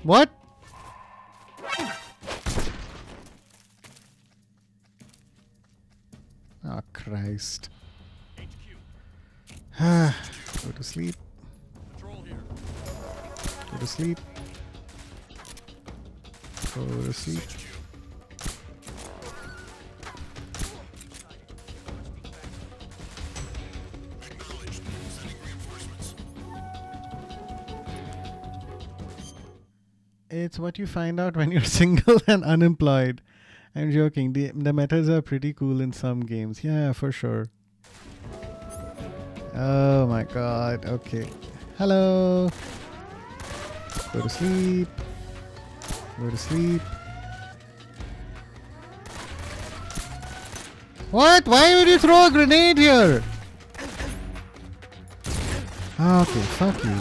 What? Oh, Christ. Go to sleep. Go to sleep. Go to sleep. It's what you find out when you're single and unemployed. I'm joking. The methods are pretty cool in some games. Yeah, for sure. Oh my god. Okay. Hello. Go to sleep. Go to sleep. What? Why would you throw a grenade here? Okay, fuck you.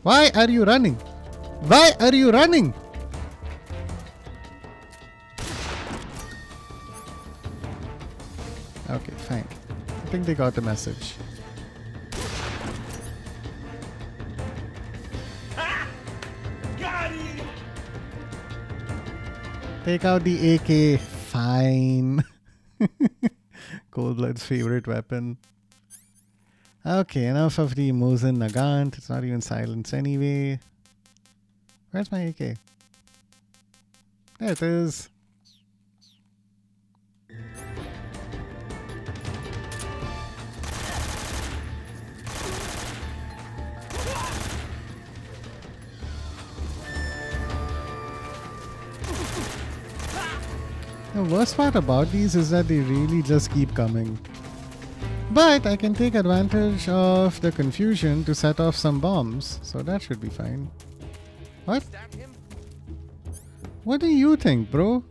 Why are you running? Why are you running? Okay, fine. I think they got the message. Take out the AK. Fine. Coldblood's favorite weapon. Okay, enough of the Mosin Nagant. It's not even silenced anyway. Where's my AK? There it is. The worst part about these is that they really just keep coming. But I can take advantage of the confusion to set off some bombs, so that should be fine. What? What do you think, bro?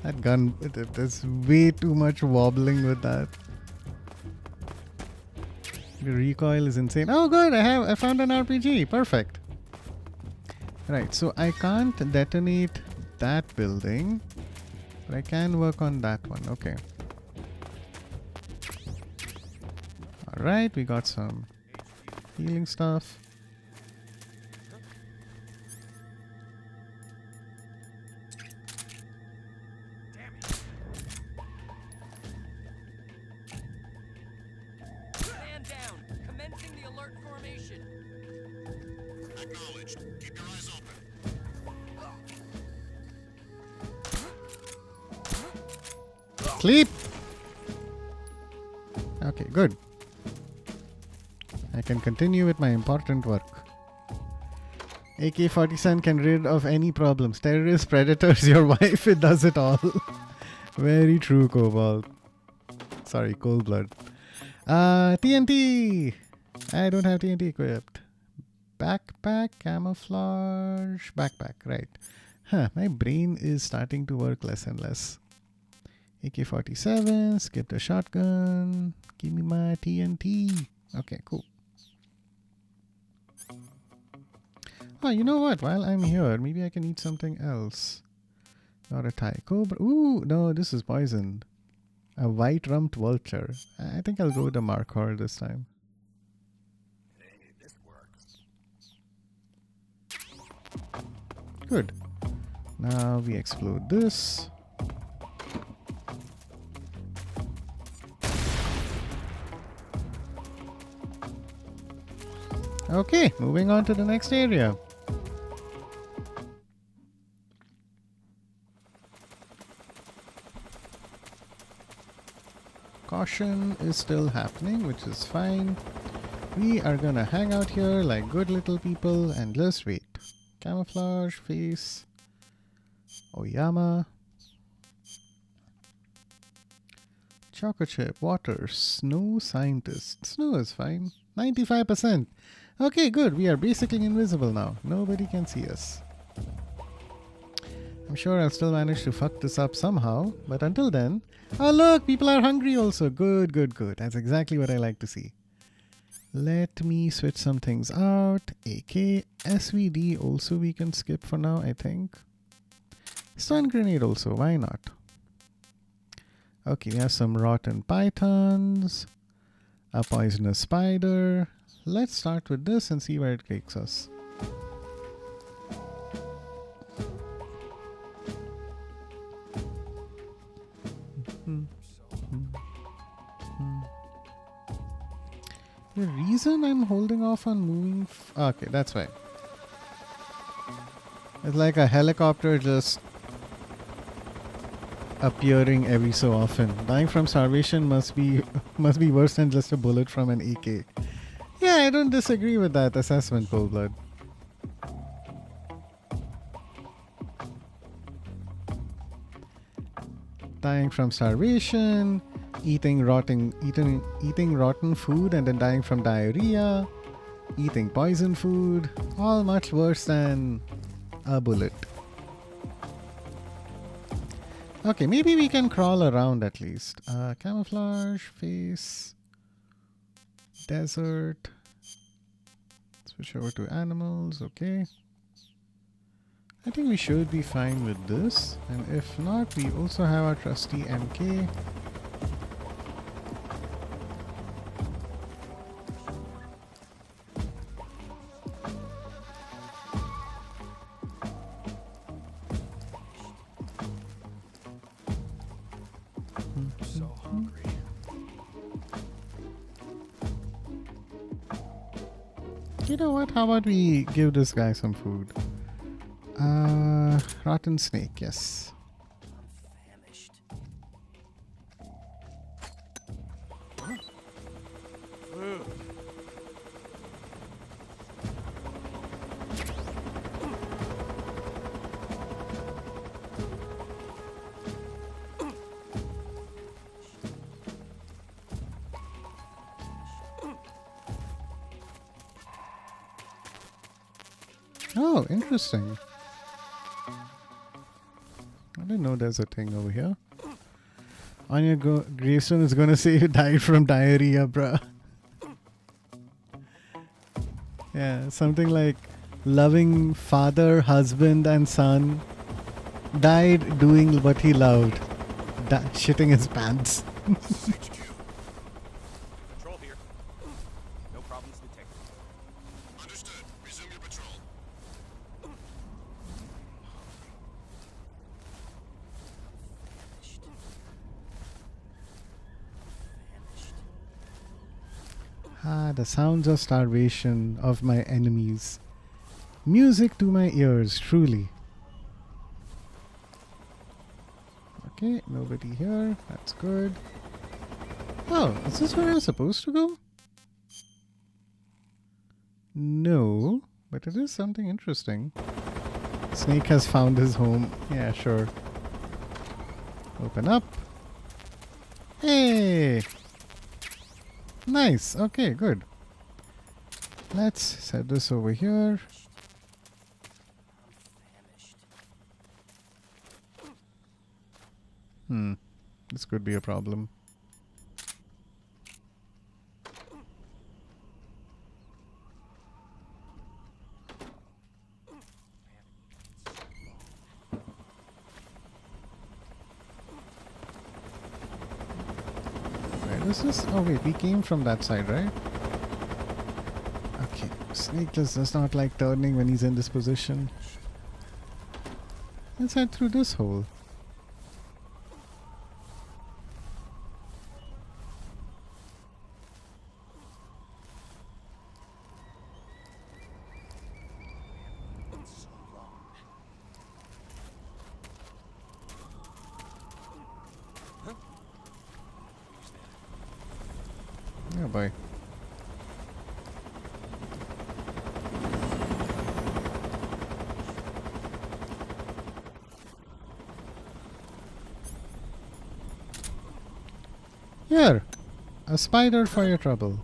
That gun, there's way too much wobbling with that. The recoil is insane. Oh, good! I found an RPG. Perfect. Right, so I can't detonate that building, but I can work on that one. Okay. All right, we got some healing stuff. Man down. Commencing the alert formation. Acknowledged. Keep your eyes open. Sleep! Okay, good. I can continue with my important work. AK-47 can rid of any problems. Terrorists, predators, your wife, it does it all. Very true, Cobalt. Sorry, cold blood. TNT! I don't have TNT equipped. Backpack, camouflage, backpack, right. Huh, my brain is starting to work less and less. AK-47, skip the shotgun. Give me my TNT. Okay, cool. Oh, you know what? While I'm here, maybe I can eat something else. Not a Thai cobra. Ooh, no, this is poisoned. A white-rumped vulture. I think I'll go with the Markhor this time. Hey, this works. Good. Now we explode this. Okay, moving on to the next area. Caution is still happening, which is fine. We are gonna hang out here like good little people and just wait. Camouflage, face, Oyama. Choco chip, water, snow scientist. Snow is fine. 95%. Okay, good. We are basically invisible now. Nobody can see us. I'm sure I'll still manage to fuck this up somehow. But until then... Oh, look! People are hungry also. Good, good, good. That's exactly what I like to see. Let me switch some things out. AK, SVD also we can skip for now, I think. Stun grenade also. Why not? Okay, we have some rotten pythons. A poisonous spider. Let's start with this and see where it takes us. The reason I'm holding off on moving... okay, that's why. It's like a helicopter just appearing every so often. Dying from starvation must be worse than just a bullet from an AK. Yeah, I don't disagree with that assessment, Coldblood. Dying from starvation, eating rotten food and then dying from diarrhea, eating poison food, all much worse than a bullet. Okay, maybe we can crawl around at least. Camouflage, face, desert. Switch over to animals, okay. I think we should be fine with this. And if not, we also have our trusty MK. So hungry. You know what? How about we give this guy some food? Rotten snake, yes. I'm famished. Oh, interesting. I didn't know there's a thing over here. On your gravestone is gonna say you died from diarrhea, bruh. Yeah, something like loving father, husband, and son died doing what he loved, shitting his pants. Patrol here. No problems detected. Understood. Resume your patrol. Ah, the sounds of starvation of my enemies. Music to my ears, truly. Okay, nobody here. That's good. Oh, is this where I'm supposed to go? No, but it is something interesting. Snake has found his home. Yeah, sure. Open up. Hey! Nice. Okay, good. Let's set this over here. This could be a problem. Where is this? Oh wait, we came from that side, right? Okay, Snake does not like turning when he's in this position. Let's head through this hole. Oh boy. Here, a spider for your trouble.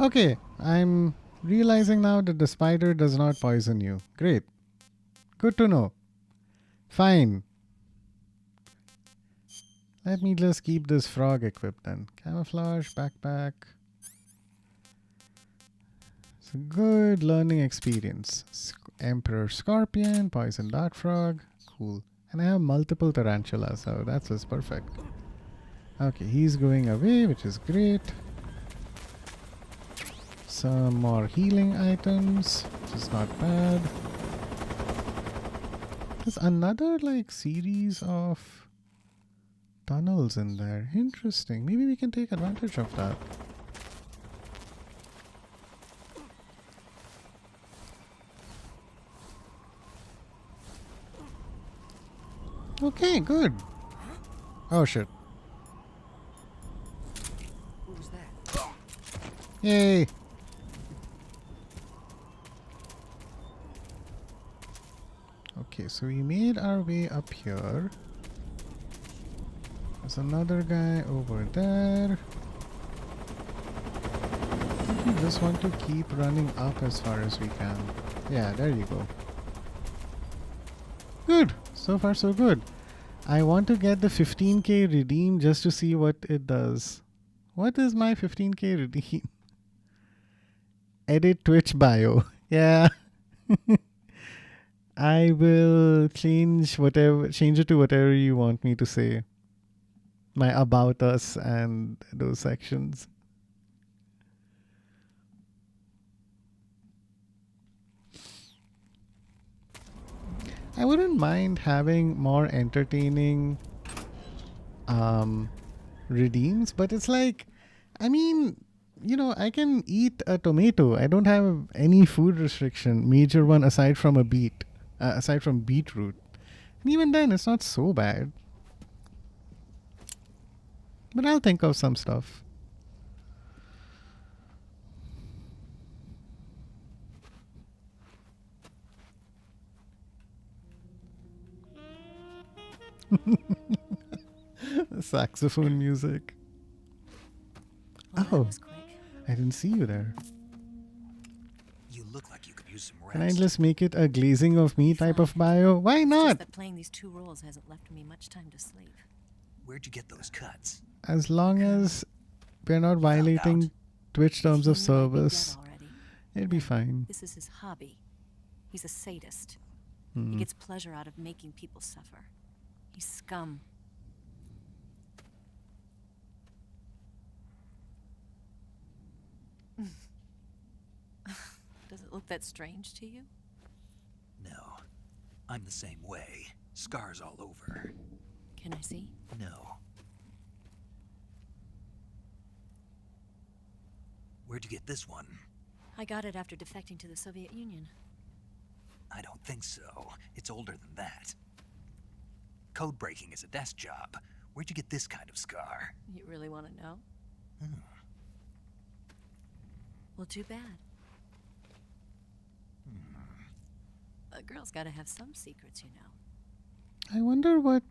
Okay, I'm realizing now that the spider does not poison you. Great. Good to know. Fine. Let me just keep this frog equipped then. Camouflage, backpack. It's a good learning experience. Emperor Scorpion, Poison Dart Frog. Cool. And I have multiple tarantulas, so that's just perfect. Okay, he's going away, which is great. Some more healing items, which is not bad. There's another like series of tunnels in there. Interesting. Maybe we can take advantage of that. Okay, good. Oh shit. What was that? Yay. Okay, so we made our way up here. There's another guy over there. I think we just want to keep running up as far as we can. Yeah, there you go. Good. So far so good. I want to get the 15k redeem just to see what it does. What is my 15k redeem? Edit Twitch bio. Yeah. I will change it to whatever you want me to say. My about us and those sections. I wouldn't mind having more entertaining redeems, but it's like, I mean, you know, I can eat a tomato. I don't have any food restriction, major one aside from beetroot. And even then, it's not so bad. But I'll think of some stuff. Saxophone music. Well, that was quick. I didn't see you there. You look like you could use some Can I just make it a glazing of me type of bio? Why It's not? just that playing these two roles hasn't left me much time to sleep. Where'd you get those cuts? As long as we're not violating Twitch terms of If he knew I'd be dead service, already, it'd be fine. this is his hobby. He's a sadist. Hmm. He gets pleasure out of making people suffer. He's scum. Does it look that strange to you? No. I'm the same way. Scars all over. Can I see? No. Where'd you get this one? I got it after defecting to the Soviet Union. I don't think so. It's older than that. Code breaking is a desk job. Where'd you get this kind of scar? You really want to know? Hmm. Well, too bad. A girl's got to have some secrets, you know. I wonder what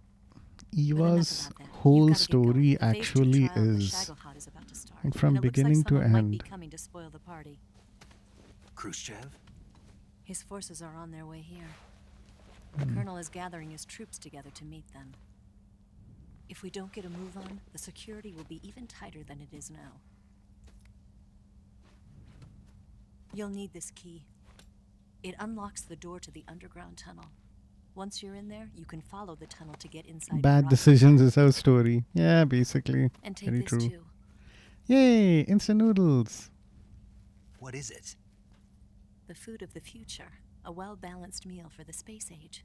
Eva's whole story actually is. And from beginning to Might be end. coming to spoil the party. Khrushchev? His forces are on their way here. The Colonel is gathering his troops together to meet them. If we don't get a move on, the security will be even tighter than it is now. You'll need this key. It unlocks the door to the underground tunnel. Once you're in there, you can follow the tunnel to get inside. Bad Morocco. decisions is our story. Yeah, basically. And take Very this true. too. Yay, instant noodles. What is it? The food of the future. A well-balanced meal for the space age.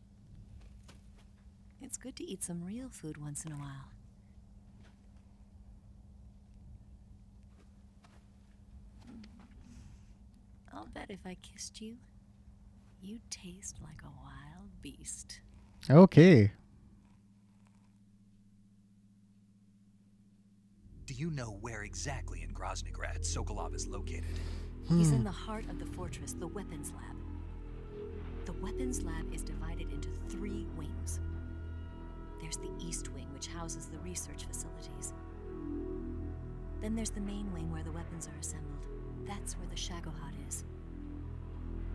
It's good to eat some real food once in a while. I'll bet if I kissed you, you'd taste like a wild beast. Okay. Do you know where exactly in Groznygrad Sokolov is located? He's in the heart of the fortress, the weapons lab. The weapons lab is divided into 3 wings. There's the East Wing, which houses the research facilities. Then there's the main wing where the weapons are assembled. That's where the Shagohod is.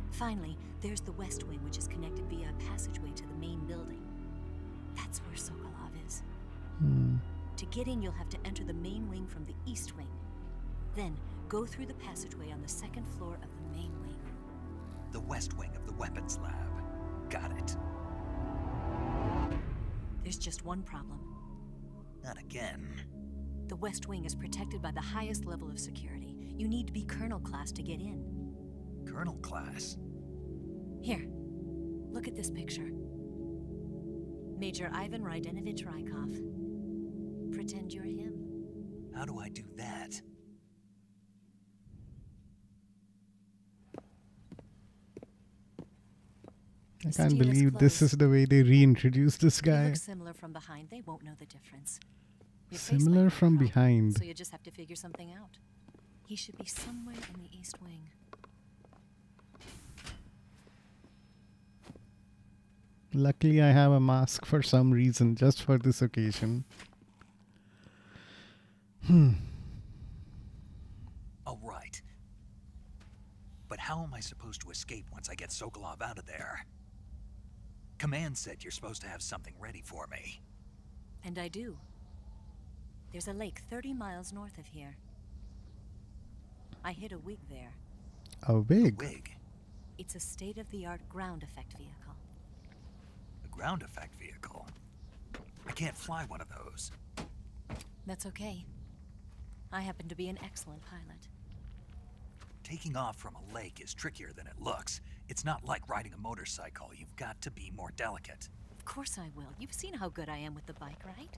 Finally, there's the West Wing, which is connected via a passageway to the main building. That's where Sokolov is. To get in, you'll have to enter the main wing from the East Wing. Then, go through the passageway on the 2nd floor of the main wing. The West Wing of the Weapons Lab. Got it. There's just one problem. Not again. The West Wing is protected by the highest level of security. You need to be Colonel class to get in. Colonel class? Here, look at this picture. Major Ivan Rydenovich Rykov. Pretend you're him. How do I do that? I can't believe this is the way they reintroduced this You guy. look similar from behind. They won't know the difference. Your face Similar might from look wrong, behind. So you just have to figure something out. He should be somewhere in the East Wing. Luckily, I have a mask for some reason, just for this occasion. All right. But how am I supposed to escape once I get Sokolov out of there? Command said you're supposed to have something ready for me. And I do. There's a lake 30 miles north of here. I hid a wig there. A wig? Wig? It's a state-of-the-art ground effect vehicle. A ground effect vehicle? I can't fly one of those. That's okay. I happen to be an excellent pilot. Taking off from a lake is trickier than it looks. It's not like riding a motorcycle. You've got to be more delicate. Of course I will. You've seen how good I am with the bike, right?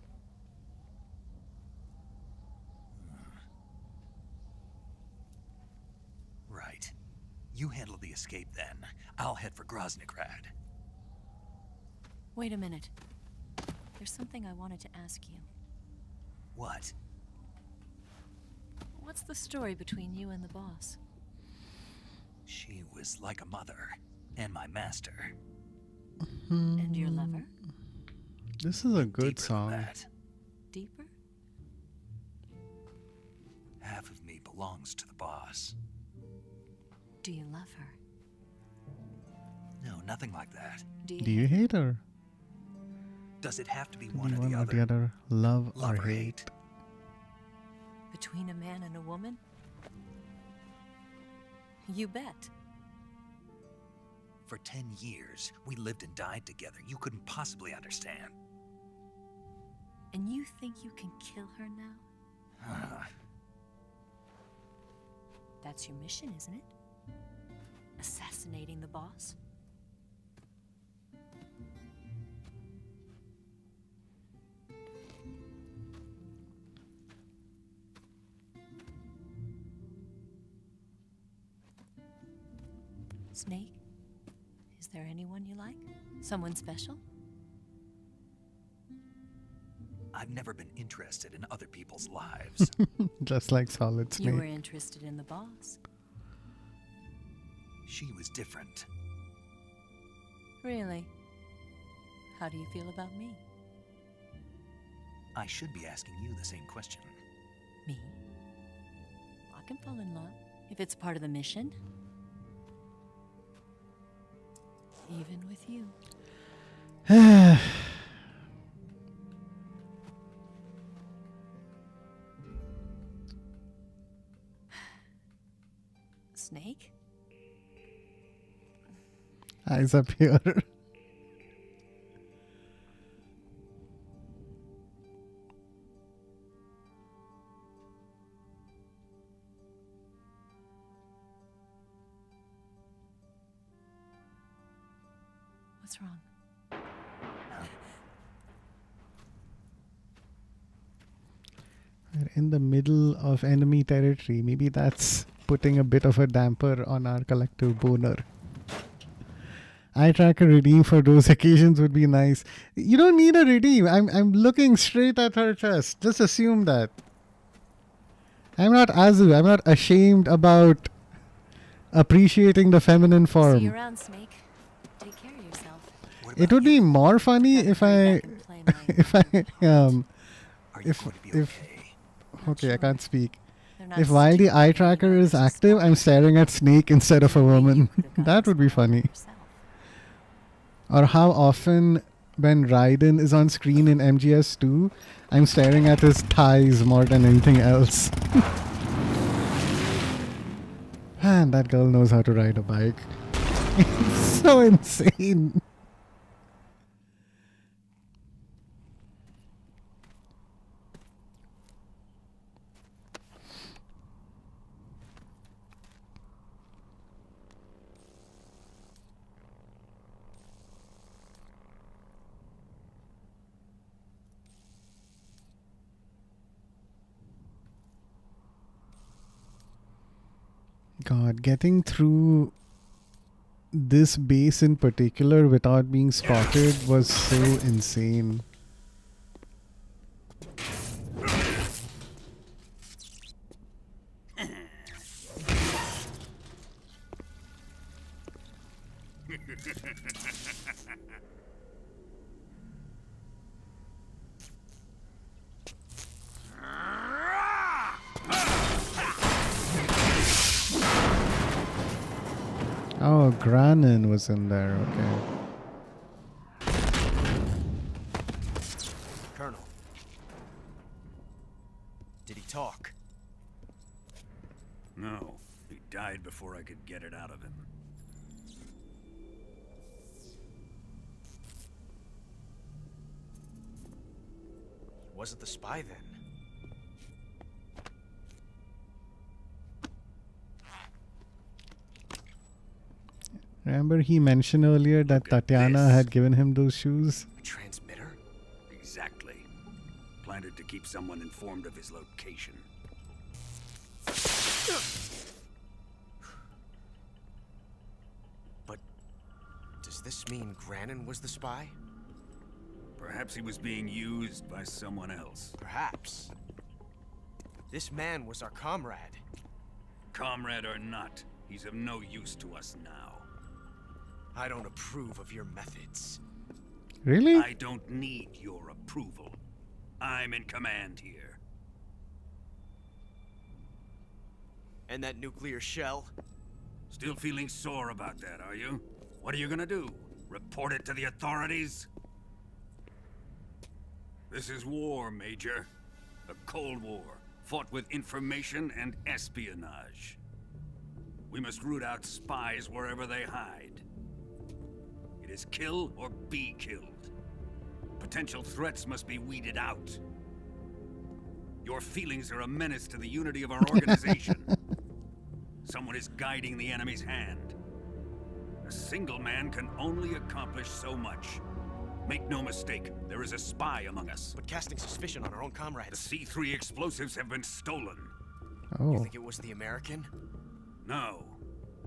Right. You handle the escape then. I'll head for Groznygrad. Wait a minute. There's something I wanted to ask you. What? What's the story between you and the boss? She was like a mother, and my master. And your lover? This is a good song. Deeper? Half of me belongs to the boss. Do you love her? No, nothing like that. Do you hate her? Does it have to be One one or the or other? the other. Love Love or or hate? Between a man and a woman? You bet. For 10 years, we lived and died together. You couldn't possibly understand. And you think you can kill her now? That's your mission, isn't it? Assassinating the boss? Snake? Is there anyone you like? Someone special? I've never been interested in other people's lives. Just like Solid You were Snake. interested in the boss. She was different. Really? How do you feel about me? I should be asking you the same question. Me? I can fall in love if it's part of the mission. Even with you. Snake? Eyes up here. What's wrong? We're in the middle of enemy territory. Maybe that's putting a bit of a damper on our collective boner. Eye tracker redeem for those occasions would be nice. You don't need a redeem. I'm looking straight at her chest. Just assume that. I'm not Azu. I'm not ashamed about appreciating the feminine See you form. around, Snake. Take care of yourself. It would be more funny if I okay, I can't speak. If while the eye tracker is active, I'm staring at Snake instead of a woman. That would be funny. Or how often when Raiden is on screen in MGS2, I'm staring at his thighs more than anything else. Man, that girl knows how to ride a bike. It's so insane. God, getting through this base in particular without being spotted was so insane. Oh, Granin was in there, okay. Colonel. Did he talk? No, he died before I could get it out of him. Wasn't the spy then? Remember he mentioned earlier that Tatiana had given him those shoes? A transmitter? Exactly. Planted to keep someone informed of his location. But does this mean Granin was the spy? Perhaps he was being used by someone else. Perhaps. This man was our comrade. Comrade or not, he's of no use to us now. I don't approve of your methods. Really? I don't need your approval. I'm in command here. And that nuclear shell? Still feeling sore about that, are you? What are you gonna do? Report it to the authorities? This is war, Major. A Cold War, fought with information and espionage. We must root out spies wherever they hide. It is kill or be killed. Potential threats must be weeded out. Your feelings are a menace to the unity of our organization. Someone is guiding the enemy's hand. A single man can only accomplish so much. Make no mistake, there is a spy among us. But casting suspicion on our own comrades. The C3 explosives have been stolen. You think it was the American? No.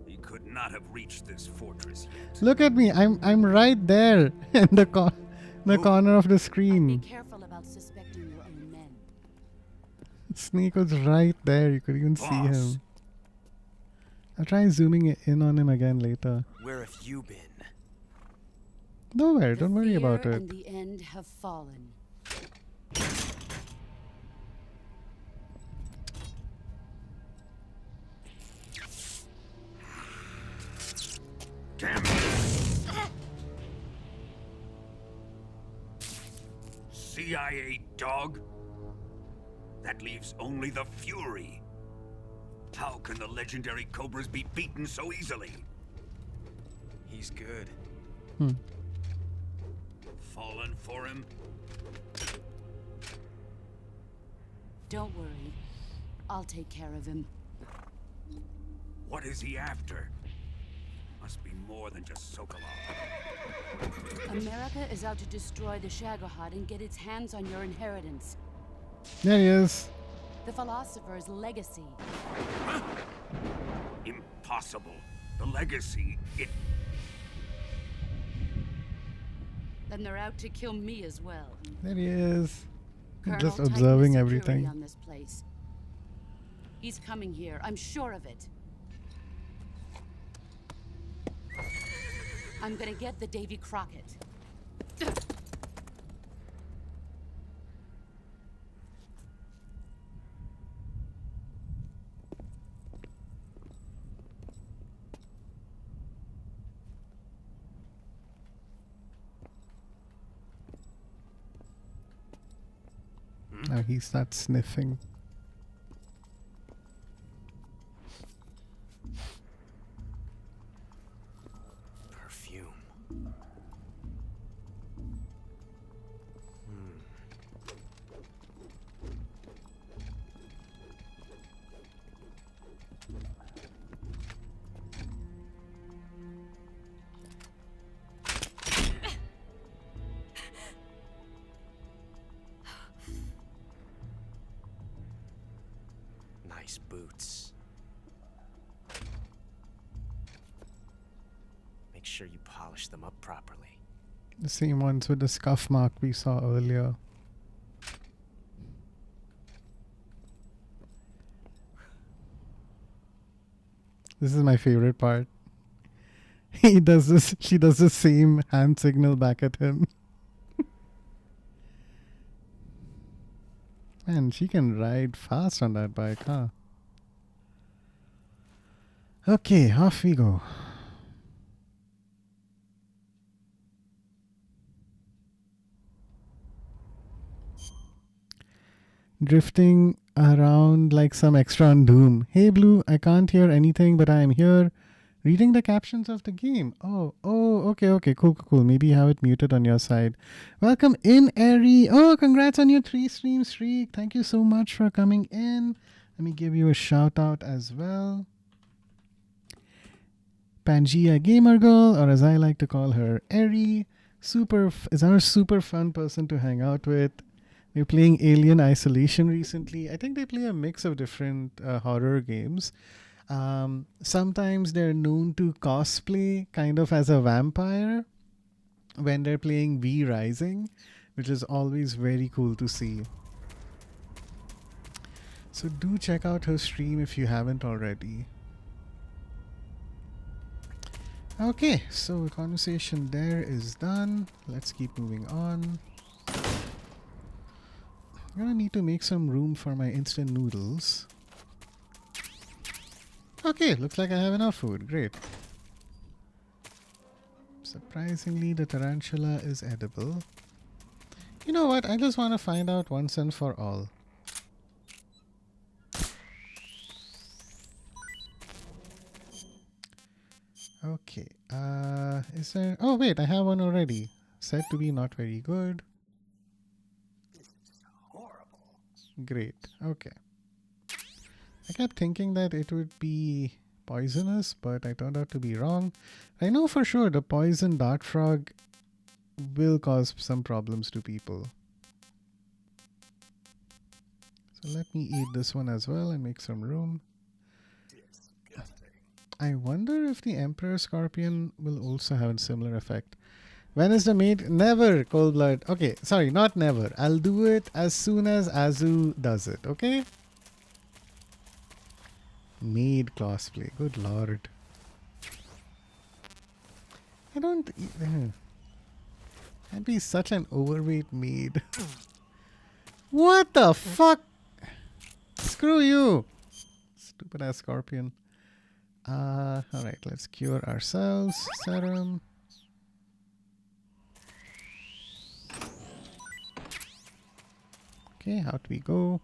He could not have reached this fortress yet. Look at me. I'm right there in the corner of the screen. Be careful about suspecting your own men. Snake was right there. You could even see him. I'll try zooming in on him again later. Where have you been? Nowhere. Don't worry about it. And the end have fallen. Damn it! CIA dog? That leaves only the Fury. How can the legendary Cobras be beaten so easily? He's good. Fallen for him? Don't worry. I'll take care of him. What is he after? Must be more than just Sokolov. America is out to destroy the Shagohod and get its hands on your inheritance. There he is. The philosopher's legacy. Huh? Impossible. The legacy, it... Then they're out to kill me as well. There he is. Colonel, Just tighten the observing security everything. on this place. He's coming here. I'm sure of it. I'm gonna get the Davy Crockett. Now he starts sniffing. Perfume. Nice boots. Make sure you polish them up properly. The same ones with the scuff mark we saw earlier. This is my favorite part. He does this. She does the same hand signal back at him. Man, she can ride fast on that bike, huh? Okay, off we go. Drifting around like some extra on Doom. Hey Blue, I can't hear anything, but I am here reading the captions of the game. Oh, okay, cool. Maybe you have it muted on your side. Welcome in, Eri. Oh, congrats on your 3-stream streak. Thank you so much for coming in. Let me give you a shout out as well. Pangea Gamer Girl, or as I like to call her, Eri, is our super fun person to hang out with. They're playing Alien Isolation recently. I think they play a mix of different horror games. Sometimes they're known to cosplay kind of as a vampire when they're playing V Rising, which is always very cool to see. So do check out her stream if you haven't already. Okay, so the conversation there is done. Let's keep moving on. I'm gonna need to make some room for my instant noodles. Okay, looks like I have enough food. Great. Surprisingly, the tarantula is edible. You know what? I just want to find out once and for all. Okay. Is there... Oh, wait. I have one already. Said to be not very good. Great. Okay. I kept thinking that it would be poisonous, but I turned out to be wrong. I know for sure the poison dart frog will cause some problems to people. So let me eat this one as well and make some room. I wonder if the Emperor Scorpion will also have a similar effect. When is the maid? Never, Cold Blood. Okay, sorry, not never. I'll do it as soon as Azu does it, okay? Maid cosplay. Good lord. I don't... I'd be such an overweight maid. What the fuck? Screw you. Stupid ass scorpion. Alright, let's cure ourselves. Serum. Okay, out we go.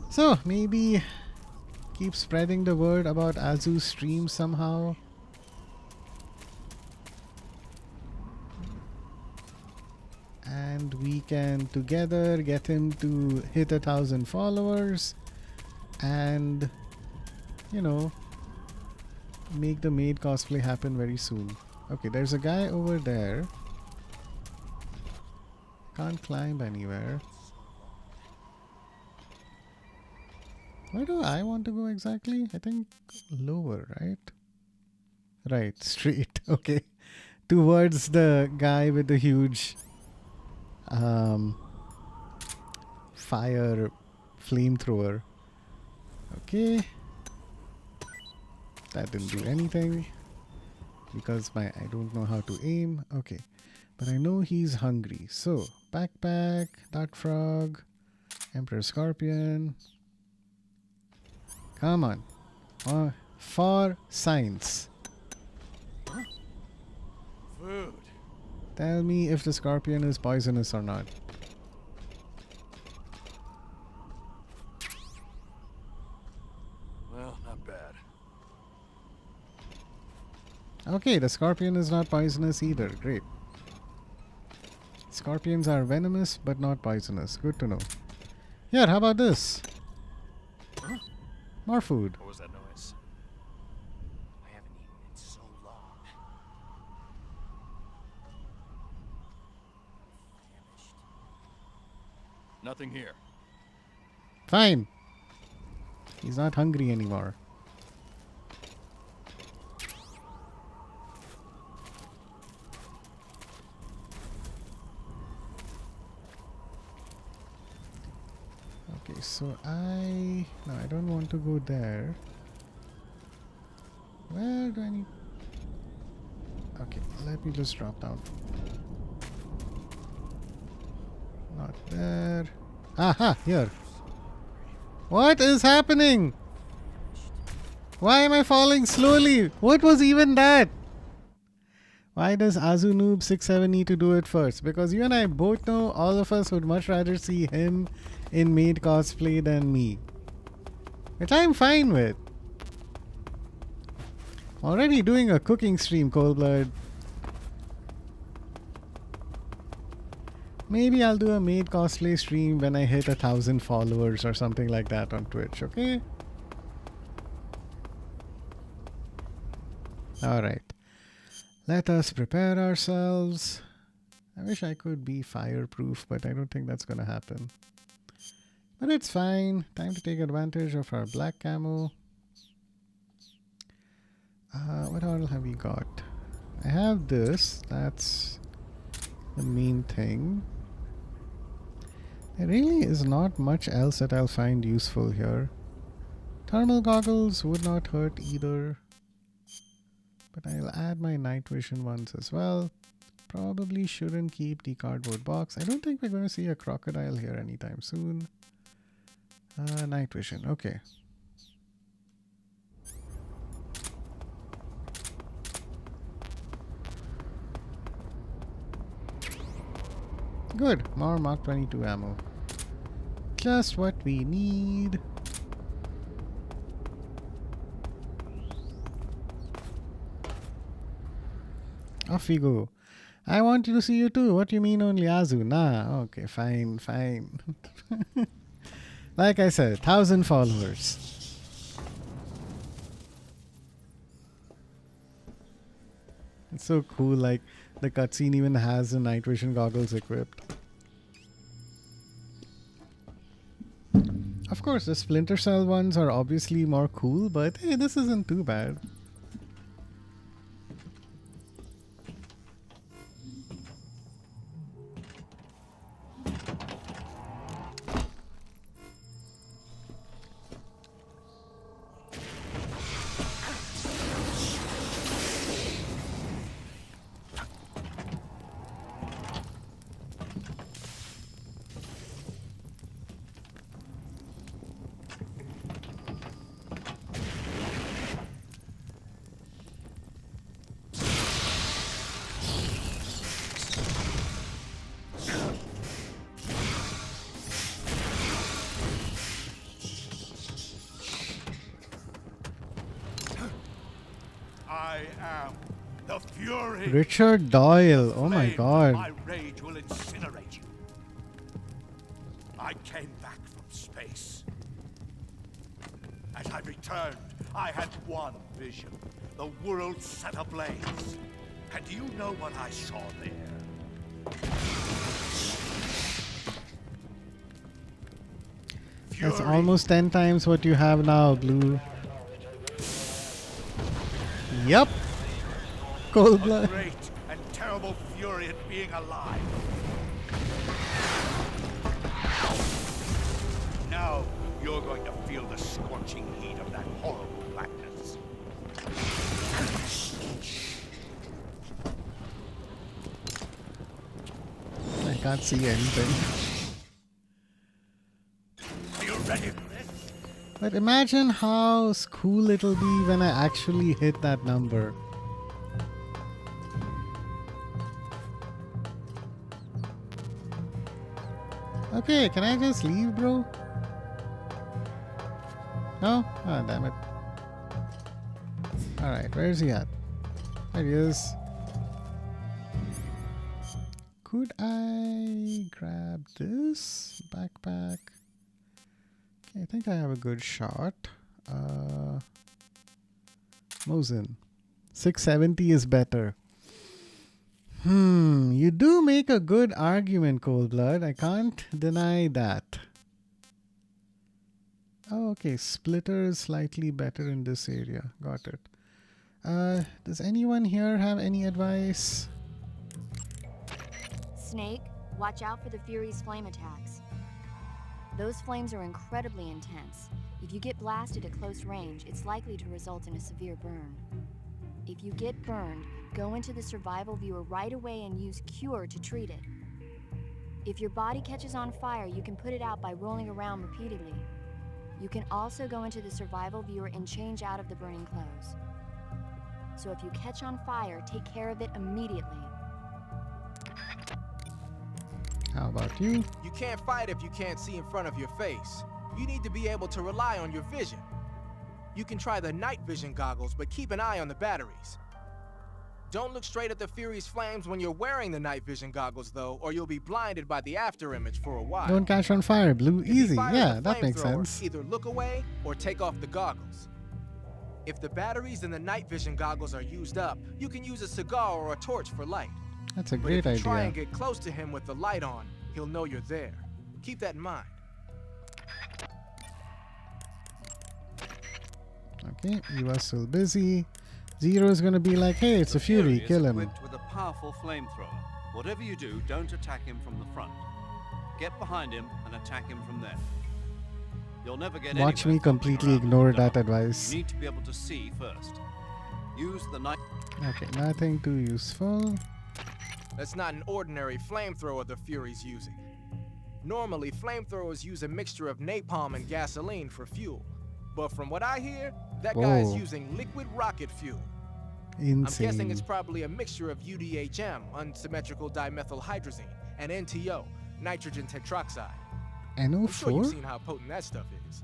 So, maybe keep spreading the word about Azu's stream somehow. And we can together get him to hit 1,000 followers and, you know, make the maid cosplay happen very soon. Okay, there's a guy over there. Can't climb anywhere. Where do I want to go exactly? I think lower, right? Right, straight. Okay. Towards the guy with the huge fire flamethrower. Okay. That didn't do anything because I don't know how to aim. Okay. But I know he's hungry. So, backpack, dart frog, Emperor Scorpion. Come on. For science. Food. Tell me if the scorpion is poisonous or not. Well, not bad. Okay, the scorpion is not poisonous either. Great. Scorpions are venomous but not poisonous. Good to know. Here, how about this? Huh? More food. What was that noise? I haven't eaten in so long. Nothing here. Fine. He's not hungry anymore. Okay, so I don't want to go there. Where do I need? Okay, let me just drop down. Not there. Aha, here. What is happening? Why am I falling slowly? What was even that? Why does Azu Noob 67 need to do it first? Because you and I both know all of us would much rather see him in maid cosplay than me. Which I'm fine with. Already doing a cooking stream, Cold Blood. Maybe I'll do a maid cosplay stream when I hit 1,000 followers or something like that on Twitch, okay? Alright. Let us prepare ourselves. I wish I could be fireproof, but I don't think that's gonna happen. But it's fine. Time to take advantage of our black camo. What all have we got? I have this. That's the main thing. There really is not much else that I'll find useful here. Thermal goggles would not hurt either. But I'll add my night vision ones as well. Probably shouldn't keep the cardboard box. I don't think we're going to see a crocodile here anytime soon. Night vision, okay. Good. More Mark 22 ammo. Just what we need. Off we go. I want to see you too. What do you mean only Azu? Nah. Okay, fine, fine. Like I said, 1,000 followers. It's so cool, like the cutscene even has the night vision goggles equipped. Of course, the Splinter Cell ones are obviously more cool, but hey, this isn't too bad. I am the Fury. Richard Doyle. Oh my Flame, god. My rage will incinerate you. I came back from space. As I returned, I had one vision. The world set ablaze. And do you know what I saw there? That's almost 10 times what you have now, Blue. Yup. Cold A blood. great and terrible fury at being alive. Now you're going to feel the scorching heat of that horrible blackness. I can't see anything. Are you ready for this? But imagine how cool it'll be when I actually hit that number. Okay, can I just leave, bro? No? Ah, damn it. Alright, where's he at? There he is. Could I grab this backpack? Okay, I think I have a good shot. Mosin. 670 is better. You do make a good argument, Cold Blood. I can't deny that. Oh, okay. Splitter is slightly better in this area. Got it. Does anyone here have any advice? Snake, watch out for the Fury's flame attacks. Those flames are incredibly intense. If you get blasted at close range, it's likely to result in a severe burn. If you get burned, go into the survival viewer right away and use Cure to treat it. If your body catches on fire, you can put it out by rolling around repeatedly. You can also go into the survival viewer and change out of the burning clothes. So if you catch on fire, take care of it immediately. How about you? You can't fight if you can't see in front of your face. You need to be able to rely on your vision. You can try the night vision goggles, but keep an eye on the batteries. Don't look straight at the Fury's flames when you're wearing the night vision goggles, though, or you'll be blinded by the after image for a while. Don't catch on fire, Blue. If you Easy. fire Yeah, the that makes flamethrower, sense. Either look away or take off the goggles. If the batteries in the night vision goggles are used up, you can use a cigar or a torch for light. That's a But great if you idea. try and get close to him with the light on, he'll know you're there. Keep that in mind. Okay, you are still busy. Zero is gonna be like, hey, it's a Fury, is kill him. equipped with a powerful flamethrower. Whatever you do, don't attack him from the front. Get behind him and attack him from there. You'll never get Watch anywhere me completely around ignore the dark. that advice. You need to be able to see first. Use the night. Okay, nothing too useful. That's not an ordinary flamethrower the Fury's using. Normally, flamethrowers use a mixture of napalm and gasoline for fuel. But from what I hear, that guy is Whoa. using liquid rocket fuel. Insane. I'm guessing it's probably a mixture of UDHM, unsymmetrical dimethylhydrazine, and NTO, nitrogen tetroxide. I'm sure you've NO4? seen how potent that stuff is.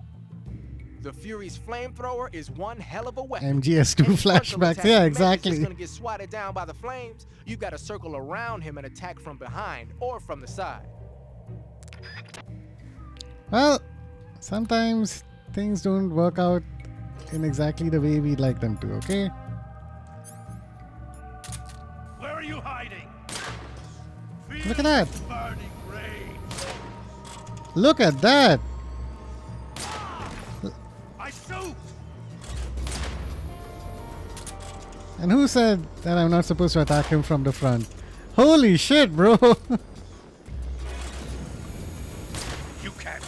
The Fury's flamethrower is one hell of a weapon. MGS2 Any frontal flashbacks. attack Yeah, he makes is exactly. just gonna get swatted down by the flames. You gotta circle around him and attack from behind or from the side. Well, sometimes things don't work out in exactly the way we'd like them to, okay? Where are you hiding? Look at that. Burning rage. Look at that. I shoot. And who said that I'm not supposed to attack him from the front? Holy shit, bro. You can't.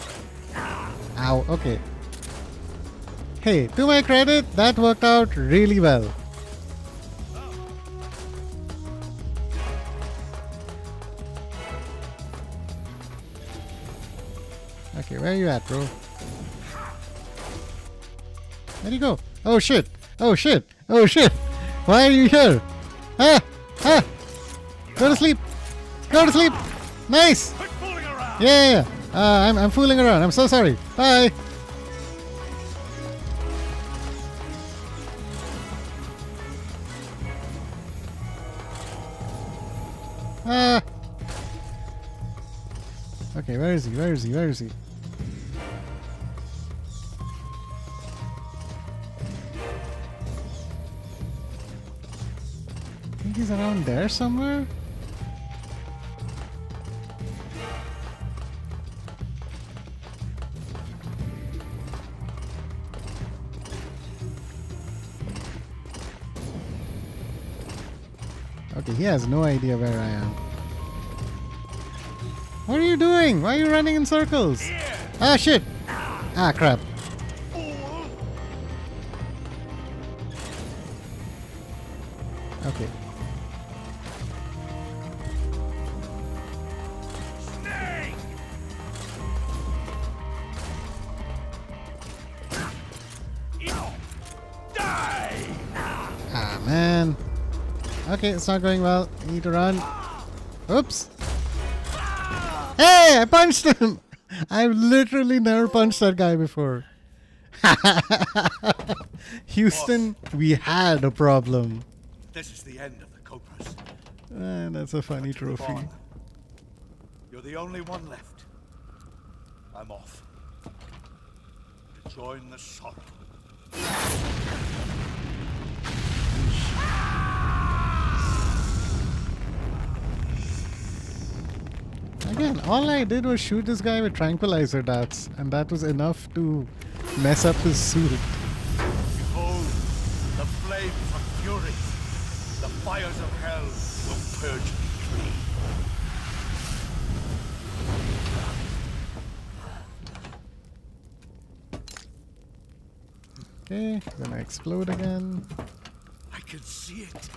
Ow, okay. Hey, to my credit, that worked out really well. Okay, where are you at, bro? Where'd you go? Oh shit! Oh shit! Oh shit! Why are you here? Ah! Ah! Go to sleep! Go to sleep! Nice! Yeah! I'm fooling around. I'm so sorry. Bye! Ah! Okay, where is he? Where is he? Where is he? I think he's around there somewhere. Okay, he has no idea where I am. What are you doing? Why are you running in circles? Ah, shit! Ah, crap. Okay. Ah, man. Okay, it's not going well. I need to run. Oops. Hey, I punched him. I've literally never punched that guy before. Houston, we had a problem. This is the end of the Cobras. That's a funny Move trophy. on. You're the only one left. I'm off. To join the sorrow. Again, all I did was shoot this guy with tranquilizer darts, and that was enough to mess up his suit. Behold, the flames of fury. The fires of hell will purge me clean. Okay, gonna explode again. I can see it.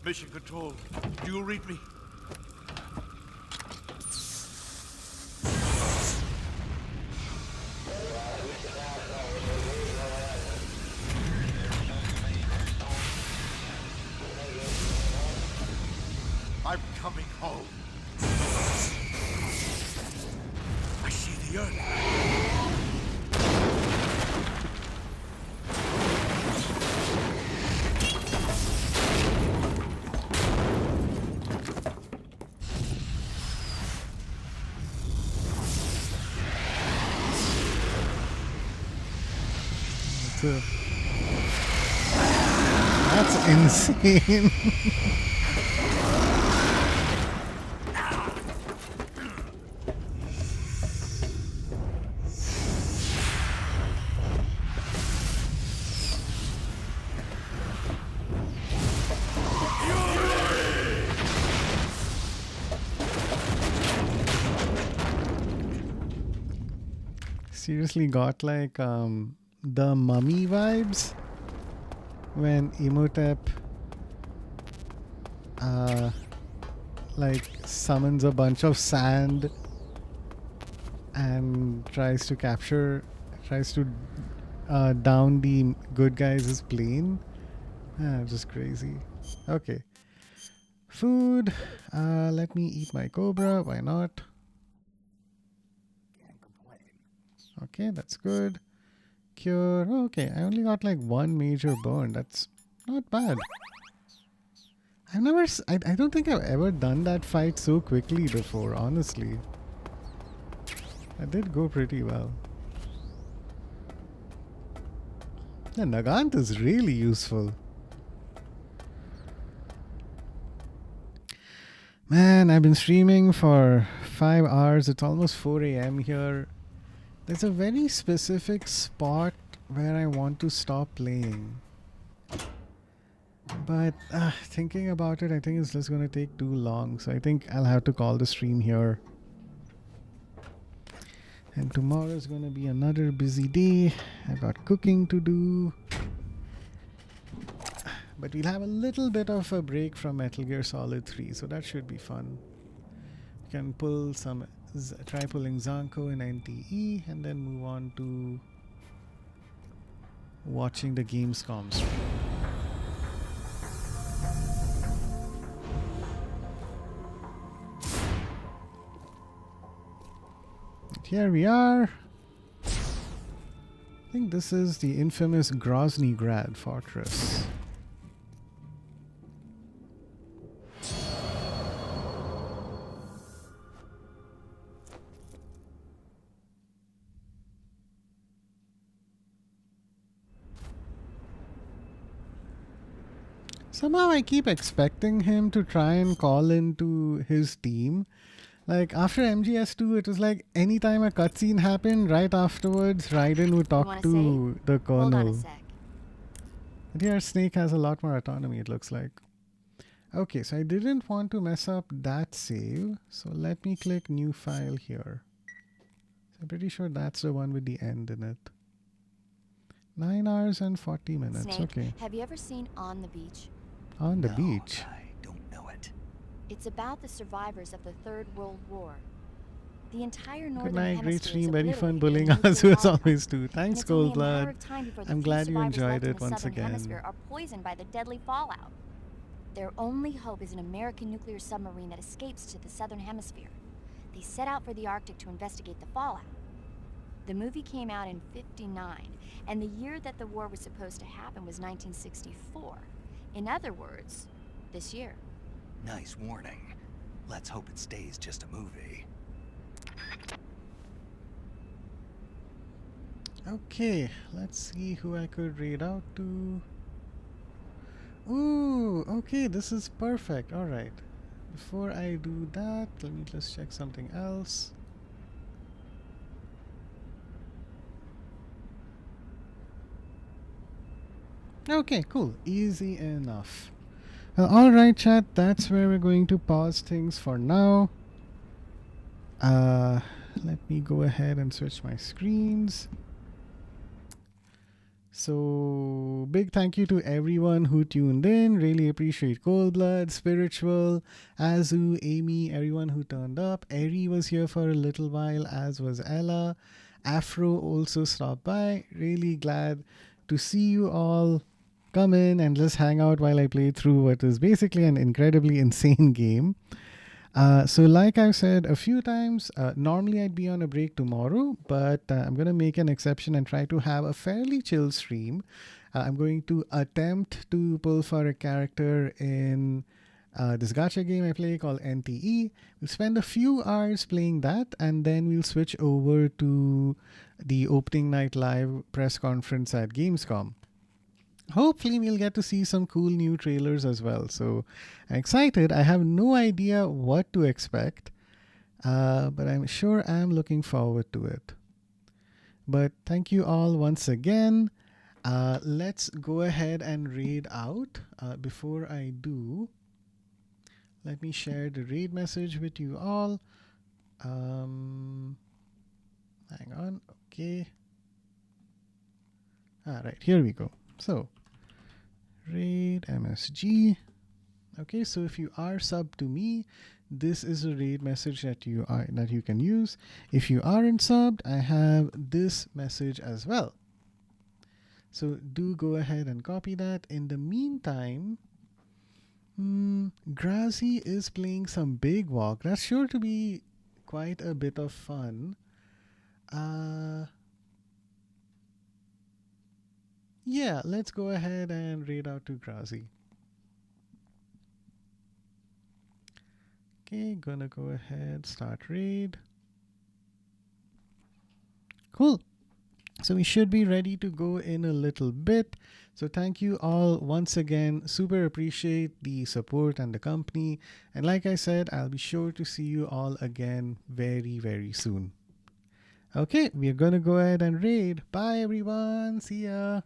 Mission Control, do you read me? I'm coming home. I see the earth. That's insane. Seriously got like the Mummy vibes when Imhotep like summons a bunch of sand and tries to down the good guys' plane. Just crazy. Okay. Food. Let me eat my cobra. Why not? Okay, that's good. Cure. Okay, I only got like one major burn. That's not bad. I don't think I've ever done that fight so quickly before, honestly. That did go pretty well. The Nagant is really useful. Man, I've been streaming for 5 hours. It's almost 4 a.m. here. There's a very specific spot where I want to stop playing. But thinking about it, I think it's just going to take too long. So I think I'll have to call the stream here. And tomorrow is going to be another busy day. I've got cooking to do. But we'll have a little bit of a break from Metal Gear Solid 3. So that should be fun. We can pull some... try pulling Zanko in NTE. And then move on to... watching the Gamescom stream. Here we are. I think this is the infamous Groznygrad fortress. Somehow I keep expecting him to try and call into his team. Like, after MGS2, it was like, anytime a cutscene happened, right afterwards, Raiden would talk to the Hold on a colonel. sec. But here, Snake has a lot more autonomy, it looks like. Okay, so I didn't want to mess up that save. So let me click New File here. So I'm pretty sure that's the one with the end in it. 9 hours and 40 minutes, Snake, okay. have you ever seen On the Beach? On the beach. It's about the survivors of the Third World War. The entire Good northern night, great hemisphere is stream, very fun obliterated bullying in a us nuclear as holocaust. always do. And Thanks, it's only a matter Goldblood. of time before the I'm few glad you survivors enjoyed left in it the once southern again. hemisphere are poisoned by the deadly fallout. Their only hope is an American nuclear submarine that escapes to the southern hemisphere. They set out for the Arctic to investigate the fallout. The movie came out in '59, and the year that the war was supposed to happen was 1964. In other words, this year. Nice warning. Let's hope it stays just a movie. Okay, let's see who I could read out to. Ooh, okay, this is perfect. Alright. Before I do that, let me just check something else. Okay, cool. Easy enough. Alright, chat, that's where we're going to pause things for now. Let me go ahead and switch my screens. So, big thank you to everyone who tuned in. Really appreciate Coldblood, Spiritual, Azu, Amy, everyone who turned up. Eri was here for a little while, as was Ella. Afro also stopped by. Really glad to see you all come in and just hang out while I play through what is basically an incredibly insane game. So like I've said a few times, normally I'd be on a break tomorrow, but I'm going to make an exception and try to have a fairly chill stream. I'm going to attempt to pull for a character in this gacha game I play called NTE. We'll spend a few hours playing that, and then we'll switch over to the opening night live press conference at Gamescom. Hopefully we'll get to see some cool new trailers as well. So I'm excited. I have no idea what to expect, but I'm sure I'm looking forward to it. But thank you all once again. Let's go ahead and raid out. Before I do, let me share the raid message with you all. Hang on. Okay. All right, here we go. So, raid MSG. Okay, so if you are sub to me, this is a raid message that you can use. If you aren't subbed, I have this message as well. So do go ahead and copy that. In the meantime, Grazi is playing some big walk. That's sure to be quite a bit of fun. Yeah, let's go ahead and raid out to Grazi. Okay, gonna go ahead, start raid. Cool. So we should be ready to go in a little bit. So thank you all once again. Super appreciate the support and the company. And like I said, I'll be sure to see you all again very, very soon. Okay, we're gonna go ahead and raid. Bye everyone. See ya.